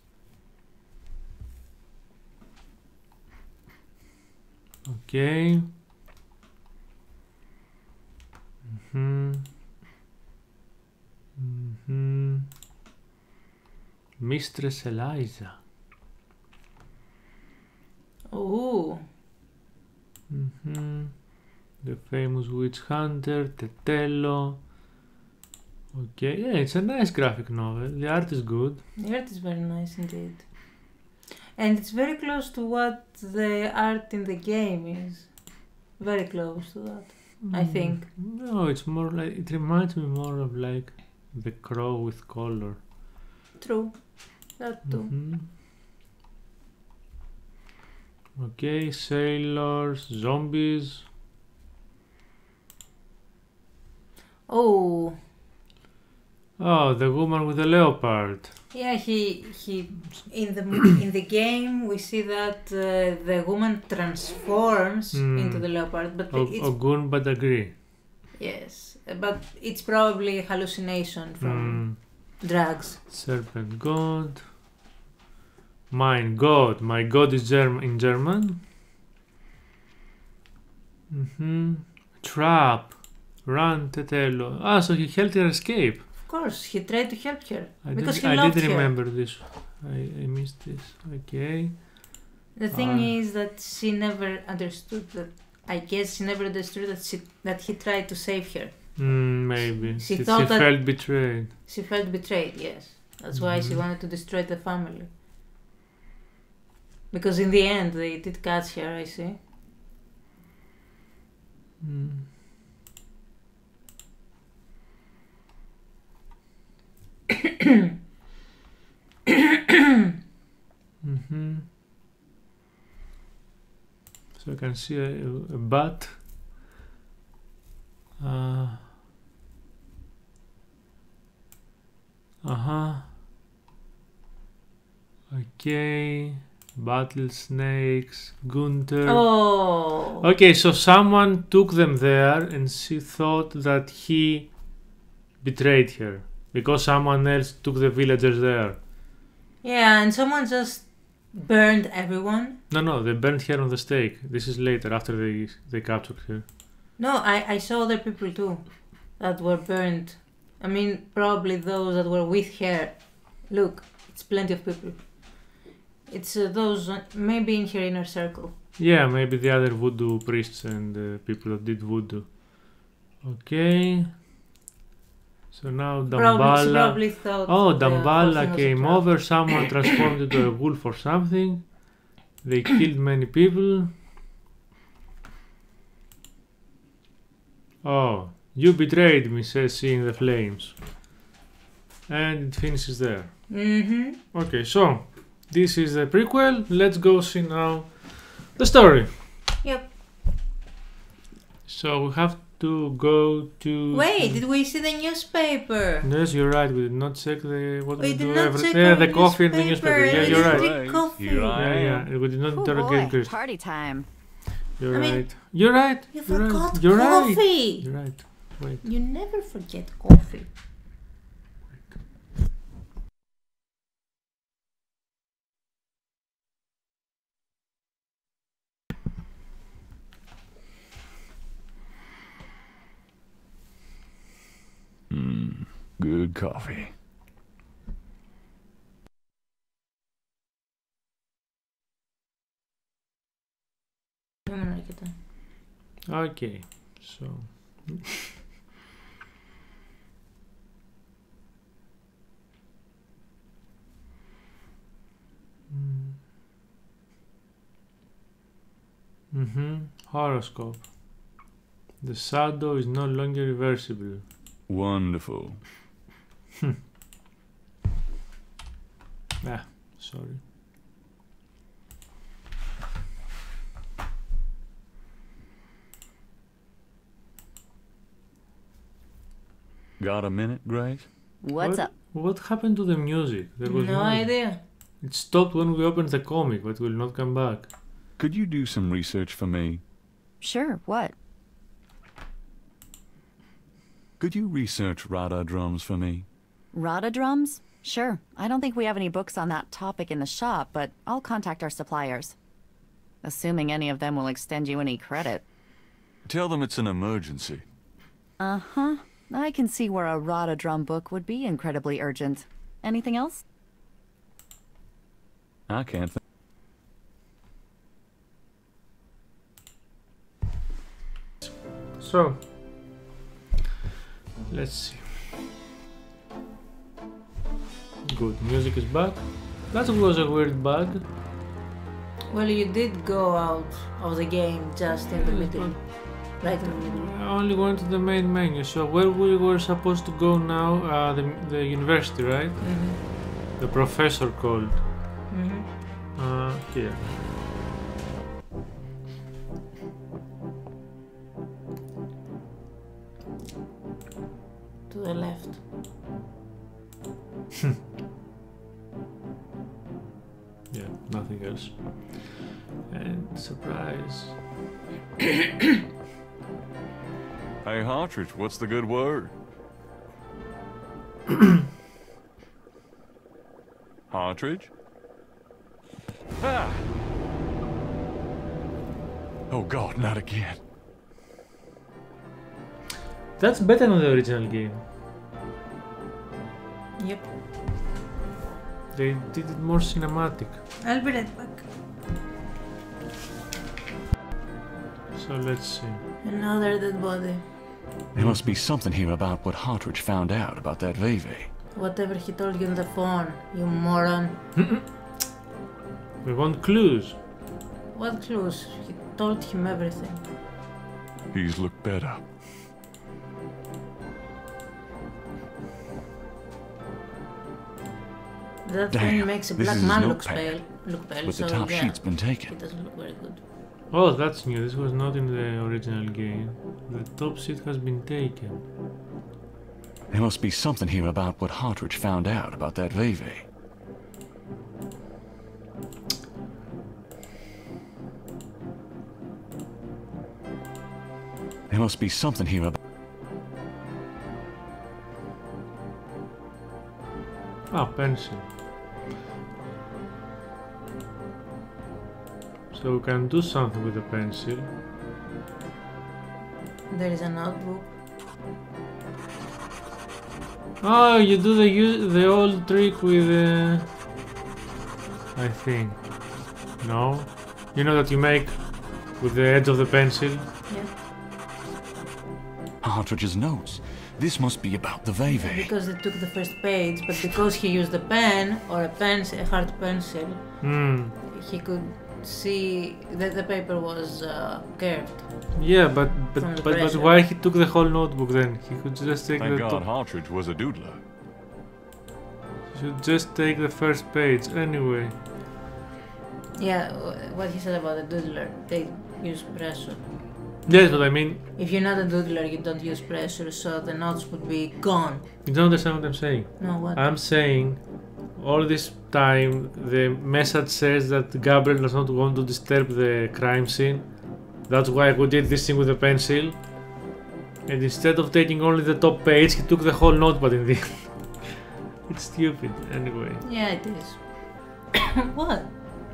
Okay. Mistress Eliza. Oh. The famous witch hunter, Tetelo. Okay, yeah, it's a nice graphic novel. The art is good. The art is very nice indeed. And it's very close to what the art in the game is. Very close to that, I think. No, it's more like, it reminds me more of like The Crow with color. True, that too. Okay, sailors, zombies. Oh, the woman with the leopard. yeah. He in the game we see that the woman transforms into the leopard, but it's Ogun Badagri. yes, but it's probably hallucination from drugs. Serpent God. My God is in German. Trap. Run, Tetelo. Ah, so he helped her escape. Of course, he tried to help her because he I loved did her. remember this. I missed this. Okay. The thing is that she never understood that. I guess she never understood that he tried to save her. Maybe. She She thought that felt betrayed. she felt betrayed. Yes, that's why she wanted to destroy the family. Because in the end, they did catch her. I see. So I can see a bat. Okay. Battle snakes, Gunther. Oh. Okay, so someone took them there and she thought that he betrayed her because someone else took the villagers there. Yeah, and someone just burned everyone. No, they burned her on the stake. This is later, after they captured her. No, I saw other people too that were burned. I mean, probably those that were with her. Look, it's plenty of people. It's those, maybe in her inner circle. Yeah, maybe the other voodoo priests and people that did voodoo. Okay. So now Damballa. Probably thought Damballa came over. Someone transformed into a wolf or something. They killed many people. Oh, you betrayed me, says she in the flames. And it finishes there. Okay, so this is the prequel. Let's go see now the story. Yep. So we have to go to... Wait, did we see the newspaper? Yes, you're right. We did not check the... What We we did do not every... check Yeah, our the coffee and the newspaper. Yeah, newspaper. you're We right. didn't coffee. Yeah. We did not interrogate Chris. Party time. You're I mean, right. You're right. You You're right. forgot You're coffee. right. You're right. Wait. You never forget coffee. good coffee. Okay, so horoscope. The shadow is no longer reversible. Wonderful. Sorry. Got a minute, Grace? What's up? What happened to the music? There was No idea. It stopped when we opened the comic, but will not come back. Could you do some research for me? Sure, what? Could you research Rada drums for me? Rada drums? Sure. I don't think we have any books on that topic in the shop, but I'll contact our suppliers. Assuming any of them will extend you any credit. Tell them it's an emergency. Uh-huh. I can see where a Rada drum book would be incredibly urgent. Anything else? I can't think. So, let's see. Good, music is back. That was a weird bug. Well, you did go out of the game just in the middle. Right in the middle. I only went to the main menu, so where we were supposed to go now, the university, right? The professor called. Here. To the left. Yeah, nothing else. And surprise. Hey, Hartridge, what's the good word? Hartridge? Ah! Oh God, not again. That's better than the original game. Yep. They did it more cinematic. I'll be right back. So let's see. Another dead body. There must be something here about what Hartridge found out about that Veve. Whatever he told you on the phone, you moron. We want clues. What clues? He told him everything. He's looked better. That Damn, thing makes a this black is his man look notepad. pale. But So the top yeah, sheet's been taken. it doesn't look very good. Oh, that's new. This was not in the original game. The top sheet has been taken. There must be something here about what Hartridge found out about that Veve. There must be something here about... Pencil. So we can do something with the pencil. There is a notebook. Oh, you do the old trick with I think. No? You know that you make with the edge of the pencil? Yeah. Hartridge's notes. This must be about the Veve. Because they took the first page, but because he used a pen or a pencil, a hard pencil, he could see that the paper was curved. Yeah, but why he took the whole notebook then? He could just take Thank the God Hartridge was a doodler. He should just take the first page anyway. Yeah, what he said about the doodler, they use pressure. Yes, but I mean... If you're not a doodler, you don't use pressure, so the notes would be gone. You don't understand what I'm saying? No, what? I'm saying, all this time, the message says that Gabriel does not want to disturb the crime scene. That's why we did this thing with the pencil. And instead of taking only the top page, he took the whole notepad in the end. It's stupid, anyway. Yeah, it is. What?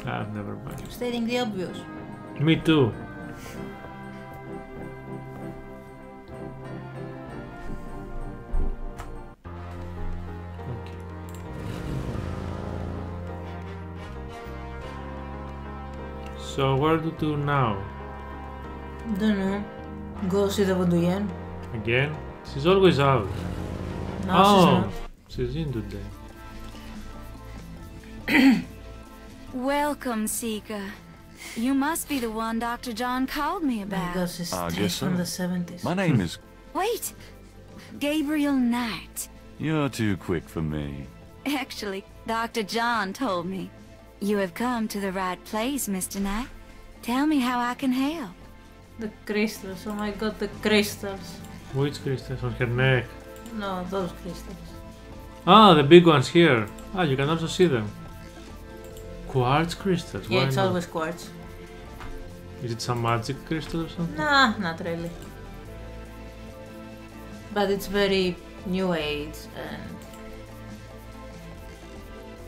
Never mind. Stating the obvious. Me too. So where to do now? Don't know. Go see the voodooian. Again? She's always out. No, she's not. She's in today. Welcome, Seeker. You must be the one Dr. John called me about. My gosh, she's straight from the 70s. My name is... Wait! Gabriel Knight. You're too quick for me. Actually, Dr. John told me. You have come to the right place, Mr. Knight. Tell me how I can help. The crystals, oh my god, the crystals. Which crystals? On her neck? No, those crystals. Ah, the big ones here. Ah, you can also see them. Quartz crystals? Yeah, Why it's not? always quartz. Is it some magic crystal or something? Nah, not really. But it's very new age and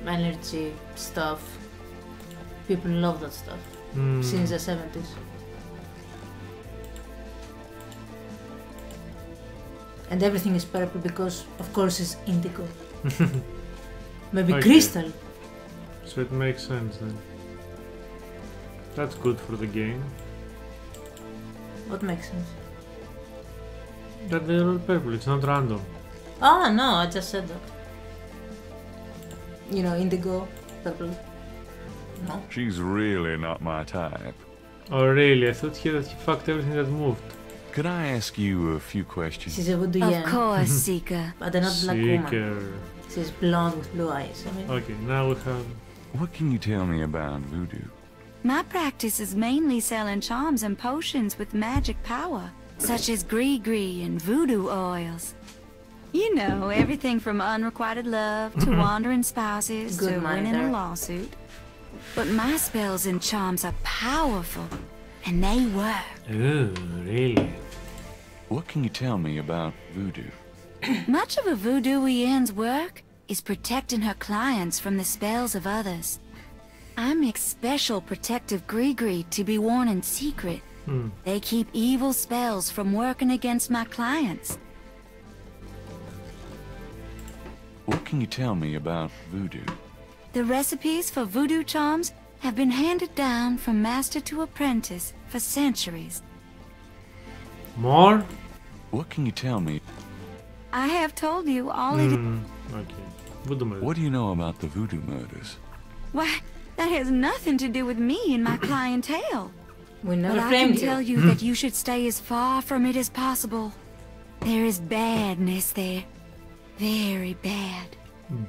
energy stuff. People love that stuff since the 70s. And everything is purple because, of course, it's indigo. Maybe Okay. crystal. So it makes sense then. That's good for the game. What makes sense? That they're all purple, it's not random. Oh no, I just said that. You know, indigo, purple. No. She's really not my type. Oh really? I thought here that he fucked everything that moved. Could I ask you a few questions? She's a voodooian. Of course, Seeker. But they're not black woman. Seeker. She's blonde with blue eyes. I mean. Okay, now we have... What can you tell me about voodoo? My practice is mainly selling charms and potions with magic power, such as gree-gree and voodoo oils. You know, everything from unrequited love to wandering spouses Good to money winning there. a lawsuit. But my spells and charms are powerful, and they work. Oh, really? What can you tell me about voodoo? Much of a voodooian's work is protecting her clients from the spells of others. I make special protective gree-gree to be worn in secret. They keep evil spells from working against my clients. What can you tell me about voodoo? The recipes for voodoo charms have been handed down from master to apprentice for centuries. More? What can you tell me? I have told you all it is. Okay. Voodoo murder. What do you know about the voodoo murders? Why, that has nothing to do with me and my clientele. We never But I can framed you. tell you that you should stay as far from it as possible. There is badness there. Very bad.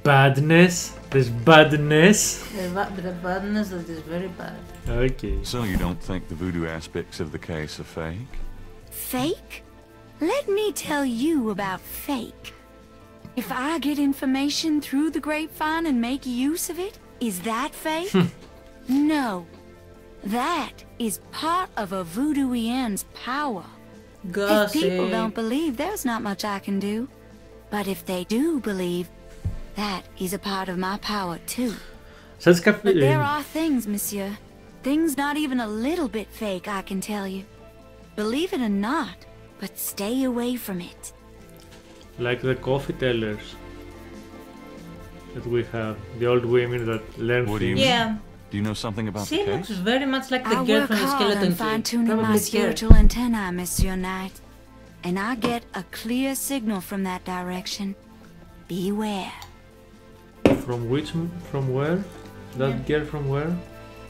Badness? There's badness? The badness that is very bad. Okay. So you don't think the voodoo aspects of the case are fake? Fake? Let me tell you about fake. If I get information through the grapevine and make use of it, is that fake? No. That is part of a voodooian's power. Gossip. If people don't believe, there's not much I can do. But if they do believe, that is a part of my power too. But there are things, monsieur. Things not even a little bit fake, I can tell you. Believe it or not, but stay away from it. Like the coffee tellers that we have. The old women that learn What do you things. Yeah. Do you know something about She the looks case? very much like the I girl work from the hard Skeleton on Key. fine-tuning my Probably her. spiritual antennae, Monsieur Knight. And I get a clear signal from that direction. Beware. From which? From where? That girl from where?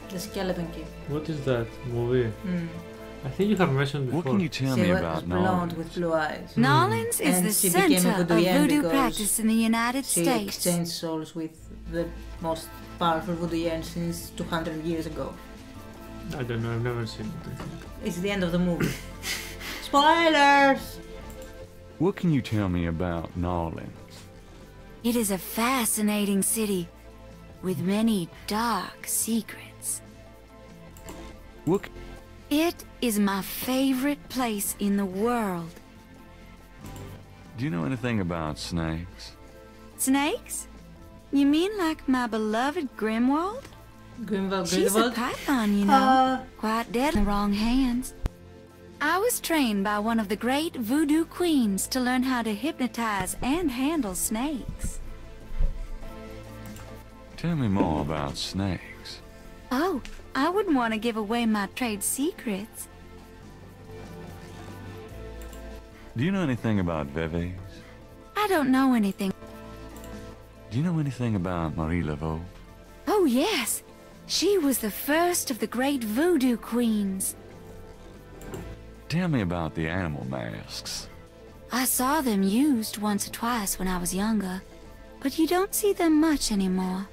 The Skeleton Key. What is that movie? I think you have mentioned before. What can you tell She me was about blonde Nolans? with blue eyes. Nolans is And the she became a center of voodooian voodoo because practice in the United She States. exchanged souls with the most powerful voodooian since 200 years ago. I don't know, I've never seen it, I think. It's the end of the movie. Spoilers! What can you tell me about Nolans? It is a fascinating city with many dark secrets. What? It is my favorite place in the world. Do you know anything about snakes? Snakes? You mean like my beloved Grimwald? Grimwald, She's a python, you know. Quite dead in the wrong hands. I was trained by one of the great voodoo queens to learn how to hypnotize and handle snakes. Tell me more about snakes. Oh, I wouldn't want to give away my trade secrets. Do you know anything about Veves? I don't know anything. Do you know anything about Marie Laveau? Oh, yes. She was the first of the great voodoo queens. Tell me about the animal masks. I saw them used once or twice when I was younger, but you don't see them much anymore.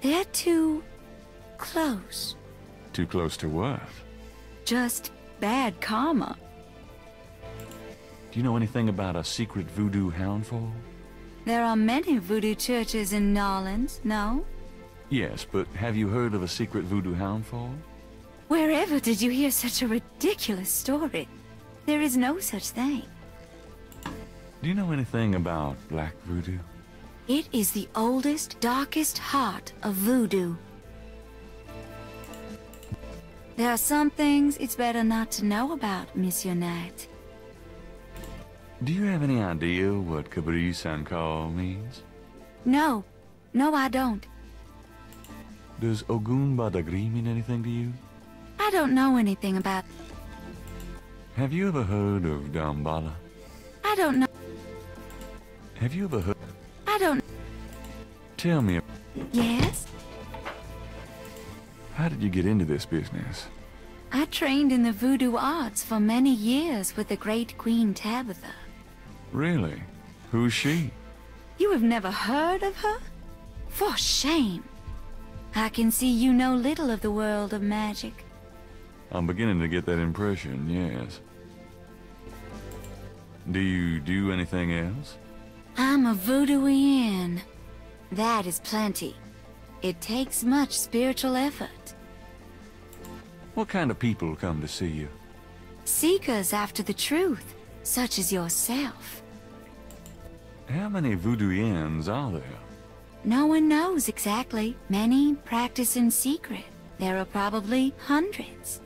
They're too close. Too close to what? Just bad karma. Do you know anything about a secret voodoo houndful? There are many voodoo churches in Nolans, no? Yes, but have you heard of a secret voodoo houndful? Wherever did you hear such a ridiculous story? There is no such thing. Do you know anything about black voodoo? It is the oldest, darkest heart of voodoo. There are some things it's better not to know about, Monsieur Knight. Do you have any idea what Cabri Sankar means? No. No, I don't. Does Ogun Badagri mean anything to you? I don't know anything about... Have you ever heard of Dambala? I don't know. Have you ever heard... I don't... Tell me... Yes? How did you get into this business? I trained in the voodoo arts for many years with the great Queen Tabitha. Really? Who's she? You have never heard of her? For shame. I can see you know little of the world of magic. I'm beginning to get that impression, yes. Do you do anything else? I'm a voodooian. That is plenty. It takes much spiritual effort. What kind of people come to see you? Seekers after the truth, such as yourself. How many voodooians are there? No one knows exactly. Many practice in secret. There are probably hundreds.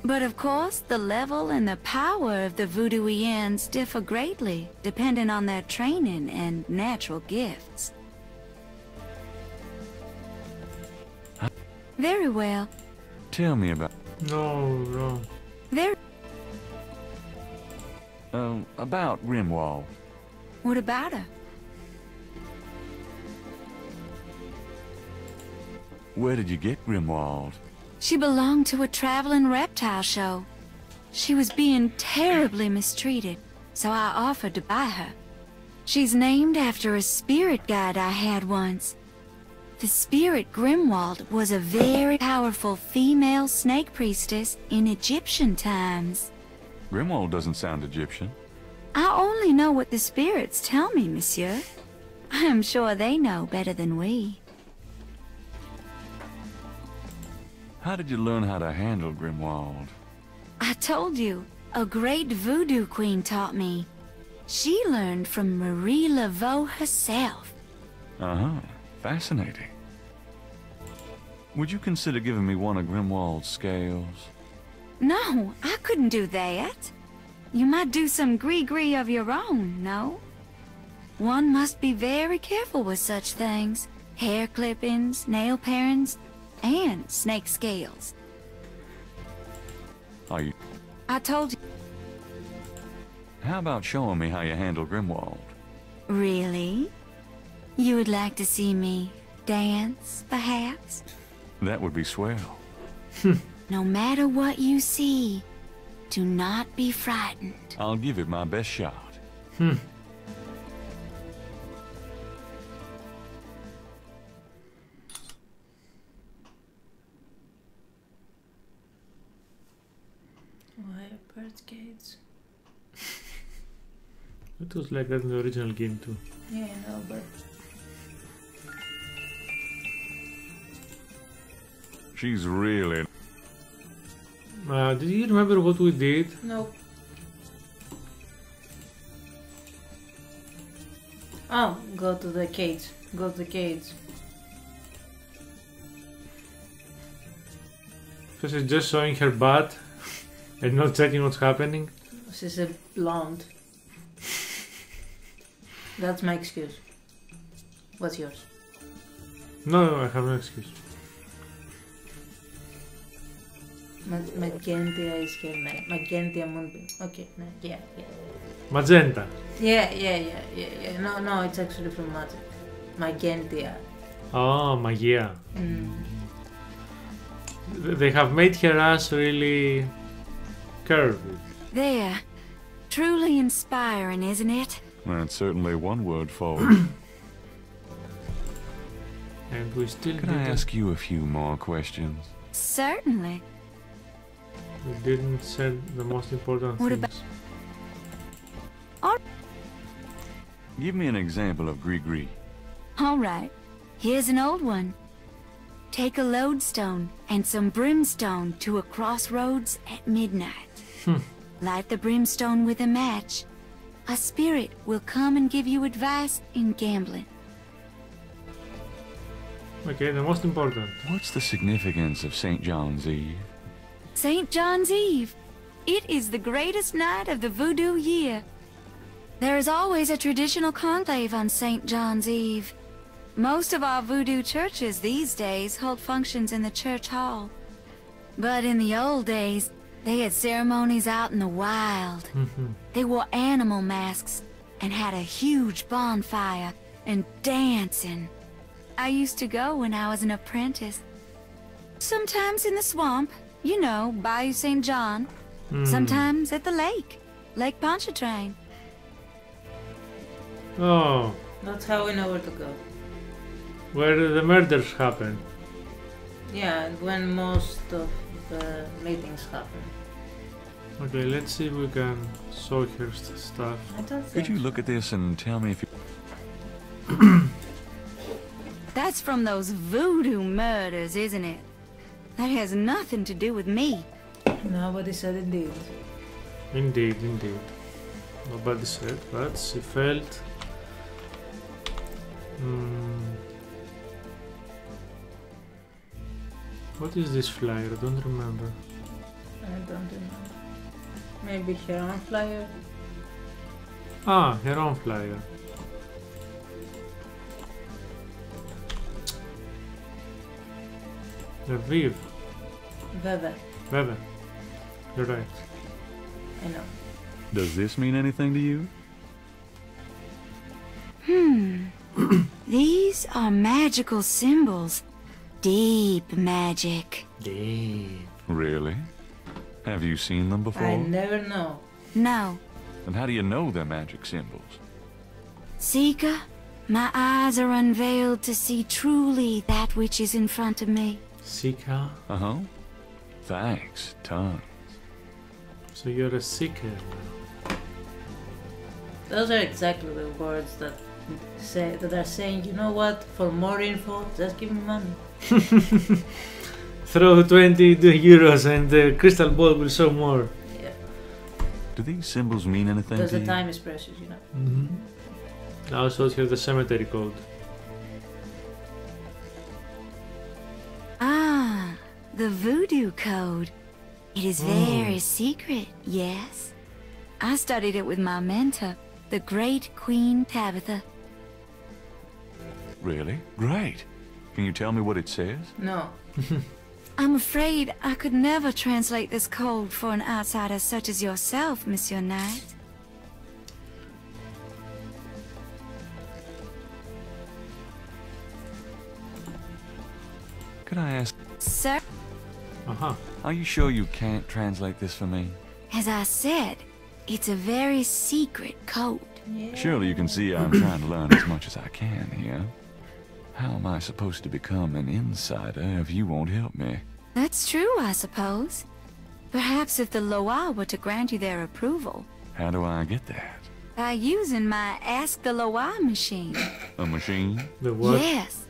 But of course, the level and the power of the voodooians differ greatly, depending on their training and natural gifts. Very well. Tell me about... No. Very... About Grimwald. What about her? Where did you get Grimwald? She belonged to a traveling reptile show. She was being terribly mistreated, so I offered to buy her. She's named after a spirit guide I had once. The spirit Grimwald was a very powerful female snake priestess in Egyptian times. Grimwald doesn't sound Egyptian. I only know what the spirits tell me, monsieur. I am sure they know better than we. How did you learn how to handle Grimwald? I told you, a great voodoo queen taught me. She learned from Marie Laveau herself. Uh-huh. Fascinating. Would you consider giving me one of Grimwald's scales? No, I couldn't do that. You might do some gree-gree of your own, no? One must be very careful with such things. Hair clippings, nail parings, and snake scales. Are you... I told you. How about showing me how you handle Grimwald? Really? You would like to see me dance, perhaps? That would be swell. No matter what you see, do not be frightened. I'll give it my best shot. Why bird gates? It was like that in the original game too. Yeah, I know, but... She's really... Did you remember what we did? No. Oh, go to the cage. Go to the cage. So she's just showing her butt and not checking what's happening? She's a blonde. That's my excuse. What's yours? No, I have no excuse. Magenta is here, Magenta Moonbeam. Okay, no, yeah. Magenta. Yeah. No, it's actually from magic. Magenta. Oh, magia. They have made her ass really curvy. There. Truly inspiring, isn't it? That's certainly one word for it. And we still Can I ask you a few more questions? Certainly. We didn't say the most important things. Give me an example of gris-gris. All right. Here's an old one. Take a lodestone and some brimstone to a crossroads at midnight. Light the brimstone with a match. A spirit will come and give you advice in gambling. Okay, the most important. What's the significance of St. John's Eve? St. John's Eve. It is the greatest night of the voodoo year. There is always a traditional conclave on St. John's Eve. Most of our voodoo churches these days hold functions in the church hall. But in the old days, they had ceremonies out in the wild. They wore animal masks and had a huge bonfire and dancing. I used to go when I was an apprentice. Sometimes in the swamp, you know, Bayou St. John. Sometimes at the lake, Lake Pontchartrain. Oh. That's how we know where to go. Where the murders happen. Yeah, and when most of the meetings happen. Okay, let's see if we can show her stuff. I don't think. Could you look at this and tell me if you... That's from those voodoo murders, isn't it? That has nothing to do with me. Nobody said it did. Indeed. Nobody said, but she felt... What is this flyer? I don't remember. I don't remember. Maybe her own flyer? Ah, her own flyer. Viv. Veve. You're right. I know. Does this mean anything to you? These are magical symbols. Deep magic. Deep. Really? Have you seen them before? I never know. No. And how do you know they're magic symbols? Seeker, my eyes are unveiled to see truly that which is in front of me. Seeker? Uh-huh. Thanks, tons. So you're a seeker. Those are exactly the words that are saying, you know what, for more info, just give me money. Throw 20 euros and the crystal ball will show more. Yeah. Do these symbols mean anything Because to the you? time is precious, you know. Now shows here the cemetery code. Ah, the voodoo code. It is very secret, yes. I studied it with my mentor, the great Queen Tabitha. Really? Great. Can you tell me what it says? No. I'm afraid I could never translate this code for an outsider such as yourself, Monsieur Knight. Could I ask... Sir? Are you sure you can't translate this for me? As I said, it's a very secret code. Yeah. Surely you can see I'm trying to learn as much as I can here. How am I supposed to become an insider if you won't help me? That's true, I suppose. Perhaps if the Loa were to grant you their approval. How do I get that? By using my Ask the Loa machine. A machine? The what? Yes.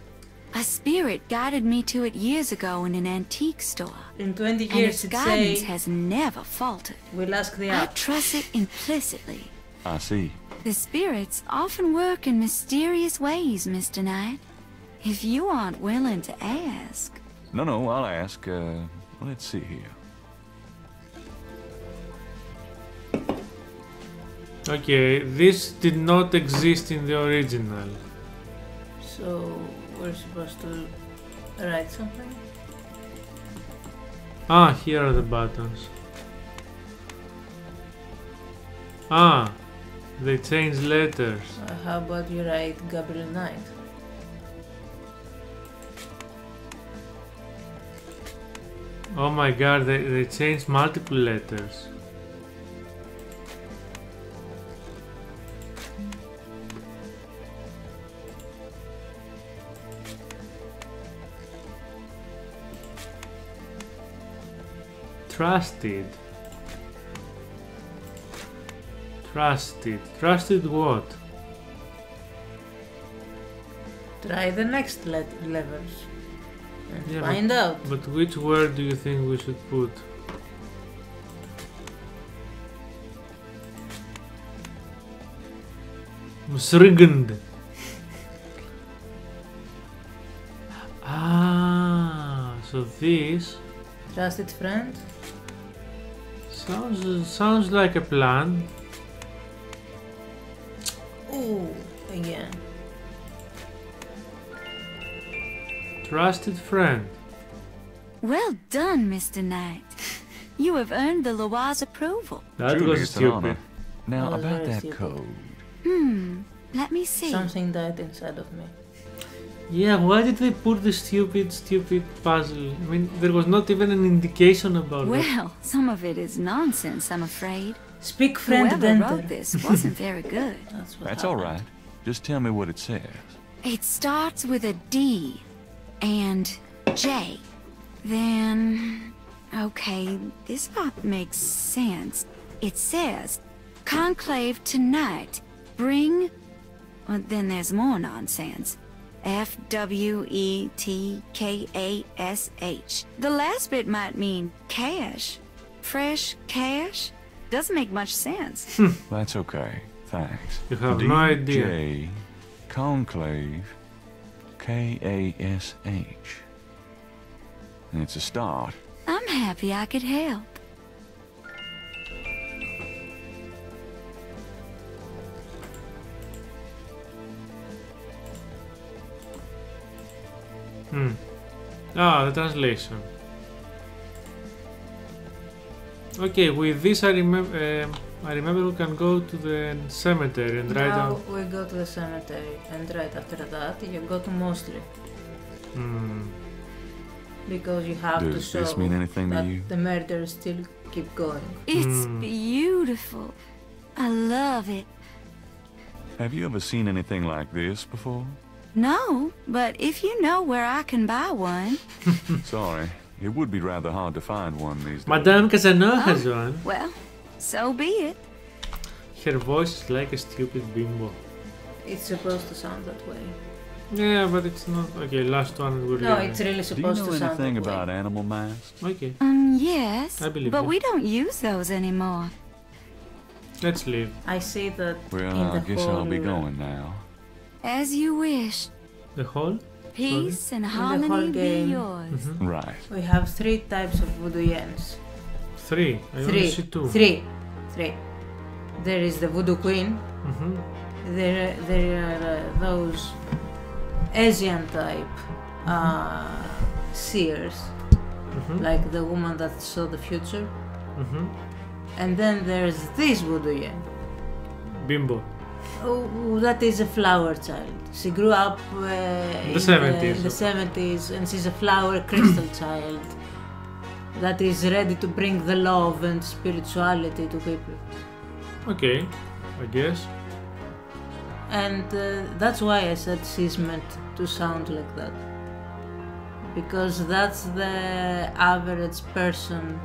A spirit guided me to it years ago in an antique store. In 20 And years, its it's guidance say, has never faltered. we'll ask the I app. trust it implicitly. I see. The spirits often work in mysterious ways, Mr. Knight. If you aren't willing to ask. No, I'll ask. Let's see here. Okay, this did not exist in the original. So, we're supposed to write something? Ah, here are the buttons. Ah, they change letters. How about you write Gabriel Knight? Oh my god, they changed multiple letters. Trusted. Trusted. Trusted what? Try the next levels and Yeah, find out. But which word do you think we should put? Musrignd. Ah, so this Trusted friend? sounds like a plan. Ooh, again. Trusted friend. Well done, Mr. Knight. You have earned the Loa's approval. That Truly, was it's an stupid. honor. Now, That was about very that stupid. code. Let me see. Something died inside of me. Yeah, why did they put the stupid puzzle? I mean, there was not even an indication about it. Well, some of it is nonsense, I'm afraid. Speak friend Whoever Denter. wrote this wasn't very good. That's all right. Just tell me what it says. It starts with a D and J. Then, okay, this part makes sense. It says, conclave tonight, bring, well, then there's more nonsense. FWETKASH. The last bit might mean cash. Fresh cash? Doesn't make much sense. That's okay. Thanks. You have no idea. DJ Conclave KASH. And it's a start. I'm happy I could help. Ah, the translation. Okay, with this I remember we can go to the cemetery and write Now down. we go to the cemetery, and right after that you go to Mosley. Because you have to Does show this mean anything to that you? the murders still keep going. It's beautiful. I love it. Have you ever seen anything like this before? No, but if you know where I can buy one. Sorry. It would be rather hard to find one these days. Madame Casanova has one. Well, so be it. Her voice is like a stupid bimbo. It's supposed to sound that way. Yeah, but it's not. Okay, last one will No, it's really Do you supposed know to sound anything that way. about animal masks? Okay, Yes, I believe but you. we don't use those anymore. Let's leave. I see that Well, in I the guess I'll be whole- going now. As you wish. The hall? Peace and In the harmony whole be game. yours. Right. We have 3 types of voodoo yens. Three. I only see two. Three. There is the voodoo queen. There are those Asian type seers, like the woman that saw the future. And then there's this voodoo yen. Bimbo. Oh, that is a flower child. She grew up the 70s. in the 70s, and she's a flower crystal child that is ready to bring the love and spirituality to people. Okay, I guess. And that's why I said she's meant to sound like that. Because that's the average person,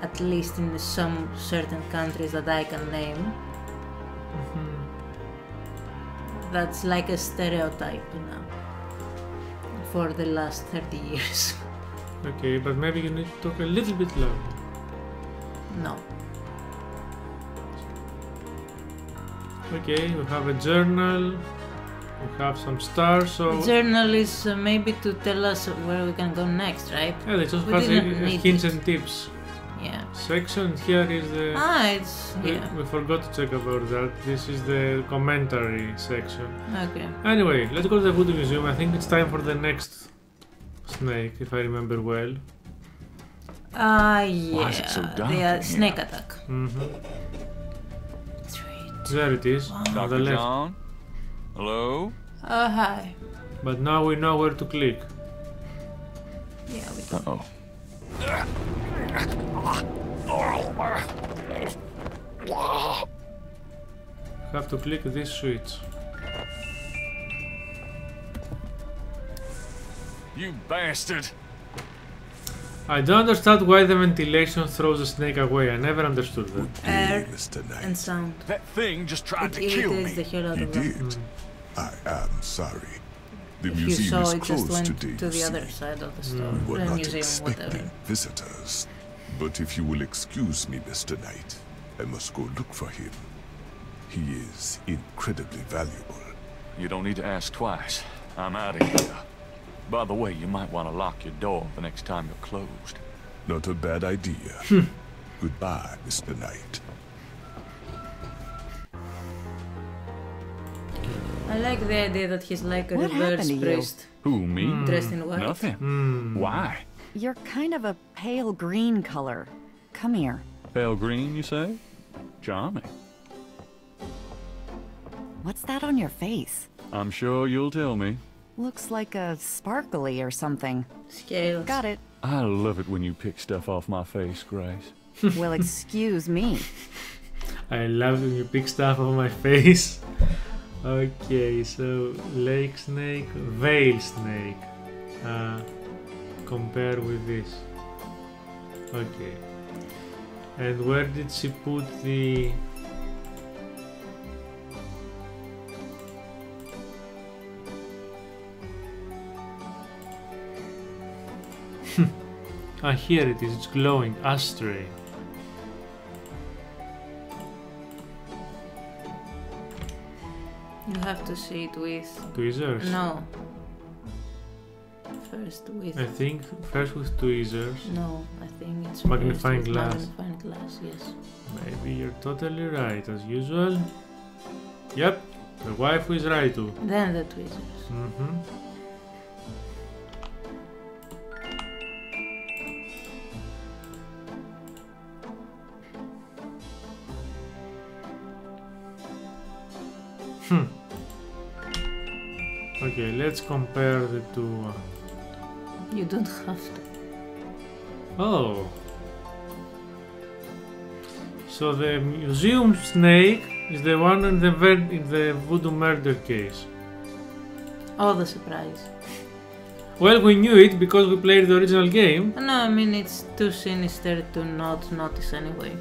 at least in some certain countries that I can name. That's like a stereotype now for the last 30 years. Okay, but maybe you need to talk a little bit louder. No. Okay, we have a journal. We have some stars. So The journal is maybe to tell us where we can go next, right? yeah, it just We has didn't need hints it. and tips. Yeah. Section here is the. It's we- We forgot to check about that. This is the commentary section. Okay. Anyway, let's go to the Voodoo Museum. I think it's time for the next snake, if I remember well. Yeah. Why is it so dark The in snake here? attack. There it is. On the Dr. left. John? Hello? Oh, hi. But now we know where to click. Yeah, we can. Uh-oh. Have to click this switch. You bastard! I don't understand why the ventilation throws the snake away. I never understood that. Air and sound. That thing just tried It to kill irritates me. the hell out He of them. did. I am sorry. The If you museum saw, is it just closed went today, to you the see. other side of the store. We were The not museum, whatever. expecting visitors. But if you will excuse me, Mr. Knight, I must go look for him. He is incredibly valuable. You don't need to ask twice. I'm out of here. By the way, you might want to lock your door the next time you're closed. Not a bad idea. Goodbye, Mr. Knight. I like the idea that he's like a What happened reverse to you? priest. Who, me? Dressed in white. Nothing. Why? You're kind of a pale green color. Come here. Pale green, you say? Charming. What's that on your face? I'm sure you'll tell me. Looks like a sparkly or something. Scales. Got it. I love it when you pick stuff off my face, Grace. Well, excuse me. I love when you pick stuff on my face. Okay, so lake snake, veil snake. Compare with this. Okay. And where did she put the... Ah, here it is, it's glowing, ashtray. You have to see it with... Tweezers? No. First with... I think first with tweezers. No, I think it's magnifying first with glass. Magnifying glass, yes. Maybe you're totally right, as usual. Yep, the wife is right too. Then the tweezers. Okay, let's compare the two. You don't have to. Oh. So the museum snake is the one in the voodoo murder case. Oh, the surprise. Well, we knew it because we played the original game. No, I mean, it's too sinister to not notice anyway.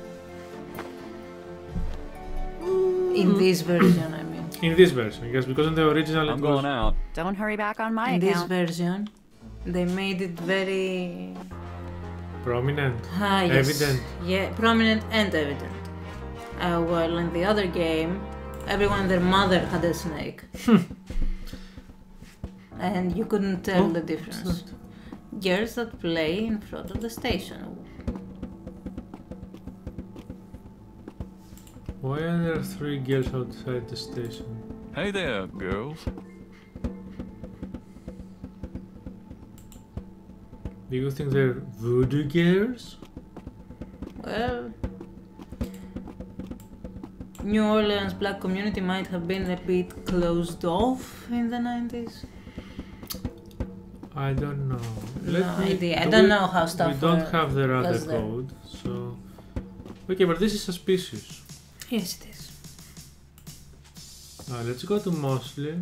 In this version, I mean. In this version, yes, because in the original I'm going out. Don't hurry back on my In account. this version, they made it very... prominent, yes. evident. Yeah, prominent and evident. Well, in the other game, everyone, their mother had a snake. And you couldn't tell the difference. Girls that play in front of the station. Why are there 3 girls outside the station? Hey there, girls. Do you think they're voodoo girls? Well, New Orleans black community might have been a bit closed off in the 90s. I don't know. No idea. I don't know how stuff We don't have the was other there. code, so... Okay, but this is suspicious. Yes, it is. Let's go to mostly.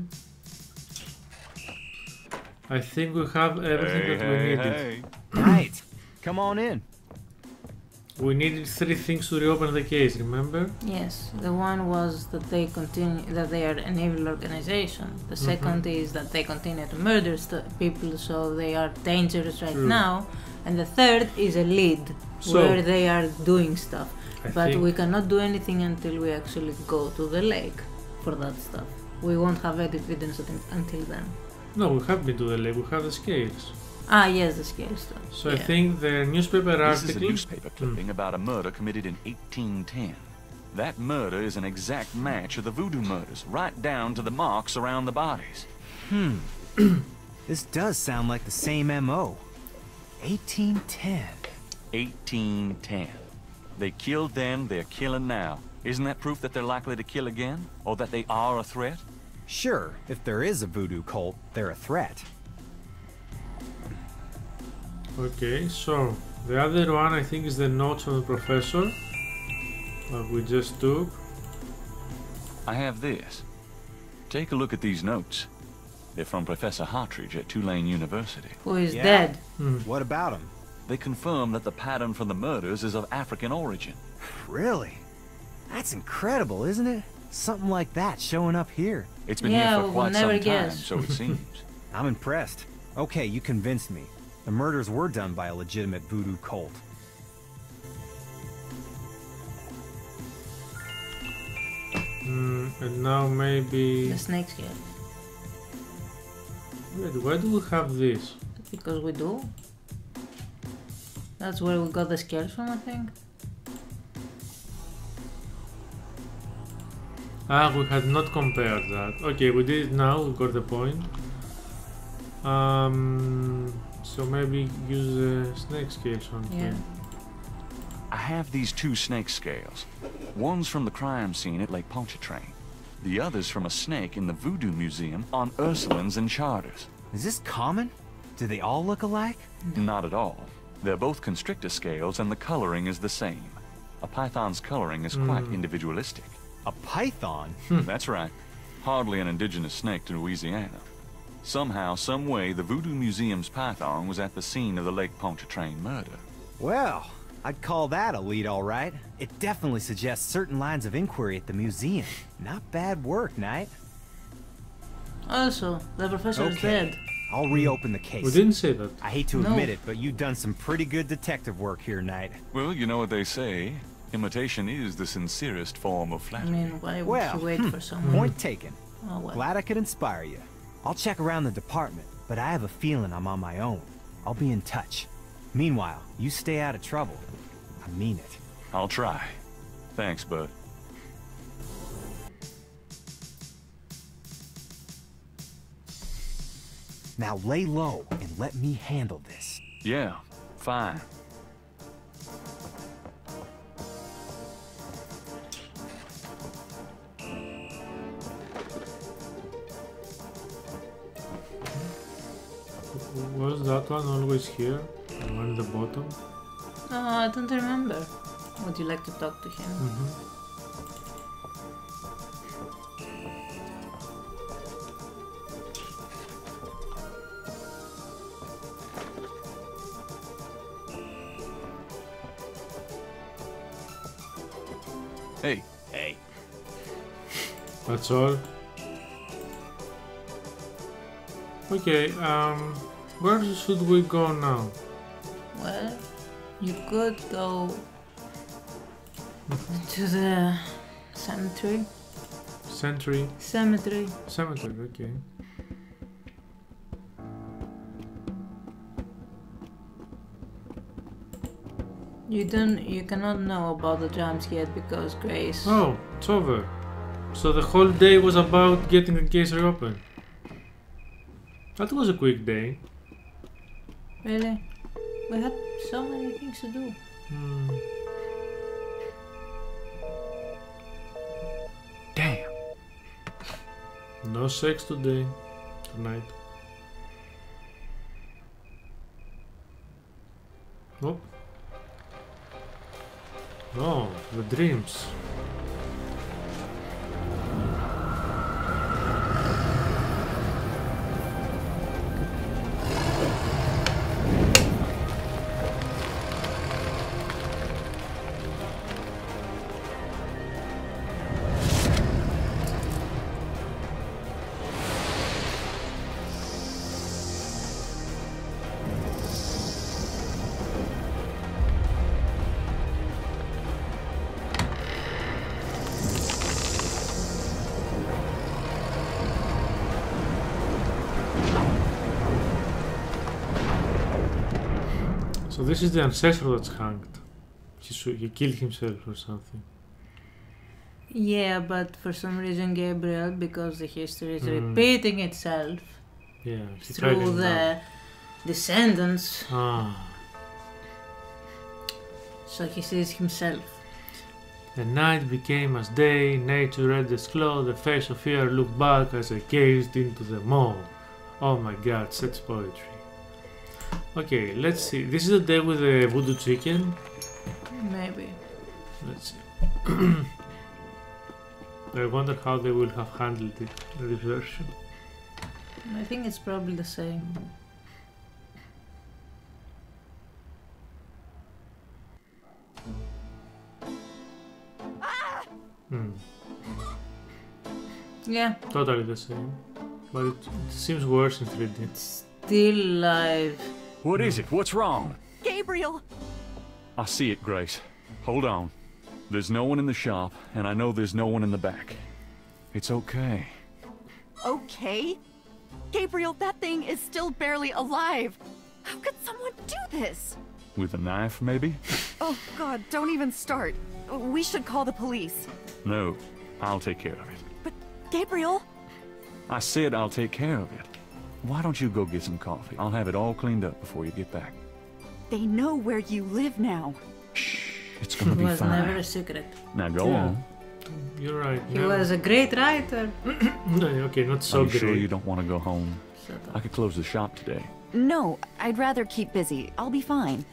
I think we have everything that we needed. Right, come on in. We needed 3 things to reopen the case, remember? Yes, the one was that they are an evil organization. The second is that they continue to murder people, so they are dangerous right now. And the third is a lead, where they are doing stuff. But we cannot do anything until we actually go to the lake for that stuff. We won't have evidence until then. No, we have been to the lake, we have the scales. Ah, yes, the scale stuff. So I think the newspaper article... This is a newspaper clipping about a murder committed in 1810. That murder is an exact match of the voodoo murders, right down to the marks around the bodies. This does sound like the same MO. 1810. 1810. They killed then, they're killing now. Isn't that proof that they're likely to kill again? Or that they are a threat? Sure, if there is a voodoo cult, they're a threat. Okay, so the other one I think is the notes from the professor that we just took. I have this. Take a look at these notes. They're from Professor Hartridge at Tulane University. Who is dead. What about him? They confirm that the pattern for the murders is of African origin. Really? That's incredible, isn't it? Something like that showing up here. It's been here for quite some time, so it seems. I'm impressed. Okay, you convinced me. The murders were done by a legitimate voodoo cult. And now maybe... The snake scale. Wait, why do we have this? Because we do. That's where we got the scales from, I think. Ah, we had not compared that. Okay, we did it now, we got the point. So maybe use the snake scales on here. I have these two snake scales. One's from the crime scene at Lake Pontchartrain. The other's from a snake in the Voodoo Museum on Ursulines and Charters. Is this common? Do they all look alike? Not at all. They're both constrictor scales and the coloring is the same. A python's coloring is quite individualistic. A python? That's right. Hardly an indigenous snake to Louisiana. Somehow, some way, the Voodoo Museum's python was at the scene of the Lake Pontchartrain murder. Well, I'd call that a lead, all right. It definitely suggests certain lines of inquiry at the museum. Not bad work, Knight. Also, the professor is dead. I'll reopen the case. We didn't say that. I hate to admit it, but you've done some pretty good detective work here, Knight. Well, you know what they say. Imitation is the sincerest form of I flattery. mean, why would you wait for someone? Point taken. Oh, well. Glad I could inspire you. I'll check around the department, but I have a feeling I'm on my own. I'll be in touch. Meanwhile, you stay out of trouble. I mean it. I'll try. Thanks, bud. Now lay low and let me handle this. Yeah, fine. Was that one always here? The one at the bottom? I don't remember. Would you like to talk to him? Hey. Hey. That's all. Okay, where should we go now? Well, you could go to the cemetery. Cemetery? Cemetery. Cemetery, okay. You cannot know about the jumps yet because Grace... Oh, it's over. So the whole day was about getting the case reopened. That was a quick day. Really? We had so many things to do. Damn. No sex today. Tonight. Oh. Oh, the dreams. So this is the ancestor that's hanged. He killed himself or something. Yeah, but for some reason Gabriel, because the history is repeating itself he through the descendants, So he sees himself. The night became as day, nature read its claw, the face of fear looked back as I gazed into the maw. Oh my god, such poetry. Okay, let's see. This is the day with the voodoo chicken? Maybe. Let's see. I wonder how they will have handled it in this version. I think it's probably the same. Yeah. Totally the same. But it seems worse in 3D. It's still live. What is it? What's wrong? Gabriel! I see it, Grace. Hold on. There's no one in the shop, and I know there's no one in the back. It's okay. Okay? Gabriel, that thing is still barely alive. How could someone do this? With a knife, maybe? Oh god, don't even start. We should call the police. No, I'll take care of it. But Gabriel? I said I'll take care of it. Why don't you go get some coffee? I'll have it all cleaned up before you get back. They know where you live now. Shh, it's gonna be fine. It was never a secret. Now go on. You're right. He was a great writer. Okay, not so great. Are you sure you don't want to go home? I could close the shop today. No, I'd rather keep busy. I'll be fine.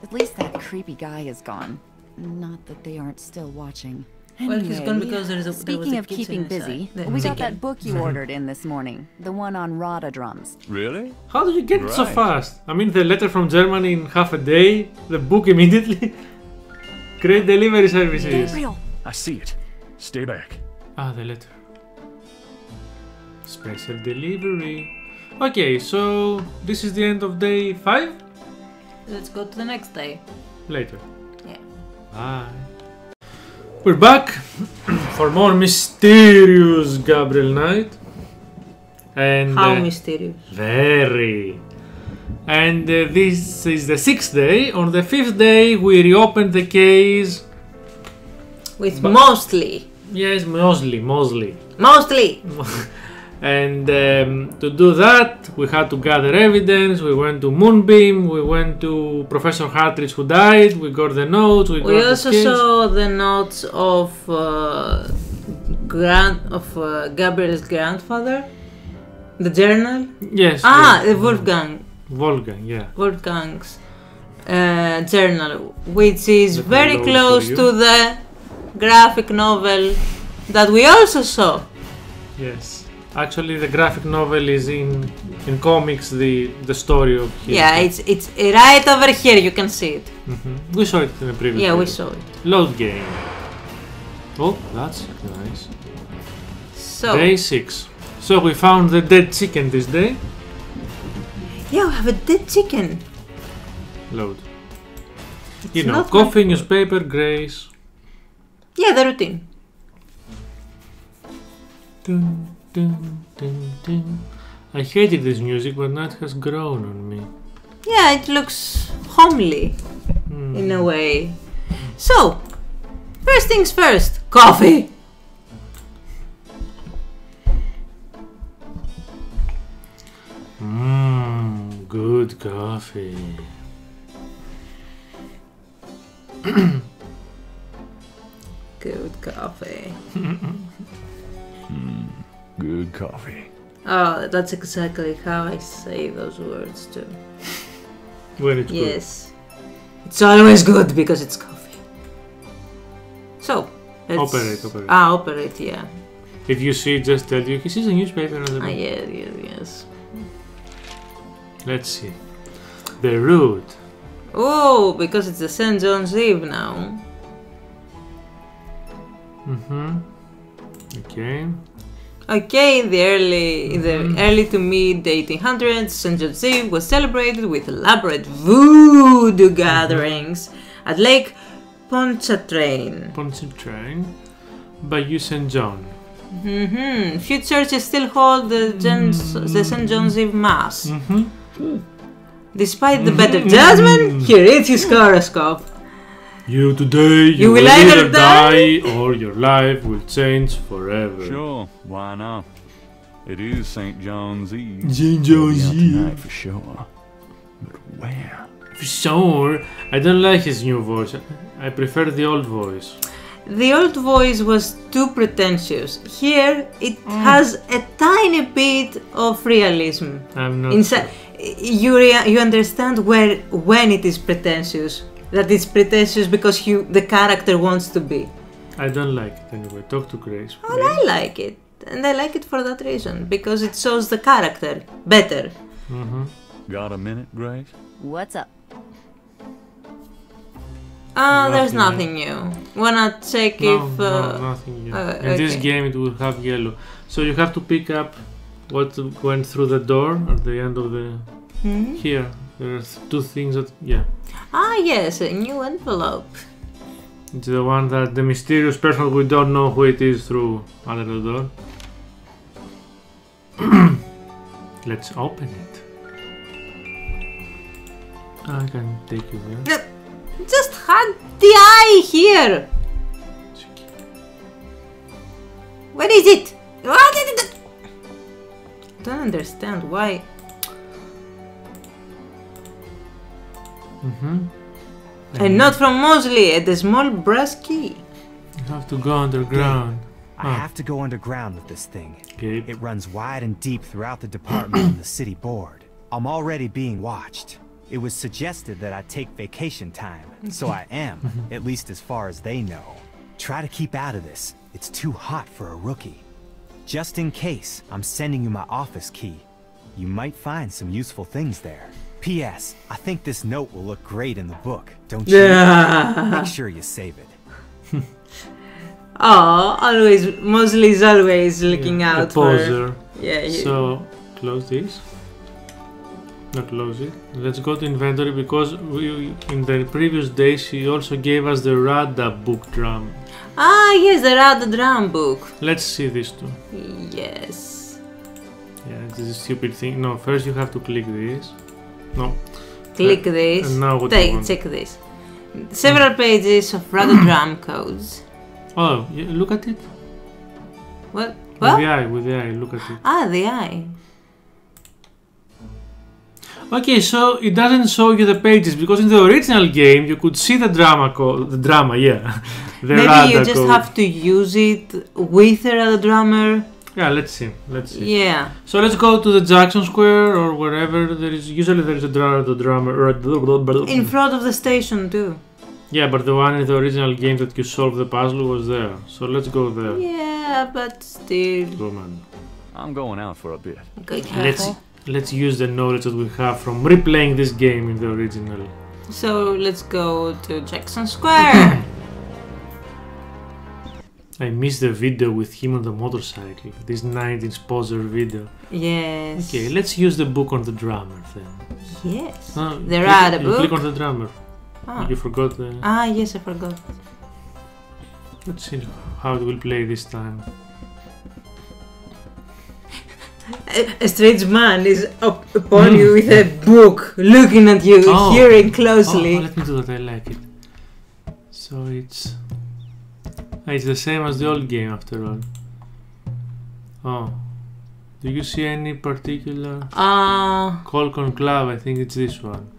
At least that creepy guy is gone. Not that they aren't still watching. Well, he's gone because there was a Speaking of keeping busy, we got that book you ordered in this morning. The one on Rada drums. Really? How did you get it so fast? I mean, the letter from Germany in half a day, the book immediately. Great delivery services. Gabriel! I see it. Stay back. Ah, the letter. Special delivery. Okay, so this is the end of day 5? Let's go to the next day. Later. Yeah. Bye. We're back for more mysterious Gabriel Knight. And how mysterious? Very. And this is the 6th day. On the 5th day, we reopened the case. With mostly. Yes, mostly. Mostly. And to do that, we had to gather evidence. We went to Moonbeam. We went to Professor Hartridge, who died. We got the notes. We also saw the notes of Gabriel's grandfather, the journal. Yes. The Wolfgang. Yeah. Wolfgang's journal, which is very close to the graphic novel that we also saw. Yes. Actually, the graphic novel is in comics. The story of him. Yeah, it's right over here. You can see it. We saw it in the previous. Yeah, video. we saw it. Load game. Oh, that's nice. So day 6. So we found the dead chicken this day. Yeah, we have a dead chicken. Load. You know, coffee, newspaper, Grace. Yeah, the routine. Dun, dun, dun, dun. I hated this music, but now it has grown on me. Yeah, it looks homely in a way. So, first things first, coffee. Good coffee. Good coffee. Good coffee. Oh, that's exactly how I say those words too. When it's yes. Good. It's always good because it's coffee. So, let's... Operate. Operate, yeah. If you see, just tell you, he sees a newspaper on the book. Yes. Let's see. The route. Oh, because it's the St. John's Eve now. Okay, in the early to mid 1800s, St. John's Eve was celebrated with elaborate voodoo gatherings at Lake Pontchartrain. Bayou St. John. Few churches still hold the St. John's Eve Mass. Despite the better judgment, he reads his horoscope. You today, you will either die or your life will change forever. Sure, why not? It is St. John's Eve. St. John's Eve. Tonight for sure. But where? Sure. I don't like his new voice. I prefer the old voice. The old voice was too pretentious. Here, it has a tiny bit of realism. I'm not inside. Sure. You understand when it is pretentious. That it's pretentious because the character wants to be. I don't like it anyway. Talk to Grace. Well, I like it. And I like it for that reason. Because it shows the character better. Got a minute, Grace? What's up? There's nothing new. Wanna check if... No, nothing new. In this game it will have yellow. So you have to pick up what went through the door at the end of the... Here. There are two things that... Yeah. Ah, yes, a new envelope. It's the one that the mysterious person, we don't know who it is, through under the door. Let's open it. I can take you there. Just had the eye here. Where is it? What is it? I don't understand why. And not from Mosley, and a small brass key. You have to go underground. I have to go underground with this thing. Okay. It runs wide and deep throughout the department and the city board. I'm already being watched. It was suggested that I take vacation time, so I am, at least as far as they know. Try to keep out of this. It's too hot for a rookie. Just in case, I'm sending you my office key. You might find some useful things there. P.S. I think this note will look great in the book, don't you? Yeah. Make sure you save it. Oh, always, Mosley's always looking out for... Yeah. So, close this. Not close it. Let's go to inventory because in the previous days she also gave us the Rada book drum. Ah, yes, the Rada drum book. Let's see this too. Yes. Yeah, this is a stupid thing. No, first you have to click this. No. Click this. And now what check this. Several pages of Rada drum codes. Oh, yeah, look at it. What? With the eye, look at it. Ah, the eye. Okay, so it doesn't show you the pages because in the original game you could see the drama code, Maybe you just have to use it with a Rada drummer. Yeah, let's see. Yeah. So let's go to the Jackson Square or wherever there is. Usually there is a drummer. In front of the station too. Yeah, but the one in the original game that you solved the puzzle was there. So let's go there. Yeah, but still. Go, man. I'm going out for a bit. Okay, let's use the knowledge that we have from replaying this game in the original. So let's go to Jackson Square. I missed the video with him on the motorcycle. This 90s poser video. Yes. Okay, let's use the book on the drummer then. Yes. No, the Rada book. Click on the drummer. You forgot the... Ah, yes, I forgot. Let's see how it will play this time. A strange man is up upon you with a book, looking at you, hearing closely. Oh, let me do that, I like it. So it's the same as the old game after all. Oh. Do you see any particular... Call Conclave, I think it's this one.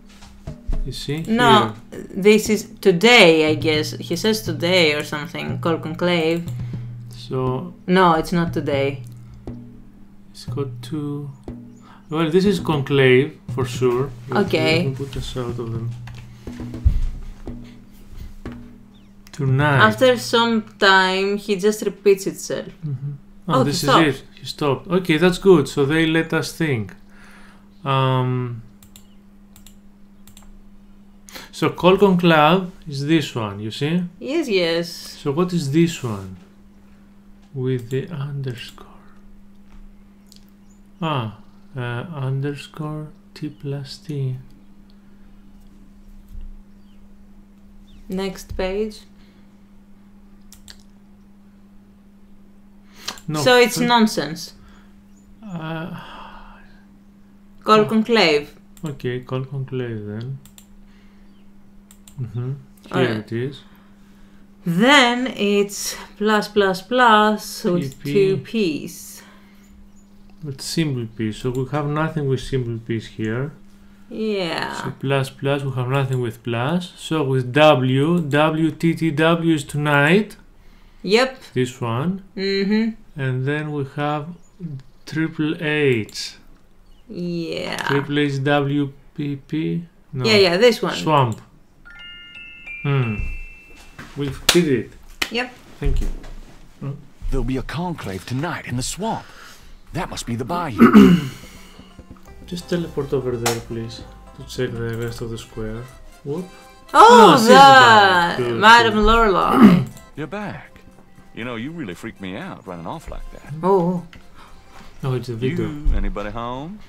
You see? No, this is today, I guess. He says today or something. Call Conclave. So... No, it's not today. It's got two... Well, this is Conclave, for sure. Okay. Let me put this out of them. Tonight. After some time, he just repeats itself. Oh, this is it. He stopped. Okay, that's good. So they let us think. So Call Conclave is this one, you see? Yes, yes. So what is this one? With the underscore. Underscore T plus T. Next page. No, so it's nonsense. Call Conclave. Okay, Call Conclave then. Here it is. Then it's plus with two P's. With simple P. So we have nothing with simple P's here. Yeah. So plus plus, we have nothing with plus. So with W, WTTW is tonight. Yep. This one. And then we have triple H. Yeah. Triple H WPP. No. Yeah, this one. Swamp. We did it. Yep. Thank you. There'll be a conclave tonight in the swamp. That must be the bayou. Just teleport over there, please, to check the rest of the square. Whoop. Oh, that! Madam Lorelai. You're back. You know, you really freaked me out running off like that. Oh. Oh, it's a video. Anybody home?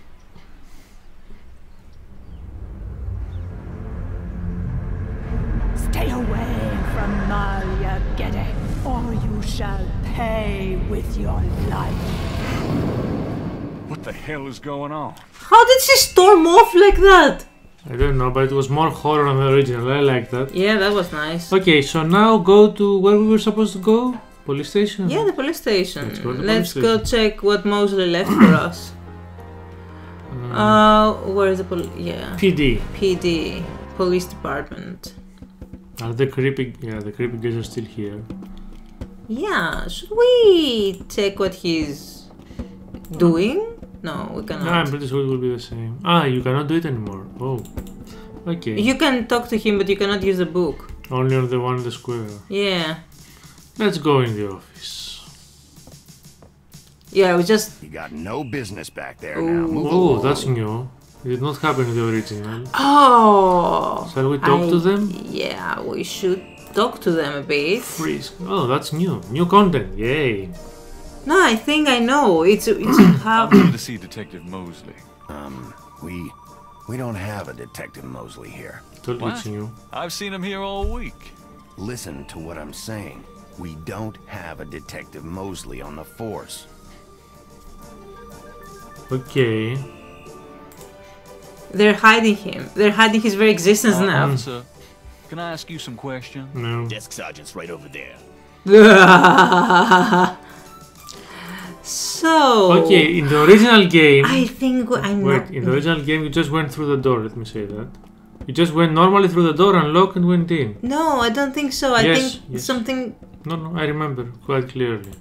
Stay away from Maria Gede, or you shall pay with your life. What the hell is going on? How did she storm off like that? I don't know, but it was more horror than the original. I like that. Yeah, that was nice. Okay, so now go to where we were supposed to go? Police station? Yeah, the police station. Let's go check what Mosley left for us. Where is the police? Yeah. PD. Police department. Are the creepy? Yeah, the creepy guys are still here. Yeah, should we check what he's doing? No, we cannot. No, I'm pretty sure it will be the same. Ah, you cannot do it anymore. Oh, okay. You can talk to him, but you cannot use the book. Only on the one in the square. Yeah. Let's go in the office. Yeah, we just... You got no business back there now. Oh, that's new. It did not happen in the original. Oh! Shall we talk to them? Yeah, we should talk to them a bit. Freeze. Oh, that's new. New content. Yay. No, I think I know. It's how... I need to see Detective Mosley. We don't have a Detective Mosley here. What? I've seen him here all week. Listen to what I'm saying. We don't have a Detective Mosley on the force. Okay. They're hiding him. They're hiding his very existence now. Officer, can I ask you some questions? No. Desk sergeant's right over there. So... Okay, in the original game... I think I'm Wait, not... in the original game you just went through the door, let me say that. You just went normally through the door, unlocked and went in. No, I don't think so. I think something... No, I remember quite clearly.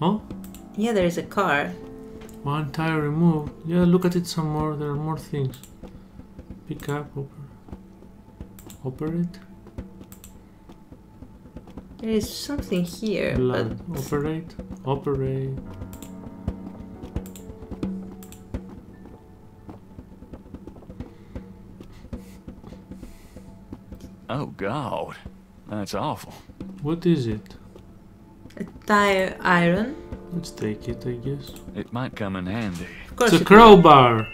Oh? Yeah, there is a car. One tire removed. Yeah, look at it some more. There are more things. Pick up, operate. There is something here. Blood. But... Operate. Oh, God. That's awful. What is it? A tire iron. Let's take it, I guess. It might come in handy. Of course it's a crowbar.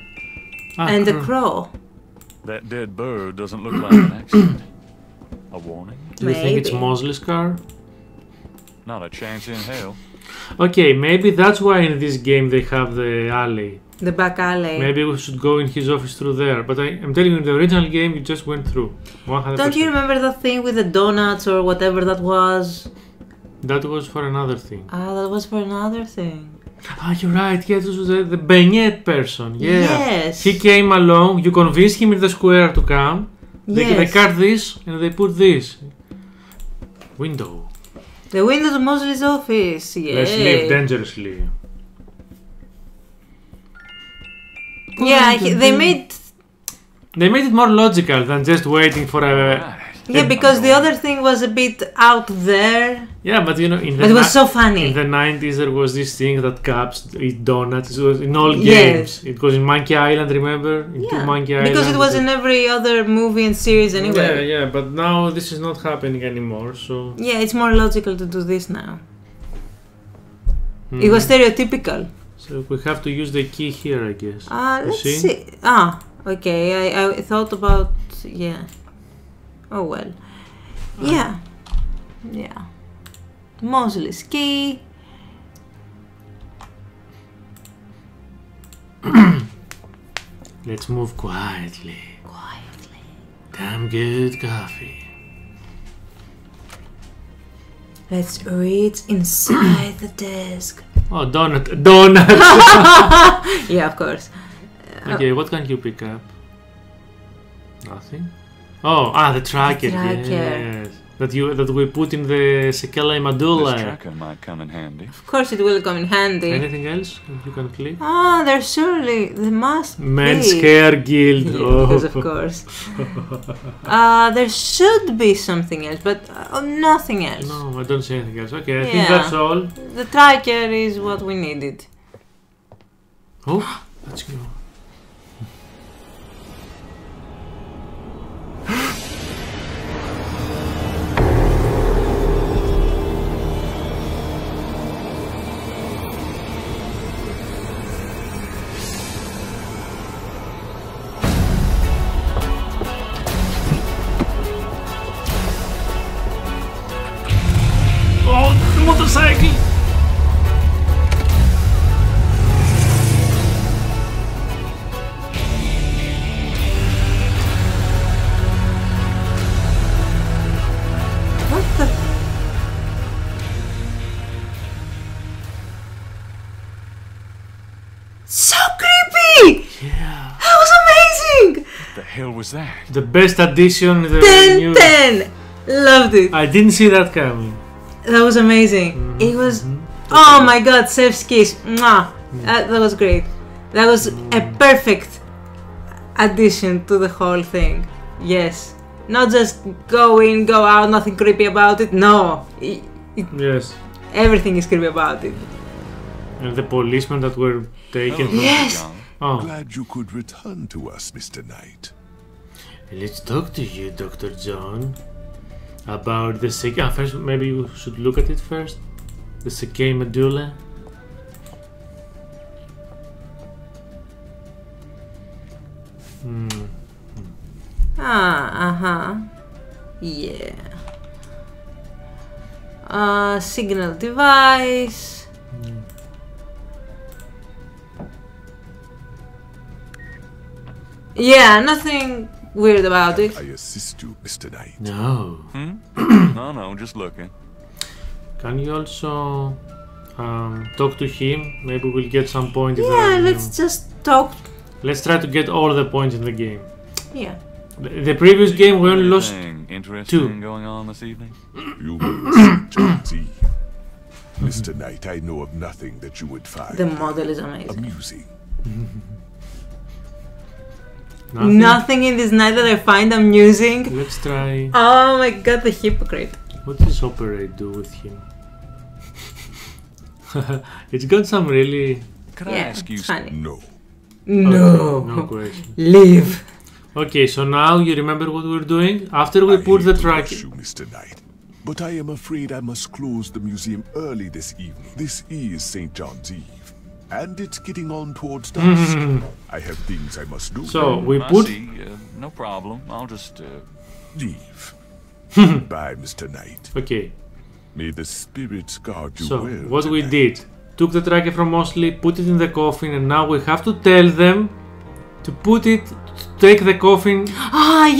And a crow. That dead bird doesn't look like an accident. A warning? Do you think it's Mosley's car? Not a chance in hell. Okay, maybe that's why in this game they have the alley. The back alley. Maybe we should go in his office through there. But I'm telling you, in the original game, you just went through. 100%. Don't you remember that thing with the donuts or whatever that was? That was for another thing. Ah, that was for another thing. Ah, you're right. Yeah, this was the beignet person. Yeah. Yes. He came along. You convinced him in the square to come. They cut this and they put this. Window. The window to Mosley's office. Yeah. Let's live dangerously. Yeah, they made it more logical than just waiting for a... Yeah, because the other thing was a bit out there. Yeah, but you know, it was so funny. In the 90s, there was this thing that cops eat donuts. It was in all games. Yes. It was in Monkey Island, remember? In Monkey Island. Because it was in every other movie and series anyway. Yeah, but now this is not happening anymore, so... Yeah, it's more logical to do this now. It was stereotypical. So we have to use the key here, I guess. Let's see. Ah, okay. I thought about... Yeah. Oh well. Yeah. Yeah. Mosley's key. Let's move quietly. Damn good coffee. Let's reach inside the desk. Oh, donut. Yeah, of course. Okay, what can you pick up? Nothing. Oh, the tracker. The tracker. Yes. That we put in the Sekela Medulla. This tracker might come in handy. Of course it will come in handy. Anything else you can click? There's surely, there must Men's be. Hair Guild. Yeah, because of course. There should be something else, but nothing else. No, I don't see anything else. Okay, I think that's all. The tracker is what we needed. Oh, let's go. Motorcycle! What the? So creepy! Yeah. That was amazing! What the hell was that? The best addition. 10/10! Loved it. I didn't see that coming. That was amazing. It was. Oh my god, Seth's kiss. Mwah. That was great. That was a perfect addition to the whole thing. Yes. Not just go in, go out, nothing creepy about it. No. Yes. Everything is creepy about it. And the policemen that were taken from Yes. Glad you could return to us, Mr. Knight. Let's talk to you, Dr. John. About the Sekei. First, maybe you should look at it first. The Sekei Medulla. Yeah. Signal device. Yeah, nothing weird about it. I assist you, Mr. Knight. No. No, just looking. Can you also talk to him? Maybe we'll get some points. Yeah, let's just talk. Let's try to get all the points in the game. Yeah. The previous game we only lost Interesting going on this evening? You will see John's Eve. Mr. Knight, I know of nothing that you would find The model is amazing. amusing. Nothing in this night that I find amusing. Let's try. Oh my god, the hypocrite. What does Operate do with him? It's got some really. Could I ask you something? No. No. Okay, no question. Leave. Okay, so now you remember what we're doing? After we put the track. You, Mr. Knight, but I am afraid I must close the museum early this evening. This is St. John's Eve, and it's getting on towards dusk. I have things I must do. So we I put. see, no problem. I'll just leave. Bye, Mr. Knight. Okay. May the spirits guard you So well. what we did, took the tracker from Mosley, put it in the coffin, and now we have to tell them to put it, to take the coffin.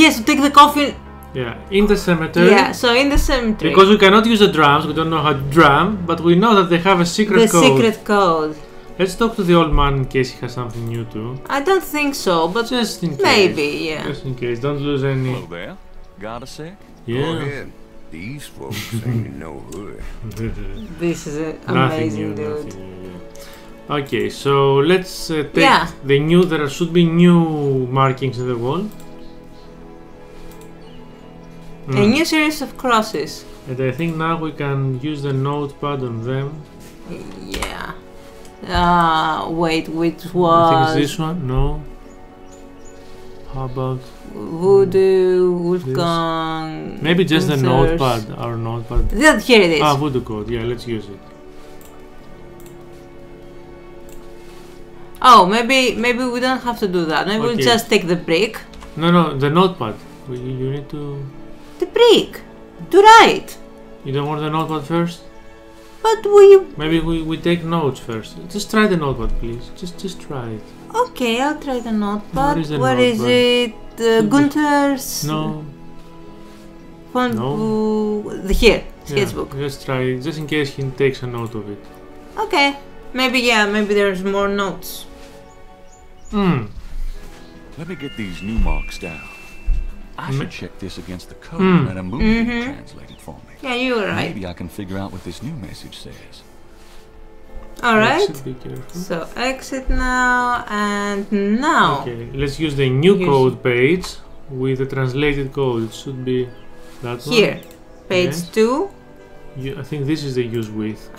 Yes, to take the coffin. Yeah, in the cemetery. Yeah, so in the cemetery. Because we cannot use the drums, we don't know how to drum, but we know that they have a secret code. The secret code. Let's talk to the old man in case he has something new too. I don't think so, but just in case. Maybe, yeah. Just in case, don't lose any. Hello there. Got a sec? Yeah. Go ahead. These folks ain't no hood. This is an Nothing amazing new, dude. nothing new, yeah. Okay, so let's take the new. There should be new markings in the wall. A new series of crosses. And I think now we can use the notepad on them. Yeah. Wait, which was? I think it's this one. No. How about Voodoo, Wolfgang? maybe just the Gunther's. notepad, our notepad. Yeah, here it is. Voodoo code. Yeah, let's use it. Oh, maybe we don't have to do that. Maybe we'll Okay. just take the brick. No, the notepad. You need to. The brick. To write. You don't want the notepad first? But we. Maybe we take notes first. Just try the notepad, please. Just try it. Okay, I'll try the notepad. Where is the Where is notepad? it? Gunther's. No. Font No. Here, Yeah, sketchbook. just try it, just in case he takes a note of it. Okay. Maybe there's more notes. Let me get these new marks down. I should check this against the code that a movie translated for me. Yeah, you were right. Maybe I can figure out what this new message says. Alright, so exit now, and now. Okay, let's use the new code page with the translated code. It should be that one. Here, page 2. I think this is the use with.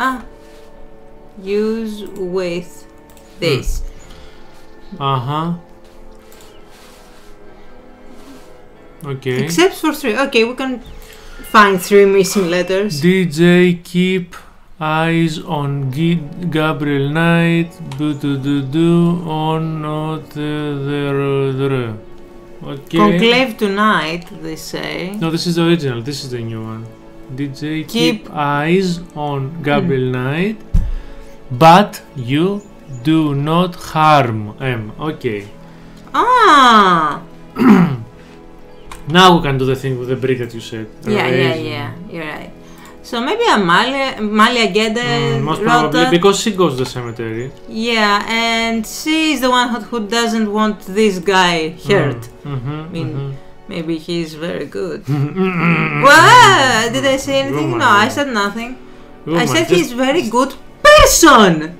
Use with this. Okay. Except for 3. Okay, we can find 3 missing letters. DJ, keep eyes on Gabriel Knight. On not the. Okay. Conclave tonight, they say. No, this is the original. This is the new one. DJ, keep eyes on Gabriel Knight, but you do not harm him. Okay. Now we can do the thing with the brick that you said. Yeah, you're right. So maybe Amalia Gede most probably, because she goes to the cemetery. Yeah, and she is the one who doesn't want this guy hurt. Maybe he's very good. What? Did I say anything? No, I said nothing. I said he's very good person.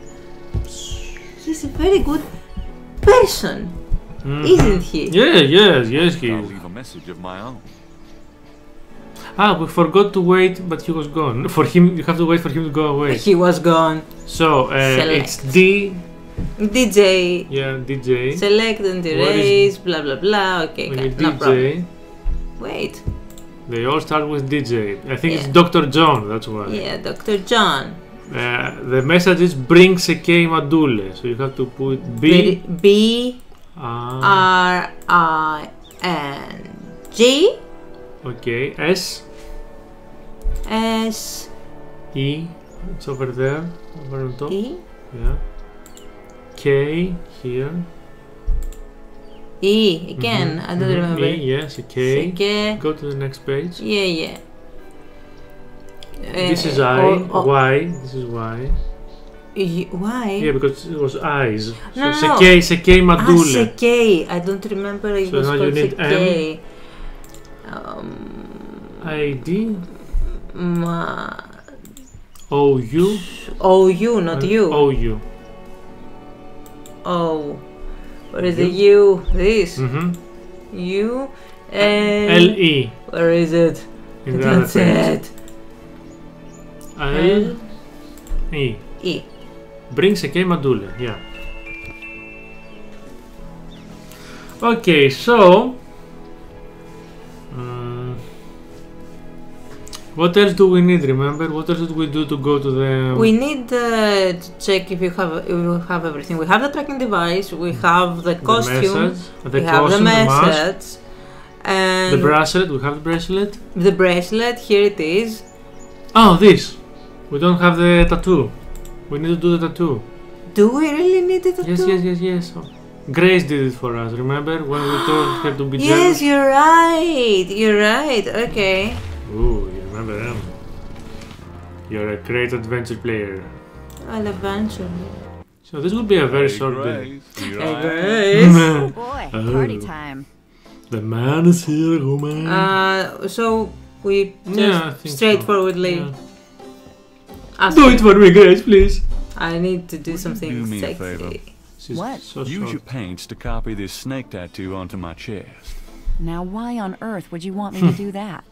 He's a very good person, isn't he? Yes, he is. I'll leave a message of my own. We forgot to wait, but he was gone. For him, you have to wait for him to go away. He was gone. So, it's DJ. Yeah, DJ. Select and erase, blah blah blah. Okay, no problem. Wait. They all start with DJ. I think it's Dr. John, that's why. Yeah, Dr. John. The message is bring Seke Madule. So you have to put B-R-I-N-G. Okay, S. E. It's over there, over on top. E. Yeah. K here. E again. I don't remember. E, yes, K. Go to the next page. Yeah. This is I. Y. This is Y. Why? Yeah, because it was eyes. No. Seke Madule. Seke. I don't remember. It was called Seke. ID. OU. OU, not you. OU. Oh. Where is the U? This. U. LE. Where is it? That's it. E. E. Bring Seke Madule, yeah. Okay, so what else do we need? Remember, what else did we do to go to the? We need to check if you have everything. We have the tracking device. We have the costume. We have the message. And the bracelet. We have the bracelet. The bracelet. Here it is. Oh, this. We don't have the tattoo. We need to do the tattoo. Do we really need the tattoo? Yes. Oh. Grace did it for us. Remember when we told her to be jealous? Yes, you're right. Okay. Ooh, you remember them? You're a great adventure player. An adventure. So this would be a very short day. Hey, Grace. Oh boy, party time. The man is here, woman. So we just straightforwardly. Do it for me, Grace, please. I need to do something do me sexy. a favor. What? Use your paints to copy this snake tattoo onto my chest. Now, why on earth would you want me to do that?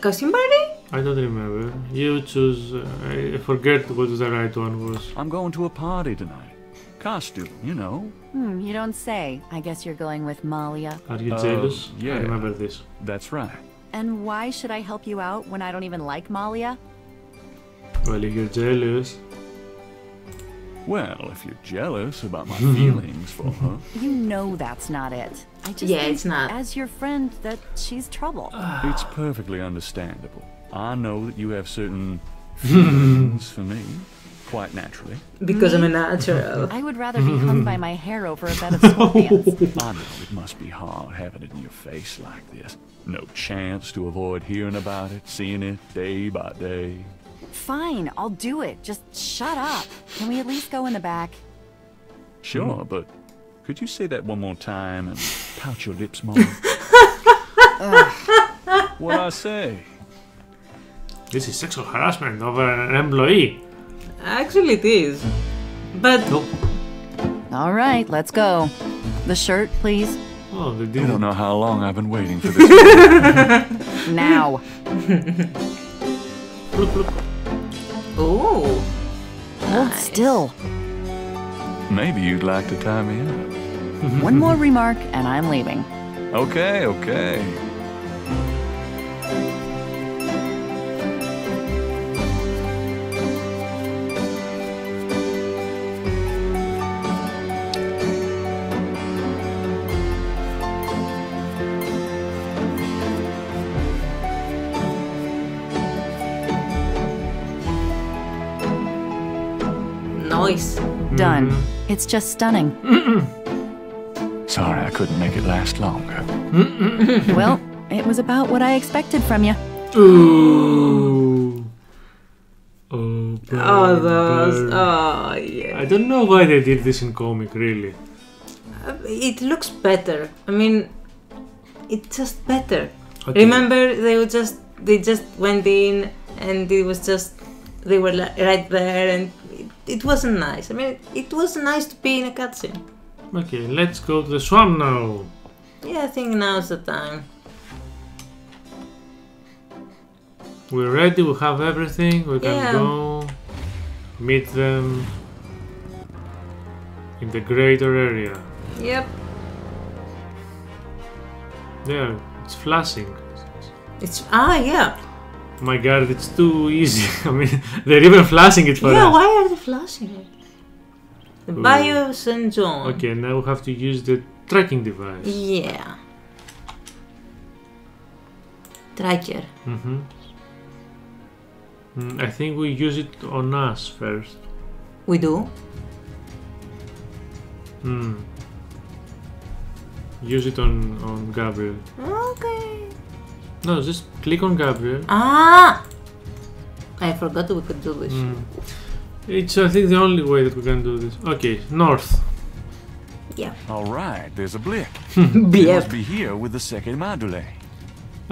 Costume party? I don't remember. You choose. I forget what the right one was. I'm going to a party tonight. Costume, you know. You don't say. I guess you're going with Malia. Are you jealous? Yeah. I remember this. That's right. And why should I help you out when I don't even like Malia? Well, if you're jealous. Well, if you're jealous about my feelings for her. You know that's not it. I just think it's not. As your friend that she's trouble. It's perfectly understandable. I know that you have certain feelings for me, quite naturally. Because I'm a natural. I would rather be hung by my hair over a bed of scorpions. I know it must be hard having it in your face like this. No chance to avoid hearing about it, seeing it day by day. Fine, I'll do it. Just shut up. Can we at least go in the back? Sure, but could you say that one more time and Pout your lips, Mom. What'd I say? This is sexual harassment of an employee. Actually, it is. But. All right, let's go. The shirt, please. Oh, they I didn't. don't know how long I've been waiting for this. Now. Look, look. Oh. Hold still. Maybe you'd like to tie me up. One more remark and I'm leaving. Okay, okay. Nice. Done. It's just stunning. Sorry I couldn't make it last longer. Well, it was about what I expected from you. Ooh. Oh, those. Oh, yeah. I don't know why they did this in comic, really. It looks better. I mean, it's just better. Okay. Remember, they just went in and it was just, they were right there and it wasn't nice. I mean, it was nice to be in a cutscene. Okay, let's go to the swamp now. Yeah, I think now's the time. We're ready, we have everything, we can go meet them in the greater area. Yep. Yeah, it's flashing. Yeah. Oh my god, it's too easy. I mean, they're even flashing it for us. Yeah, why are they flashing it? The Bayou St. John. Okay, now we have to use the tracking device. Yeah. Tracker. I think we use it on us first. We do? Use it on Gabriel. Okay. No, just click on Gabriel. Ah! I forgot we could do this. It's, I think, the only way that we can do this. Okay, north. Yeah. Alright, there's a blip. Blip. It must be here with the Seke Madule.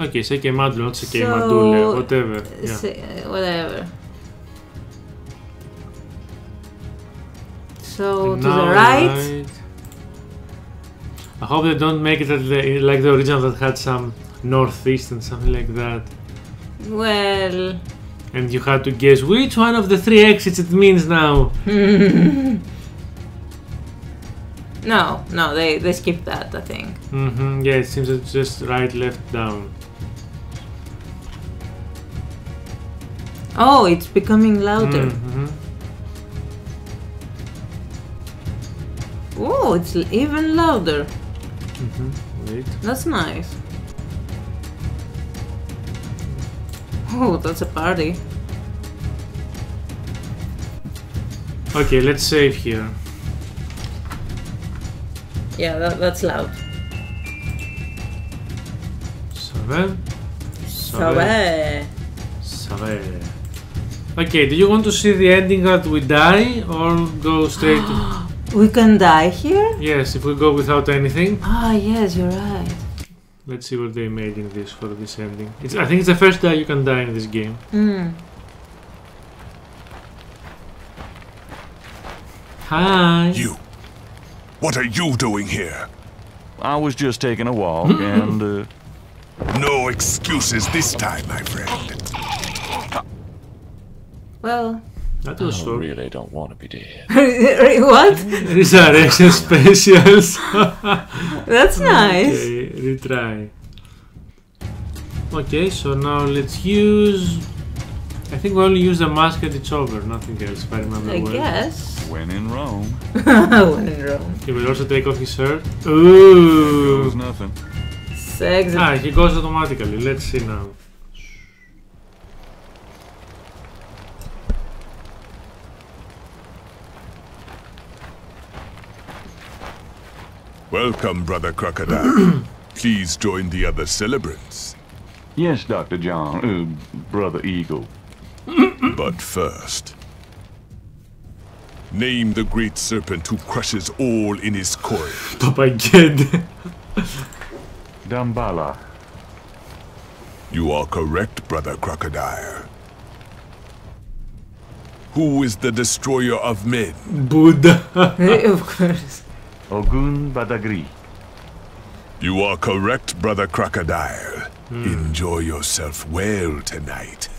Okay, Seke Madule, not Seke Madule, whatever. Yeah. Whatever. So, and to the right. I hope they don't make it like the original that had some northeast and something like that. Well... And you had to guess which one of the 3 exits it means now. No, they skipped that, I think. Yeah, it seems it's just right, left, down. Oh, it's becoming louder. Oh, it's even louder. Wait. That's nice. Oh, that's a party. Okay, let's save here. Yeah, that's loud. Save. Okay, do you want to see the ending that we die or go straight to... We can die here? Yes, if we go without anything. Ah, yes, you're right. Let's see what they made in this for this ending. I think it's the first time you can die in this game. Hi. You. What are you doing here? I was just taking a walk and... No excuses this time, my friend. Well... That was I really don't want to be dead. What? Resurrection specials. That's nice. Okay, retry. Okay, so now let's use... I think we only use the mask and it's over, nothing else, if I remember well. I guess. When in Rome. When in Rome. He will also take off his shirt. Ooh! There goes nothing. Sexy. Ah, he goes automatically. Let's see now. Welcome, Brother Crocodile. Please join the other celebrants. Yes, Dr. John. Brother Eagle. But first... Name the great serpent who crushes all in his coil. Damballa. You are correct, Brother Crocodile. Who is the destroyer of men? Buddha. Of course. Ogun Badagri. You are correct, Brother Crocodile. Enjoy yourself well tonight.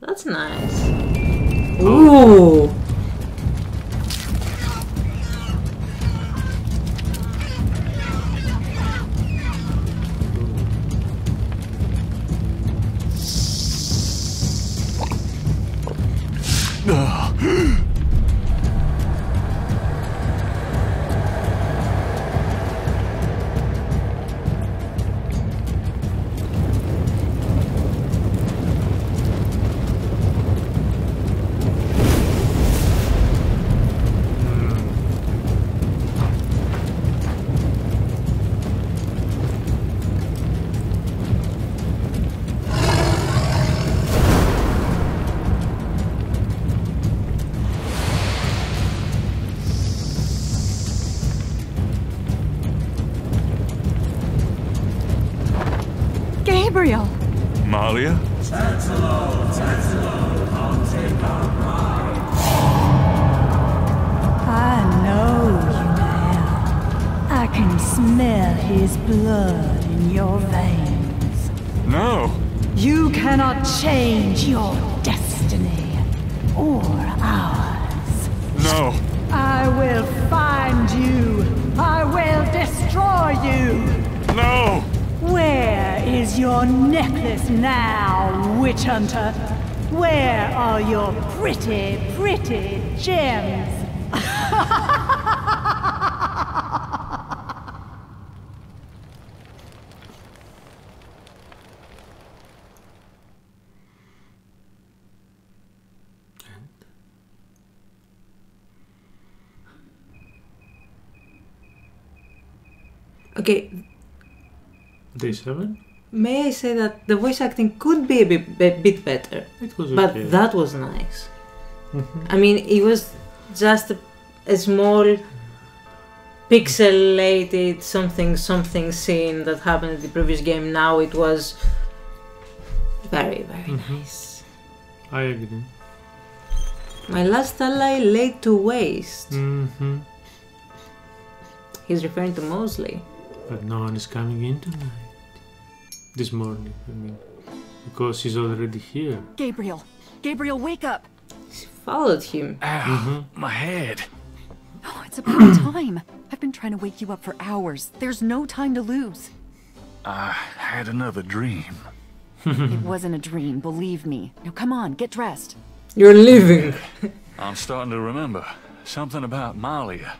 That's nice. Ooh. Gabriel! Malia? I know you now. I can smell his blood in your veins. No! You cannot change your destiny or ours. No! I will find you. I will destroy you. No! Where is your necklace now, witch hunter? Where are your pretty, pretty gems? Okay. Day 7? May I say that the voice acting could be a bit better. It was but okay. That was nice. I mean, it was just a small pixelated something scene that happened in the previous game. Now it was very, very nice. I agree. My last ally laid to waste. He's referring to Mosley. But no one is coming in tonight. This morning, I mean. Because he's already here. Gabriel! Gabriel, wake up! She followed him. Ow, my head. Oh, it's about time. I've been trying to wake you up for hours. There's no time to lose. I had another dream. It wasn't a dream, believe me. Now come on, get dressed. You're leaving. I'm starting to remember. Something about Malia.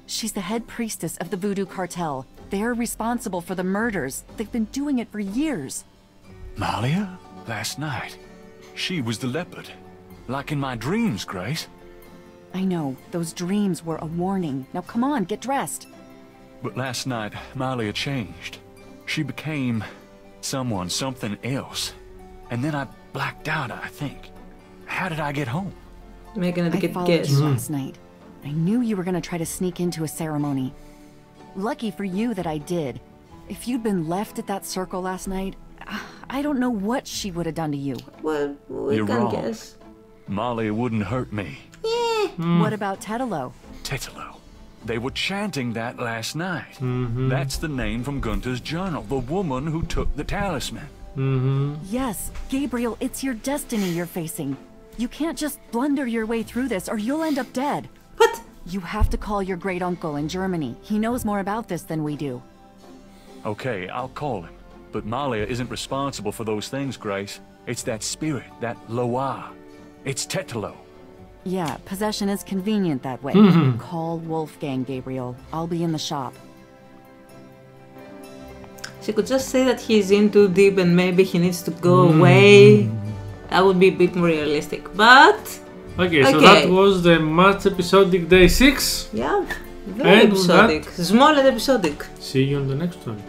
She's the head priestess of the voodoo cartel. They're responsible for the murders. They've been doing it for years. Malia? Last night. She was the leopard. Like in my dreams, Grace. I know, those dreams were a warning. Now come on, get dressed. But last night, Malia changed. She became something else. And then I blacked out, I think. How did I get home? Making a I good followed guess. you last night. I knew you were gonna try to sneak into a ceremony. Lucky for you that I did. If you'd been left at that circle last night, I don't know what she would have done to you. Well, we You're can wrong. guess. Malia wouldn't hurt me. What about Tetelo? Tetelo. They were chanting that last night. That's the name from Gunther's journal. The woman who took the talisman. Yes, Gabriel, it's your destiny you're facing. You can't just blunder your way through this or you'll end up dead. What? You have to call your great uncle in Germany. He knows more about this than we do. Okay, I'll call him. But Malia isn't responsible for those things, Grace. It's that spirit, that Loa. It's Tetelo. Yeah, possession is convenient that way. Call Wolfgang, Gabriel. I'll be in the shop. She could just say that he's in too deep and maybe he needs to go away. That would be a bit more realistic, but... Okay, so that was the much episodic day 6. Yeah, very And episodic. Small and episodic. See you on the next one.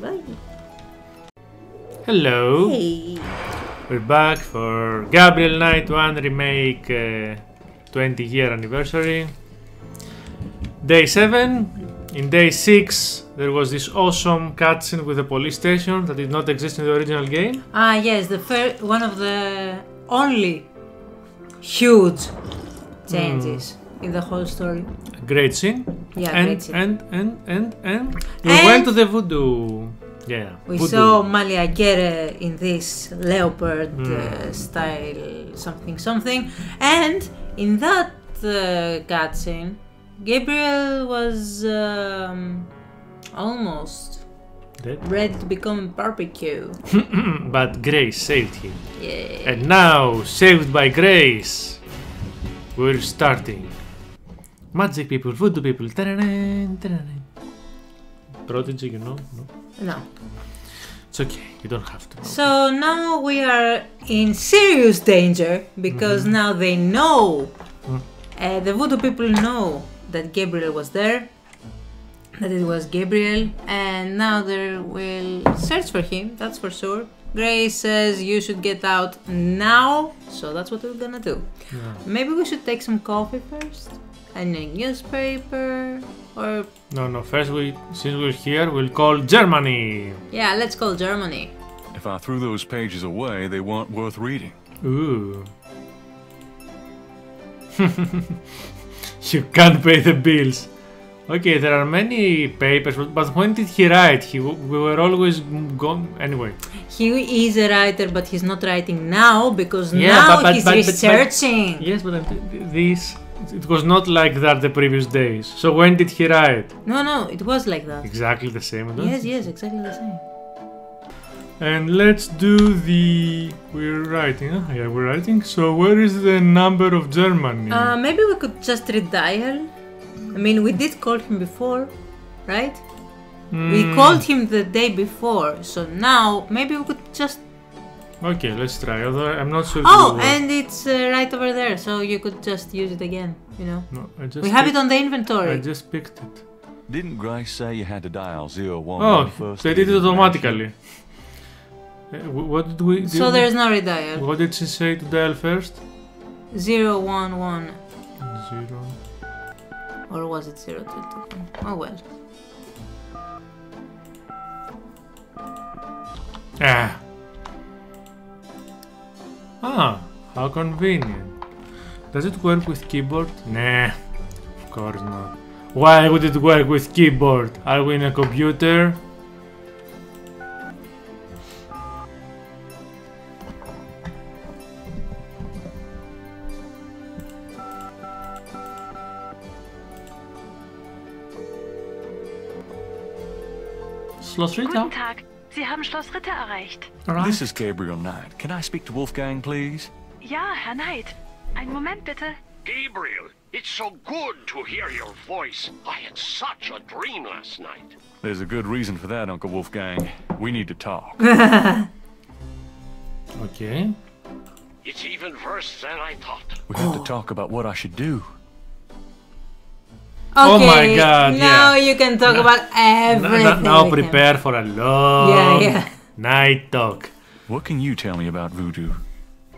Bye. Hello. Hey. We're back for Gabriel Knight 1 Remake 20-year anniversary. Day 7. In day 6 there was this awesome cutscene with the police station that did not exist in the original game. Ah yes, the one of the only huge changes in the whole story. Great scene. Yeah, and, great scene. And we went to the voodoo. Yeah. We voodoo. saw Schattenjaeger in this leopard style something, and in that cutscene, Gabriel was almost dead, ready to become barbecue. But Grace saved him. Yeah. And now, saved by Grace, we're starting. Magic people, voodoo people. Prodigy, you know? No. No. It's okay, you don't have to know. So now we are in serious danger because now they know, the voodoo people know that Gabriel was there, that it was Gabriel, and now they will search for him, that's for sure. Grace says you should get out now, so that's what we're gonna do. Yeah. Maybe we should take some coffee first, and a newspaper, or... No, first since we're here, we'll call Germany! Yeah, let's call Germany. If I threw those pages away, they weren't worth reading. Ooh. You can't pay the bills. Okay, there are many papers, but when did he write? We were always gone... Anyway. He is a writer, but he's not writing now, because now he's researching. Yes, but this... It was not like that the previous days. So when did he write? No, it was like that. Exactly the same, don't Yes, exactly the same. And let's do the... We're writing, huh? Yeah, we're writing. So where is the number of Germany? Maybe we could just redial. I mean, we did call him before, right? We called him the day before, so now maybe we could just... Okay, let's try, although I'm not sure. Oh, and it's right over there, so you could just use it again, you know? No, we have it on the inventory. I just picked it. Didn't Grace say you had to dial 01 Oh, first? they did it automatically. What did we do? So there's no redial. What did she say to dial first? 011. 0. Or was it 022? Oh well. How convenient. Does it work with keyboard? Nah, of course not. Why would it work with keyboard? Are we in a computer? Schloss Ritter? Guten Tag, Sie haben Schloss Ritter erreicht. Right. This is Gabriel Knight. Can I speak to Wolfgang, please? Ja, Herr Knight. Einen Moment bitte. Gabriel, it's so good to hear your voice. I had such a dream last night. There's a good reason for that, Uncle Wolfgang. We need to talk. Okay. It's even worse than I thought. We have to talk about what I should do. Okay, oh my god, now you can talk about everything. Now prepare for a long night talk. What can you tell me about voodoo?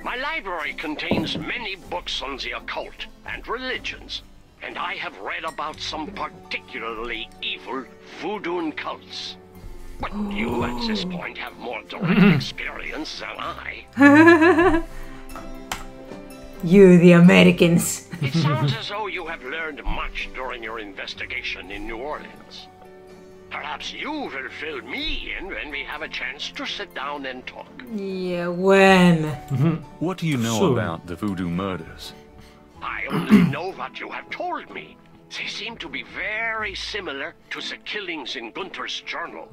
My library contains many books on the occult and religions, and I have read about some particularly evil voodoo cults. But you at this point have more direct experience than I. You, the Americans. It sounds as though you have learned much during your investigation in New Orleans. Perhaps you will fill me in when we have a chance to sit down and talk. Yeah, when? What do you know about the voodoo murders? I only know what you have told me. They seem to be very similar to the killings in Gunther's journal.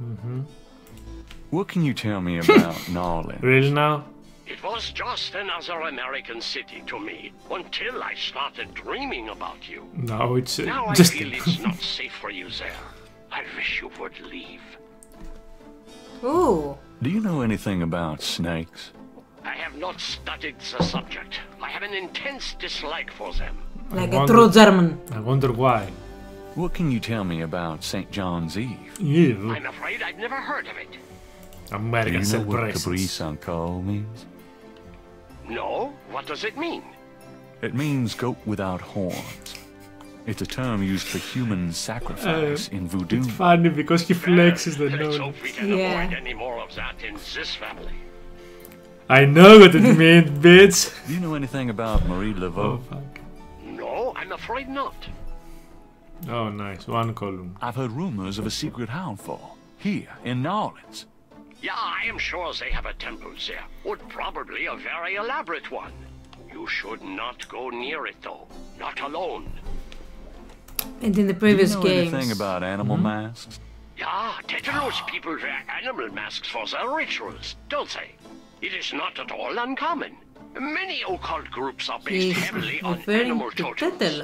What can you tell me about New Orleans? Really now? It was just another American city to me until I started dreaming about you. No, it's now I just... feel it's not safe for you there. I wish you would leave. Ooh. Do you know anything about snakes? I have not studied the subject. I have an intense dislike for them. Like a true German. I wonder why. What can you tell me about St. John's Eve? Yeah. I'm afraid I've never heard of it. American Do you know what celebrations. Capri San Call means? No? What does it mean? It means goat without horns. It's a term used for human sacrifice in voodoo. It's funny because he flexes the Let's nose. hope we can avoid any more of that in this family. I know what it means, bitch. Do you know anything about Marie Laveau? Oh, fuck. No, I'm afraid not. Oh, nice. One column. I've heard rumors of a secret hound fall here in New Orleans. Yeah, I am sure they have a temple there. Or probably a very elaborate one. You should not go near it, though. Not alone. And in the previous Do you know games. anything about animal masks? Yeah, Tetanus people wear animal masks for their rituals, don't they? It is not at all uncommon. Many occult groups are based heavily on animal totems.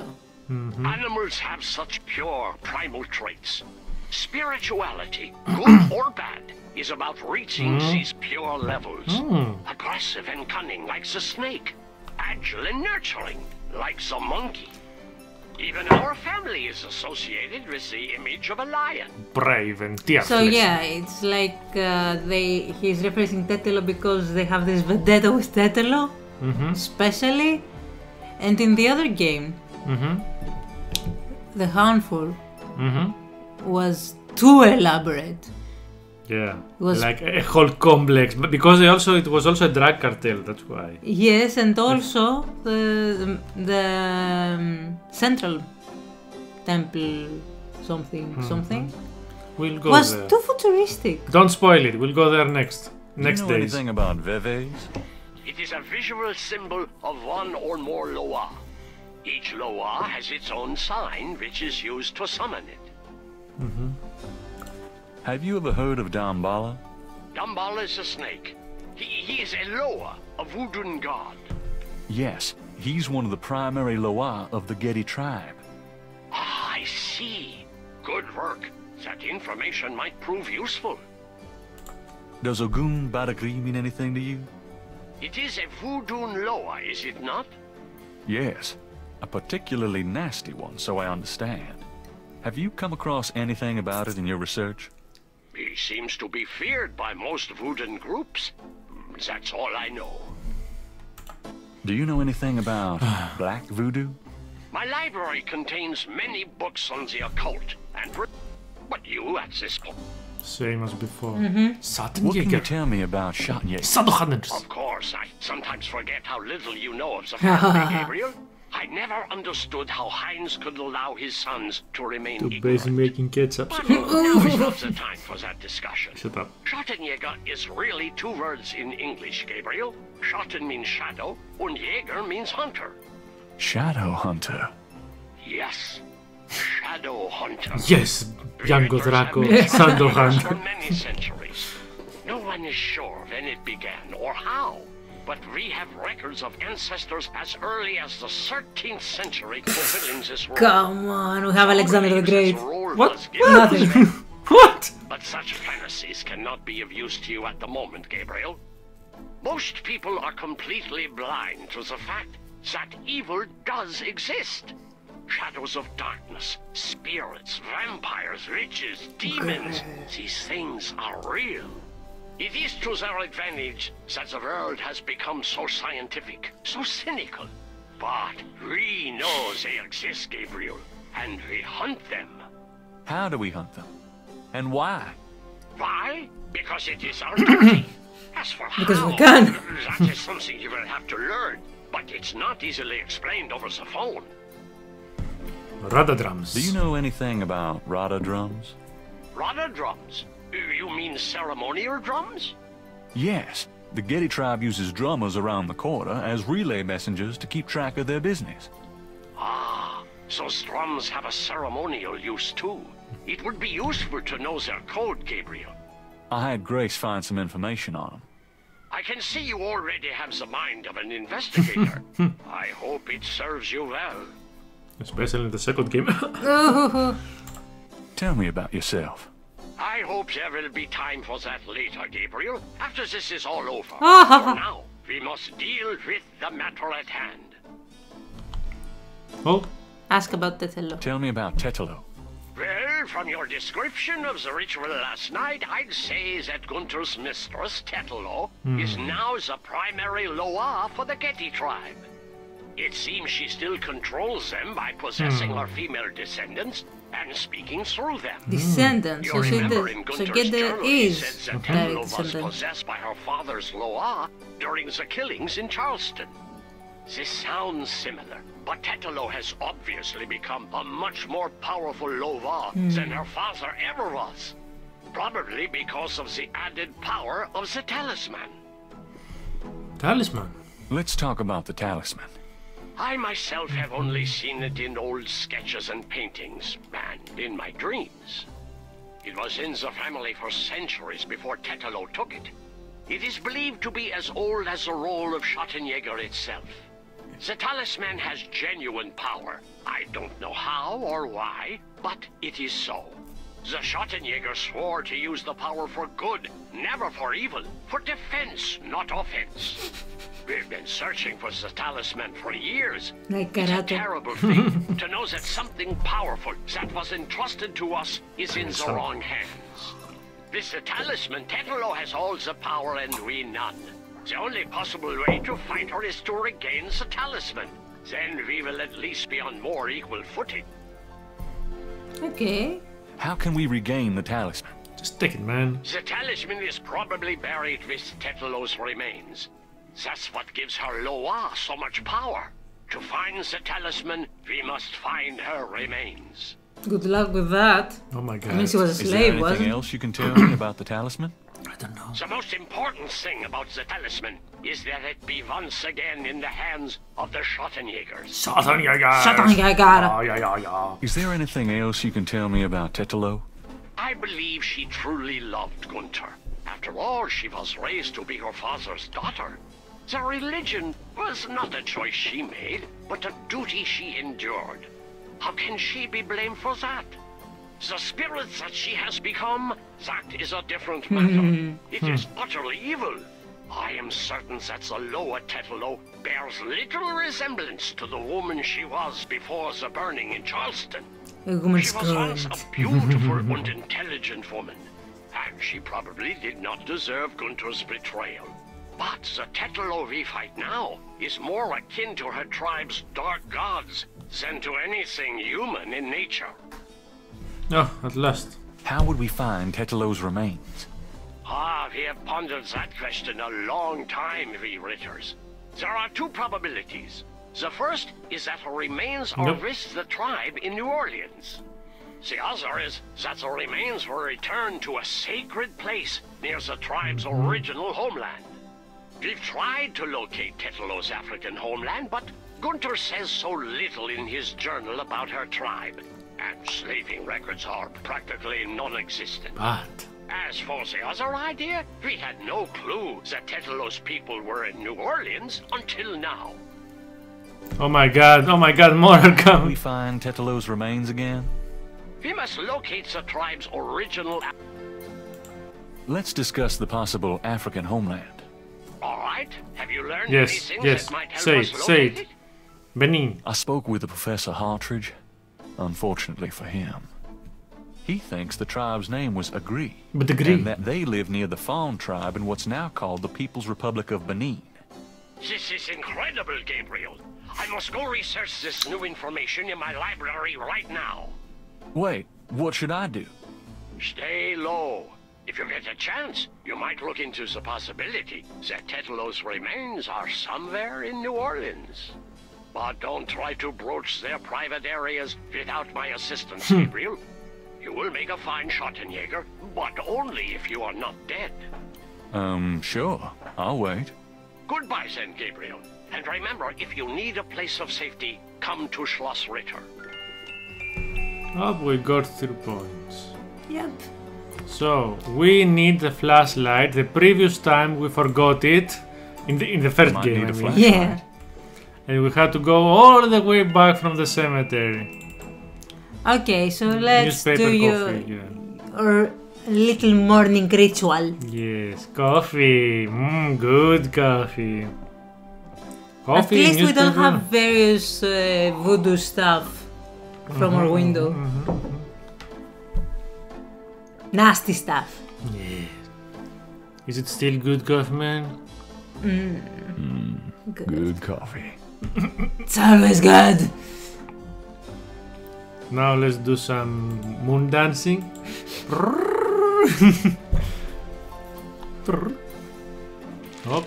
Animals have such pure primal traits. Spirituality, good or bad, is about reaching these pure levels. Aggressive and cunning like the snake. Agile and nurturing like the monkey. Even our family is associated with the image of a lion. Brave and tearless. So yeah, it's like he's referencing Tetelo because they have this vendetta with Tetelo, especially. And in the other game, the Handful was too elaborate. Yeah, It was like a whole complex, but because it was also a drug cartel, that's why. Yes, and also the central temple something We'll go was there. too futuristic. Don't spoil it. We'll go there next Do you know days. anything about Veves? It is a visual symbol of one or more Loa. Each Loa has its own sign, which is used to summon it. Have you ever heard of Damballa? Damballa is a snake. He is a Loa, a voodoo god. Yes, he's one of the primary Loa of the Getty tribe. Ah, I see. Good work. That information might prove useful. Does Ogun Badagri mean anything to you? It is a voodoo Loa, is it not? Yes, a particularly nasty one, so I understand. Have you come across anything about it in your research? He seems to be feared by most voodoo groups. That's all I know. Do you know anything about black voodoo? My library contains many books on the occult, and but you at this point. Same as before. What can you tell me about Schattenjaeger? Of course, I sometimes forget how little you know of the family, Gabriel. I never understood how Heinz could allow his sons to remain ignorant. Busy making ketchup. But now is not the time for that discussion. Shut up. Schattenjaeger is really two words in English, Gabriel. Schatten means shadow, and Jäger means hunter. Shadow Hunter. Yes, Shadow Hunter. Yes, Django Draco, Shadow Hunter. For many centuries. No one is sure when it began or how, but we have records of ancestors as early as the 13th century fulfilling this role. Come on, we have Alexander the Great. What? Nothing. What? But such fantasies cannot be of use to you at the moment, Gabriel. Most people are completely blind to the fact that evil does exist. Shadows of darkness, spirits, vampires, witches, demons. These things are real. It is to their advantage that the world has become so scientific, so cynical. But we know they exist, Gabriel, and we hunt them. How do we hunt them? And why? Why? Because it is our duty. As for Because how, we can. that is something you will have to learn, but it's not easily explained over the phone. Rada drums. Do you know anything about Rada drums? Rada drums? You mean ceremonial drums? Yes. The Getty tribe uses drummers around the quarter as relay messengers to keep track of their business. Ah, those drums have a ceremonial use too. It would be useful to know their code, Gabriel. I had Grace find some information on them. I can see you already have the mind of an investigator. I hope it serves you well. Especially in the second game. Tell me about yourself. I hope there will be time for that later, Gabriel, after this is all over. For now, we must deal with the matter at hand. Oh? Ask about Tetelo. Tell me about Tetelo. Well, Well, from your description of the ritual last night, I'd say that Gunther's mistress, Tetelo, is now the primary Loa for the Geti tribe. It seems she still controls them by possessing her female descendants and speaking through them. Descendants, You so remember in Gunther's journal he is said that direct Tetelo was descendant. possessed by her father's Loa during the killings in Charleston. This sounds similar, but Tetelo has obviously become a much more powerful Loa than her father ever was. Probably because of the added power of the talisman. Talisman? Let's talk about the talisman. I myself have only seen it in old sketches and paintings, and in my dreams. It was in the family for centuries before Tetelo took it. It is believed to be as old as the role of Schattenjaeger itself. The talisman has genuine power. I don't know how or why, but it is so. The Schattenjaeger swore to use the power for good, never for evil, for defense, not offense. We've been searching for the talisman for years. Like It's a karate. terrible thing to know that something powerful that was entrusted to us is in the wrong hands. With the talisman, Tetelo has all the power and we none. The only possible way to fight her is to regain the talisman. Then we will at least be on more equal footing. Okay. How can we regain the talisman? Just take it, man. The talisman is probably buried with Tetelo's remains. That's what gives her Loa so much power. To find the talisman, we must find her remains. Good luck with that. Oh my god. I mean, she was a Is there slave, anything wasn't else you can tell me about the talisman? The most important thing about the talisman is that it be once again in the hands of the Schattenjaegers. Schattenjaeger. Is there anything else you can tell me about Tetelo? I believe she truly loved Gunther. After all, she was raised to be her father's daughter. The religion was not a choice she made, but a duty she endured. How can she be blamed for that? The spirit that she has become, that is a different matter. It is utterly evil. I am certain that the Loa Tetelo bears little resemblance to the woman she was before the burning in Charleston. A woman's She was once current. a beautiful and intelligent woman, and she probably did not deserve Gunther's betrayal. But the Tetelo we fight now is more akin to her tribe's dark gods than to anything human in nature. Oh, at last. How would we find Tetelo's remains? We have pondered that question a long time, we Ritters. There are two probabilities. The first is that her remains are with the tribe in New Orleans. The other is that the remains were returned to a sacred place near the tribe's original homeland. We've tried to locate Tetelo's African homeland, but Gunther says so little in his journal about her tribe, and slaving records are practically non-existent. But As for the other idea, we had no clue that Tetelo's people were in New Orleans until now. oh my god, more are How do coming. Hmm. we find Tetelo's remains again? We must locate the tribe's original... Let's discuss the possible African homeland. All right, have you learned Yes, anything yes, that might help say us it, say locate it. Benin. I spoke with the Professor Hartridge. Unfortunately for him, he thinks the tribe's name was Agree, But Agree. and that they live near the Fawn tribe in what's now called the People's Republic of Benin. This is incredible, Gabriel. I must go research this new information in my library right now. Wait, what should I do? Stay low. If you get a chance, you might look into the possibility that Tetelo's remains are somewhere in New Orleans. But don't try to broach their private areas without my assistance, Gabriel. You will make a fine Schattenjaeger, but only if you are not dead. Sure. I'll wait. Goodbye then, Gabriel. And remember, if you need a place of safety, come to Schloss Ritter. Oh, we got 3 points. Yep. So we need the flashlight. The previous time we forgot it in the first Might game. need a I mean. flashlight. Yeah. And we had to go all the way back from the cemetery. Okay, so let's Newspaper do your coffee, yeah. our little morning ritual. Yes, coffee. Good coffee. At least we don't newspaper. have various voodoo stuff from our window. Nasty stuff. Yeah. Is it still good coffee, man? Good coffee. It's always good. Now let's do some moon dancing. Hop.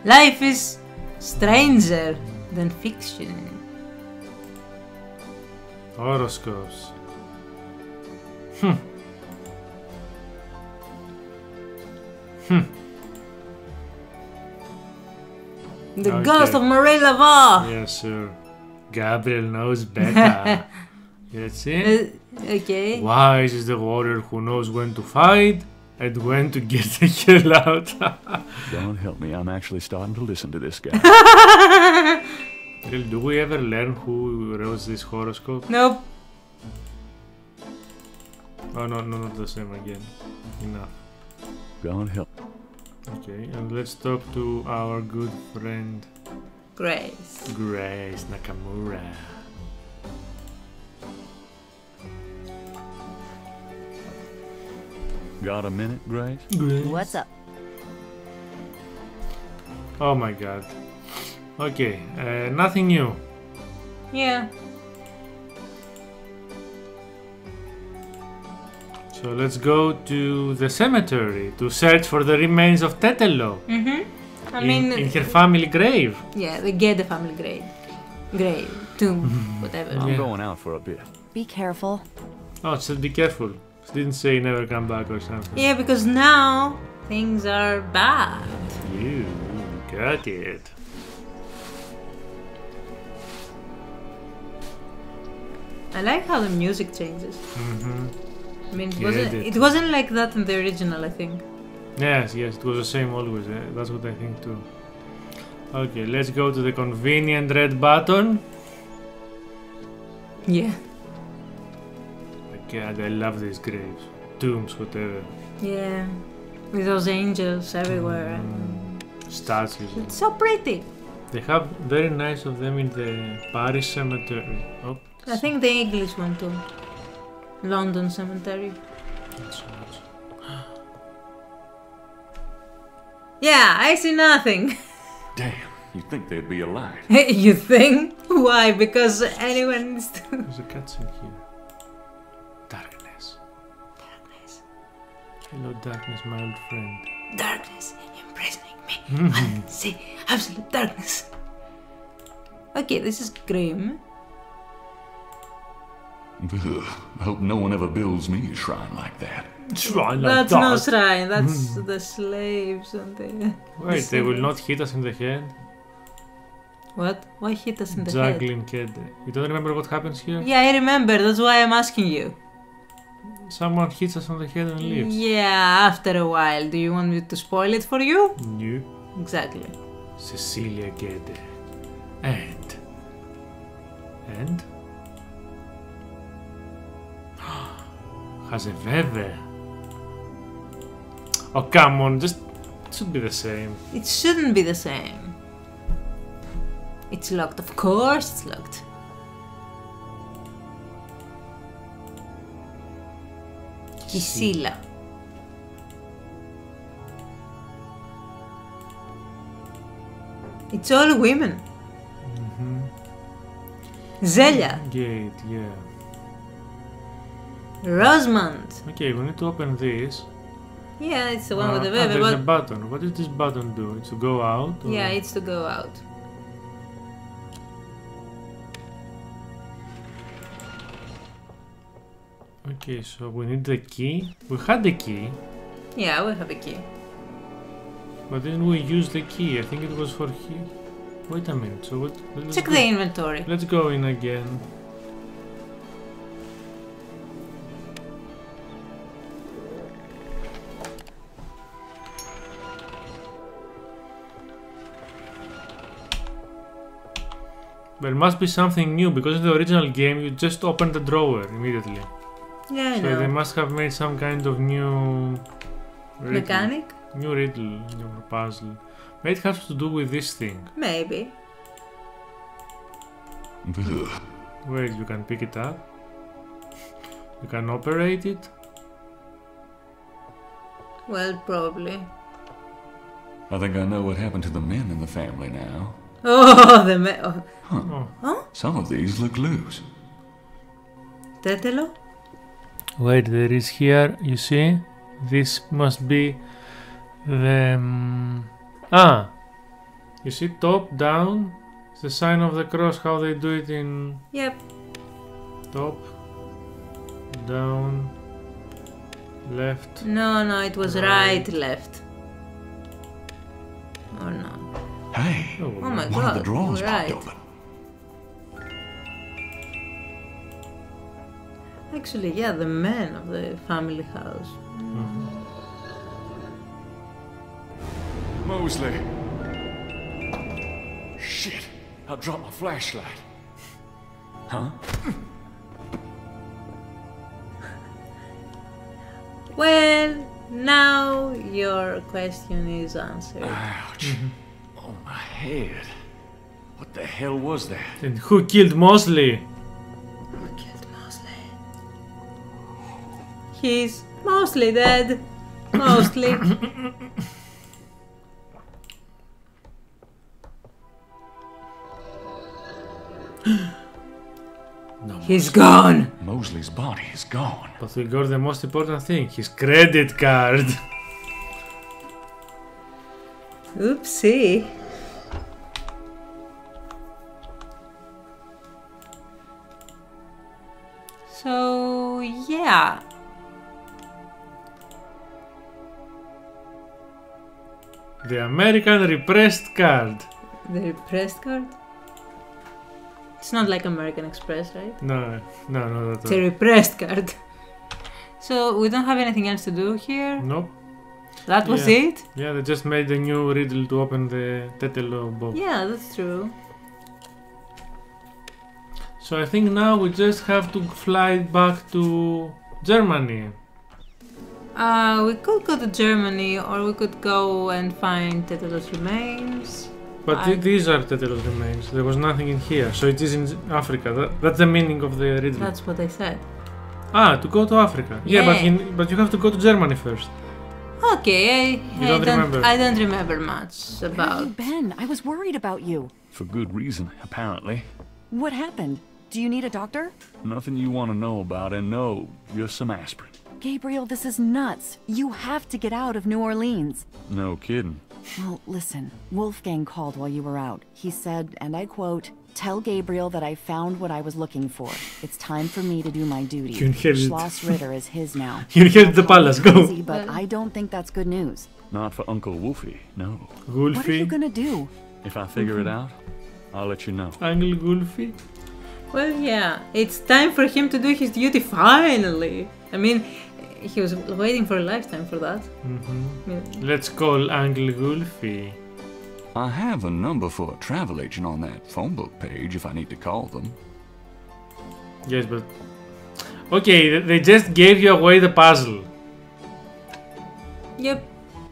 Life is stranger than fiction. Horoscopes. The ghost of Marie Laveau. Yes, sir. Gabriel knows better. That's it. Okay. Wise is the warrior who knows when to fight and when to get the hell out. Don't help me, I'm actually starting to listen to this guy. Really, do we ever learn who wrote this horoscope? Nope. Oh no, not the same again. Enough. Don't help. Okay, and let's talk to our good friend Grace Nakamura. Got a minute, Grace? What's up? Oh my god. Okay, nothing new. Yeah. So let's go to the cemetery to search for the remains of Tetelo. I mean, in her family grave. Yeah, they get the family grave, tomb, whatever. I'm going out for a bit. Be careful. Oh, it said be careful. It didn't say never come back or something. Yeah, because now things are bad. You got it. I like how the music changes. I mean, it wasn't like that in the original, I think. Yes, it was the same always. That's what I think too. Okay, let's go to the convenient red button. Yeah. God, I love these graves. Tombs, whatever. Yeah. With those angels everywhere. Statues. It's so pretty. They have very nice of them in the Paris cemetery. Oh. I think the English one too. London cemetery. Yeah, I see nothing. Damn, you'd think they'd be alive. You think? Why? Because anyone needs to... There's a cutscene here. Darkness. Hello, darkness, my old friend. Darkness imprisoning me. I see absolute darkness. Okay, this is grim. Ugh, I hope no one ever builds me a shrine like that. Shrine like That's that? no shrine, that's the slaves and the... Wait, they will not hit us in the head? What? Why hit us in the head? Juggling head. You don't remember what happens here? Yeah, I remember, that's why I'm asking you. Someone hits us on the head and leaves. Yeah, after a while. Do you want me to spoil it for you? No. Exactly. Cecilia Gede. And? Χαζεβέβε. Oh, come on, just... It should be the same. It shouldn't be the same. It's locked, of course it's locked. Kisila. It's all women. Zelia. Gate, yeah. Rosamund. Okay, we need to open this. Yeah, it's the one with the there's baby, a button. What does this button do? It's to go out? Or? Yeah, it's to go out. Okay, so we need the key. We had the key. Yeah, we have a key. But didn't we use the key? I think it was for here. Wait a minute, so what? Check the inventory. Let's go in again. There must be something new, because in the original game you just open the drawer immediately. Yeah, I so know. they must have made some kind of new... Mechanic? New riddle, new puzzle. May it have to do with this thing. Maybe. Wait, you can pick it up? You can operate it? Well, probably. I think I know what happened to the men in the family now. Oh, the men. Oh. Huh. Huh? Some of these look loose. Tetelo? Wait, there is here, you see? This must be the... You see top, down? It's the sign of the cross, how they do it in... Yep. Top, down, left. No, it was right, left. Oh no. Hey, oh my one god, of the drawers you're right. popped open. Actually, yeah, the men of the family house. Mosley. Shit, I dropped my flashlight. Huh? Well, now your question is answered. Ouch. Oh, my head. What the hell was that? And who killed Mosley? Who killed Mosley? He's mostly dead. Mostly. No, he's gone. Mosley's body is gone. But we got the most important thing, his credit card. Oopsie. So, yeah. The American repressed card. The repressed card? It's not like American Express, right? No, not at all. It's a repressed card. So, we don't have anything else to do here? Nope. That was it? Yeah, they just made a new riddle to open the Tetelo box. Yeah, that's true. So I think now we just have to fly back to Germany. We could go to Germany, or we could go and find Tetelo's remains. But these are Tetelo's remains. There was nothing in here, so it is in Africa. That's the meaning of the riddle. That's what I said. To go to Africa. Yeah, but you have to go to Germany first. Okay, I don't remember much about. Where have you been? I was worried about you. For good reason, apparently. What happened? Do you need a doctor? Nothing you want to know about, and no, just some aspirin. Gabriel, this is nuts. You have to get out of New Orleans. No kidding. Well, listen, Wolfgang called while you were out. He said, and I quote, "Tell Gabriel that I found what I was looking for. It's time for me to do my duty. Schloss Ritter is his now." You inherit the palace, go! But I don't think that's good news. Not for Uncle Wolfie, no. Wolfie? What are you gonna do? If I figure it out, I'll let you know. Uncle Wolfie? Well, yeah, it's time for him to do his duty finally. I mean, he was waiting for a lifetime for that. Let's call Uncle Wolfie. I have a number for a travel agent on that phone book page if I need to call them. Yes, but... Okay, they just gave you away the puzzle. Yep.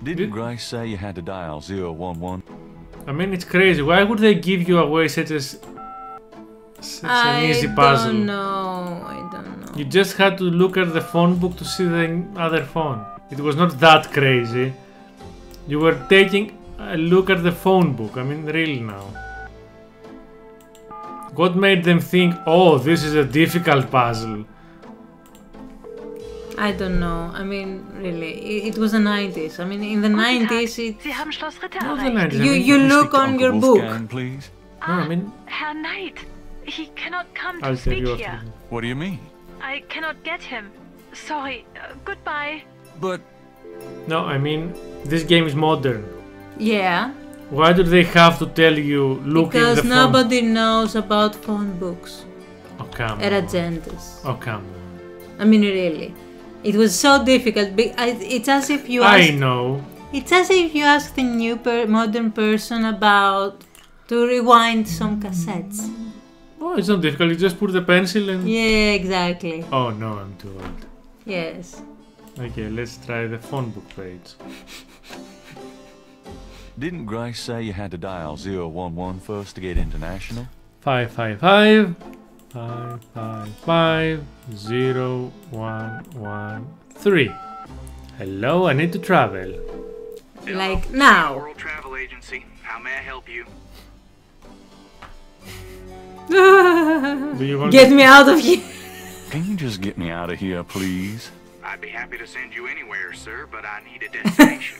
Didn't Grace say you had to dial 011? I mean, it's crazy. Why would they give you away such an easy puzzle? I don't know. You just had to look at the phone book to see the other phone. It was not that crazy. You were taking a look at the phone book. I mean, really now. What made them think, oh, this is a difficult puzzle? I don't know. I mean, really, it was the 90s. I mean, in the 90s, Sie haben Schloss Ritter Not the erreicht. 90s. you look on your book. Please? No, I mean... Herr Knight, he cannot come I'll to tell you speak after. here. What do you mean? I cannot get him. Sorry. Goodbye. But... No, I mean, this game is modern. Yeah. Why do they have to tell you, look in the Because phone? nobody knows about phone books. Oh, come Or on. agendas. Oh, come on. I mean, really. It was so difficult. It's as if you asked... I know. It's as if you asked a new modern person about to rewind some cassettes. Oh, it's not difficult. You just put the pencil and... Yeah, exactly. Oh, no, I'm too old. Yes. Okay, let's try the phone book page. Didn't Grace say you had to dial 011 first to get international? 555 555-0-1-1-3. Hello, I need to travel. Like now. World Travel Agency. How may I help you? Do you want Get me out of here. Can you just get me out of here, please? I'd be happy to send you anywhere, sir, but I need a destination.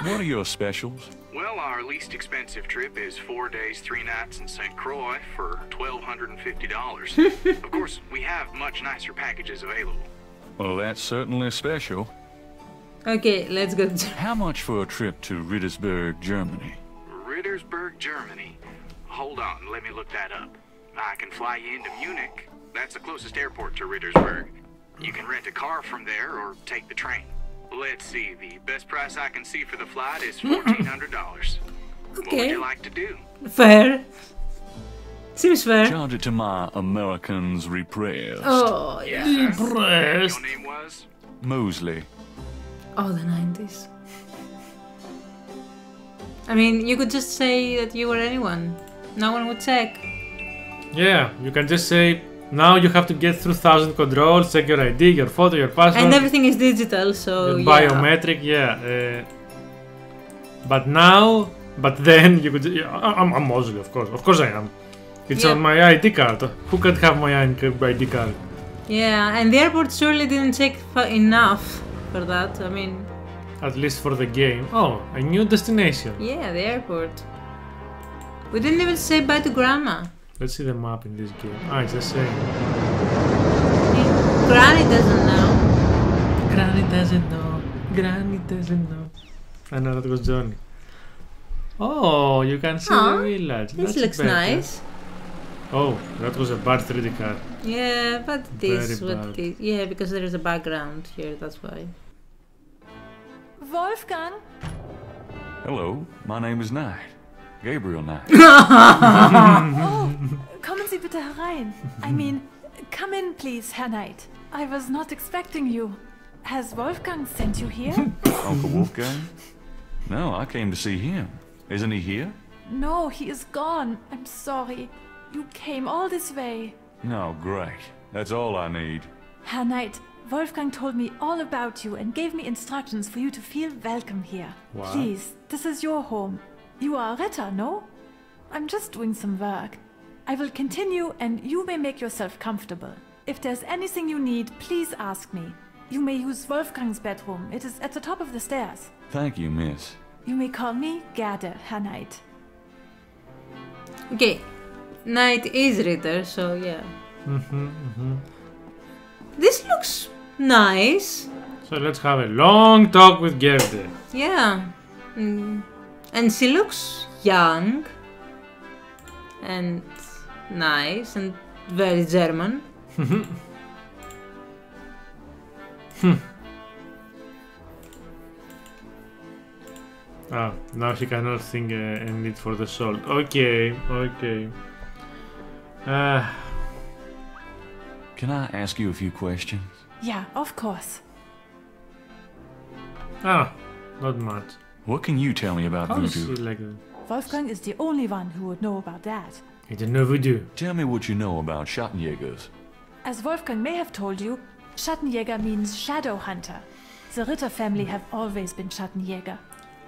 What are your specials? Well, our least expensive trip is 4 days, 3 nights in St. Croix for $1,250. Of course, we have much nicer packages available. Well, that's certainly special. Okay, let's go. How much for a trip to Rittersberg, Germany? Rittersberg, Germany. Hold on, let me look that up. I can fly you into Munich. That's the closest airport to Rittersberg. You can rent a car from there or take the train. Let's see, the best price I can see for the flight is $1,400. What would you like to do? Fair. Seems fair. Charge it to my Americans repressed. Oh, yeah. Repressed. Your name was? Mosley. Oh, the 90s. I mean, you could just say that you were anyone. No one would check. Yeah, you can just say, now you have to get through 1,000 controls, check your ID, your photo, your password. And everything is digital, so yeah. Biometric, yeah. But then you could. I'm Mosley, of course. Of course I am. It's on my ID card. Who can't have my ID card? Yeah, and the airport surely didn't check enough for that. I mean. At least for the game. Oh, a new destination. Yeah, the airport. We didn't even say bye to Grandma. Let's see the map in this game. Ah, it's the same. Granny doesn't know. Granny doesn't know. Granny doesn't know. I know that was Johnny. Oh, you can see the village. This looks nice. Oh, that was a bad 3D card. Yeah, but this is what it is. Yeah, because there is a background here, that's why. Wolfgang? Hello, my name is Knight. Gabriel Knight. Oh, kommen Sie bitte herein. I mean, come in please, Herr Knight. I was not expecting you. Has Wolfgang sent you here? Uncle Wolfgang? No, I came to see him. Isn't he here? No, he is gone. I'm sorry. You came all this way. No, great. That's all I need. Herr Knight, Wolfgang told me all about you and gave me instructions for you to feel welcome here. What? Please, this is your home. You are a Ritter, no? I'm just doing some work. I will continue and you may make yourself comfortable. If there's anything you need, please ask me. You may use Wolfgang's bedroom. It is at the top of the stairs. Thank you, miss. You may call me Gerde, Herr Knight. Okay, Knight is Ritter, so yeah. This looks nice. So let's have a long talk with Gerde. Yeah. And she looks young and nice and very German. Ah, now she cannot think a need for the salt. Okay, okay. Can I ask you a few questions? Yeah, of course. Ah, not much. What can you tell me about voodoo? Like Wolfgang is the only one who would know about that. I don't know voodoo. Tell me what you know about Schattenjaegers. As Wolfgang may have told you, Schattenjaeger means shadow hunter. The Ritter family have always been Schattenjaeger.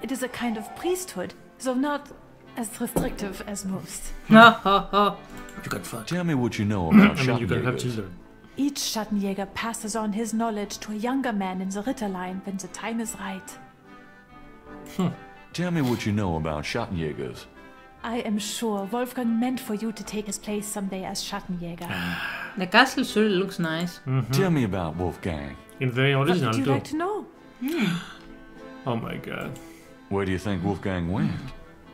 It is a kind of priesthood, though not as restrictive as most. You can fuck. Tell me what you know about Schattenjaegers. You can have children. Each Schattenjaeger passes on his knowledge to a younger man in the Ritter line when the time is right. Tell me what you know about Schattenjaegers. I am sure Wolfgang meant for you to take his place someday as Schattenjaeger. The castle sure looks nice. Tell me about Wolfgang. In the original What would you too. like to know? Oh my god. Where do you think Wolfgang went?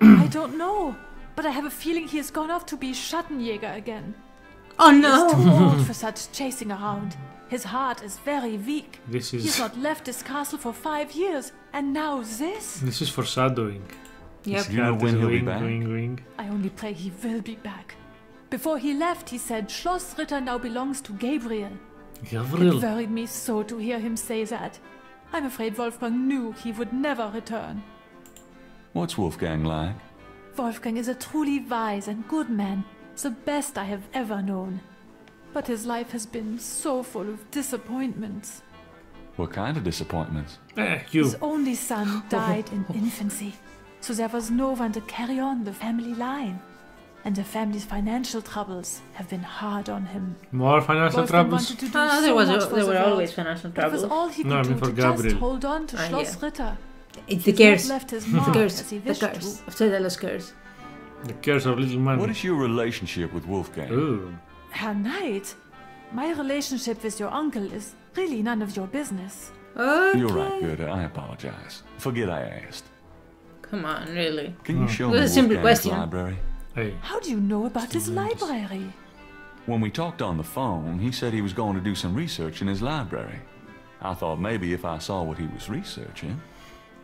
I don't know, but I have a feeling he has gone off to be Schattenjaeger again. Oh He no! is too old for such chasing around. His heart is very weak. This is- He's not left this castle for 5 years, and now this? This is foreshadowing. Yep. Do you know when he'll be back? Ring. I only pray he will be back. Before he left, he said Schloss Ritter now belongs to Gabriel. Gabriel. It worried me so to hear him say that. I'm afraid Wolfgang knew he would never return. What's Wolfgang like? Wolfgang is a truly wise and good man. the best I have ever known. But his life has been so full of disappointments. What kind of disappointments? His only son died in infancy, so there was no one to carry on the family line. And the family's financial troubles have been hard on him. More financial troubles? There were always financial troubles. It was all he could do to just hold on to Schloss Ritter. It's the curse. Left his mark as he wished the curse. to. Of Citadel's curse. The curse of little money. What is your relationship with Wolfgang? Ooh. Herr Knight, my relationship with your uncle is really none of your business. Okay. You're right, Goethe. I apologize. Forget I asked. Come on, really. Can you show me a simple Wolfgang's question. library? Hey. How do you know about his library? When we talked on the phone, he said he was going to do some research in his library. I thought maybe if I saw what he was researching.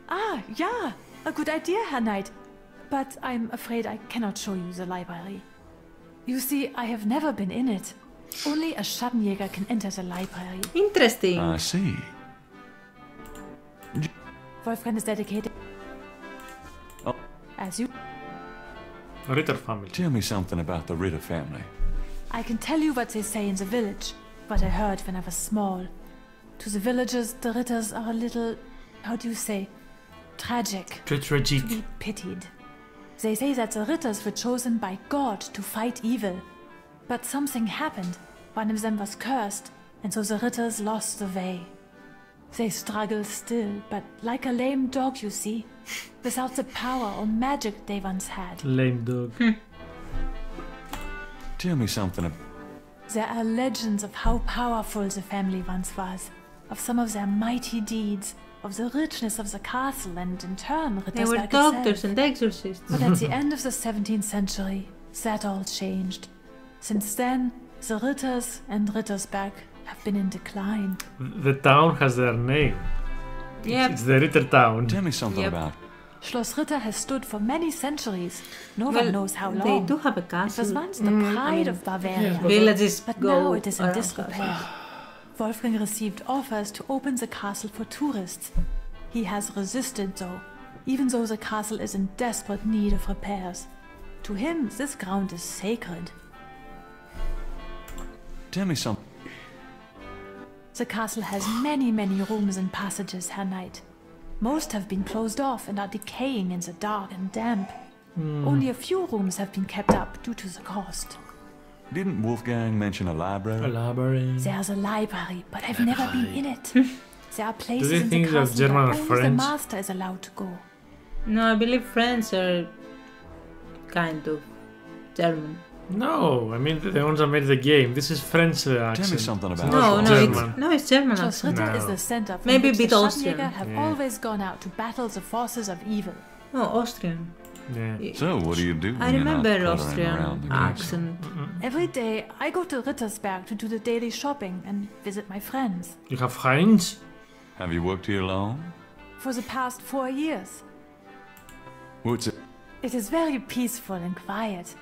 Ah, yeah, a good idea, Herr Knight. But I'm afraid I cannot show you the library. You see, I have never been in it. Only a Schattenjaeger can enter the library. Interesting. I see. Wolfgang is dedicated. Oh. As you. Ritter family. Tell me something about the Ritter family. I can tell you what they say in the village, what I heard when I was small. To the villagers, the Ritters are a little, how do you say, tragic. Tragic. To be pitied. They say that the Ritters were chosen by God to fight evil. But something happened. One of them was cursed, and so the Ritters lost the way. They struggle still, but like a lame dog, you see, without the power or magic they once had. Lame dog. Tell me something. There are legends of how powerful the family once was, of some of their mighty deeds, of the richness of the castle, and in turn, They were Rittersberg doctors itself. and exorcists. But at the end of the 17th century, that all changed. Since then, the Ritters and Rittersberg have been in decline. The town has their name. Yep. It's the Ritter town. Tell me something about. Schloss Ritter has stood for many centuries. No Well, one knows how long. they do have a castle. It was once the pride of Bavaria. Yes, villages but go now it is in around disrepair. Wolfgang received offers to open the castle for tourists. He has resisted though, even though the castle is in desperate need of repairs. To him, this ground is sacred. Tell me something. The castle has many rooms and passages, Herr Knight. Most have been closed off and are decaying in the dark and damp. Only a few rooms have been kept up due to the cost. Didn't Wolfgang mention a library? A library. There's a library, but I've never been in it. There are places they in the think that's castle German where or only the French? master is allowed to go. No, I believe French are kind of German. No, I mean the ones that made the game. This is French accent. Tell me something about It's German Schloss accent. Ritter is the center from Maybe a which bit the Austrian. Schattenjaeger have always gone out to battle the forces of evil. Oh, Austrian. Yeah. So, what do you do when I you're not remember cluttering Austrian around the castle? accent. Every day, I go to Rittersberg to do the daily shopping and visit my friends. You have friends? Have you worked here long? For the past 4 years. What's it? It is very peaceful and quiet.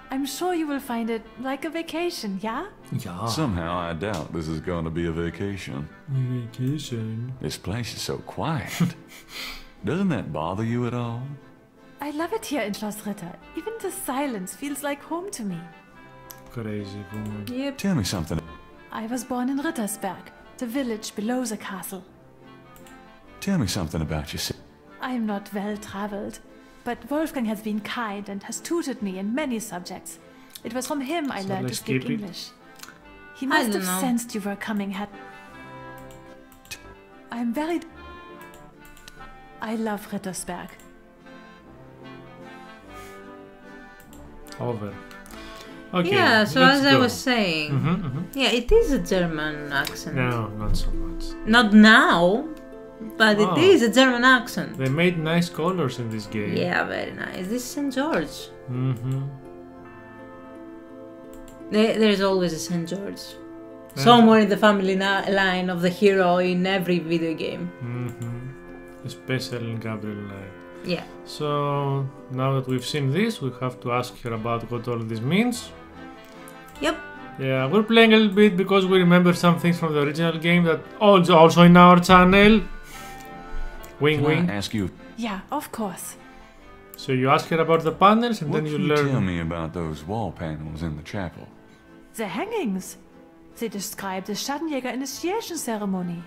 I'm sure you will find it like a vacation, yeah? Yeah. Somehow I doubt this is going to be a vacation. Vacation. This place is so quiet. Doesn't that bother you at all? I love it here in Schloss Ritter. Even the silence feels like home to me. Crazy woman. Yep. Tell me something. I was born in Rittersberg, the village below the castle. Tell me something about yourself. I am not well traveled, but Wolfgang has been kind and has tutored me in many subjects. It was from him I learned to speak English. He must have sensed you were coming. I'm very... I love Rittersberg. Over. Okay. Yeah, so let's as I go. was saying, yeah, it is a German accent. No, not so much. Not now, but it is a German accent. They made nice colors in this game. Yeah, very nice. This is St. George. Mm-hmm. There's always a St. George. Somewhere in the family line of the hero in every video game. Mm-hmm. Especially in Gabriel Knight. Yeah. So, now that we've seen this, we have to ask her about what all this means. Yep. Yeah, we're playing a little bit because we remember some things from the original game that also in our channel. Wing Can wing. I ask you? Yeah, of course. So you ask her about the panels and What then you can learn. Tell me about those wall panels in the chapel. The hangings. They describe the Schattenjaeger initiation ceremony.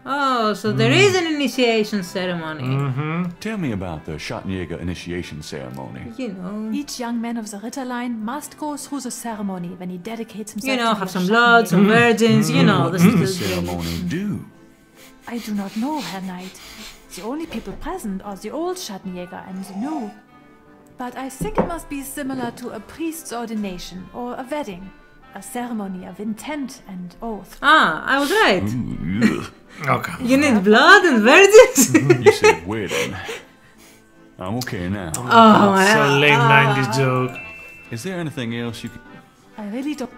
Oh, so there is an initiation ceremony. Tell me about the Schattenjaeger initiation ceremony. You know. Each young man of the Ritter line must go through the ceremony when he dedicates himself You know, to have the some blood, some virgins, you know. What does the ceremony do? I do not know, Herr Knight. The only people present are the old Schattenjaeger and the new. But I think it must be similar to a priest's ordination or a wedding. A ceremony of intent and oath. Ah, I was right. Okay. You need blood and virgins? You said wedding. I'm okay now. Oh, It's a lame 90s joke. Is there anything else you can... I really don't.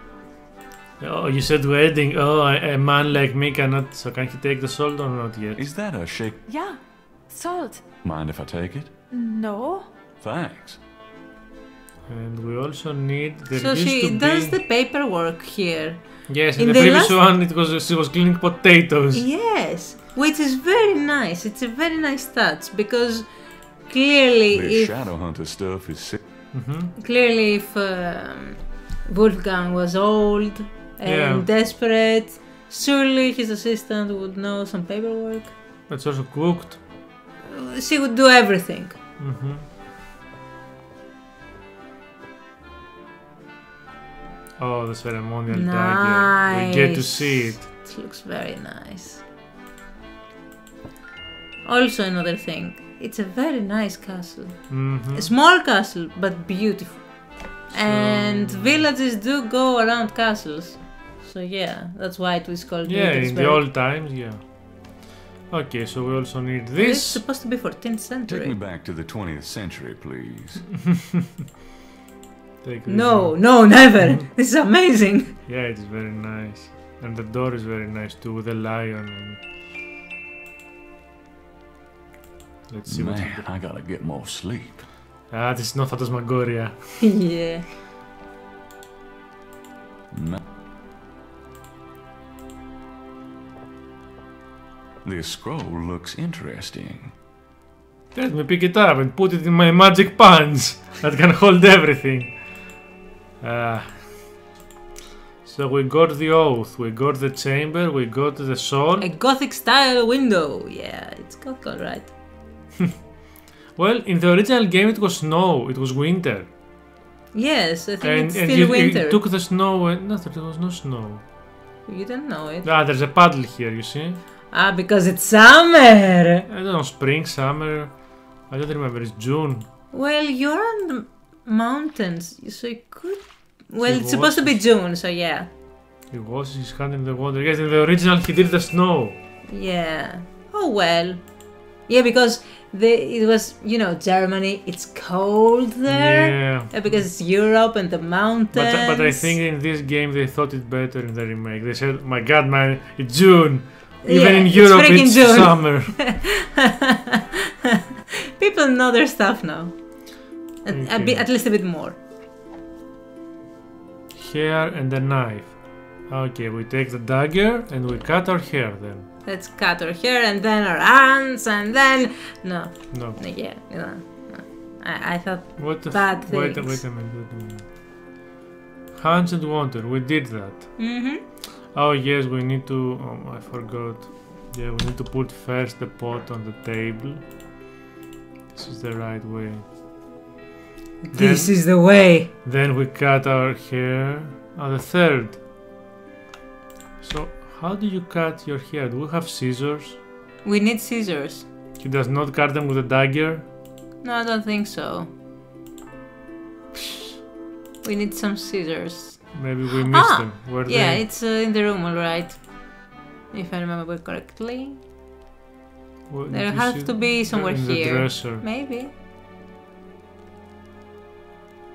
Oh, you said wedding. Oh, a man like me cannot. So can he take the salt or not yet? Is that a shake? Yeah, salt. Mind if I take it? No. Thanks. And we also need. So she does the paperwork here. Yes, in the previous one it was she was cleaning potatoes. Yes, which is very nice. It's a very nice touch because clearly, The Shadow Hunter stuff is sick. Clearly, if Wolfgang was old and desperate, surely his assistant would know some paperwork. It's also cooked. She would do everything. Oh, the ceremonial Nice. dagger. We get to see it. It looks very nice. Also, another thing. It's a very nice castle. A small castle, but beautiful. And villages do go around castles. So yeah, that's why it was called in the old times, yeah. Okay, so we also need this. It's supposed to be 14th century. Take me back to the 20th century, please. No, never. This is amazing. Yeah, it is very nice. And the door is very nice too, with the lion. And... Let's see Man, I gotta get more sleep. Ah, this is not Phantasmagoria. Yeah. This scroll looks interesting. Let me pick it up and put it in my magic pants that can hold everything. So we got the oath, we got the chamber, we got the soul. A gothic style window. Yeah, it's gothic, alright. Well, in the original game it was snow, it was winter. Yes, I think it's and still winter. you took the snow and no, there was no snow. You didn't know it. Ah, there's a paddle here, you see? Ah, because it's summer! I don't know, spring, summer, I don't remember, it's June. Well, you're on the mountains, so you could... Well, it's supposed to be June, so yeah. He washes his hand in the water. Yes, in the original he did the snow. Yeah. Oh well. Yeah, because it was, you know, Germany, it's cold there. Yeah. Because it's Europe and the mountains. But I think in this game they thought it better in the remake. They said, my god man, it's June. Even in Europe it's June. summer. People know their stuff now. At least a bit more. Hair and a knife. Okay, we take the dagger and we cut our hair then. Let's cut our hair and then our hands and then... No. Yeah, no. I thought bad things. Wait a minute. Hands and water, we did that. Oh yes, we need to... Oh, I forgot. Yeah, we need to put first the pot on the table. This is the right way. This is the way. Then we cut our hair. Oh, the third. So, how do you cut your hair? Do we have scissors? We need scissors. He does not cut them with a dagger? No, I don't think so. We need some scissors. Maybe we missed them. Were yeah, they? it's in the room, alright. If I remember correctly. There has to be somewhere in here. The dresser. Maybe.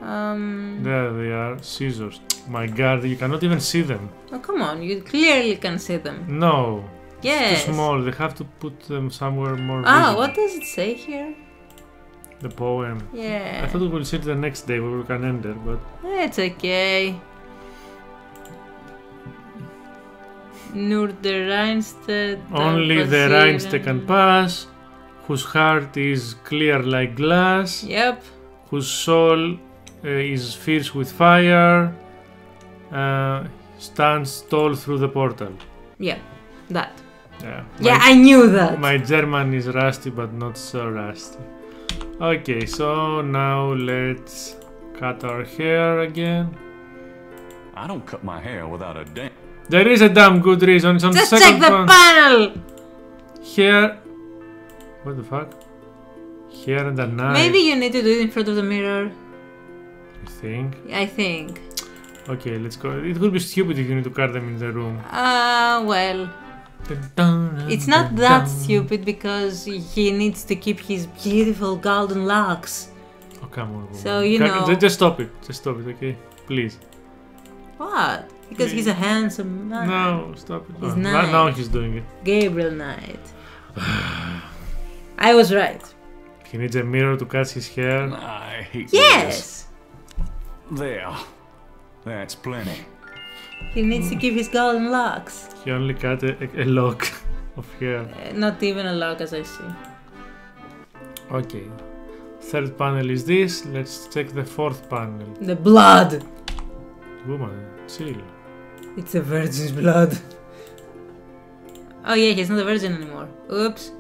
There they are, scissors. My god, you cannot even see them. Oh, come on, you clearly can see them. No. Yes. It's too small, they have to put them somewhere more visible. What does it say here? The poem. Yeah. I thought we will see it the next day where we can end it, but... It's okay. Nur der Reinste. Only the Reinste can pass. whose heart is clear like glass. Yep. Whose soul is fierce with fire. Stands tall through the portal. Yeah, that. Yeah, I knew that. My German is rusty, but not so rusty. Okay, so now let's cut our hair again. I don't cut my hair without a damn. There is a damn good reason. It's on Just the check second the one. panel. Here. What the fuck? Here and a knife. Maybe you need to do it in front of the mirror. You think? I think. Okay, let's go. It would be stupid if you need to cut them in the room. Well. It's not that stupid because he needs to keep his beautiful golden locks. Oh, come on. So, you know. Just stop it. Just stop it, okay? Please. What? Because he's a handsome man. No, stop it. He's No. nice. Now he's doing it. Gabriel Knight. I was right. He needs a mirror to cut his hair. I hate Yes! this. There. That's plenty. He needs to keep his golden locks. He only cut a lock of hair. Not even a lock as I see. Okay. Third panel is this. Let's check the fourth panel. The blood! Woman, chill. It's a virgin's blood. Oh yeah, he's not a virgin anymore. Oops.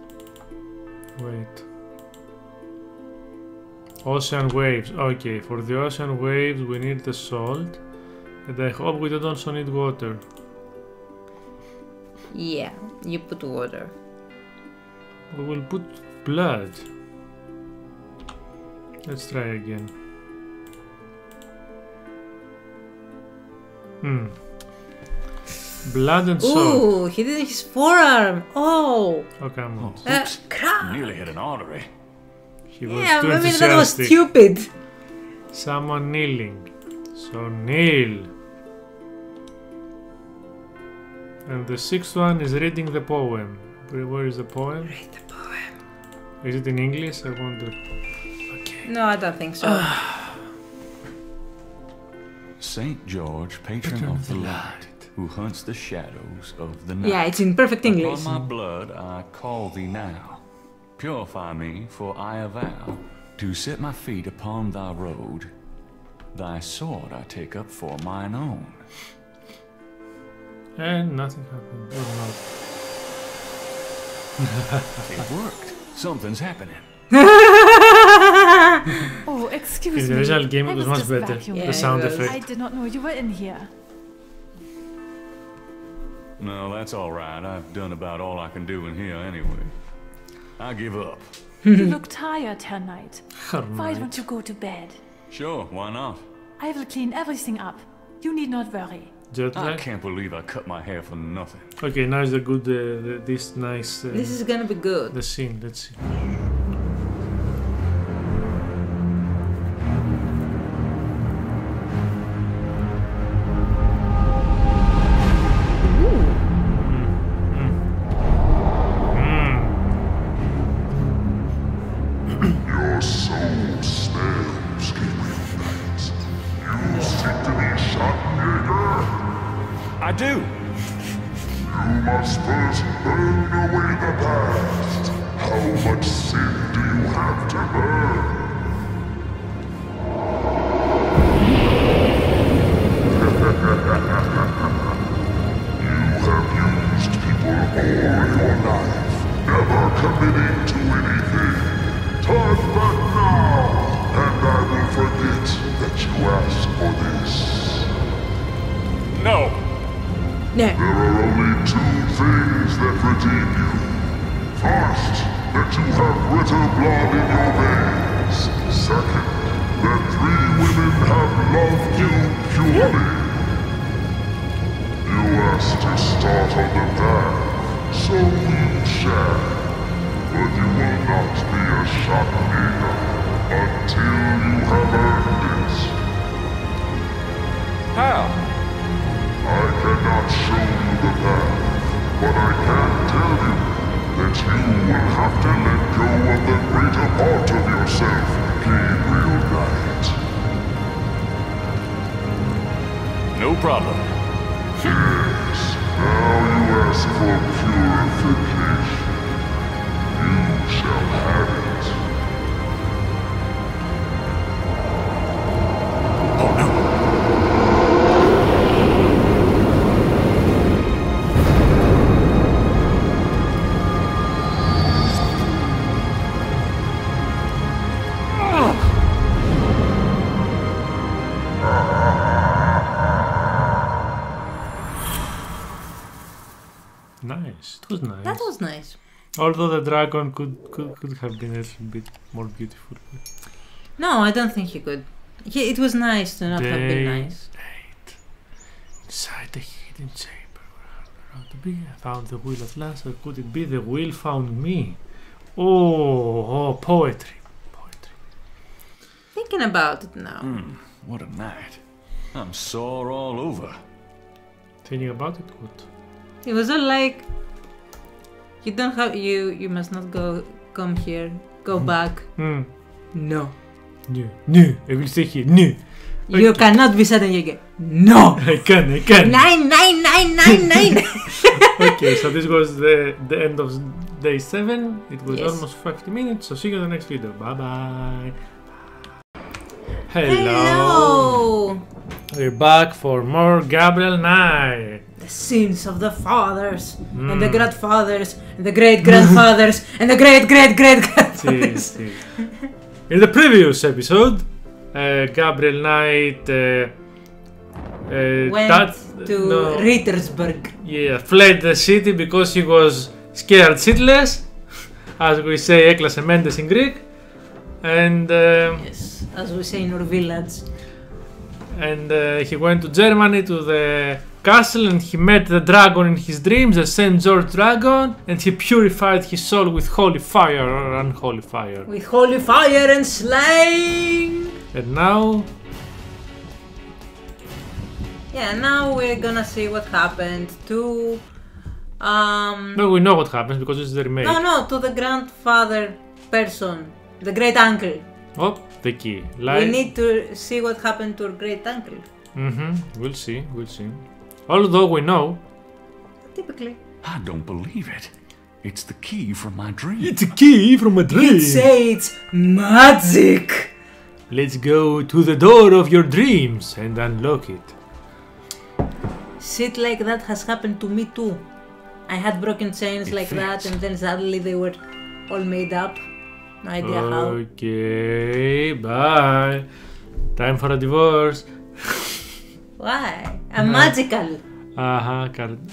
Wait. Ocean waves. Okay, for the ocean waves we need the salt. And I hope we don't also need water. Yeah, you put water. We will put blood. Let's try again. Blood and salt. Ooh, he did his forearm. Oh. Oh, come on. Crap. Nearly hit an artery. He was Yeah, too I mean that was enthusiastic. stupid. Someone kneeling. So kneel. And the sixth one is reading the poem. Where is the poem? Read the poem. Is it in English? I wonder. No, I don't think so. Saint George, patron of the light, who hunts the shadows of the night. Yeah, it's in perfect English. Upon my blood I call thee now. Purify me, for I avow to set my feet upon thy road. Thy sword I take up for mine own. And nothing happened. Or not. It worked. Something's happening. Oh, excuse In the me. original game I it was much just better. vacuuming. The sound effect. I did not know you were in here. No, that's all right. I've done about all I can do in here anyway. I give up. You look tired, Herr Knight. Why Knight. don't you go to bed? Sure, why not? I will clean everything up. You need not worry. Jet I lag? can't believe I cut my hair for nothing. Okay, now is the good, this nice. This is gonna be good. The scene. Let's see. Your soul smells, Gabriel Knight. You seek to be Schattenjaeger? I do. You must first burn away the past. How much sin do you have to burn? You have used people all your life, never committing to anything. Turn back now, and I will forget that you asked for this. No. There are only two things that redeem you. First, that you have Rετro blood in your veins. Second, that 3 women have loved you purely. You asked to start on the path, so you shall. But you will not be a Schattenjaeger until you have earned it. How? I cannot show you the path, but I can tell you that you will have to let go of the greater part of yourself, Gabriel Knight. No problem. Yes, now you ask for purification. You shall nice. It was nice. That was nice. Although the dragon could have been a little bit more beautiful. No, I don't think he could. It was nice to not have been nice. 8. Inside the hidden chamber where to be. I found the wheel at last. Or could it be the wheel found me? Oh, poetry. Thinking about it now. What a night. I'm sore all over. Thinking about it? What? It was all like, you don't have, you must not come here, go back. No. No, I will stay here. No. You cannot be Schattenjaeger. No. I can. 9. Okay, so this was the end of day 7. It was almost 50 minutes, so see you in the next video. Bye bye. Hello. We're back for more Gabriel Knight. The sins of the fathers and the grandfathers and the great-grandfathers and the great-great-great-grandfathers. In the previous episode, Gabriel Knight went to Rittersburg. Yeah, fled the city because he was scared shitless, as we say, έκλασε μέντε in Greek. And yes, as we say in our village. And he went to Germany to the castle and he met the dragon in his dreams, the St. George dragon, and he purified his soul with holy fire or unholy fire. With holy fire and slaying! And now... Yeah, now we're gonna see what happened to... No, we know what happens because it's the remake. No, to the grandfather person, the great uncle. Oh, the key. We need to see what happened to our great uncle. We'll see. Although we know. Typically. I don't believe it. It's the key from my dream. It's a key from a dream. You'd say it's magic. Let's go to the door of your dreams and unlock it. Shit like that has happened to me too. I had broken chains like that and then suddenly they were all made up. No idea how. Okay, bye. Time for a divorce. Why? I'm magical.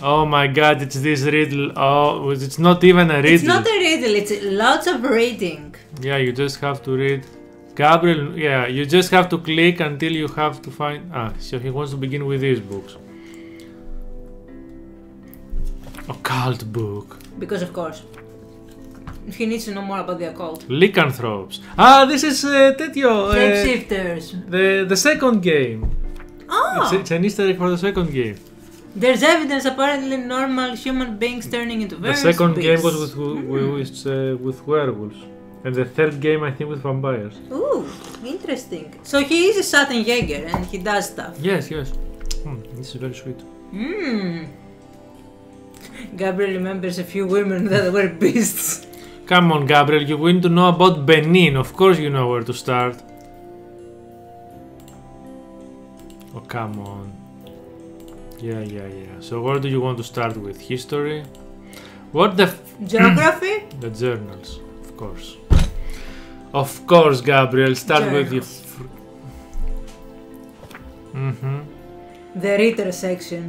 Oh my god, it's this riddle. Oh, it's not even a riddle. It's not a riddle, it's lots of reading. Yeah, you just have to read. Gabriel, yeah, you just have to click until you have to find... so he wants to begin with these books. Occult book. Because of course. He needs to know more about the occult. Lycanthropes. This is τέτοιο. Shapeshifters. The second game. It's an Easter egg for the second game. There's evidence apparently normal human beings turning into various The second beasts. game was with werewolves. And the third game I think with vampires. Ooh, interesting. So he is a Schattenjaeger and he does stuff. Yes. This is very sweet. Gabriel remembers a few women that were beasts. Come on, Gabriel, you want to know about Benin. Of course you know where to start. Oh, come on. Yeah. So where do you want to start with? History? What the... Geography? The journals, of course. Of course, Gabriel, start with your... The Ritter section.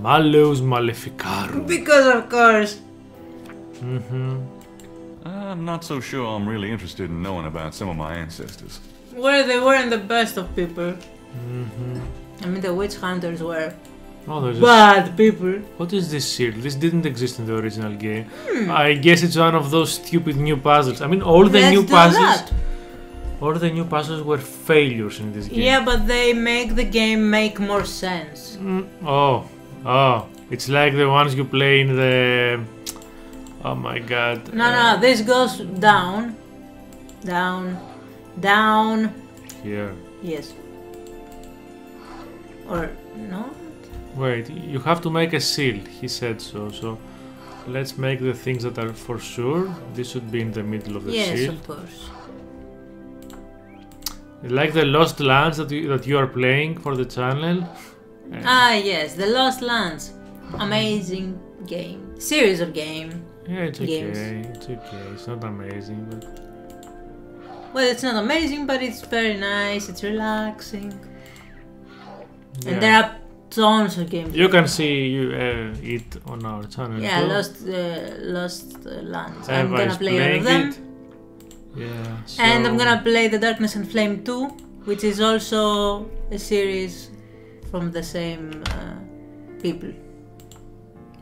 Malleus Maleficarum. Because of course. I'm not so sure I'm really interested in knowing about some of my ancestors. Well, they weren't the best of people. I mean, the witch hunters were bad people. What is this shield? This didn't exist in the original game. I guess it's one of those stupid new puzzles. I mean, all the new puzzles were failures in this game. Yeah, but they make the game make more sense. Oh, it's like the ones you play in the... Oh my god. No, this goes down. Down. Here. Yes. Or no? Wait, you have to make a shield, he said so. So let's make the things that are for sure. This should be in the middle of the shield. Yes, of course. Like the Lost Lands that you are playing for the channel. Yes, the Lost Lands. Amazing game. Series of games. Yeah, it's okay. It's okay. It's not amazing, but... Well, it's not amazing, but it's very nice. It's relaxing. Yeah. And there are tons of games. You can see it on our channel. Yeah, too. Lost Lands. I'm gonna play all of them. Yeah. So... And I'm gonna play The Darkness and Flame 2, which is also a series from the same people.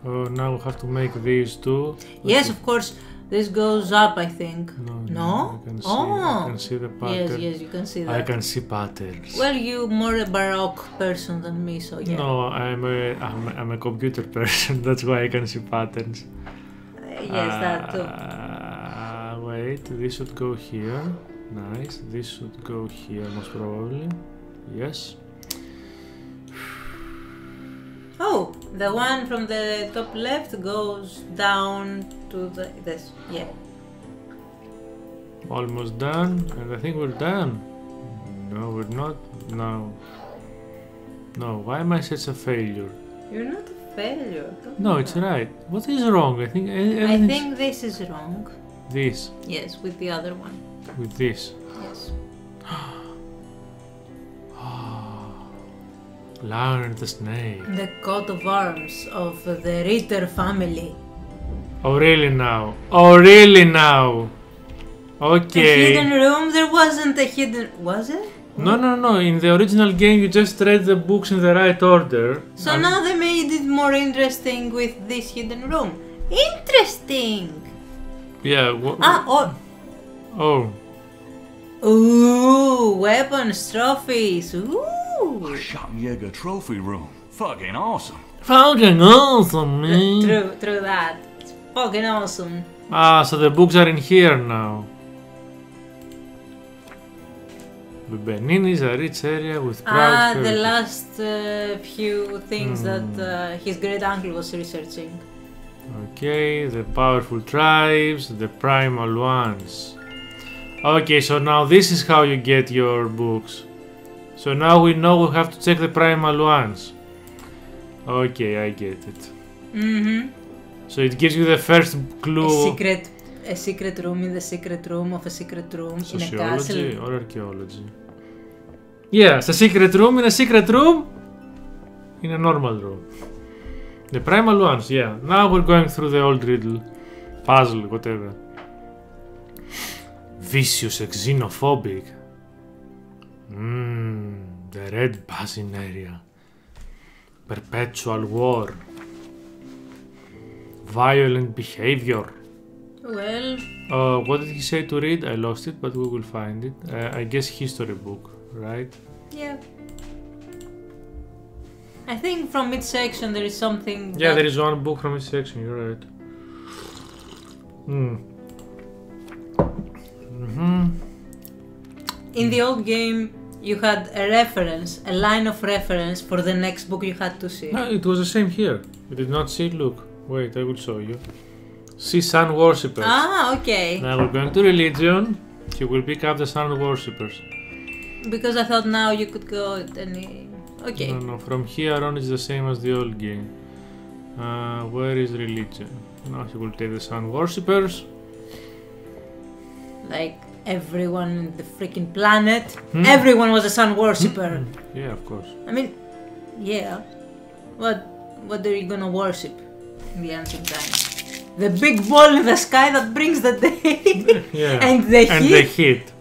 Oh, now we have to make these two. Yes, of course. This goes up, I think. No? I can see, Oh! I can see the pattern. Yes, you can see that. I can see patterns. Well, you're more a baroque person than me, so yeah. No, I'm a computer person. That's why I can see patterns. Yes, that too. Wait, this should go here. Nice. This should go here, most probably. Yes. Oh, the one from the top left goes down to this. Yeah. Almost done, and I think we're done. No, we're not. No. No, why am I such a failure? You're not a failure. No, it's right. What is wrong? I think I think this is wrong. This? Yes, with the other one. With this? Yes. Lion the snake. The coat of arms of the Ritter family. Oh really now? Oh really now? Okay. The hidden room? There wasn't a hidden... Was it? No, no, no. In the original game you just read the books in the right order. So now they made it more interesting with this hidden room. Interesting! Yeah. Oh. Ooh, weapons, trophies. Ooh. Schattenjaeger trophy room. Fucking awesome. Fucking awesome, man. True that. It's fucking awesome. Ah, so the books are in here now. Benin is a rich area with proud the last few things that his great uncle was researching. Okay, the powerful tribes, the primal ones. Okay, so now this is how you get your books. So now we know we have to check the primal ones. Okay, I get it. So it gives you the first clue. A secret room in the secret room of a secret room in a castle. Sociology or archaeology? Yeah, it's a secret room in a secret room in a normal room. The primal ones, yeah. Now we're going through the old riddle, puzzle, whatever. Vicious and xenophobic. The red basin area. Perpetual war. Violent behavior. Well... what did he say to read? I lost it, but we will find it. I guess history book, right? Yeah. I think from each section there is something. Yeah, there is one book from each section, you're right. In the old game, you had a reference, a line of reference for the next book you had to see. No, it was the same here. You did not see it? Look. Wait, I will show you. See sun worshippers. Ah, okay. Now we're going to religion. You will pick up the sun worshippers. Because I thought now you could go at any... Okay. No, from here on it's the same as the old game. Where is religion? Now he will take the sun worshippers. Like everyone in the freaking planet. Everyone was a sun worshipper. Yeah, of course. I mean, yeah. What are you gonna worship in the ancient times? The big ball in the sky that brings the day. Yeah. And the heat.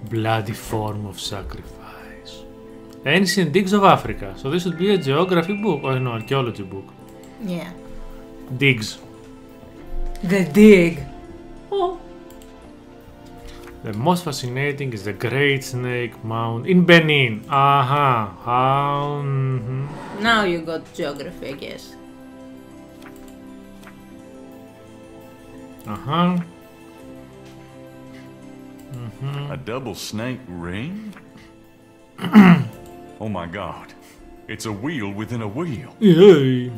Bloody form of sacrifice. Ancient digs of Africa. So this would be a geography book or no, archaeology book. Yeah. Digs. The dig. Oh. The most fascinating is the Great Snake Mound in Benin. Now you got geography, I guess. A double snake ring? Oh my god. It's a wheel within a wheel. Yay.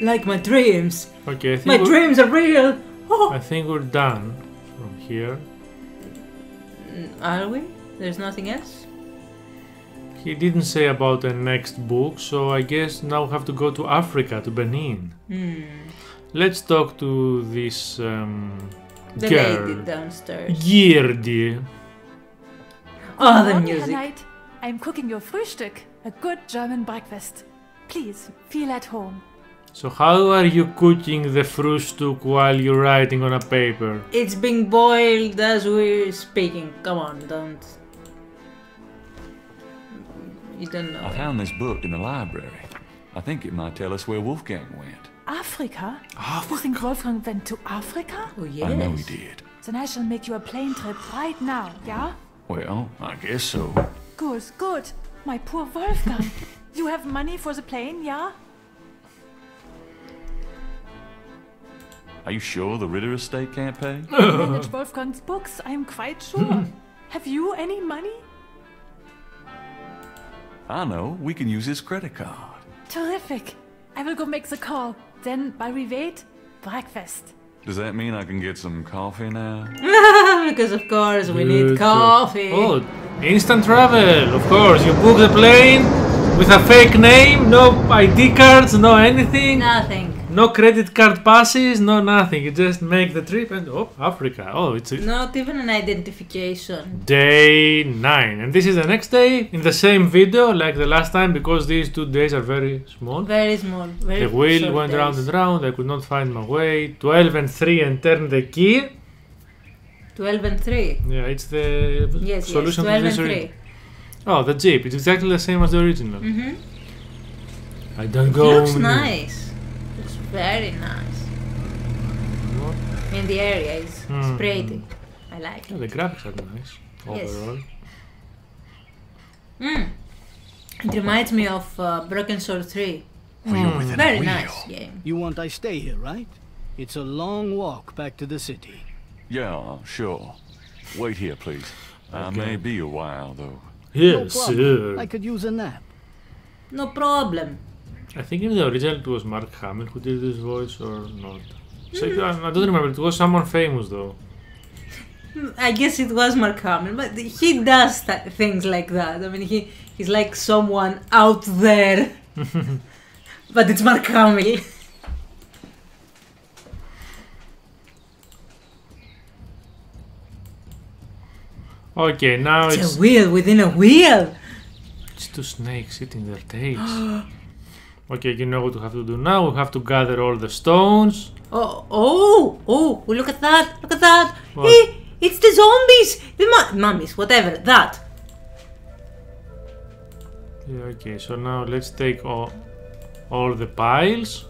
Like my dreams. Okay, I think my dreams are real. Oh. I think we're done from here. Are we? There's nothing else? He didn't say about the next book, so I guess now we have to go to Africa, to Benin. Let's talk to this the girl. lady downstairs. Girdi. Oh, the music. Tonight, I'm cooking your Frühstück, a good German breakfast. Please, feel at home. So how are you cooking the Frühstück while you're writing on a paper? It's being boiled as we're speaking. Come on, don't... You don't know. I found this book in the library. I think it might tell us where Wolfgang went. Africa? You think Wolfgang went to Africa? Oh, yes. I know he did. Then I shall make you a plane trip right now, yeah? Well, I guess so. Good, good. My poor Wolfgang. You have money for the plane, yeah? Are you sure the Ritter estate can't pay? Manage Wolfgang's books, I am quite sure. Have you any money? I know. We can use his credit card. Terrific. I will go make the call. Then, while we wait, breakfast. Does that mean I can get some coffee now? Because of course we need coffee. Oh, instant travel, of course. You book the plane with a fake name, no ID cards, no anything. Nothing. No credit card passes, no nothing. You just make the trip and oh, Africa. Oh, it's not even an identification. Day 9, and this is the next day in the same video like the last time because these 2 days are very small. Very small. Very the wheel short went days. round and round. I could not find my way. 12 and 3 and turn the key. 12 and 3. Yeah, it's the solution yes, 12 to this. and 3. Oh, the Jeep. It's exactly the same as the original. I don't go. Looks nice. Looks very nice. And the area is pretty. I like it. Yeah, the graphics are nice overall. It reminds me of Broken Sword 3. Very nice game. You want I stay here, right? It's a long walk back to the city. Yeah, sure. Wait here, please. I may be a while, though. Yes, no sir. I could use a nap. No problem. I think in the original it was Mark Hamill who did this voice or not. So I don't remember. It was someone famous though. I guess it was Mark Hamill, but he does things like that. I mean, he's like someone out there. But it's Mark Hamill. Okay, now it's a wheel within a wheel. It's 2 snakes eating their tails. Okay, you know what we have to do now? We have to gather all the stones. Oh, look at that, look at that. What? Hey, it's the zombies, the mummies, whatever, that. Yeah, okay, so now let's take all the piles,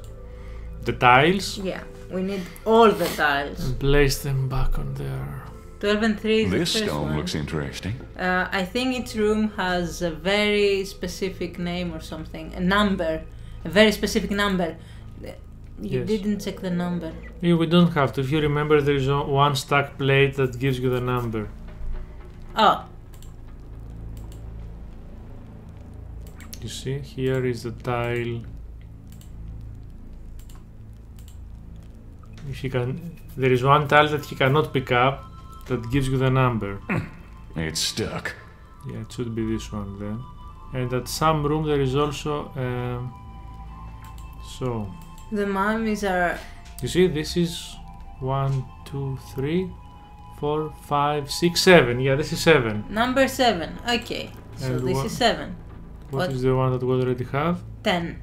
the tiles. Yeah, we need all the tiles. And place them back on there. 12 and 3 is this the first stone one. looks interesting. I think each room has a very specific name or something, a number, a very specific number. You didn't check the number. Yeah, we don't have to. If you remember, there is one stack plate that gives you the number. Oh. You see, here is the tile. If you can, there is one tile that he cannot pick up that gives you the number. It's stuck. Yeah, it should be this one then. And at some room there is also so the mummies are. You see, this is 1, 2, 3, 4, 5, 6, 7. Yeah, this is 7. Number 7. Okay, so And this is 7. What is the one that we already have? 10,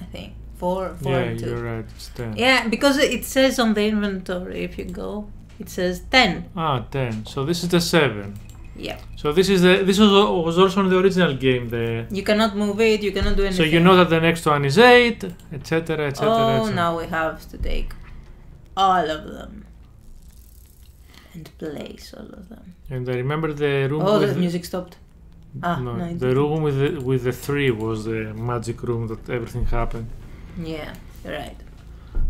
I think. 4, Yeah, and 2. you're right. It's 10. Yeah, because it says on the inventory, if you go, it says 10. Ah, 10. So this is the 7. Yeah. So this was also in the original game. You cannot move it, you cannot do anything. So you know that the next one is 8, etc, etc. Oh, now we have to take all of them and place all of them. And I remember the room. Oh, with the music stopped. No, the room with the 3 was the magic room that everything happened. Yeah, you're right.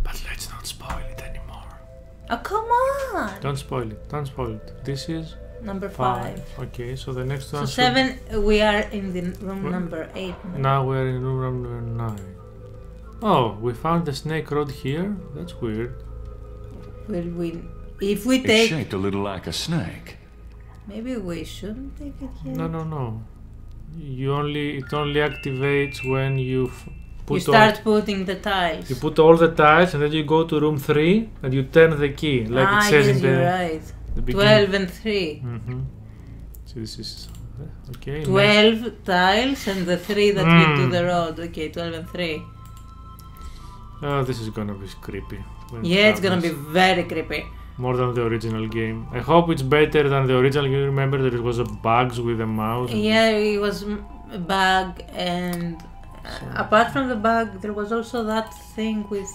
But let's not spoil it anymore. Oh, come on! Don't spoil it. Don't spoil it. This is number 5. Okay, so the next one. So 7. We are in the room number 8. Now we are in room number 9. Oh, we found the snake rod here. That's weird. Will we? If we take. It's shaped a little like a snake. Maybe we shouldn't take it here. No. It only activates when you start putting the tiles. You put all the tiles and then you go to room 3 and you turn the key like it says in the. You're right. The 12 and 3. So this is Okay. 12 tiles and the 3 that you do the road. Okay, 12 and 3. Oh, this is gonna be creepy. Yeah, it's gonna be very creepy. More than the original game. I hope it's better than the original game. Remember that it was a bugs with a mouse? Yeah, it was a bug, and apart from the bug, there was also that thing with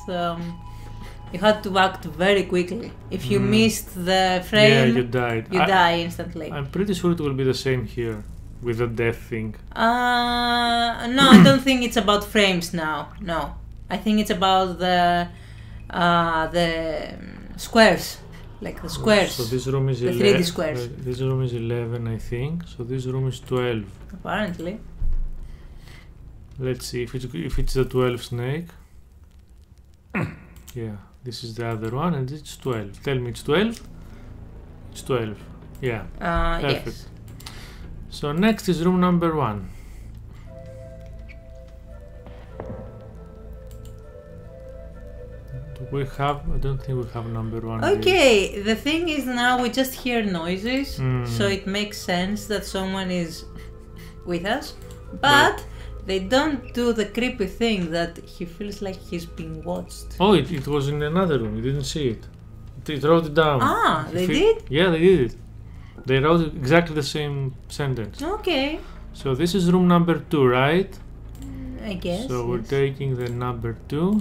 you had to act very quickly. If you missed the frame, yeah, you died. You die instantly. I'm pretty sure it will be the same here with the death thing. No, I don't think it's about frames now. No, I think it's about the squares. Like the squares. So this room is the 3D squares. This room is 11, I think. So this room is 12. Apparently. Let's see if it's the 12 snake. Yeah, this is the other one, and it's 12. Tell me it's 12. It's 12. Yeah. Perfect. Yes. So next is room number 1. We have, I don't think we have number 1. Okay, here. The thing is now we just hear noises, so it makes sense that someone is with us, but they don't do the creepy thing that he feels like he's being watched. Oh, it was in another room, you didn't see it. They wrote it down. Ah, they did? Yeah, they did it. They wrote exactly the same sentence. Okay. So this is room number 2, right? I guess. So we're taking the number 2.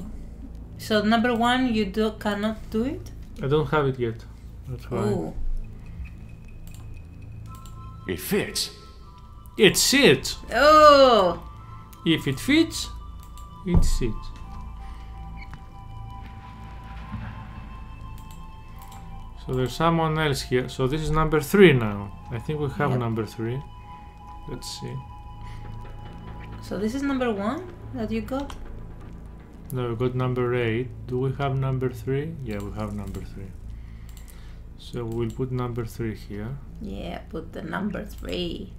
So number 1, you cannot do it? I don't have it yet. That's why. Oh. It fits. It sits. Oh. If it fits, it sits. So there's someone else here. So this is number 3 now. I think we have number 3. Let's see. So this is number 1 that you got? No, we got number 8. Do we have number 3? Yeah, we have number 3. So we'll put number 3 here. Yeah, put the number 3.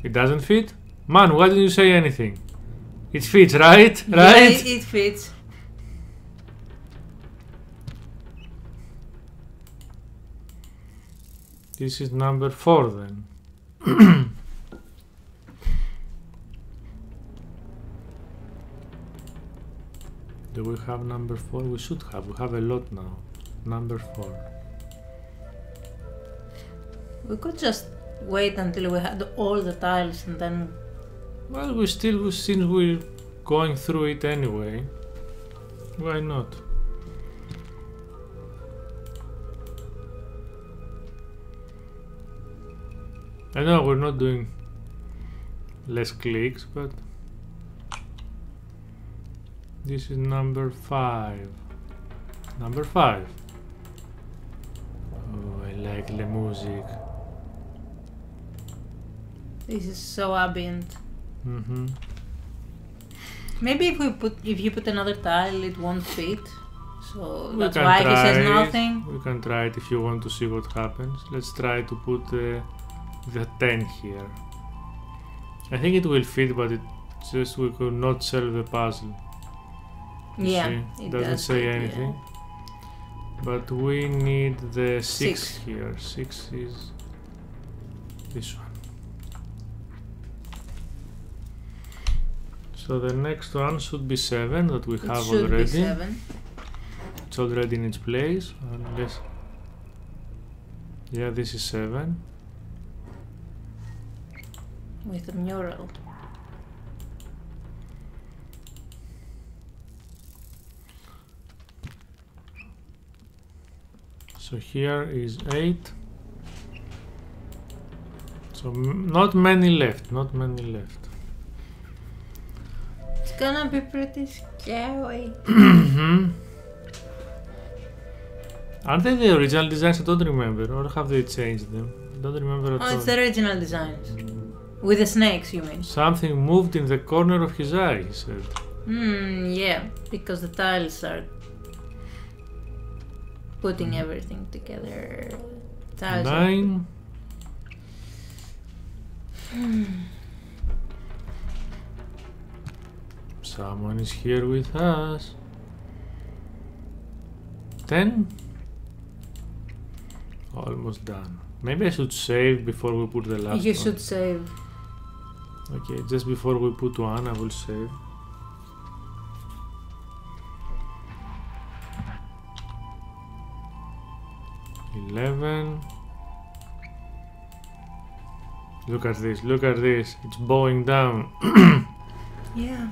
It doesn't fit? Man, why didn't you say anything? It fits, right? Right? Yeah, it fits. This is number 4 then. Do we have number 4? We should have. We have a lot now. Number 4. We could just wait until we had all the tiles and then... Well, we still, since we're going through it anyway, why not? I know we're not doing less clicks, but this is number 5. Number 5. Oh, I like the music. This is so ambient. Mm-hmm. Maybe if you put another tile, it won't fit. So that's why he says nothing. We can try it if you want to see what happens. Let's try to put the 10 here. I think it will fit, but it just we could not solve the puzzle. Yeah, it doesn't say anything. Yeah. But we need the 6 here. 6 is this one. So the next one should be 7 that we have already. Be 7. It's already in its place. Unless, yeah, this is 7. With a mural. So here is 8. So not many left, not many left. It's gonna be pretty scary. Aren't they the original designs? I don't remember. Or have they changed them? I don't remember at all. Oh, it's the original designs. With the snakes, you mean? Something moved in the corner of his eye, he said. Yeah, because the tiles are putting everything together. Tiles 9. Someone is here with us. 10. Almost done. Maybe I should save before we put the last one. You should save. Okay, just before we put one, I will save. $11. Look at this, look at this. It's bowing down. Yeah.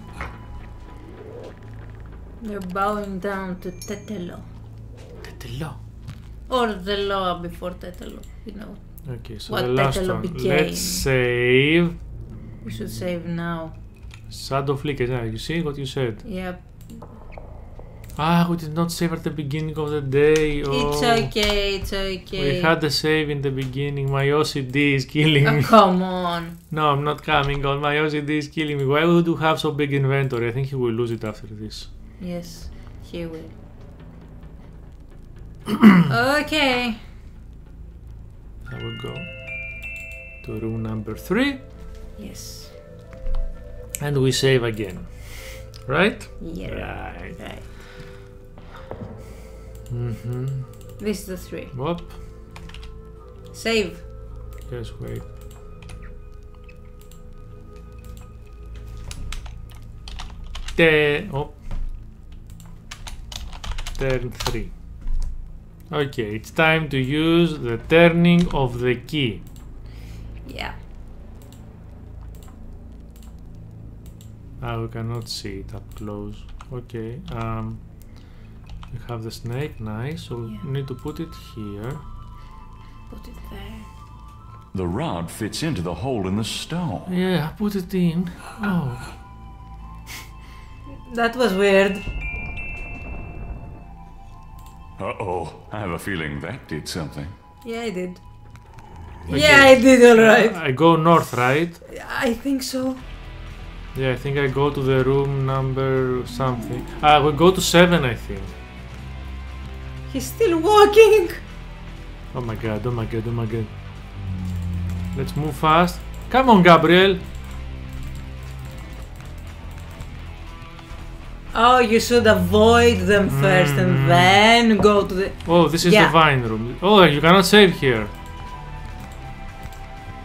They're bowing down to Tetelo. Tetelo? Or the law before Tetelo, you know. Okay, so what the last Tetelo one. became. Let's save. We should save now. Shadow flickers, yeah, you see what you said? Yep. Ah, we did not save at the beginning of the day. Oh. It's okay, it's okay. We had the save in the beginning. My OCD is killing me. Come on. No, I'm not coming on. My OCD is killing me. Why would you have so big inventory? I think he will lose it after this. Yes, he will. Okay. I will go to room number 3. Yes. And we save again. Right? Yeah. Right. This is the 3. Whoop. Save. Yes, wait. Turn 3. Okay, it's time to use the turning of the key. Yeah. We cannot see it up close. Okay, we have the snake, nice, so we need to put it here. Put it there. The rod fits into the hole in the stone. Yeah, put it in. Oh. That was weird. Uh-oh, I have a feeling that did something. Yeah, I did. Okay. Yeah, I did alright. I go north, right? I think so. Yeah, I think I go to the room number something. We go to 7, I think. He's still walking. Oh my god, oh my god, oh my god. Let's move fast. Come on, Gabriel. Oh, you should avoid them first and then go to the... Oh, this is the vine room. Oh, you cannot save here.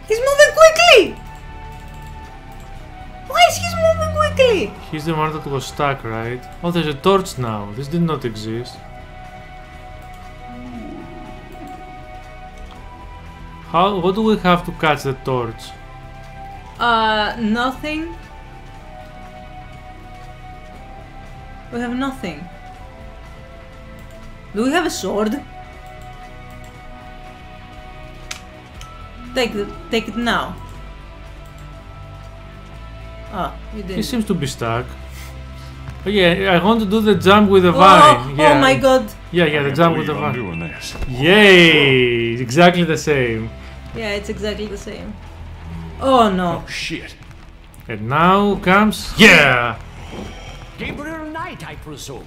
He's moving quickly! Why is he moving quickly? He's the one that was stuck, right? Oh, there's a torch now. This did not exist. What do we have to catch the torch? Nothing. We have nothing. Do we have a sword? Take it now. Ah, you didn't. He seems to be stuck. Oh yeah, I want to do the jump with the vine. Yeah. Oh my god. Yeah, the jump with the vine. Doing this. Yay! Exactly the same. Yeah, it's exactly the same. Oh no. Oh shit. And now comes... Yeah! Gabriel Knight, I presume.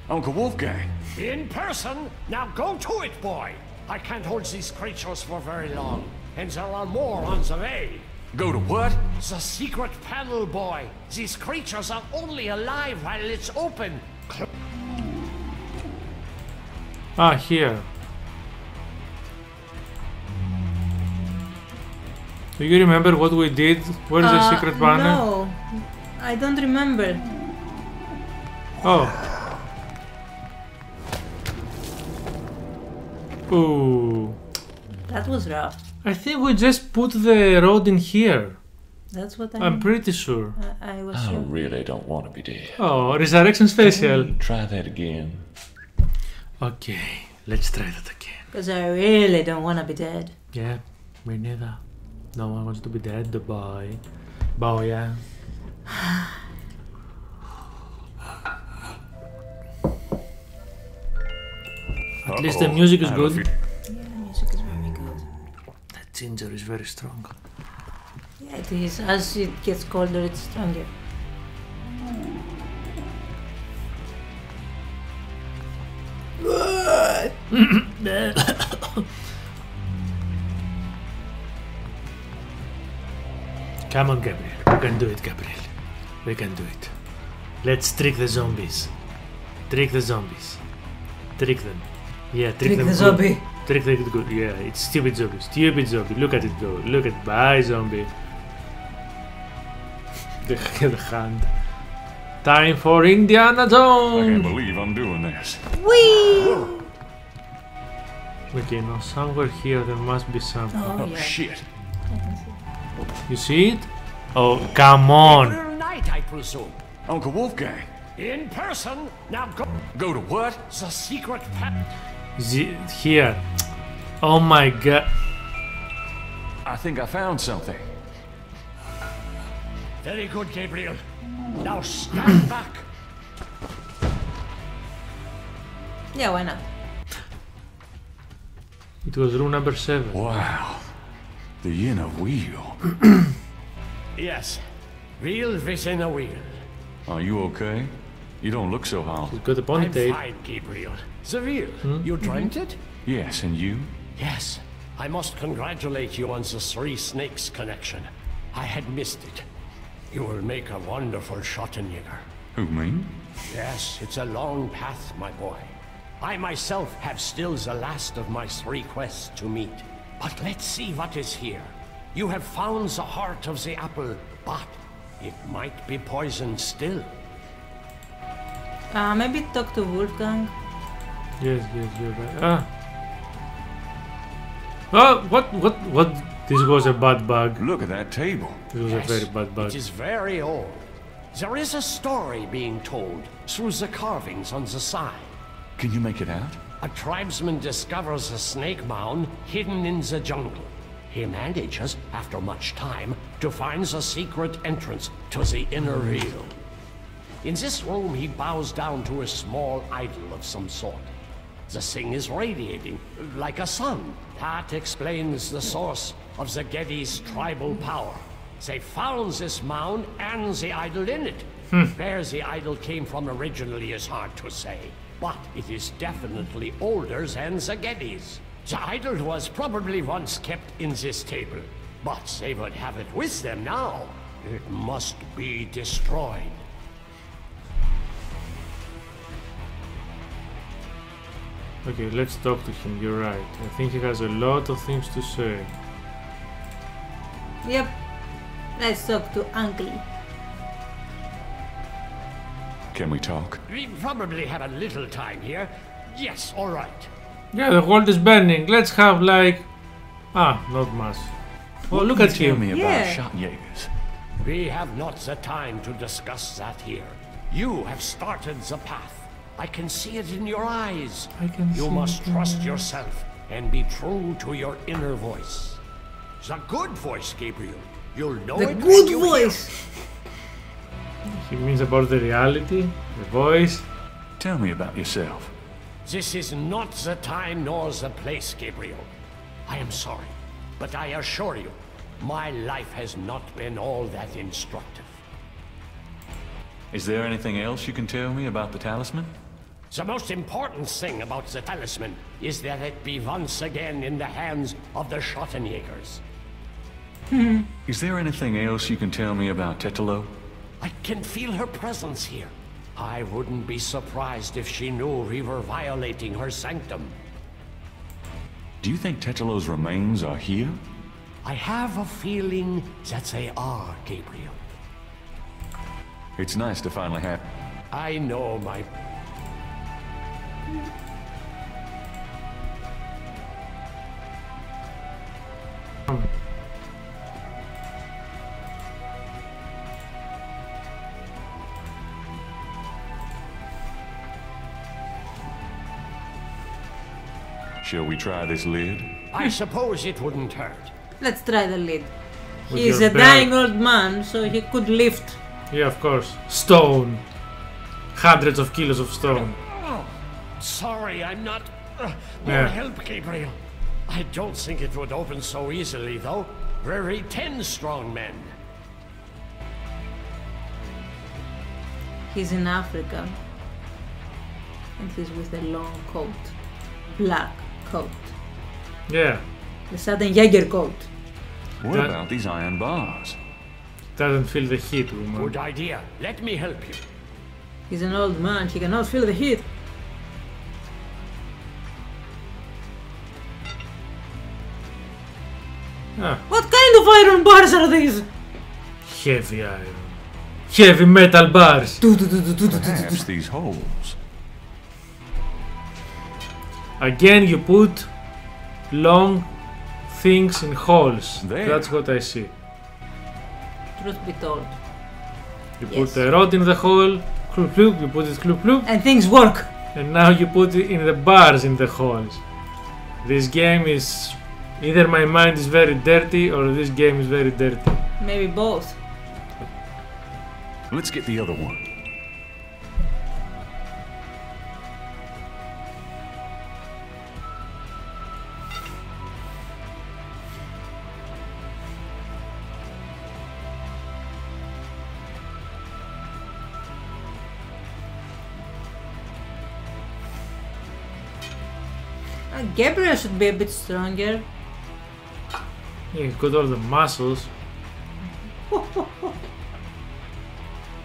Uncle Wolfgang. In person? Now go to it, boy. I can't hold these creatures for very long. And there are more on the way. Go to what? The secret panel, boy. These creatures are only alive while it's open. Ah, here. Do you remember what we did? Where is the secret panel? No, I don't remember. Oh. Ooh. That was rough. I think we just put the road in here. That's what I'm pretty sure. I was I sure. really don't want to be dead. Oh, resurrection special. Try that again. Okay, let's try that again. Because I really don't want to be dead. Yeah, me neither. No one wants to be dead, the boy. Boy, yeah. At least the music is good. Yeah, the music is very good. That ginger is very strong. Yeah, it is. As it gets colder, it's stronger. Come on, Gabriel. We can do it, Gabriel. We can do it. Let's trick the zombies. Trick the zombies. Trick them. Yeah, trick them the good. zombie. Trick good. Yeah, it's stupid zombie. Stupid zombie. Look at it go. Look at it. Bye, zombie. The hand. Time for Indiana Jones. I can't believe I'm doing this. Whee! Okay, now somewhere here there must be something. Oh, yeah. Shit. You see it? Oh, come on. Gabriel Knight, I presume. Uncle Wolfgang. In person. Now go. Go to what? The secret path. Here. Oh my god. I think I found something. Very good, Gabriel. Now stand back. Yeah, why not? It was room number 7. Wow. The inner wheel. Yes. Wheel within a wheel. Are you okay? You don't look so hot. He's got a I'm ponytail. fine, Gabriel. The wheel. You dreamt it? Yes, and you? Yes. I must congratulate you on the Three Snakes connection. I had missed it. You will make a wonderful Schattenjaeger. Who, me? Yes, it's a long path, my boy. I myself have still the last of my 3 quests to meet. But let's see what is here. You have found the heart of the apple, but it might be poisoned still. Maybe talk to Wolfgang. Yes, you're right. Oh, what? This was a bad bug. Look at that table. This was a very bad bug. It is very old. There is a story being told through the carvings on the side. Can you make it out? A tribesman discovers a snake mound hidden in the jungle. He manages, after much time, to find the secret entrance to the inner wheel. In this room, he bows down to a small idol of some sort. The thing is radiating, like a sun. That explains the source of the Geddes' tribal power. They found this mound and the idol in it. Where the idol came from originally is hard to say, but it is definitely older than the Geddes'. The idol was probably once kept in this table, but they would have it with them now. It must be destroyed. Okay, let's talk to him. You're right. I think he has a lot of things to say. Yep. Let's talk to Uncle. Can we talk? We probably have a little time here. Yes, all right. Yeah, the world is burning. Let's have like... not much. Oh, look at him. Tell me about Schattenjaegers. We have not the time to discuss that here. You have started the path. I can see it in your eyes. You must trust yourself and be true to your inner voice. The good voice, Gabriel. You'll know it. The good voice. He means about the reality, the voice. Tell me about yourself. This is not the time nor the place, Gabriel. I am sorry, but I assure you, my life has not been all that instructive. Is there anything else you can tell me about the talisman? The most important thing about the talisman is that it be once again in the hands of the Schattenjaegers. Is there anything else you can tell me about Tetelo? I can feel her presence here. I wouldn't be surprised if she knew we were violating her sanctum. Do you think Tetelo's remains are here? I have a feeling that they are, Gabriel. It's nice to finally have... I know, my... Shall we try this lid? I suppose it wouldn't hurt. Let's try the lid. With He's your a dying old man, so he could lift. Yeah, of course. Stone. Hundreds of kilos of stone. Oh, sorry, I'm not... more Yeah. help, Gabriel. I don't think it would open so easily, though. We're 10 strong men. He's in Africa. And he's with a long coat. Black coat. Yeah. The Schattenjaeger coat. What about these iron bars? Doesn't feel the heat, woman. Good idea. Let me help you. He's an old man, he cannot feel the heat. Ah. What kind of iron bars are these? Heavy iron. Heavy metal bars. Perhaps these holes. Again, you put long things in holes. There. That's what I see. Truth be told. You put a rod in the hole, cloop, cloop, you put it cloop, cloop. And things work. And now you put it in the bars in the holes. This game is... Either my mind is very dirty or this game is very dirty. Maybe both. Let's get the other one. Gabriel should be a bit stronger. Yeah, he's got all the muscles.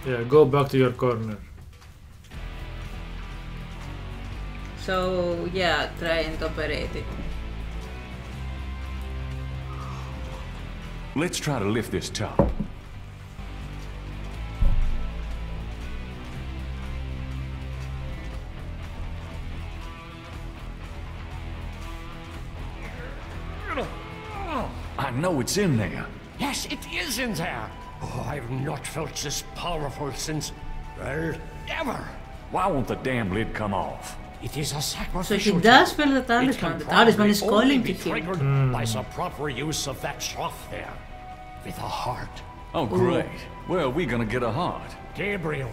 Yeah, go back to your corner. So yeah, try and operate it. Let's try to lift this top. I know it's in there. Yes, it is in there. Oh, I've not felt this powerful since, well, ever. Why won't the damn lid come off? It is a So sacrificial. he does feel the talisman. The talisman is calling to him. Triggered by some proper use of that stuff there, with a heart. Oh, great. Well, we're gonna get a heart. Gabriel,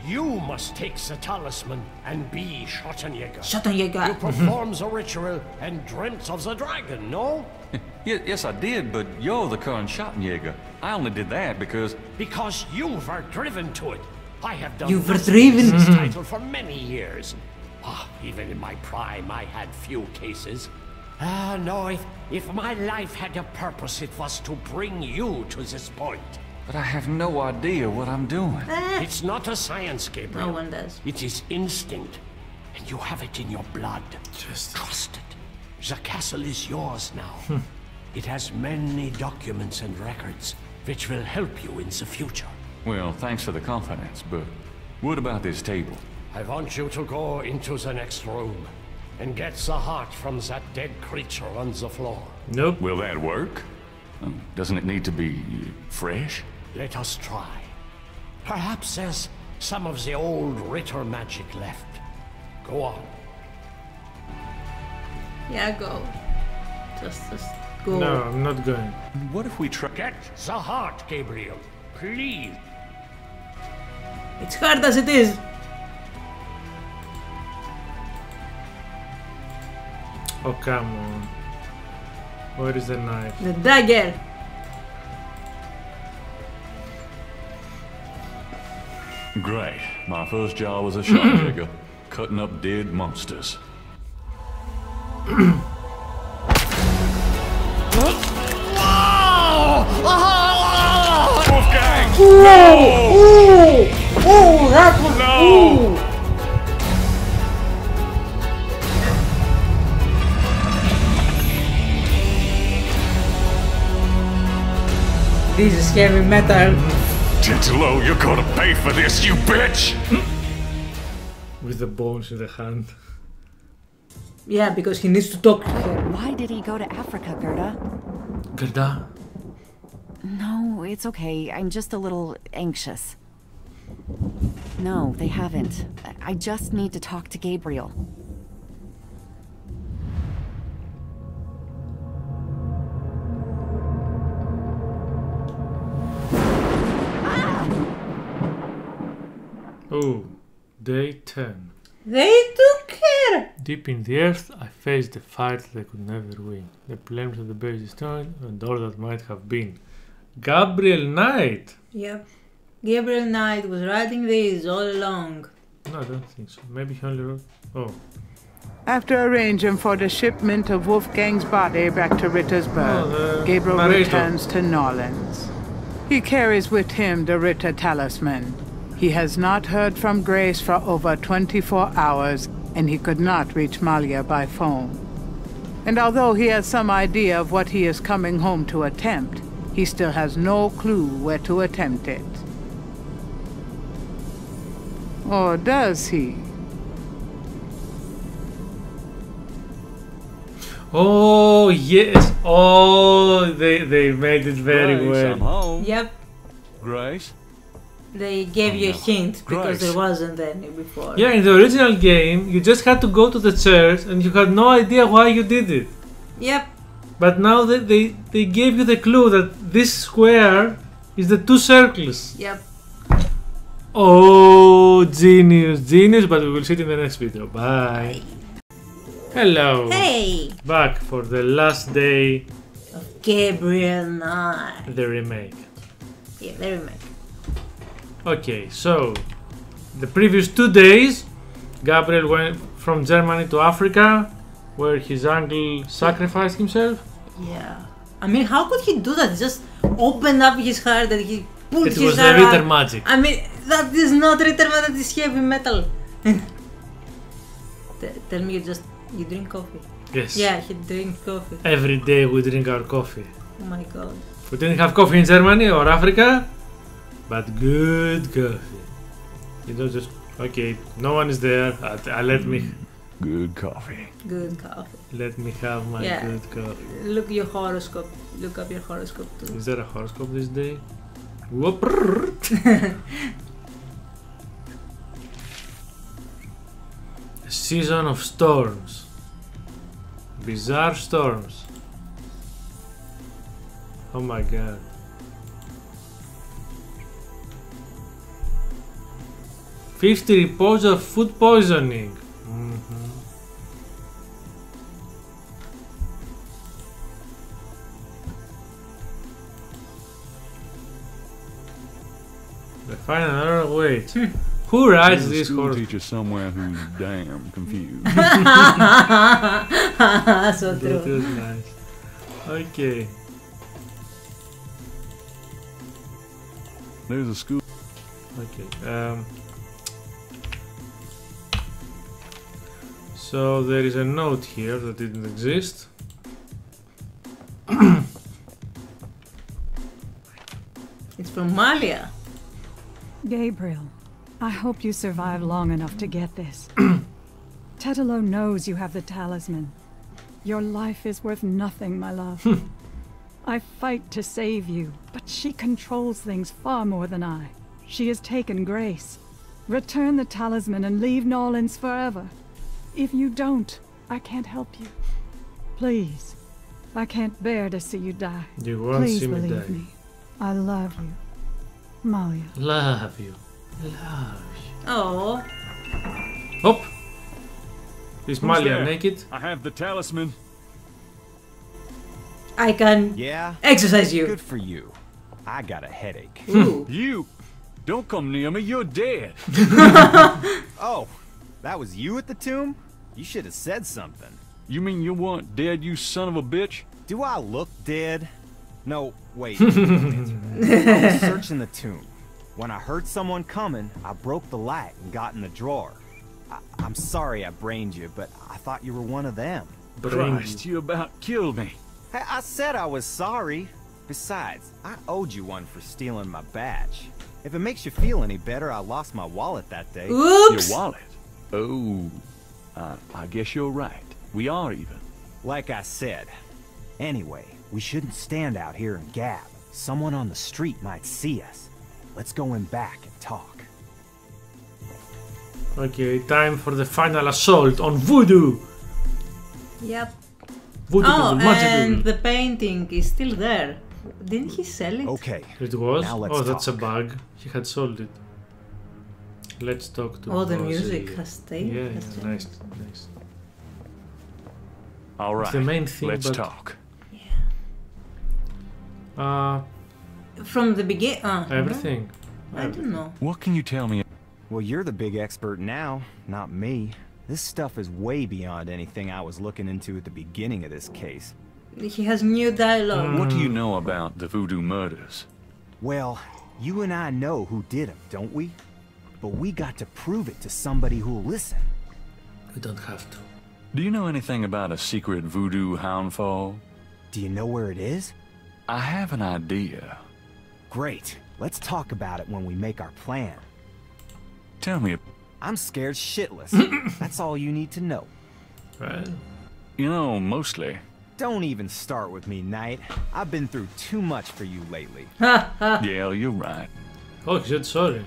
you must take the talisman and be Schattenjaeger. Schattenjaeger. You performed the ritual and dreamt of the dragon, no? Yes, I did, but you're the current Schattenjaeger. I only did that because... Because you were driven to it. I have done You were nothing driven. with this title for many years. Even in my prime, I had few cases. No, if my life had a purpose, it was to bring you to this point. But I have no idea what I'm doing. It's not a science, Gabriel. No one does. It is instinct, and you have it in your blood. Just trust it. The castle is yours now. It has many documents and records, which will help you in the future. Well, thanks for the confidence, but what about this table? I want you to go into the next room and get the heart from that dead creature on the floor. Nope. Will that work? Doesn't it need to be fresh? Let us try. Perhaps there's some of the old Rετro magic left. Go on. Yeah, go. Just go. No, I'm not going. What if we try... Get the heart, Gabriel. Please. It's hard as it is. Oh, come on. Where is the knife? The dagger. Great. My first job was a Schattenjaeger, cutting up dead monsters. Wolfgang! No! Ooh! Ooh, that was... No! Ooh. This is heavy metal. Gentilo, you're gonna pay for this, you bitch! With the bones in the hand. Yeah, because he needs to talk to her. Why did he go to Africa, Gerda? Gerda? No, it's okay. I'm just a little anxious. No, they haven't. I just need to talk to Gabriel. Oh, day 10. They took care. Deep in the earth, I faced a fight that I could never win. The flames of the base destroyed, and all that might have been. Gabriel Knight! Yep. Gabriel Knight was writing these all along. No, I don't think so. Maybe he only wrote... Oh. After arranging for the shipment of Wolfgang's body back to Rittersburg, Gabriel narrator. returns to Nolens. He carries with him the Ritter talisman. He has not heard from Grace for over 24 hours, and he could not reach Malia by phone. And although he has some idea of what he is coming home to attempt, he still has no clue where to attempt it. Or does he? Oh, yes. Oh, they made it very Grace, well. I'm home. Yep. Grace? They gave you a hint because Grace. there wasn't any before. Yeah, in the original game, you just had to go to the church and you had no idea why you did it. Yep. But now they gave you the clue that this square is the two circles. Yep. Oh, genius, genius, but we will see it in the next video. Bye. Hello. Hey. Back for the last day Of Gabriel Knight. the remake. Yeah, the remake. Okay, so the previous 2 days, Gabriel went from Germany to Africa, where his uncle sacrificed himself. Yeah. I mean, how could he do that? He just opened up his heart and he pulled It his was the heart Ritter out. magic. I mean, that is not Ritter magic, that is heavy metal. Tell me you drink coffee. Yes. Yeah, he drinks coffee. Every day we drink our coffee. Oh my god. We didn't have coffee in Germany or Africa, but good coffee. You know, just okay. No one is there. Let me. Good coffee. Good coffee. Let me have my Yeah. good coffee. Look your horoscope. Look up your horoscope too. Is there a horoscope this day? Whoop. A season of storms. Bizarre storms. Oh my god. "50 reports of food poisoning." The final hour waits. Who writes There's a this school horoscope? teacher somewhere who's damn confused. So true. That is nice. Okay. There's a school. Okay. So there is a note here that didn't exist. It's from Malia. Gabriel, I hope you survive long enough to get this. Tetelo knows you have the talisman. Your life is worth nothing, my love. I fight to save you, but she controls things far more than I. She has taken Grace. Return the talisman and leave Nolans forever. If you don't, I can't help you. Please. I can't bear to see you die. You won't Please see me believe die. me. I love you. Malia. Love you. Love you. Oh. Hop. Is Who's Malia there? naked? I have the talisman. I can exercise you. Good for you. I got a headache. Ooh. You! Don't come near me, you're dead. Oh, that was you at the tomb? You should have said something. You mean you weren't dead, you son of a bitch? Do I look dead? No, wait. I was searching the tomb. When I heard someone coming, I broke the light and got in the drawer. I'm sorry I brained you, but I thought you were one of them. Christ, you about killed me. Hey, I said I was sorry. Besides, I owed you one for stealing my badge. If it makes you feel any better, I lost my wallet that day. Oops! Your wallet? Oh, I guess you're right. We are even. Like I said. Anyway, we shouldn't stand out here and gab. Someone on the street might see us. Let's go in back and talk. Okay, time for the final assault on Voodoo. Yep. Voodoo Oh, magical. and the painting is still there. Didn't he sell it? Okay. It was? Now let's Oh, that's talk. a bug. He had sold it. Let's talk to Oh, the Rosie. music has stayed. Yeah, has yeah, changed. nice. All It's right, the main thing, let's but- talk. From the beginning. Everything. I don't know. What can you tell me? Well, you're the big expert now, not me. This stuff is way beyond anything I was looking into at the beginning of this case. He has new dialogue. What do you know about the voodoo murders? Well, you and I know who did them, don't we? But we got to prove it to somebody who'll listen. We don't have to. Do you know anything about a secret voodoo houndfall? Do you know where it is? I have an idea. Great. Let's talk about it when we make our plan. Tell me. I'm scared shitless. That's all you need to know. Right. You know, mostly. Don't even start with me, Knight. I've been through too much for you lately. Yeah, you're right. Oh, he said sorry.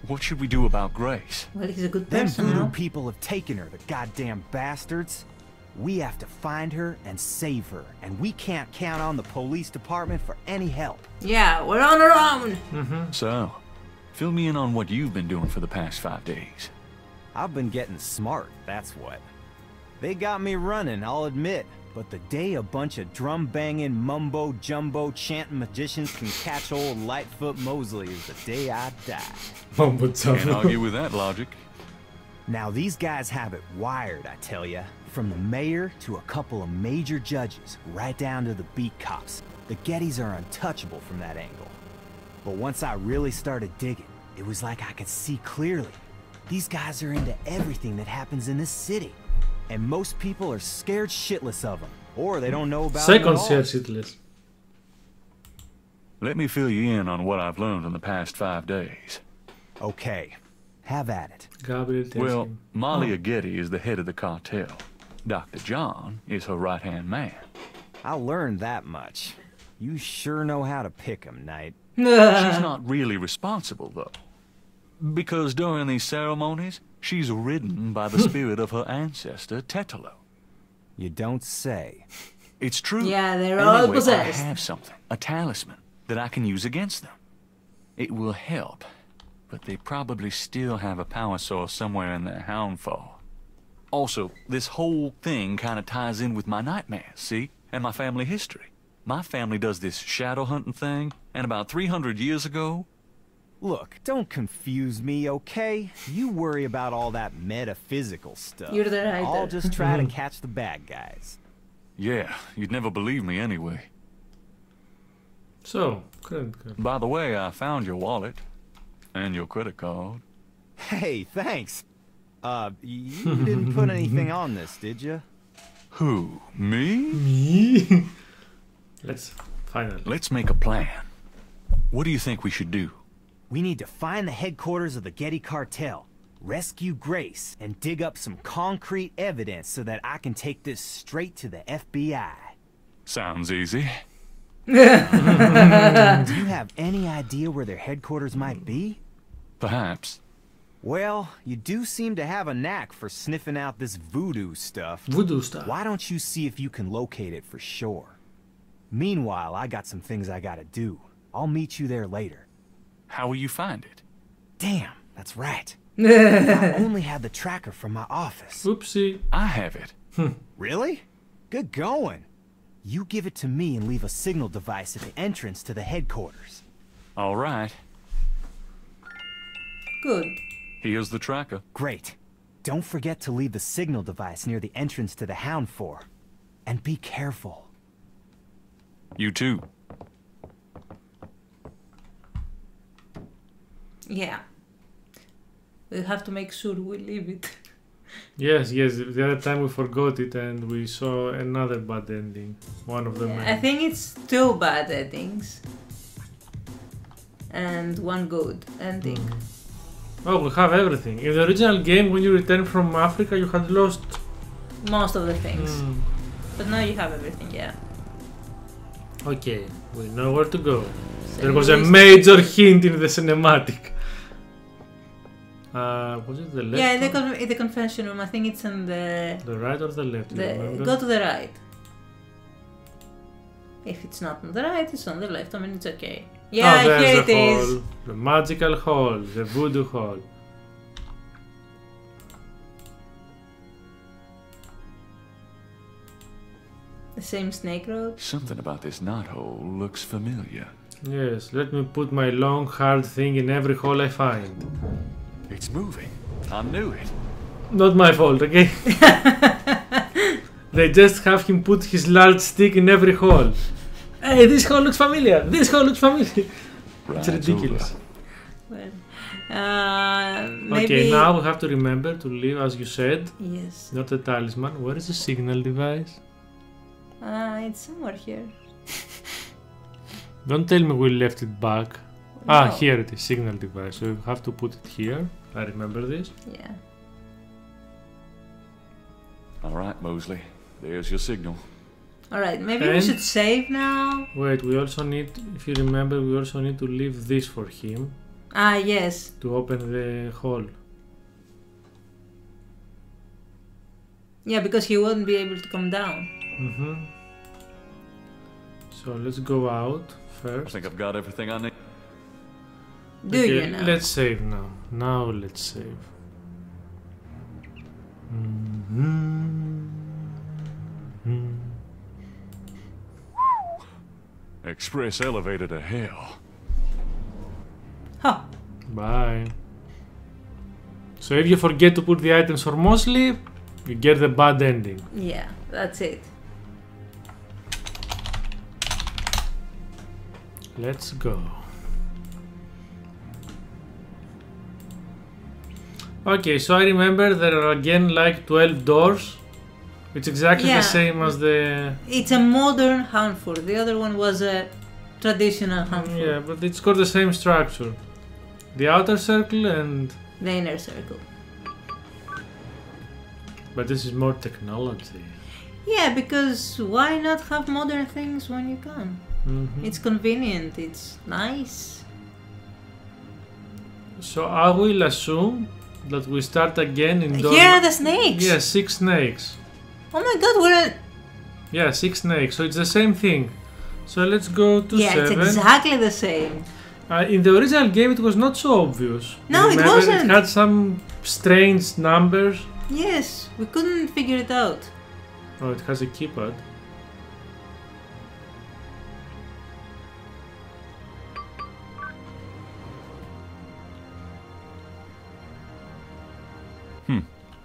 What should we do about Grace? Well, he's a good Them person voodoo now. people have taken her, the goddamn bastards. We have to find her and save her, and we can't count on the police department for any help. Yeah, we're on our own. So, fill me in on what you've been doing for the past 5 days. I've been getting smart, that's what. They got me running, I'll admit. But the day a bunch of drum-banging, mumbo-jumbo chanting magicians can catch old Lightfoot Mosley is the day I die. Mumbo-jumbo. Can't argue with that logic. Now these guys have it wired, I tell ya. From the mayor to a couple of major judges, right down to the beat cops. The Gettys are untouchable from that angle. But once I really started digging, it was like I could see clearly. These guys are into everything that happens in this city. And most people are scared shitless of them, or they don't know about them at all. Second scared shitless. Let me fill you in on what I've learned in the past 5 days. Okay, have at it. Gabriel tells Well, him. Malia Getty is the head of the cartel. Dr. John is her right-hand man. I learned that much. You sure know how to pick 'em, Knight. She's not really responsible, though. Because during these ceremonies, she's ridden by the spirit of her ancestor, Tetelo. You don't say. It's true. Yeah, they're all Anyway, possessed. I have something, a talisman, that I can use against them. It will help, but they probably still have a power source somewhere in their houndfall. Also, this whole thing kind of ties in with my nightmares, see? And my family history. My family does this shadow hunting thing, and about 300 years ago... Look, don't confuse me, okay? You worry about all that metaphysical stuff. You're the writer. I'll just try to catch the bad guys. Yeah, you'd never believe me anyway. So, credit card. By the way, I found your wallet. And your credit card. Hey, thanks. You didn't put anything on this, did you? Who? Me? Me? Let's make a plan. What do you think we should do? We need to find the headquarters of the Getty cartel, rescue Grace, and dig up some concrete evidence so that I can take this straight to the FBI. Sounds easy. Do you have any idea where their headquarters might be? Perhaps. Well, you do seem to have a knack for sniffing out this voodoo stuff. Voodoo stuff. Why don't you see if you can locate it for sure? Meanwhile, I got some things I gotta do. I'll meet you there later. How will you find it? Damn, that's right. I only had the tracker from my office. Oopsie. I have it. Really? Good going. You give it to me and leave a signal device at the entrance to the headquarters. All right. Good. Here's the tracker. Great. Don't forget to leave the signal device near the entrance to the Hound Fort. And be careful. You too. Yeah. We have to make sure we leave it. Yes, the other time we forgot it and we saw another bad ending. One of them. I think it's 2 bad endings. And 1 good ending. Oh, we have everything. In the original game, when you return from Africa, you had lost most of the things. But now you have everything, yeah. Okay, we know where to go. There was a major hint in the cinematic. Was it the left? Yeah, in the confession room. I think it's in the... The right or the left? Go to the right. If it's not on the right, it's on the left. I mean, it's okay. Yeah, oh, here the it hall. is. The magical hall. The voodoo hall. The same snake road. Something about this knothole looks familiar. Yes, let me put my long, hard thing in every hole I find. It's moving. I knew it. Not my fault, okay? They just have him put his large stick in every hole. Hey, this hole looks familiar. This hole looks familiar. Right, it's ridiculous. Well, Maybe... Okay, now we have to remember to leave, as you said. Yes. Not the talisman. Where is the signal device? It's somewhere here. Don't tell me we left it back. No. Ah, here it is, signal device. So we have to put it here. I remember this. Yeah. Alright, Mosley. There's your signal. Alright, maybe we should save now. Wait, we also need, if you remember, we also need to leave this for him. Ah, yes. To open the hole. Yeah, because he wouldn't be able to come down. So let's go out first. I think I've got everything I need. Do you now? Let's save now. Now let's save. Express elevator to hell. Huh. Bye. So if you forget to put the items for Mosley, you get the bad ending. Yeah, that's it. Let's go. Okay, so I remember there are again like 12 doors. It's exactly the same as the... It's a modern handful. The other one was a traditional handful. Yeah, but it's got the same structure. The outer circle and... the inner circle. But this is more technology. Yeah, because why not have modern things when you can? It's convenient, it's nice. So I will assume that we start again in door... Here are the snakes! Yeah, 6 snakes. Oh my god, we're at... Yeah, 6 snakes, so it's the same thing. So let's go to 7. Yeah, it's exactly the same. In the original game it was not so obvious. No, Remember, it wasn't. It had some strange numbers. Yes, we couldn't figure it out. Oh, it has a keypad.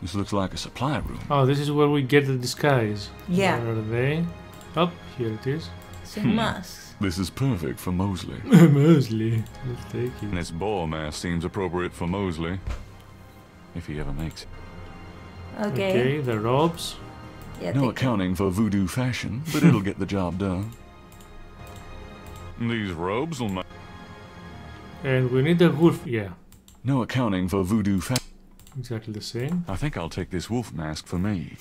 This looks like a supply room. Oh, this is where we get the disguise. Yeah. Where are they? Oh, here it is. Some masks. This is perfect for Mosley. Mosley. Let's take it. This ball mask seems appropriate for Mosley. If he ever makes it. Okay, the robes. Yeah, no accounting for voodoo fashion, but it'll get the job done. These robes will make... And we need a wolf, yeah. No accounting for voodoo fashion. Exactly the same. I think I'll take this wolf mask for me.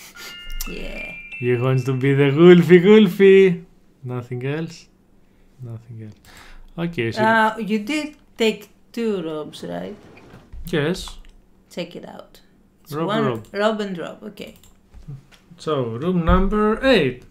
Yeah. He wants to be the Wolfie. Nothing else? Nothing else. Okay, so... you did take 2 robes, right? Yes. Check it out. It's Rob and rob, okay. So, room number 8.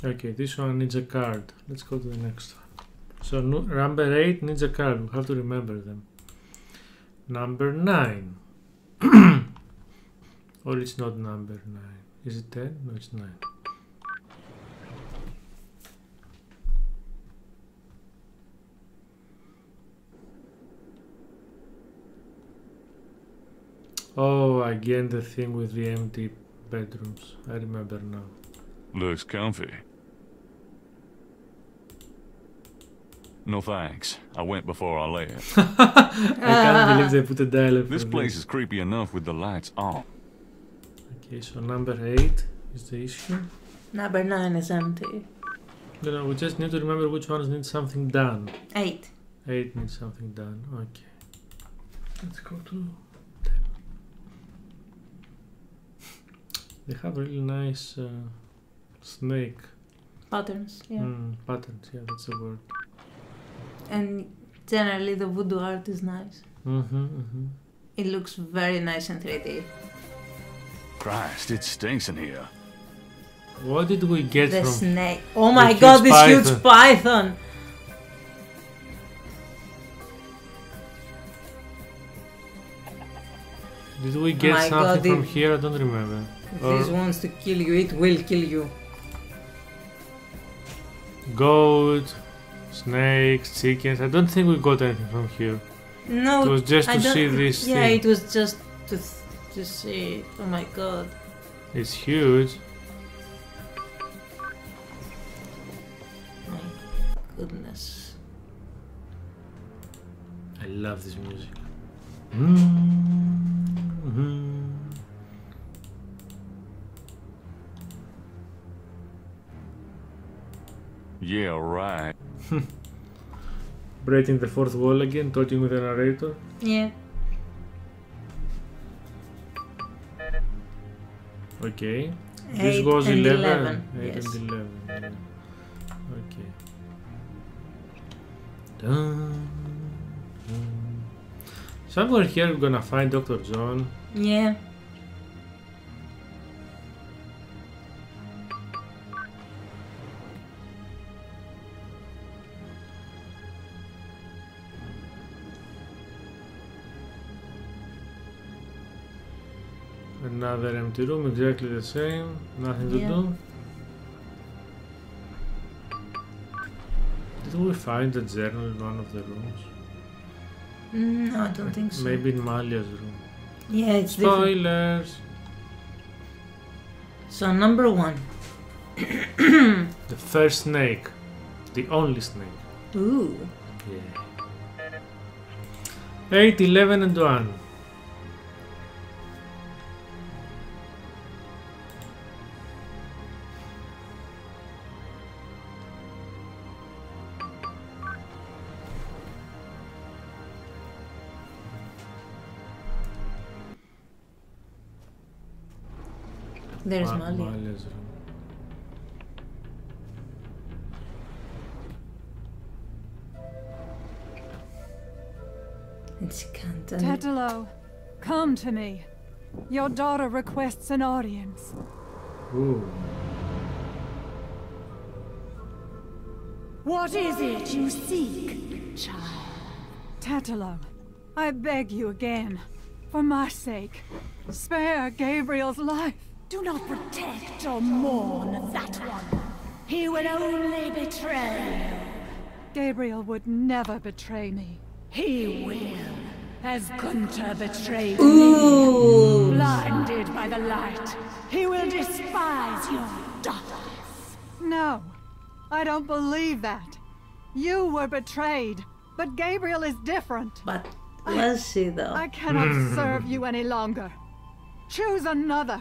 Okay, this one needs a card. Let's go to the next one. So, number 8 needs a card. We have to remember them. Number 9. Or it's not number 9. Is it 10? No, it's 9. Oh, again the thing with the empty bedrooms. I remember now. Looks comfy. No thanks. I went before I left. I can't believe they put a dialogue. This place is creepy enough with the lights on. Okay, so number 8 is the issue. Number 9 is empty. No, we just need to remember which ones need something done. 8. 8 needs something done. Okay. Let's go to 10. They have really nice snake patterns. Yeah. Patterns. Yeah, that's the word. And generally, the voodoo art is nice. It looks very nice in 3D. Christ, it stinks in here. What did we get the from snake? Oh my god, this huge python! Did we get something from here? I don't remember. If this wants to kill you, it will kill you. Goat, snakes, chickens. I don't think we got anything from here. No, it was just to see this yeah, thing. it was just to to see it. Oh my god. It's huge. My goodness. I love this music. Yeah, right. Breaking the fourth wall again, talking with the narrator. Yeah. Okay. This was 11. 8 yes. and 11. Yeah. Okay. Dun, dun. Somewhere here we're gonna find Dr. John. Yeah. Another empty room, exactly the same, nothing to do. Did we find a journal in one of the rooms? No, I don't think so. Maybe in Malia's room. Yeah, it's spoilers. So number 1. The first snake. The only snake. Ooh. Yeah. 8, 11 and 1. There's Malia. Malia's room. It's Canton. Tetelo, come to me. Your daughter requests an audience. Ooh. What is it you seek, child? Tetelo, I beg you again, for my sake, spare Gabriel's life. Do not protect or mourn that one. He will only betray you. Gabriel would never betray me. He will, as Gunther betrayed Ooh. me. Blinded by the light, he will despise your darkness. No, I don't believe that. You were betrayed, but Gabriel is different. But was she though? I cannot serve you any longer. Choose another.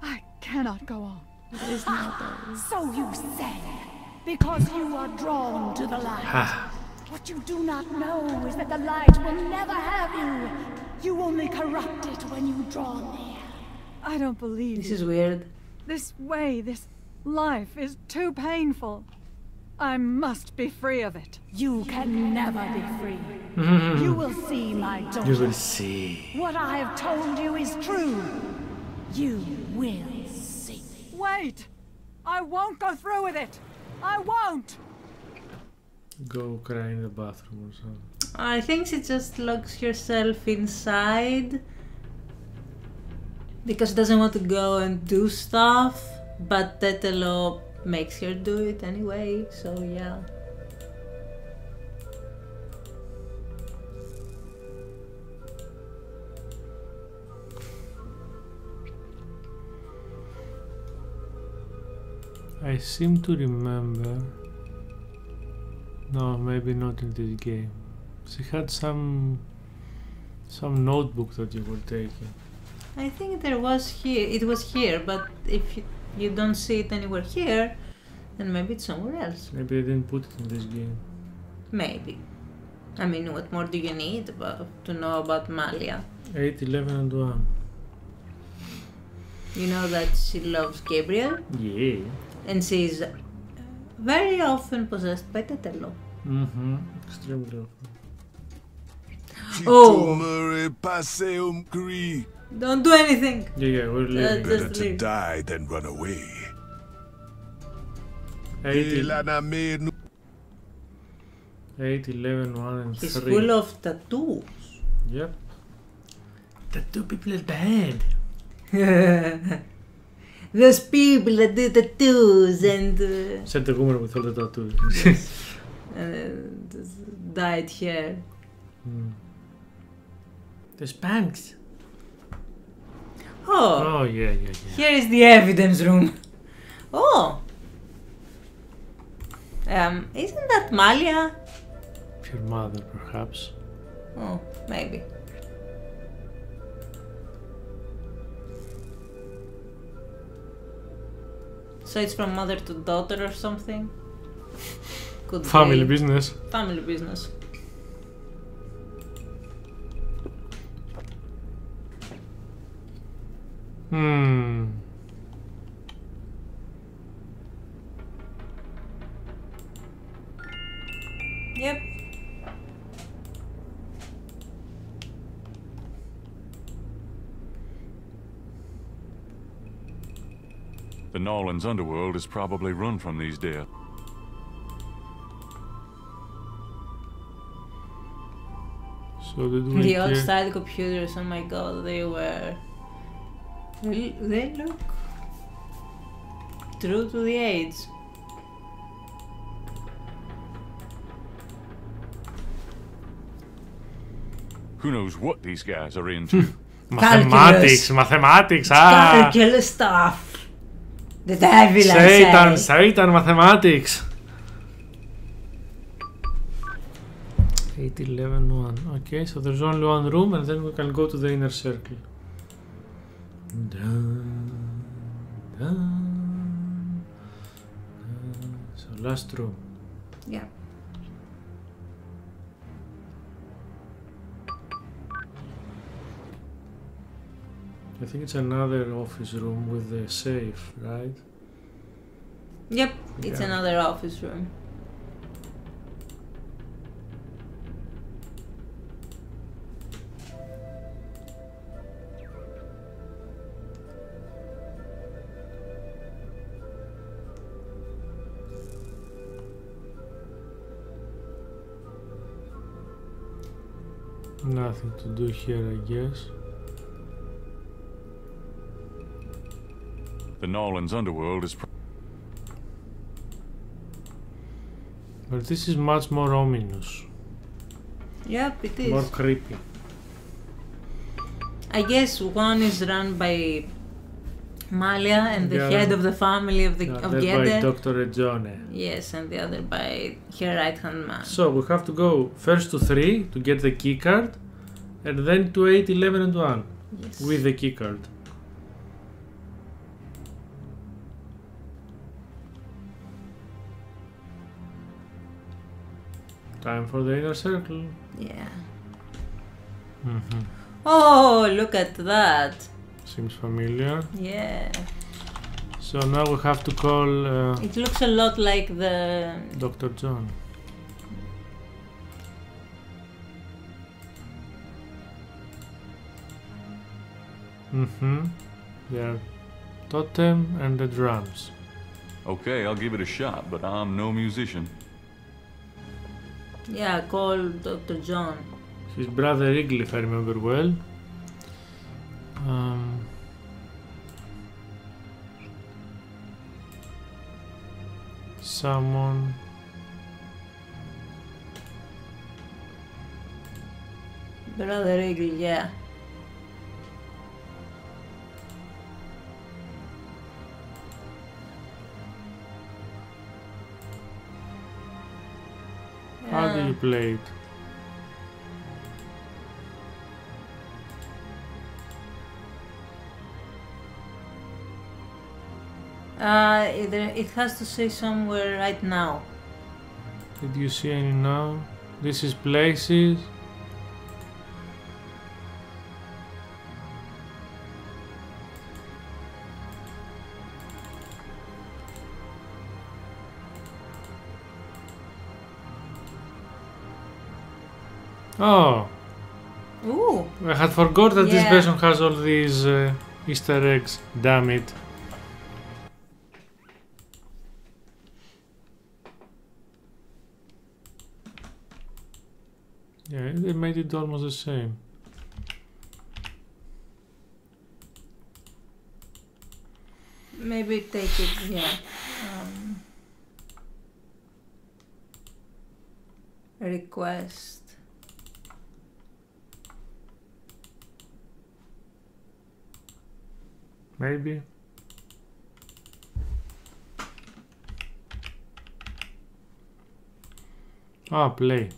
I cannot go on. It is not so you say, because you are drawn to the light. What you do not know is that the light will never have you. You only corrupt it when you draw near. I don't believe This you. is weird. This way, this life is too painful. I must be free of it. You can never be free. You will see, my daughter. You will see. What I have told you is true. You will see. Wait! I won't go through with it! I won't! Go cry in the bathroom or something. I think she just locks herself inside because she doesn't want to go and do stuff, but Tetelo makes her do it anyway, so yeah. I seem to remember. No, maybe not in this game. She had some notebook that you were taking. I think there was here. It was here, but if you don't see it anywhere here, then maybe it's somewhere else. Maybe I didn't put it in this game. Maybe. I mean, what more do you need to know about Malia? 8, 11 and 1. You know that she loves Gabriel? Yeah. And she's very often possessed by Tetelo. Mm-hmm. Extremely often. Don't do anything! Yeah, we're leaving. Better to die than run away. 8, 11, 1 and 3. He's full of tattoos. Yep. Tattoo people are bad. Those people that do tattoos and... Said the woman with all the tattoos. Yes. And dyed hair. The Spanx. Oh, yeah. Here is the evidence room. Oh, isn't that Malia? Your mother, perhaps. Oh, maybe. So it's from mother to daughter or something? Could Family be. business. Family business. Yep. The Norlands underworld is probably run from these dead. So did The old style computers, oh my god, they look true to the age. Who knows what these guys are into? Mathematics, Calculus stuff. The devil, Satan, mathematics. 8-11-1. Okay, so there's only one room and then we can go to the inner circle. So last room. Yeah. I think it's another office room with a safe, right? Yep, it's another office room. Nothing to do here, I guess. The Norlands underworld is... But this is much more ominous. Yep, it is. More creepy. I guess one is run by Malia and the head of the family of Gede. By Dr. Ejone. Yes, and the other by her right-hand man. So we have to go first to 3 to get the key card, and then to 8, 11 and 1 with the key card. Time for the inner circle. Yeah. Mm-hmm. Oh, look at that. Seems familiar. Yeah. So now we have to call... it looks a lot like the... Dr. John. Mm-hmm. Their totem and the drums. Okay, I'll give it a shot, but I'm no musician. Yeah, call Dr. John. His brother Wrigley, if I remember well. Someone. Brother Wrigley, yeah. How do you play it? It has to say somewhere right now. Did you see any now? This is places. Oh! Ooh! I had forgot that this version has all these Easter eggs. Damn it. Yeah, they made it almost the same. Maybe take it, yeah. Request. Maybe. Ah, play.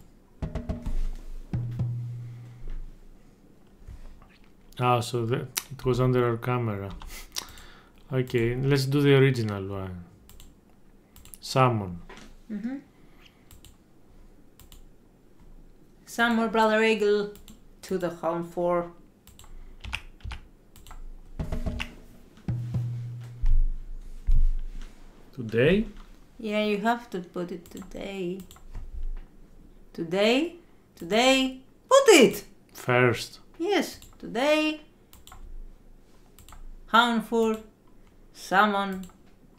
Ah, so it was under our camera. Okay, let's do the original one. Summon. Summon Brother Eagle to the home for. Today? Yeah, you have to put it today. Today? Today? Put it! First. Yes, today. Hound for. Summon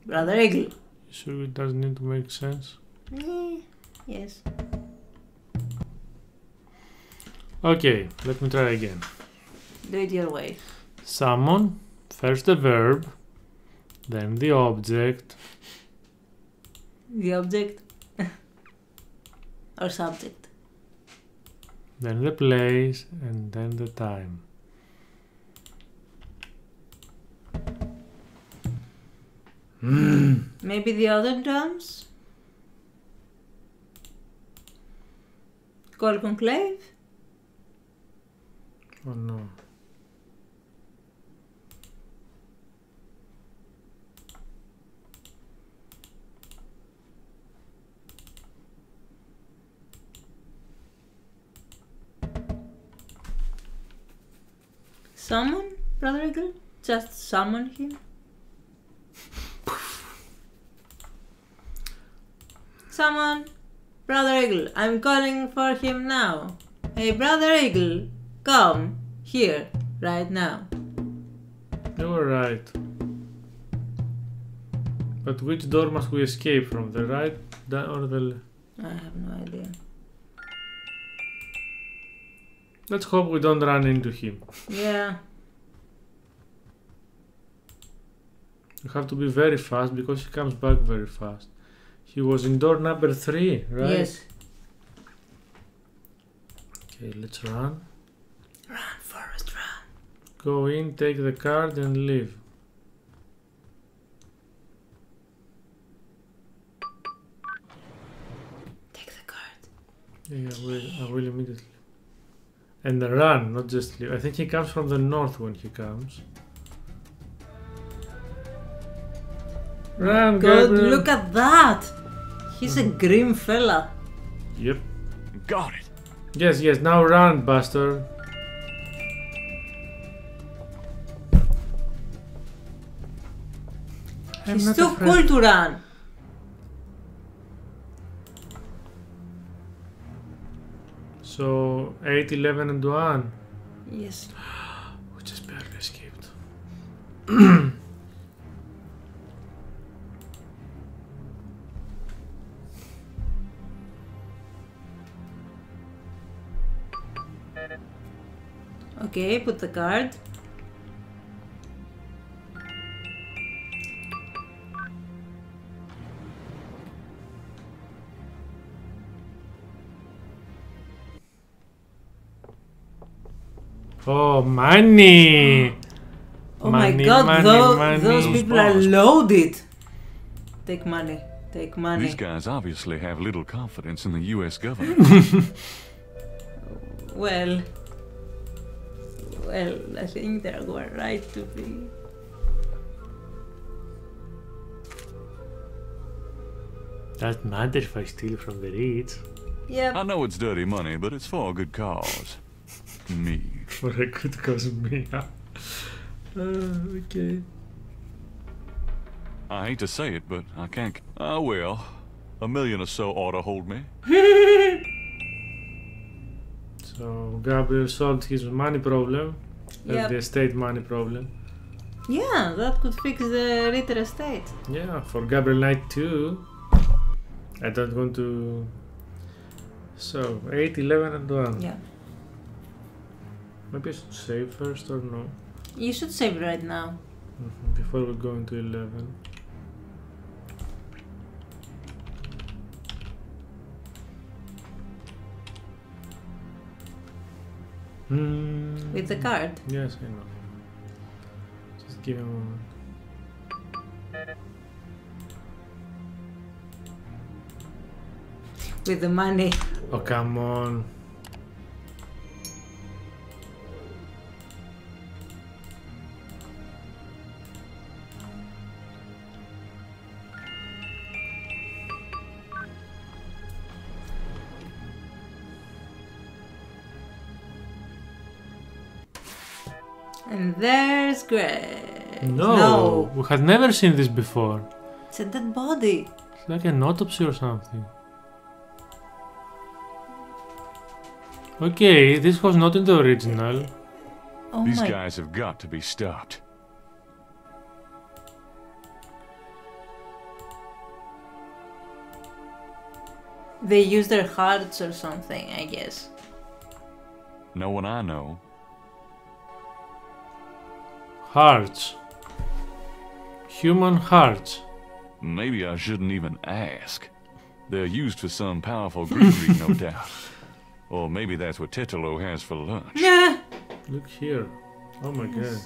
Brother Eagle. Sure, it doesn't need to make sense. Yes. Okay, let me try again. Do it your way. Summon, first the verb, then the object. The object or subject. Then the place and then the time. Maybe the other drums? Call conclave? Oh no. Summon Brother Eagle? Just summon him? Summon Brother Eagle, I'm calling for him now. Hey Brother Eagle, come here right now. You were right. But which door must we escape from? The right or the left? I have no idea. Let's hope we don't run into him. Yeah. You have to be very fast because he comes back very fast. He was in door number 3, right? Yes. Okay, let's run. Run, Forrest, run. Go in, take the card and leave. Take the card. Yeah, I will immediately. And run, not just leave. I think he comes from the north when he comes. Run, God, Gabriel. look at that! He's a grim fella. Yep. Got it. Yes, yes, now run, bastard. He's too cool to run. So 8, 11 and 1. Yes. We just barely escaped. Okay, put the card. Oh, money! Oh money, my god, money, those people are loaded. Take money, take money. These guys obviously have little confidence in the US government. Well, I think they were right to be. Doesn't matter if I steal from the rich. Yep. I know it's dirty money, but it's for a good cause. Me. For a good cause, me. Okay. I hate to say it, but I can't. Ah, well, $1 million or so ought to hold me. So Gabriel solved his money problem, Yep. the estate money problem. Yeah, that could fix the Ritter estate. Yeah, for Gabriel Knight too. I don't want to. So 8, 11 and 1. Yeah. Maybe I should save first or no? You should save right now. Before we go into 11. With the card. Yes, I know. Just Give him a moment. With the money. Oh, come on. And there's Grace. No, we had never seen this before. It's a dead body. It's like an autopsy or something. Okay, this was not in the original. Oh These guys have got to be stopped. They use their hearts or something, I guess. No one I know. Hearts. Human hearts. Maybe I shouldn't even ask. They're used for some powerful greenery, no doubt. Or maybe that's what Tetelo has for lunch. Yeah. Look here. Oh my god.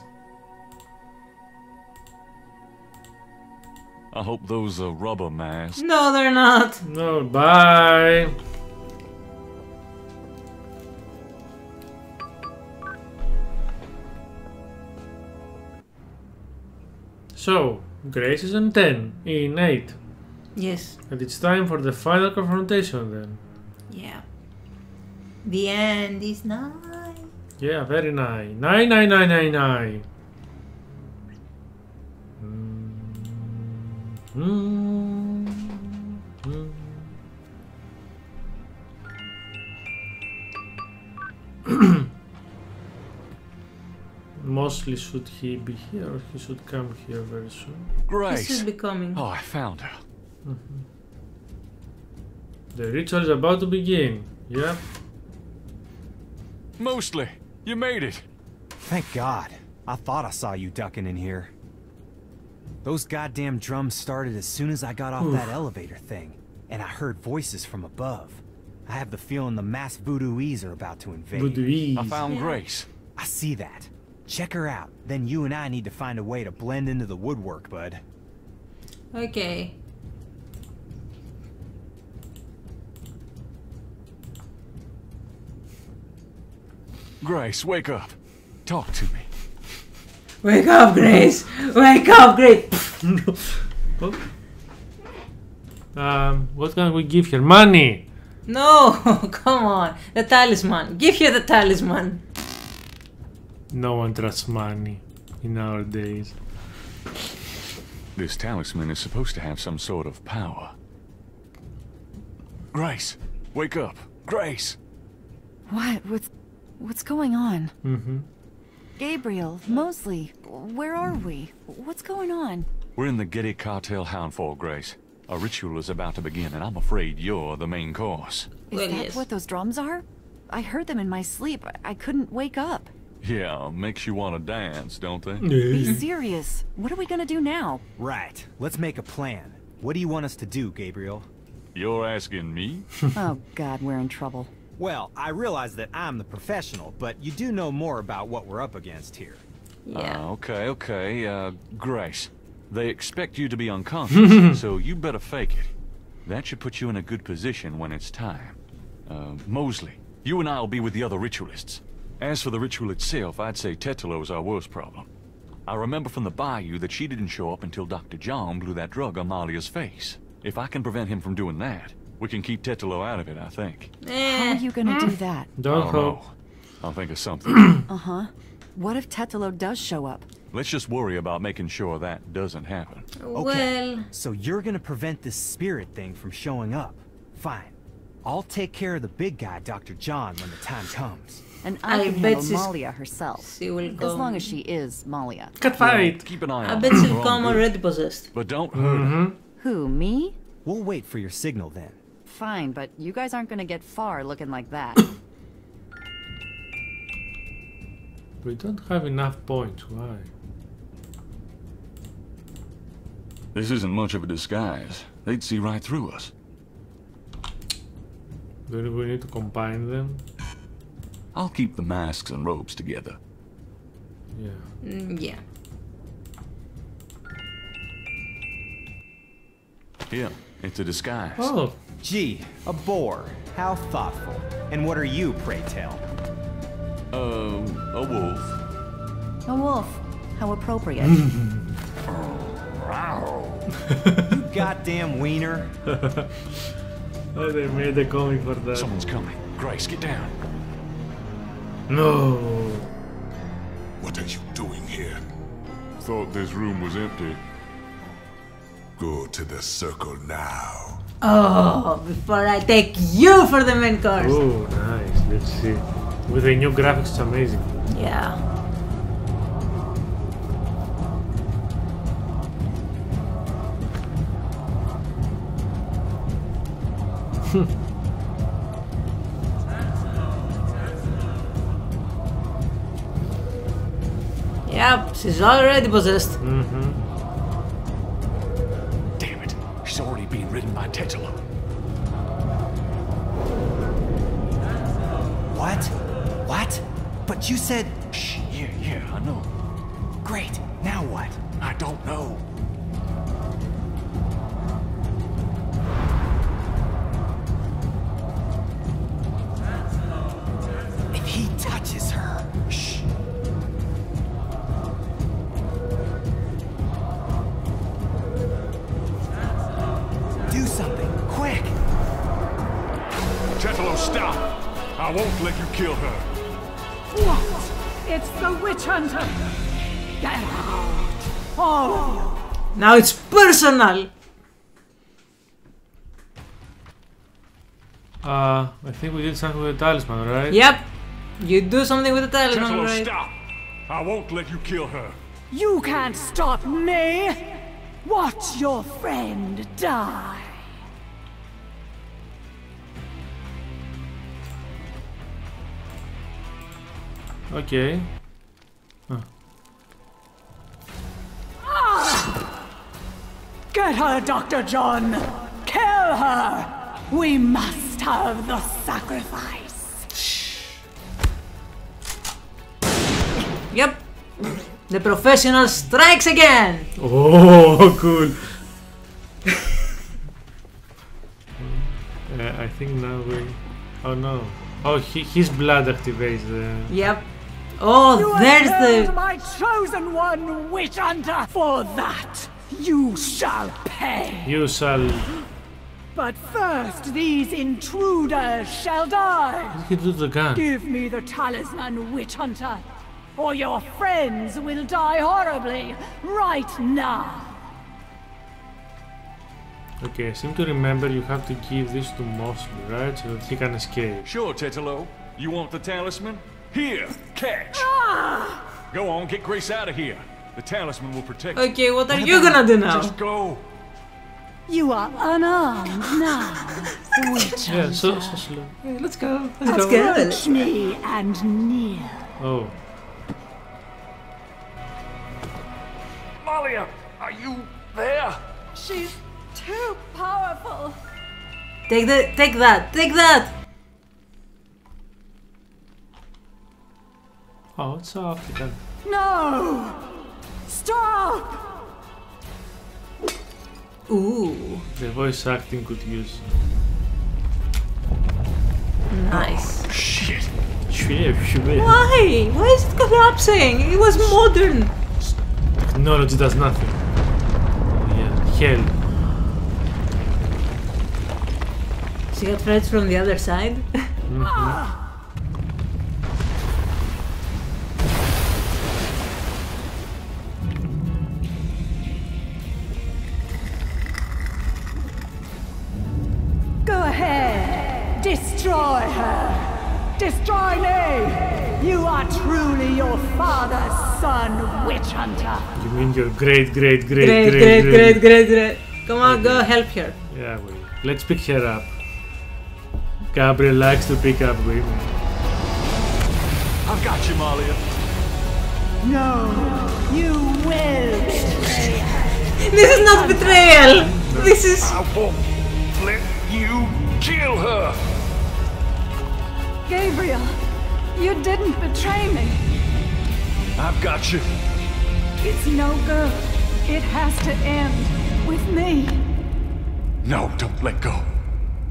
I hope those are rubber masks. No, they're not. No, bye. So, Grace is in 10, in 8. Yes. And it's time for the final confrontation then. Yeah. The end is nigh. Yeah, very nice. 99999. Mostly should he be here or he should come here very soon? Grace! He should be coming. Oh, I found her. The ritual is about to begin. Yep. Mostly, you made it. Thank God. I thought I saw you ducking in here. Those goddamn drums started as soon as I got off that elevator thing, and I heard voices from above. I have the feeling the masked voodooese are about to invade. Voodooese. I found Grace. I see that. Check her out. Then you and I need to find a way to blend into the woodwork, bud. Okay. Grace, wake up. Talk to me. Wake up, Grace! Wake up, Grace! What can we give her? Money! No, come on. The talisman. Give her the talisman. No one trusts money in our days. This talisman is supposed to have some sort of power. Grace, wake up. Grace! What's going on? Mm-hmm. Gabriel, Mosley, where are we? What's going on? We're in the Getty Cartel Houndfall, Grace. A ritual is about to begin, and I'm afraid you're the main course. Is that what those drums are? I heard them in my sleep. I couldn't wake up. Yeah, makes you want to dance, don't they? Be serious. What are we gonna do now? Right. Let's make a plan. What do you want us to do, Gabriel? You're asking me? Oh God, we're in trouble. Well, I realize that I'm the professional, but you do know more about what we're up against here. Yeah. Okay. Grace, they expect you to be unconscious, so you better fake it. That should put you in a good position when it's time. Mosley, you and I'll be with the other ritualists. As for the ritual itself, I'd say Tetlo's our worst problem. I remember from the bayou that she didn't show up until Dr. John blew that drug on Malia's face. If I can prevent him from doing that, we can keep Tetlo out of it, I think. How are you gonna do that? Don't know. I'll think of something. Uh-huh. What if Tetlo does show up? Let's just worry about making sure that doesn't happen. Okay, Well... so you're gonna prevent this spirit thing from showing up. Fine. I'll take care of the big guy, Dr. John, when the time comes. And I can bet handle Malia herself. She will As come. long as she is Malia. Cat fight! Keep an eye I on bet her. she'll We're come all good. already possessed. But don't hurt her. Who, me? We'll wait for your signal then. Fine, but you guys aren't gonna get far looking like that. We don't have enough points, why? This isn't much of a disguise. They'd see right through us. Do we need to combine them? I'll keep the masks and robes together. Yeah. Yeah. Here, it's a disguise. Oh. Gee, a boar. How thoughtful. And what are you, pray tell? A wolf. A wolf. How appropriate. You goddamn wiener. Oh, they made the comic for that. Someone's coming. Grace, get down. No. What are you doing here? Thought this room was empty. Go to the circle now. Oh, before I take you for the main course. Oh, nice. Let's see. With the new graphics, it's amazing. Yeah. Yep, she's already possessed. Mm-hmm. Damn it. She's already being ridden by Tetelo. What? What? But you said... Shh, yeah, I know. Great. Now what? I don't know. If he touches her... Shh. Do something, quick! Tetelo, stop! I won't let you kill her. What? It's the witch hunter! Get out! All of you! Now it's personal! I think we did something with the talisman, right? Yep. You do something with the talisman, Tetelo, right? stop! I won't let you kill her. You can't stop me! Watch your friend die! Okay. Huh. Get her, Dr. John! Kill her! We must have the sacrifice! Yep. The professional strikes again! Oh, cool. I think now we... Oh no. Oh, his blood activates the... Yep. Oh, you there's have the... my chosen one, witch hunter! For that, you shall pay! You shall... But first, these intruders shall die! What did he do to the gun? Give me the talisman, witch hunter, or your friends will die horribly right now! Okay, I seem to remember you have to give this to Mosley, right? So that he can escape. Sure, Tetelo. You want the talisman? Here, catch! Ah! Go on, get Grace out of here. The talisman will protect you. Okay, what are you gonna do now? Just go. You are unarmed now, witch Yeah, so hunter. slow. Yeah, let's go. Let's go. Approach me and near. Oh. Malia, are you there? She's too powerful. Take that! Take that! Oh, it's soft again. No! Stop! Ooh. The voice acting could use. Nice. Oh, shit. Why? Why is it collapsing? It was modern. Technology does nothing. Oh, yeah, hell. She got threats from the other side. Go ahead! Destroy her! Destroy me! You are truly your father's son, witch hunter! You mean your great. Come on, go help her. Yeah, well, let's pick her up. Gabriel likes to pick up women. I've got you, Malia. No, you will betray her. This is not betrayal! No. This is... I won't let you kill her! Gabriel, you didn't betray me. I've got you. It's no good. It has to end with me. No, don't let go.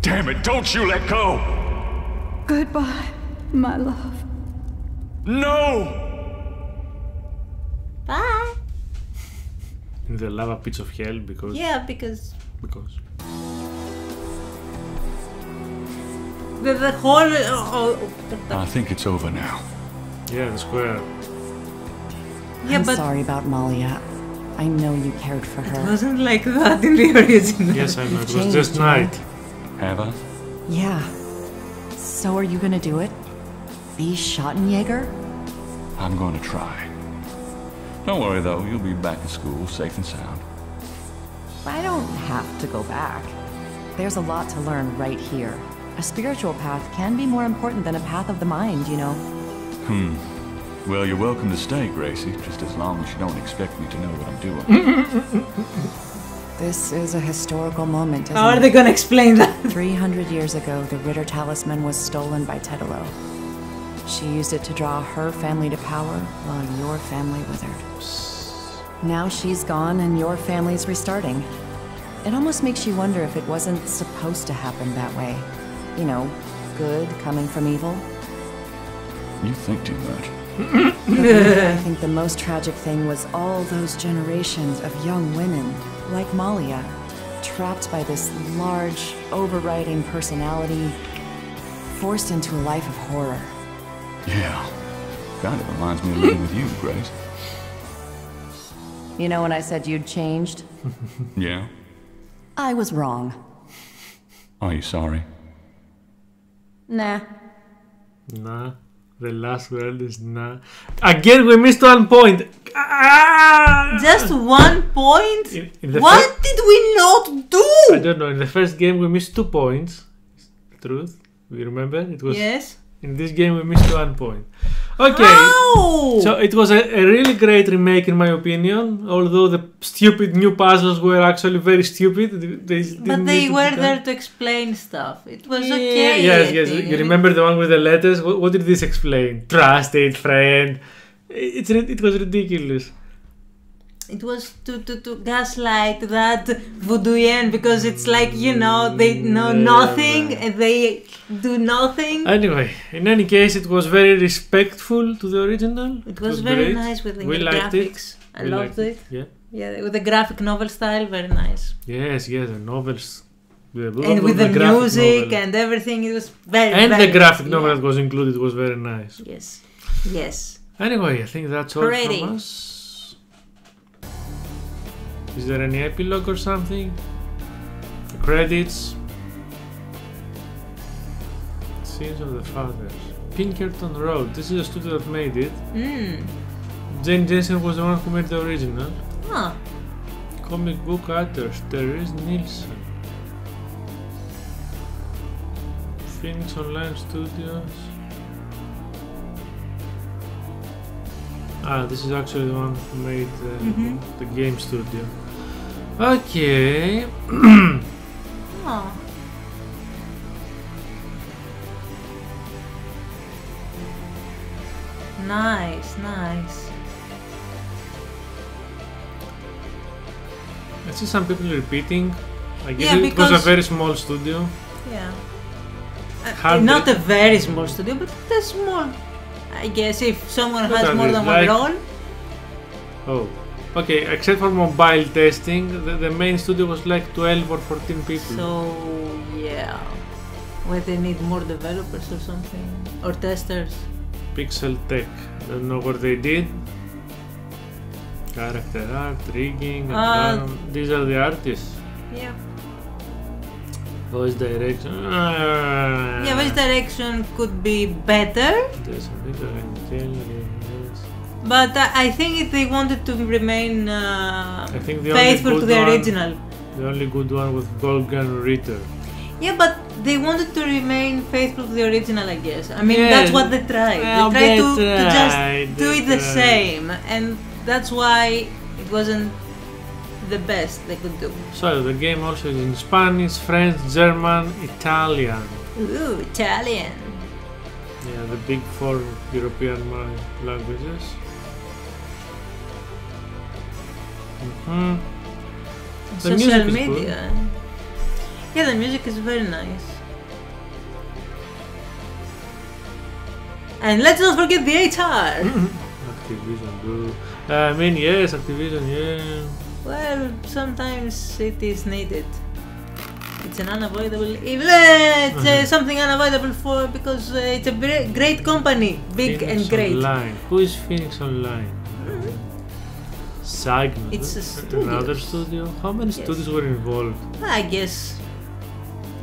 Damn it, don't you let go! Goodbye, my love. No! Bye. In the lava pits of hell because... Yeah, because... The whole... I think it's over now. Yeah, the square. Yeah, I'm but... sorry about Malia. I know you cared for her. It wasn't like that in the original. Yes, I know. It was just Knight. Have I? Yeah. So are you gonna do it? Be Schattenjaeger? I'm going to try. Don't worry though, you'll be back at school, safe and sound. I don't have to go back. There's a lot to learn right here. A spiritual path can be more important than a path of the mind, you know. Well, you're welcome to stay, Gracie, just as long as you don't expect me to know what I'm doing. This is a historical moment, isn't How are it? they gonna explain that? 300 years ago, the Ritter talisman was stolen by Tedelo. She used it to draw her family to power while your family withered. Now she's gone and your family's restarting. It almost makes you wonder if it wasn't supposed to happen that way. You know, good coming from evil. You think too much. I think the most tragic thing was all those generations of young women, like Malia, trapped by this large, overriding personality, forced into a life of horror. Yeah. Kind of reminds me of living with you, Grace. You know when I said you'd changed? Yeah? I was wrong. Are you sorry? Nah. Nah. The last word is nah. Again, we missed 1 point. Just 1 point? In What did we not do? I don't know. In the first game, we missed 2 points. Truth. We remember? It was. Yes. In this game, we missed 1 point. Okay. How? So it was a really great remake, in my opinion. Although the stupid new puzzles were actually very stupid. But they were there to explain stuff. It was okay. Yes. You remember the one with the letters? What did this explain? Trusted friend. It was ridiculous. It was to gaslight that voodooian because it's like, you know, they know nothing and they do nothing. Anyway, in any case, it was very respectful to the original. It was very great. nice with the We liked graphics. it. I loved it. Yeah, with the graphic novel style, very nice. Yes, the novels. And with the music and everything, it was very And very the graphic nice. novel that was included was very nice. Yes. Anyway, I think that's all from us. Is there any epilogue or something? The credits. Scenes of the Fathers. Pinkerton Road. This is a studio that made it. Jane Jensen was the one who made the original. Comic book artist Therese Nielsen. Phoenix Online Studios. This is actually the one who made the game studio. Okay. Nice. I see some people repeating. I guess Yeah, it was a very small studio. Yeah. Not a very small studio, but a small. I guess if someone What has are more these, than like- one role. Oh. Okay, except for mobile testing, the main studio was like 12 or 14 people. So, yeah. Where they need more developers or something. Or testers. Pixel Tech. Don't know what they did. Character art, rigging, these are the artists. Yeah. Voice direction. Yeah, voice direction could be better. But I think if they wanted to remain faithful to the original. The only good one was Golgan Ritter. Yeah, but they wanted to remain faithful to the original, I guess. I mean, that's what they tried. Well, they tried to they just do it the tried. same. And that's why it wasn't the best they could do. So, the game also is in Spanish, French, German, Italian. Ooh, Italian. Yeah, the big 4 European languages. The Social music is media. Yeah, the music is very nice. And let's not forget the HR! Activision, bro. I mean, yes, Activision, yeah. Well, sometimes it is needed. It's an unavoidable evil. It's something unavoidable for because it's a great company, big Phoenix and great. Online. Who is Phoenix Online? Sagna. It's a studio. Another studio. How many studios were involved? I guess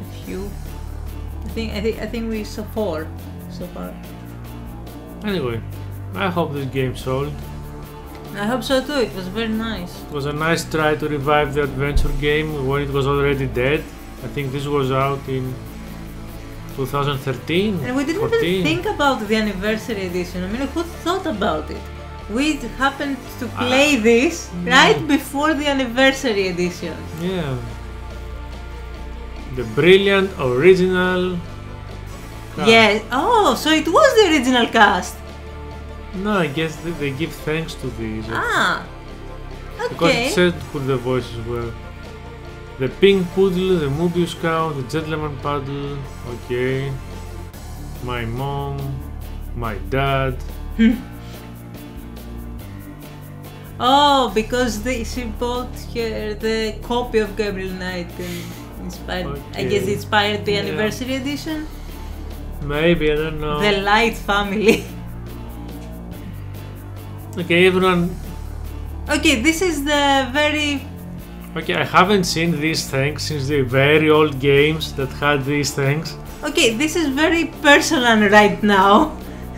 a few. I think we saw 4 so far. Anyway, I hope this game sold. I hope so too. It was very nice. It was a nice try to revive the adventure game when it was already dead. I think this was out in 2013. And we didn't even think about the anniversary edition. I mean, who thought about it? We happened to play this right before the anniversary edition. Yeah. The brilliant original cast. Yeah. Oh, so it was the original cast. No, I guess they give thanks to these. Ah. Okay. Because it said who the voices were. The Pink Poodle, the Mobius Cow, the Gentleman Paddle, okay. My mom, my dad. Oh, because she bought her the copy of Gabriel Knight and inspired. Okay. I guess it inspired the anniversary edition. Maybe, I don't know. The Light family. Okay, everyone. Okay, this is the very. Okay, I haven't seen these things since the very old games that had these things. Okay, this is very personal right now.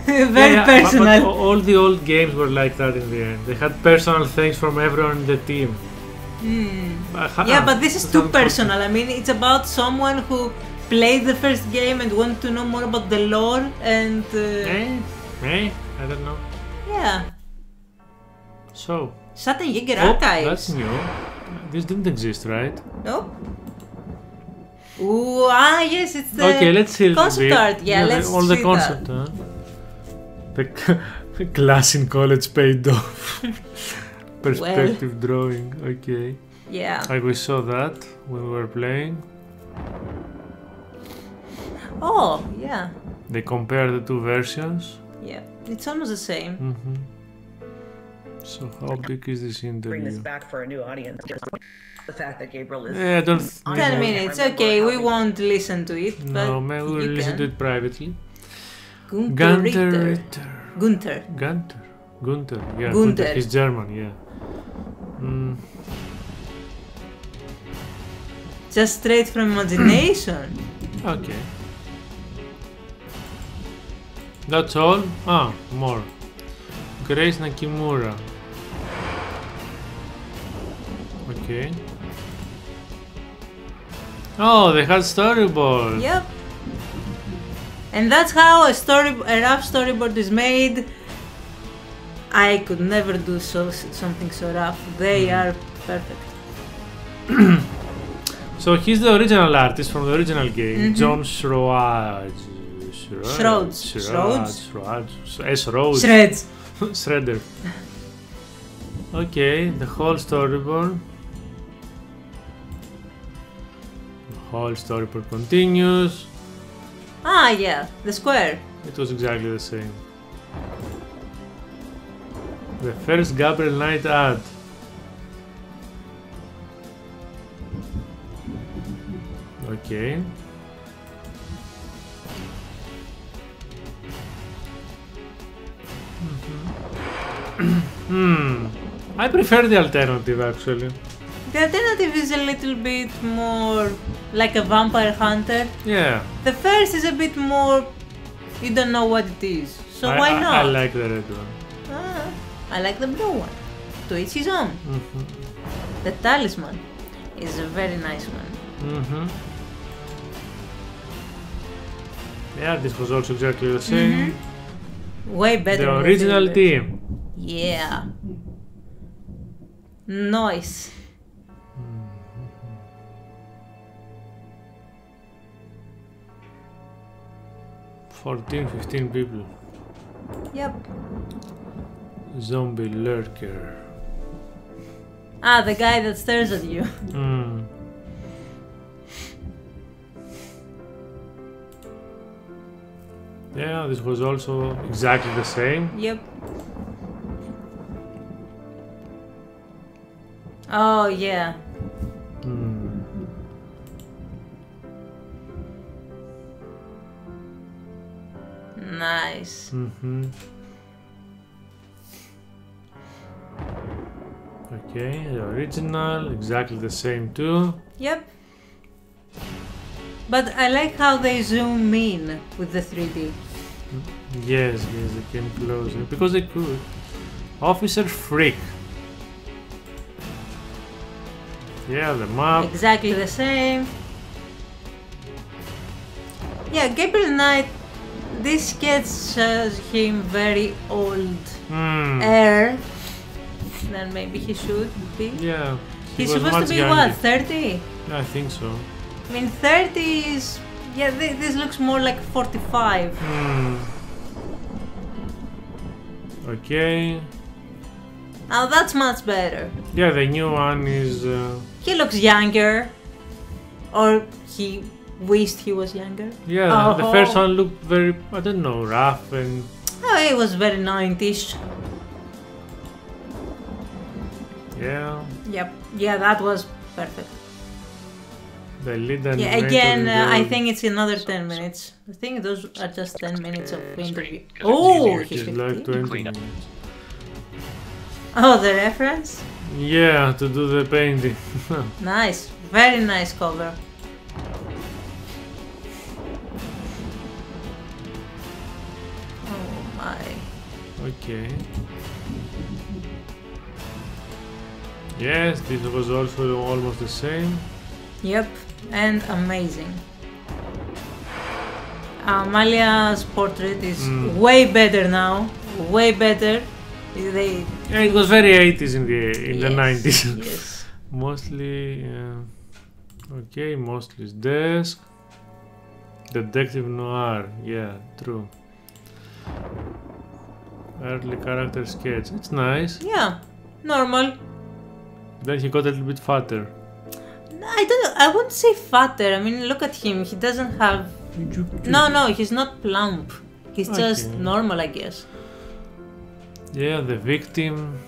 Very personal. But all the old games were like that in the end. They had personal things from everyone in the team. Yeah, but this is too personal. I mean, it's about someone who played the first game and wanted to know more about the lore and. I don't know. Yeah. So. Schattenjaeger Archives. That's new. This didn't exist, right? Nope. Ooh, yes, it's the let's see concept art. Yeah, let's all the see concept, that. The class in college paid off. Perspective drawing, okay. Yeah. We saw that when we were playing. Oh, yeah. They compare the two versions. Yeah, it's almost the same. So how big is this interview? Bring this back for a new audience. The fact that Gabriel is 10 minutes, okay, we won't listen to it. But no, maybe we'll listen to it privately. Gunther. Yeah, Gunther. He's German, yeah. Just straight from imagination. Okay. That's all? More. Grace Nakimura. Okay. Oh, they had storyboard. Yep. And that's how a rough storyboard is made. I could never do something so rough. They are perfect. So he's the original artist from the original game, John Schroeds. Shredder. Okay, the whole storyboard. The whole storyboard continues. Yeah, the square. It was exactly the same. The first Gabriel Knight ad. Okay. I prefer the alternative actually. The alternative is a little bit more like a vampire hunter. Yeah. The first is a bit more, you don't know what it is. So why not? I like the red one. I like the blue one. To each his own. The talisman is a very nice one. Yeah, this was also exactly the same. Way better. The original team. Yeah. Nice. $14, 15 people. Yep. Zombie lurker. The guy that stares at you. Yeah, this was also exactly the same. Yep. Oh, yeah. Nice. Okay, the original, exactly the same too. Yep. But I like how they zoom in with the 3D. Yes, they came closer because they could. Officer Freak. Yeah, the map. Exactly the same. Yeah, Gabriel Knight, this sketch shows him very old than maybe he should be. Yeah. He's supposed to be younger. What, 30? I think so. I mean, 30 is... Yeah, this looks more like 45. Okay. Now that's much better. Yeah, the new one is... He looks younger. Or he wished he was younger. Yeah, the first one looked very, I don't know, rough and... Oh, it was very 90s. Yeah. Yep. Yeah, that was perfect. The lead animator. Yeah, again, I think it's another 10 minutes. I think those are just 10 minutes of interview. Oh, he's 15. Like 20 minutes. Oh, the reference? Yeah, to do the painting. Nice. Very nice cover. Oh my. Okay. Yes, this was also almost the same. Yep, and amazing. Amalia's portrait is way better now. Way better. Yeah, it was very 80s in the 90s. Yes. Mostly, okay, mostly desk. Detective noir, yeah, true. Early character sketch, it's nice. Yeah, normal. Then he got a little bit fatter. I don't know, I wouldn't say fatter. I mean, look at him, he doesn't have... No, he's not plump. He's just normal, I guess. Yeah, the victim.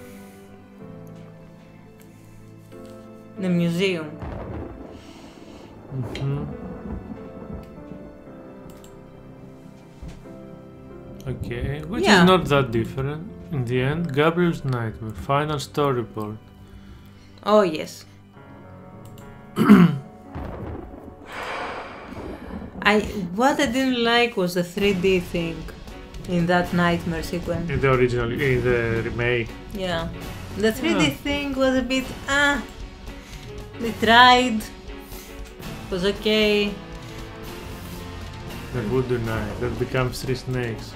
The museum. Okay, which is not that different. In the end, Gabriel's Nightmare, final story report. Oh, yes. What I didn't like was the 3D thing in that nightmare sequence. In the original, in the remake. Yeah. The 3D thing was a bit, they tried. It was okay. The voodoo knife that becomes 3 snakes.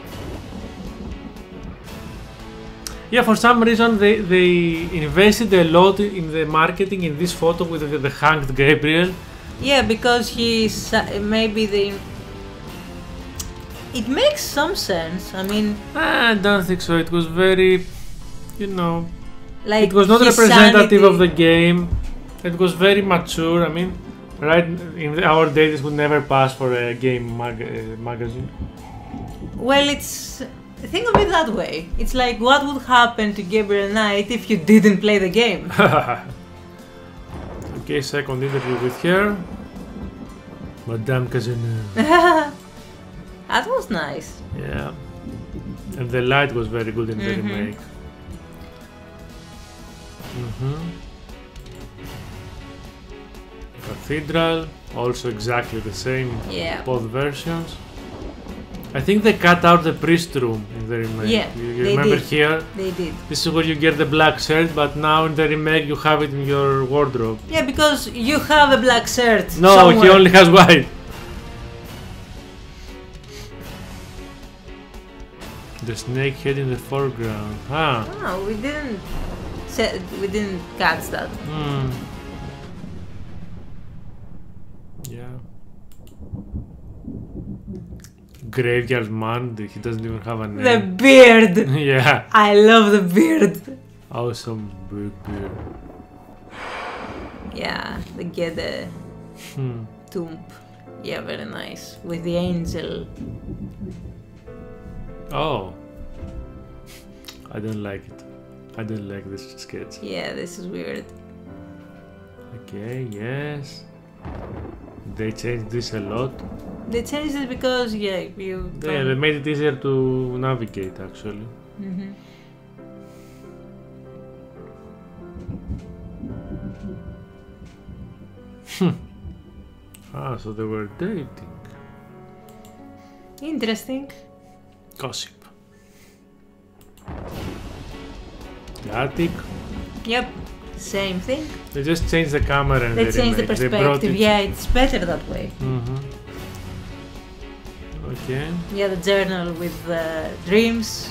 Yeah, for some reason they invested a lot in the marketing in this photo with the hanged Gabriel. Yeah, because he's maybe it makes some sense. I mean, I don't think so. It was very, you know, like it was not representative of the game. It was very mature. I mean, right in our days, this would never pass for a game magazine. Well, think of it that way. It's like, what would happen to Gabriel Knight if you didn't play the game? Okay, second interview with her. Madame Cazeneuve. That was nice. Yeah. And the light was very good in the remake. Cathedral, also exactly the same. Yeah. Both versions. I think they cut out the priest room in the remake. Yeah, you remember did. here? They did. This is where you get the black shirt, but now in the remake you have it in your wardrobe. Yeah, because you have a black shirt. No, somewhere. he only has white. The snake head in the foreground. Oh, we didn't catch that. Yeah. Graveyard man, he doesn't even have a name. The beard! Yeah. I love the beard. Awesome big beard. Yeah, they get the tomb. Yeah, very nice. With the angel. Oh. I don't like it. I don't like this sketch. Yeah, this is weird. Okay, yes. They changed this a lot. They changed it because, yeah, they made it easier to navigate, actually. Mm-hmm. Ah, so they were dating. Interesting. Gossip. The attic. Yep, same thing. They just changed the camera and they changed the perspective. Yeah, it's better that way. Mm-hmm. Okay. Yeah, the journal with the dreams.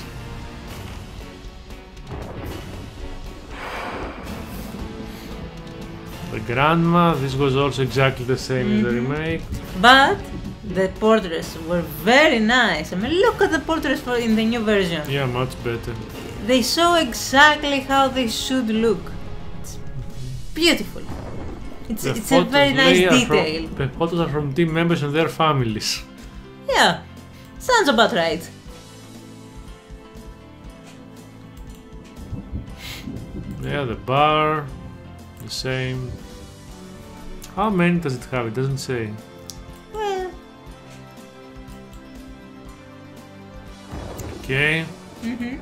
The grandma, this was also exactly the same as the remake. But the portraits were very nice. I mean, look at the portraits in the new version. Yeah, much better. They show exactly how they should look. It's beautiful. It's a very nice detail. The photos are from team members and their families. Yeah, sounds about right. Yeah, the bar, the same. How many does it have? It doesn't say. Well. Okay. Mm-hmm.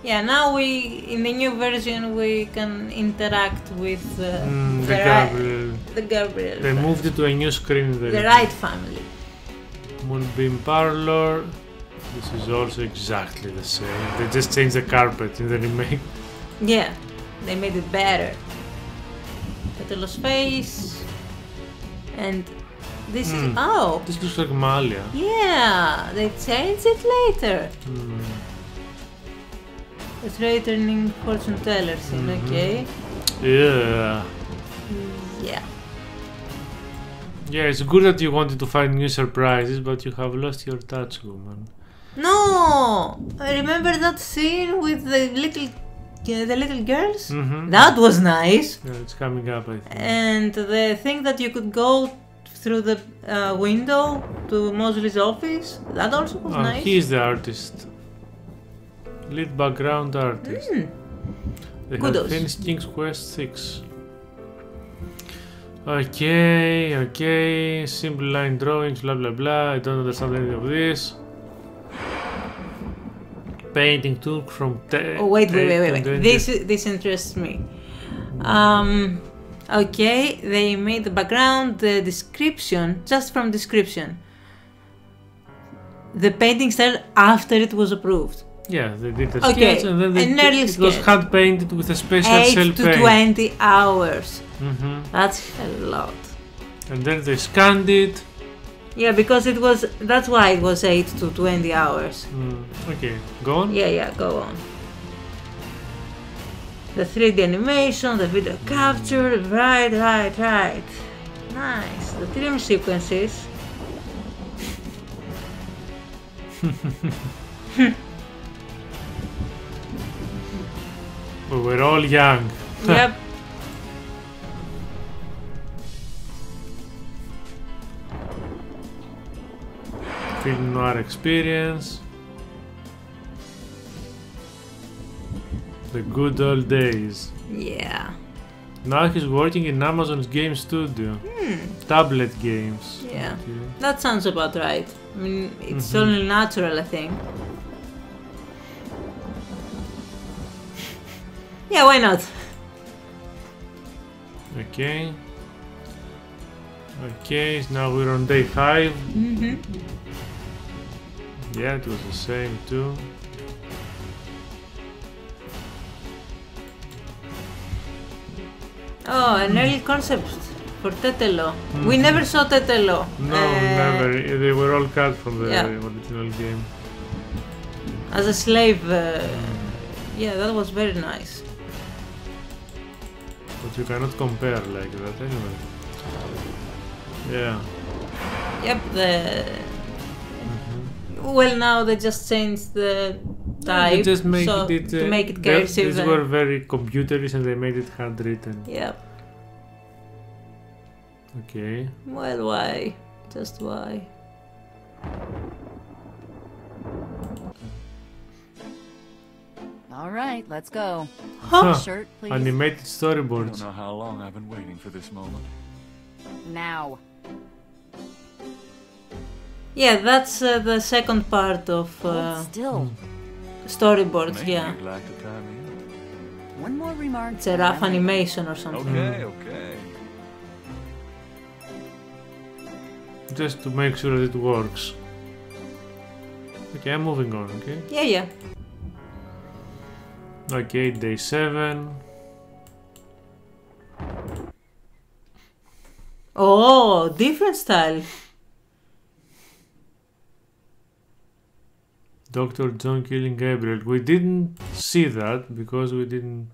Yeah, now in the new version we can interact with the Gabriel. They moved it to a new screen. The Wright family. Moonbeam Parlor. This is also exactly the same. They just changed the carpet in the remake. Yeah, they made it better. Petelo's face. And this is... Oh! This looks like Malia. Yeah, they changed it later. The returning fortune teller scene, okay. Yeah. Yeah. Yeah, it's good that you wanted to find new surprises, but you have lost your touch, woman. No! Remember that scene with the little girls? That was nice. Yeah, it's coming up, I think. And the thing that you could go through the window to Mosley's office, that also was nice. He's the artist. Lead background artist. They have finished King's Quest 6. Okay, simple line drawings, blah blah blah. I don't understand any of this. Painting tool from wait. This interests me. Okay, they made the background, the description, just from description. The painting style after it was approved. Yeah, they did the sketch and then it was hand painted with a special 8 cell to paint. 20 hours. That's a lot. And then they scanned it. Yeah, because it was. That's why it was 8 to 20 hours. Okay, go on. Yeah, go on. The 3D animation, the video capture, right. Nice. The dream sequences. We were all young. Yep. Film noir experience. The good old days. Yeah. Now he's working in Amazon's game studio. Tablet games. Yeah. Okay. That sounds about right. I mean, it's only natural, I think. Yeah, why not? Okay. Okay, now we're on day 5. Yeah, it was the same too. Oh, an early concept for Tetelo. We never saw Tetelo. No, never. They were all cut from the original game. As a slave, yeah, that was very nice. But you cannot compare like that anyway. Yeah. Yep, well, now they just changed the type they just make it, to make it cursive. These were very computerish and they made it handwritten. Yep. Okay. Well, why? Just why? All right, let's go. Huh. Shirt, please. Animated I storyboards. don't know how long I've been waiting for this moment. Now. Yeah, that's the second part of Still. storyboards, Maybe yeah. you'd like to tie me up. One more remark. It's a rough animation or something. Okay, okay. Just to make sure that it works. Okay, I'm moving on, okay? Yeah, yeah. Okay, day 7. Oh, different style. Dr. John killing Gabriel. We didn't see that because we didn't...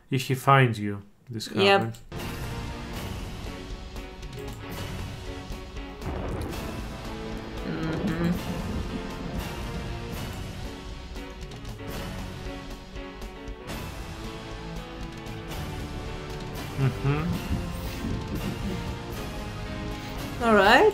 If he finds you, this happened. All right.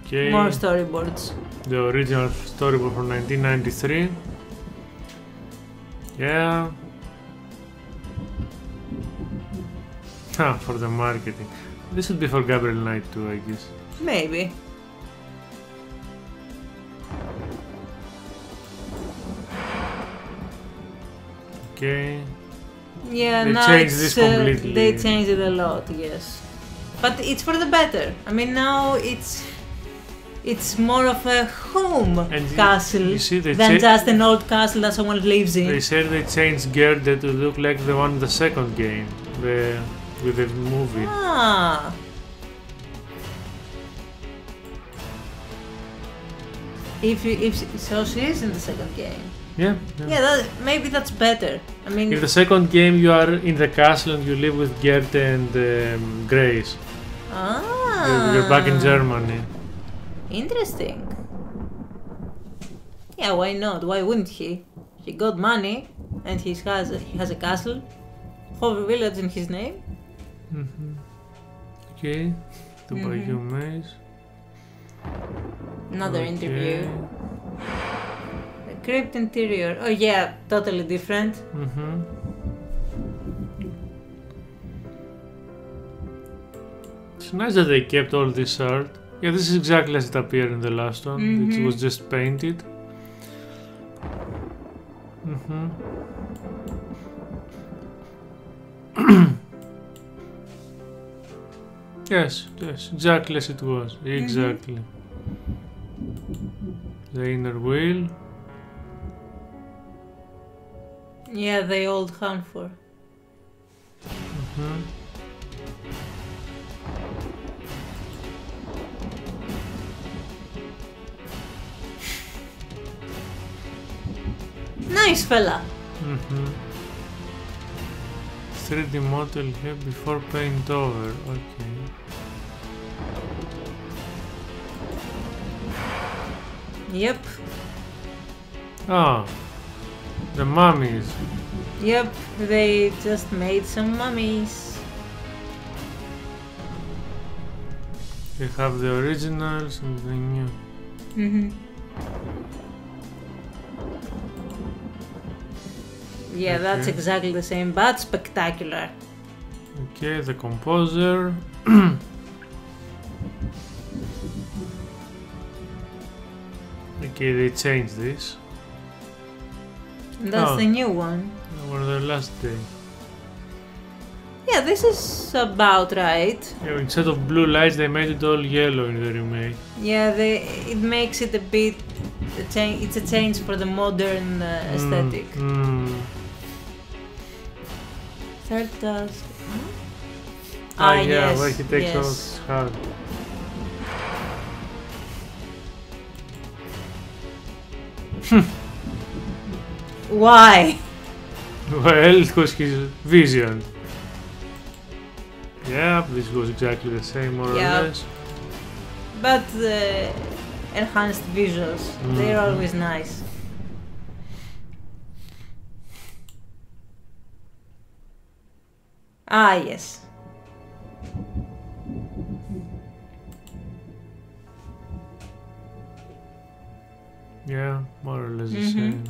Okay. More storyboards. The original storyboard from 1993. Yeah. For the marketing. This would be for Gabriel Knight too, I guess. Maybe. Okay. Yeah, they now changed it's, this completely. they changed it a lot, yes. But it's for the better. I mean, now it's more of a home And castle you see, they than just an old castle that someone lives in. They said they changed Gerda to look like the one in the second game, with the movie. Ah. So she is in the second game. Yeah. Yeah, maybe that's better. I mean, in the second game, you are in the castle and you live with Gerda and Grace. Ah. You're back in Germany. Interesting. Yeah, why not? Why wouldn't he? He got money and he has a castle, whole village in his name. Okay, to buy you maze. Another interview. The crypt interior. Oh yeah, totally different. It's nice that they kept all this art. Yeah, this is exactly as it appeared in the last one. It was just painted. Yes, exactly as it was. Exactly. The inner wheel. Yeah, the old Hanfor. Nice fella. 3D model here before paint over. Okay. Yep. Ah, the mummies. Yep, they just made some mummies. They have the originals and the new. Yeah, that's exactly the same, but spectacular. Okay, the composer. Okay, they changed this. That's the new one. Or the last day. Yeah, this is about right. Yeah, instead of blue lights, they made it all yellow in the remake. Yeah, it makes it a bit. It's a change for the modern aesthetic. Third task. Yeah, yes, where he takes off his hat. Why? Well, it was his vision. Yeah, this was exactly the same, more or less. But the enhanced visuals, they're always nice. Ah, yes. Yeah, more or less the same.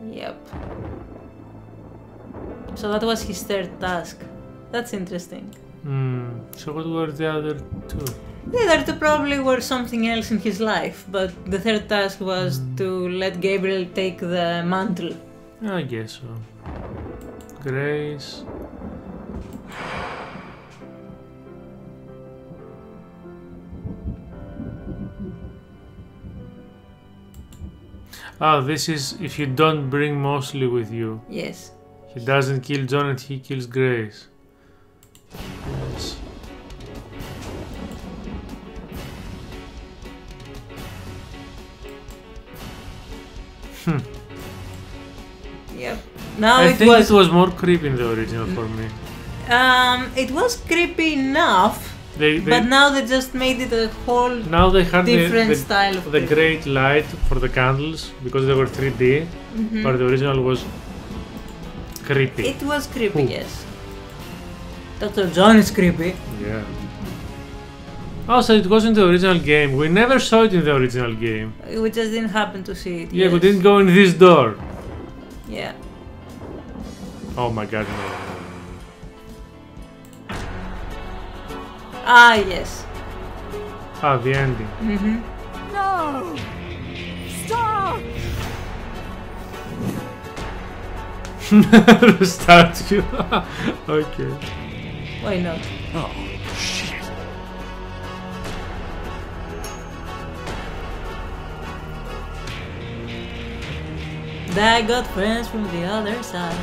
Yep. So that was his third task. That's interesting. So what were the other two? The other two probably were something else in his life, but the third task was to let Gabriel take the mantle. I guess so. Grace. Ah, this is if you don't bring Mosley with you. Yes. He doesn't kill John and he kills Grace. Yes. Yep. Now I think it was more creepy in the original for me. It was creepy enough. But now they just made it a whole different style of the great light for the candles because they were 3D, but the original was creepy. It was creepy, yes. Dr. John is creepy. Yeah. Also, it was in the original game. We never saw it in the original game. We just didn't happen to see it. Yeah, yes. We didn't go in this door. Yeah. Oh my god, no. Ah, yes. Ah, the ending. No! Stop! Restart you. Okay. Why not? Oh, shit. I got friends from the other side.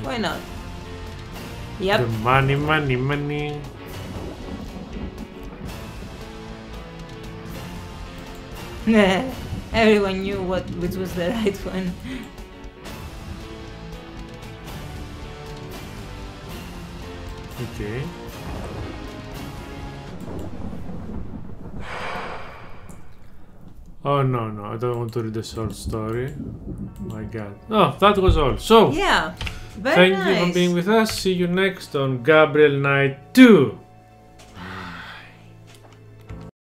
Why not? Yep. The money, money, money. Everyone knew which was the right one. Okay. Oh no, I don't want to read the short story. My god. Oh, that was all. So, yeah, very nice. Thank you for being with us. See you next on Gabriel Knight 2.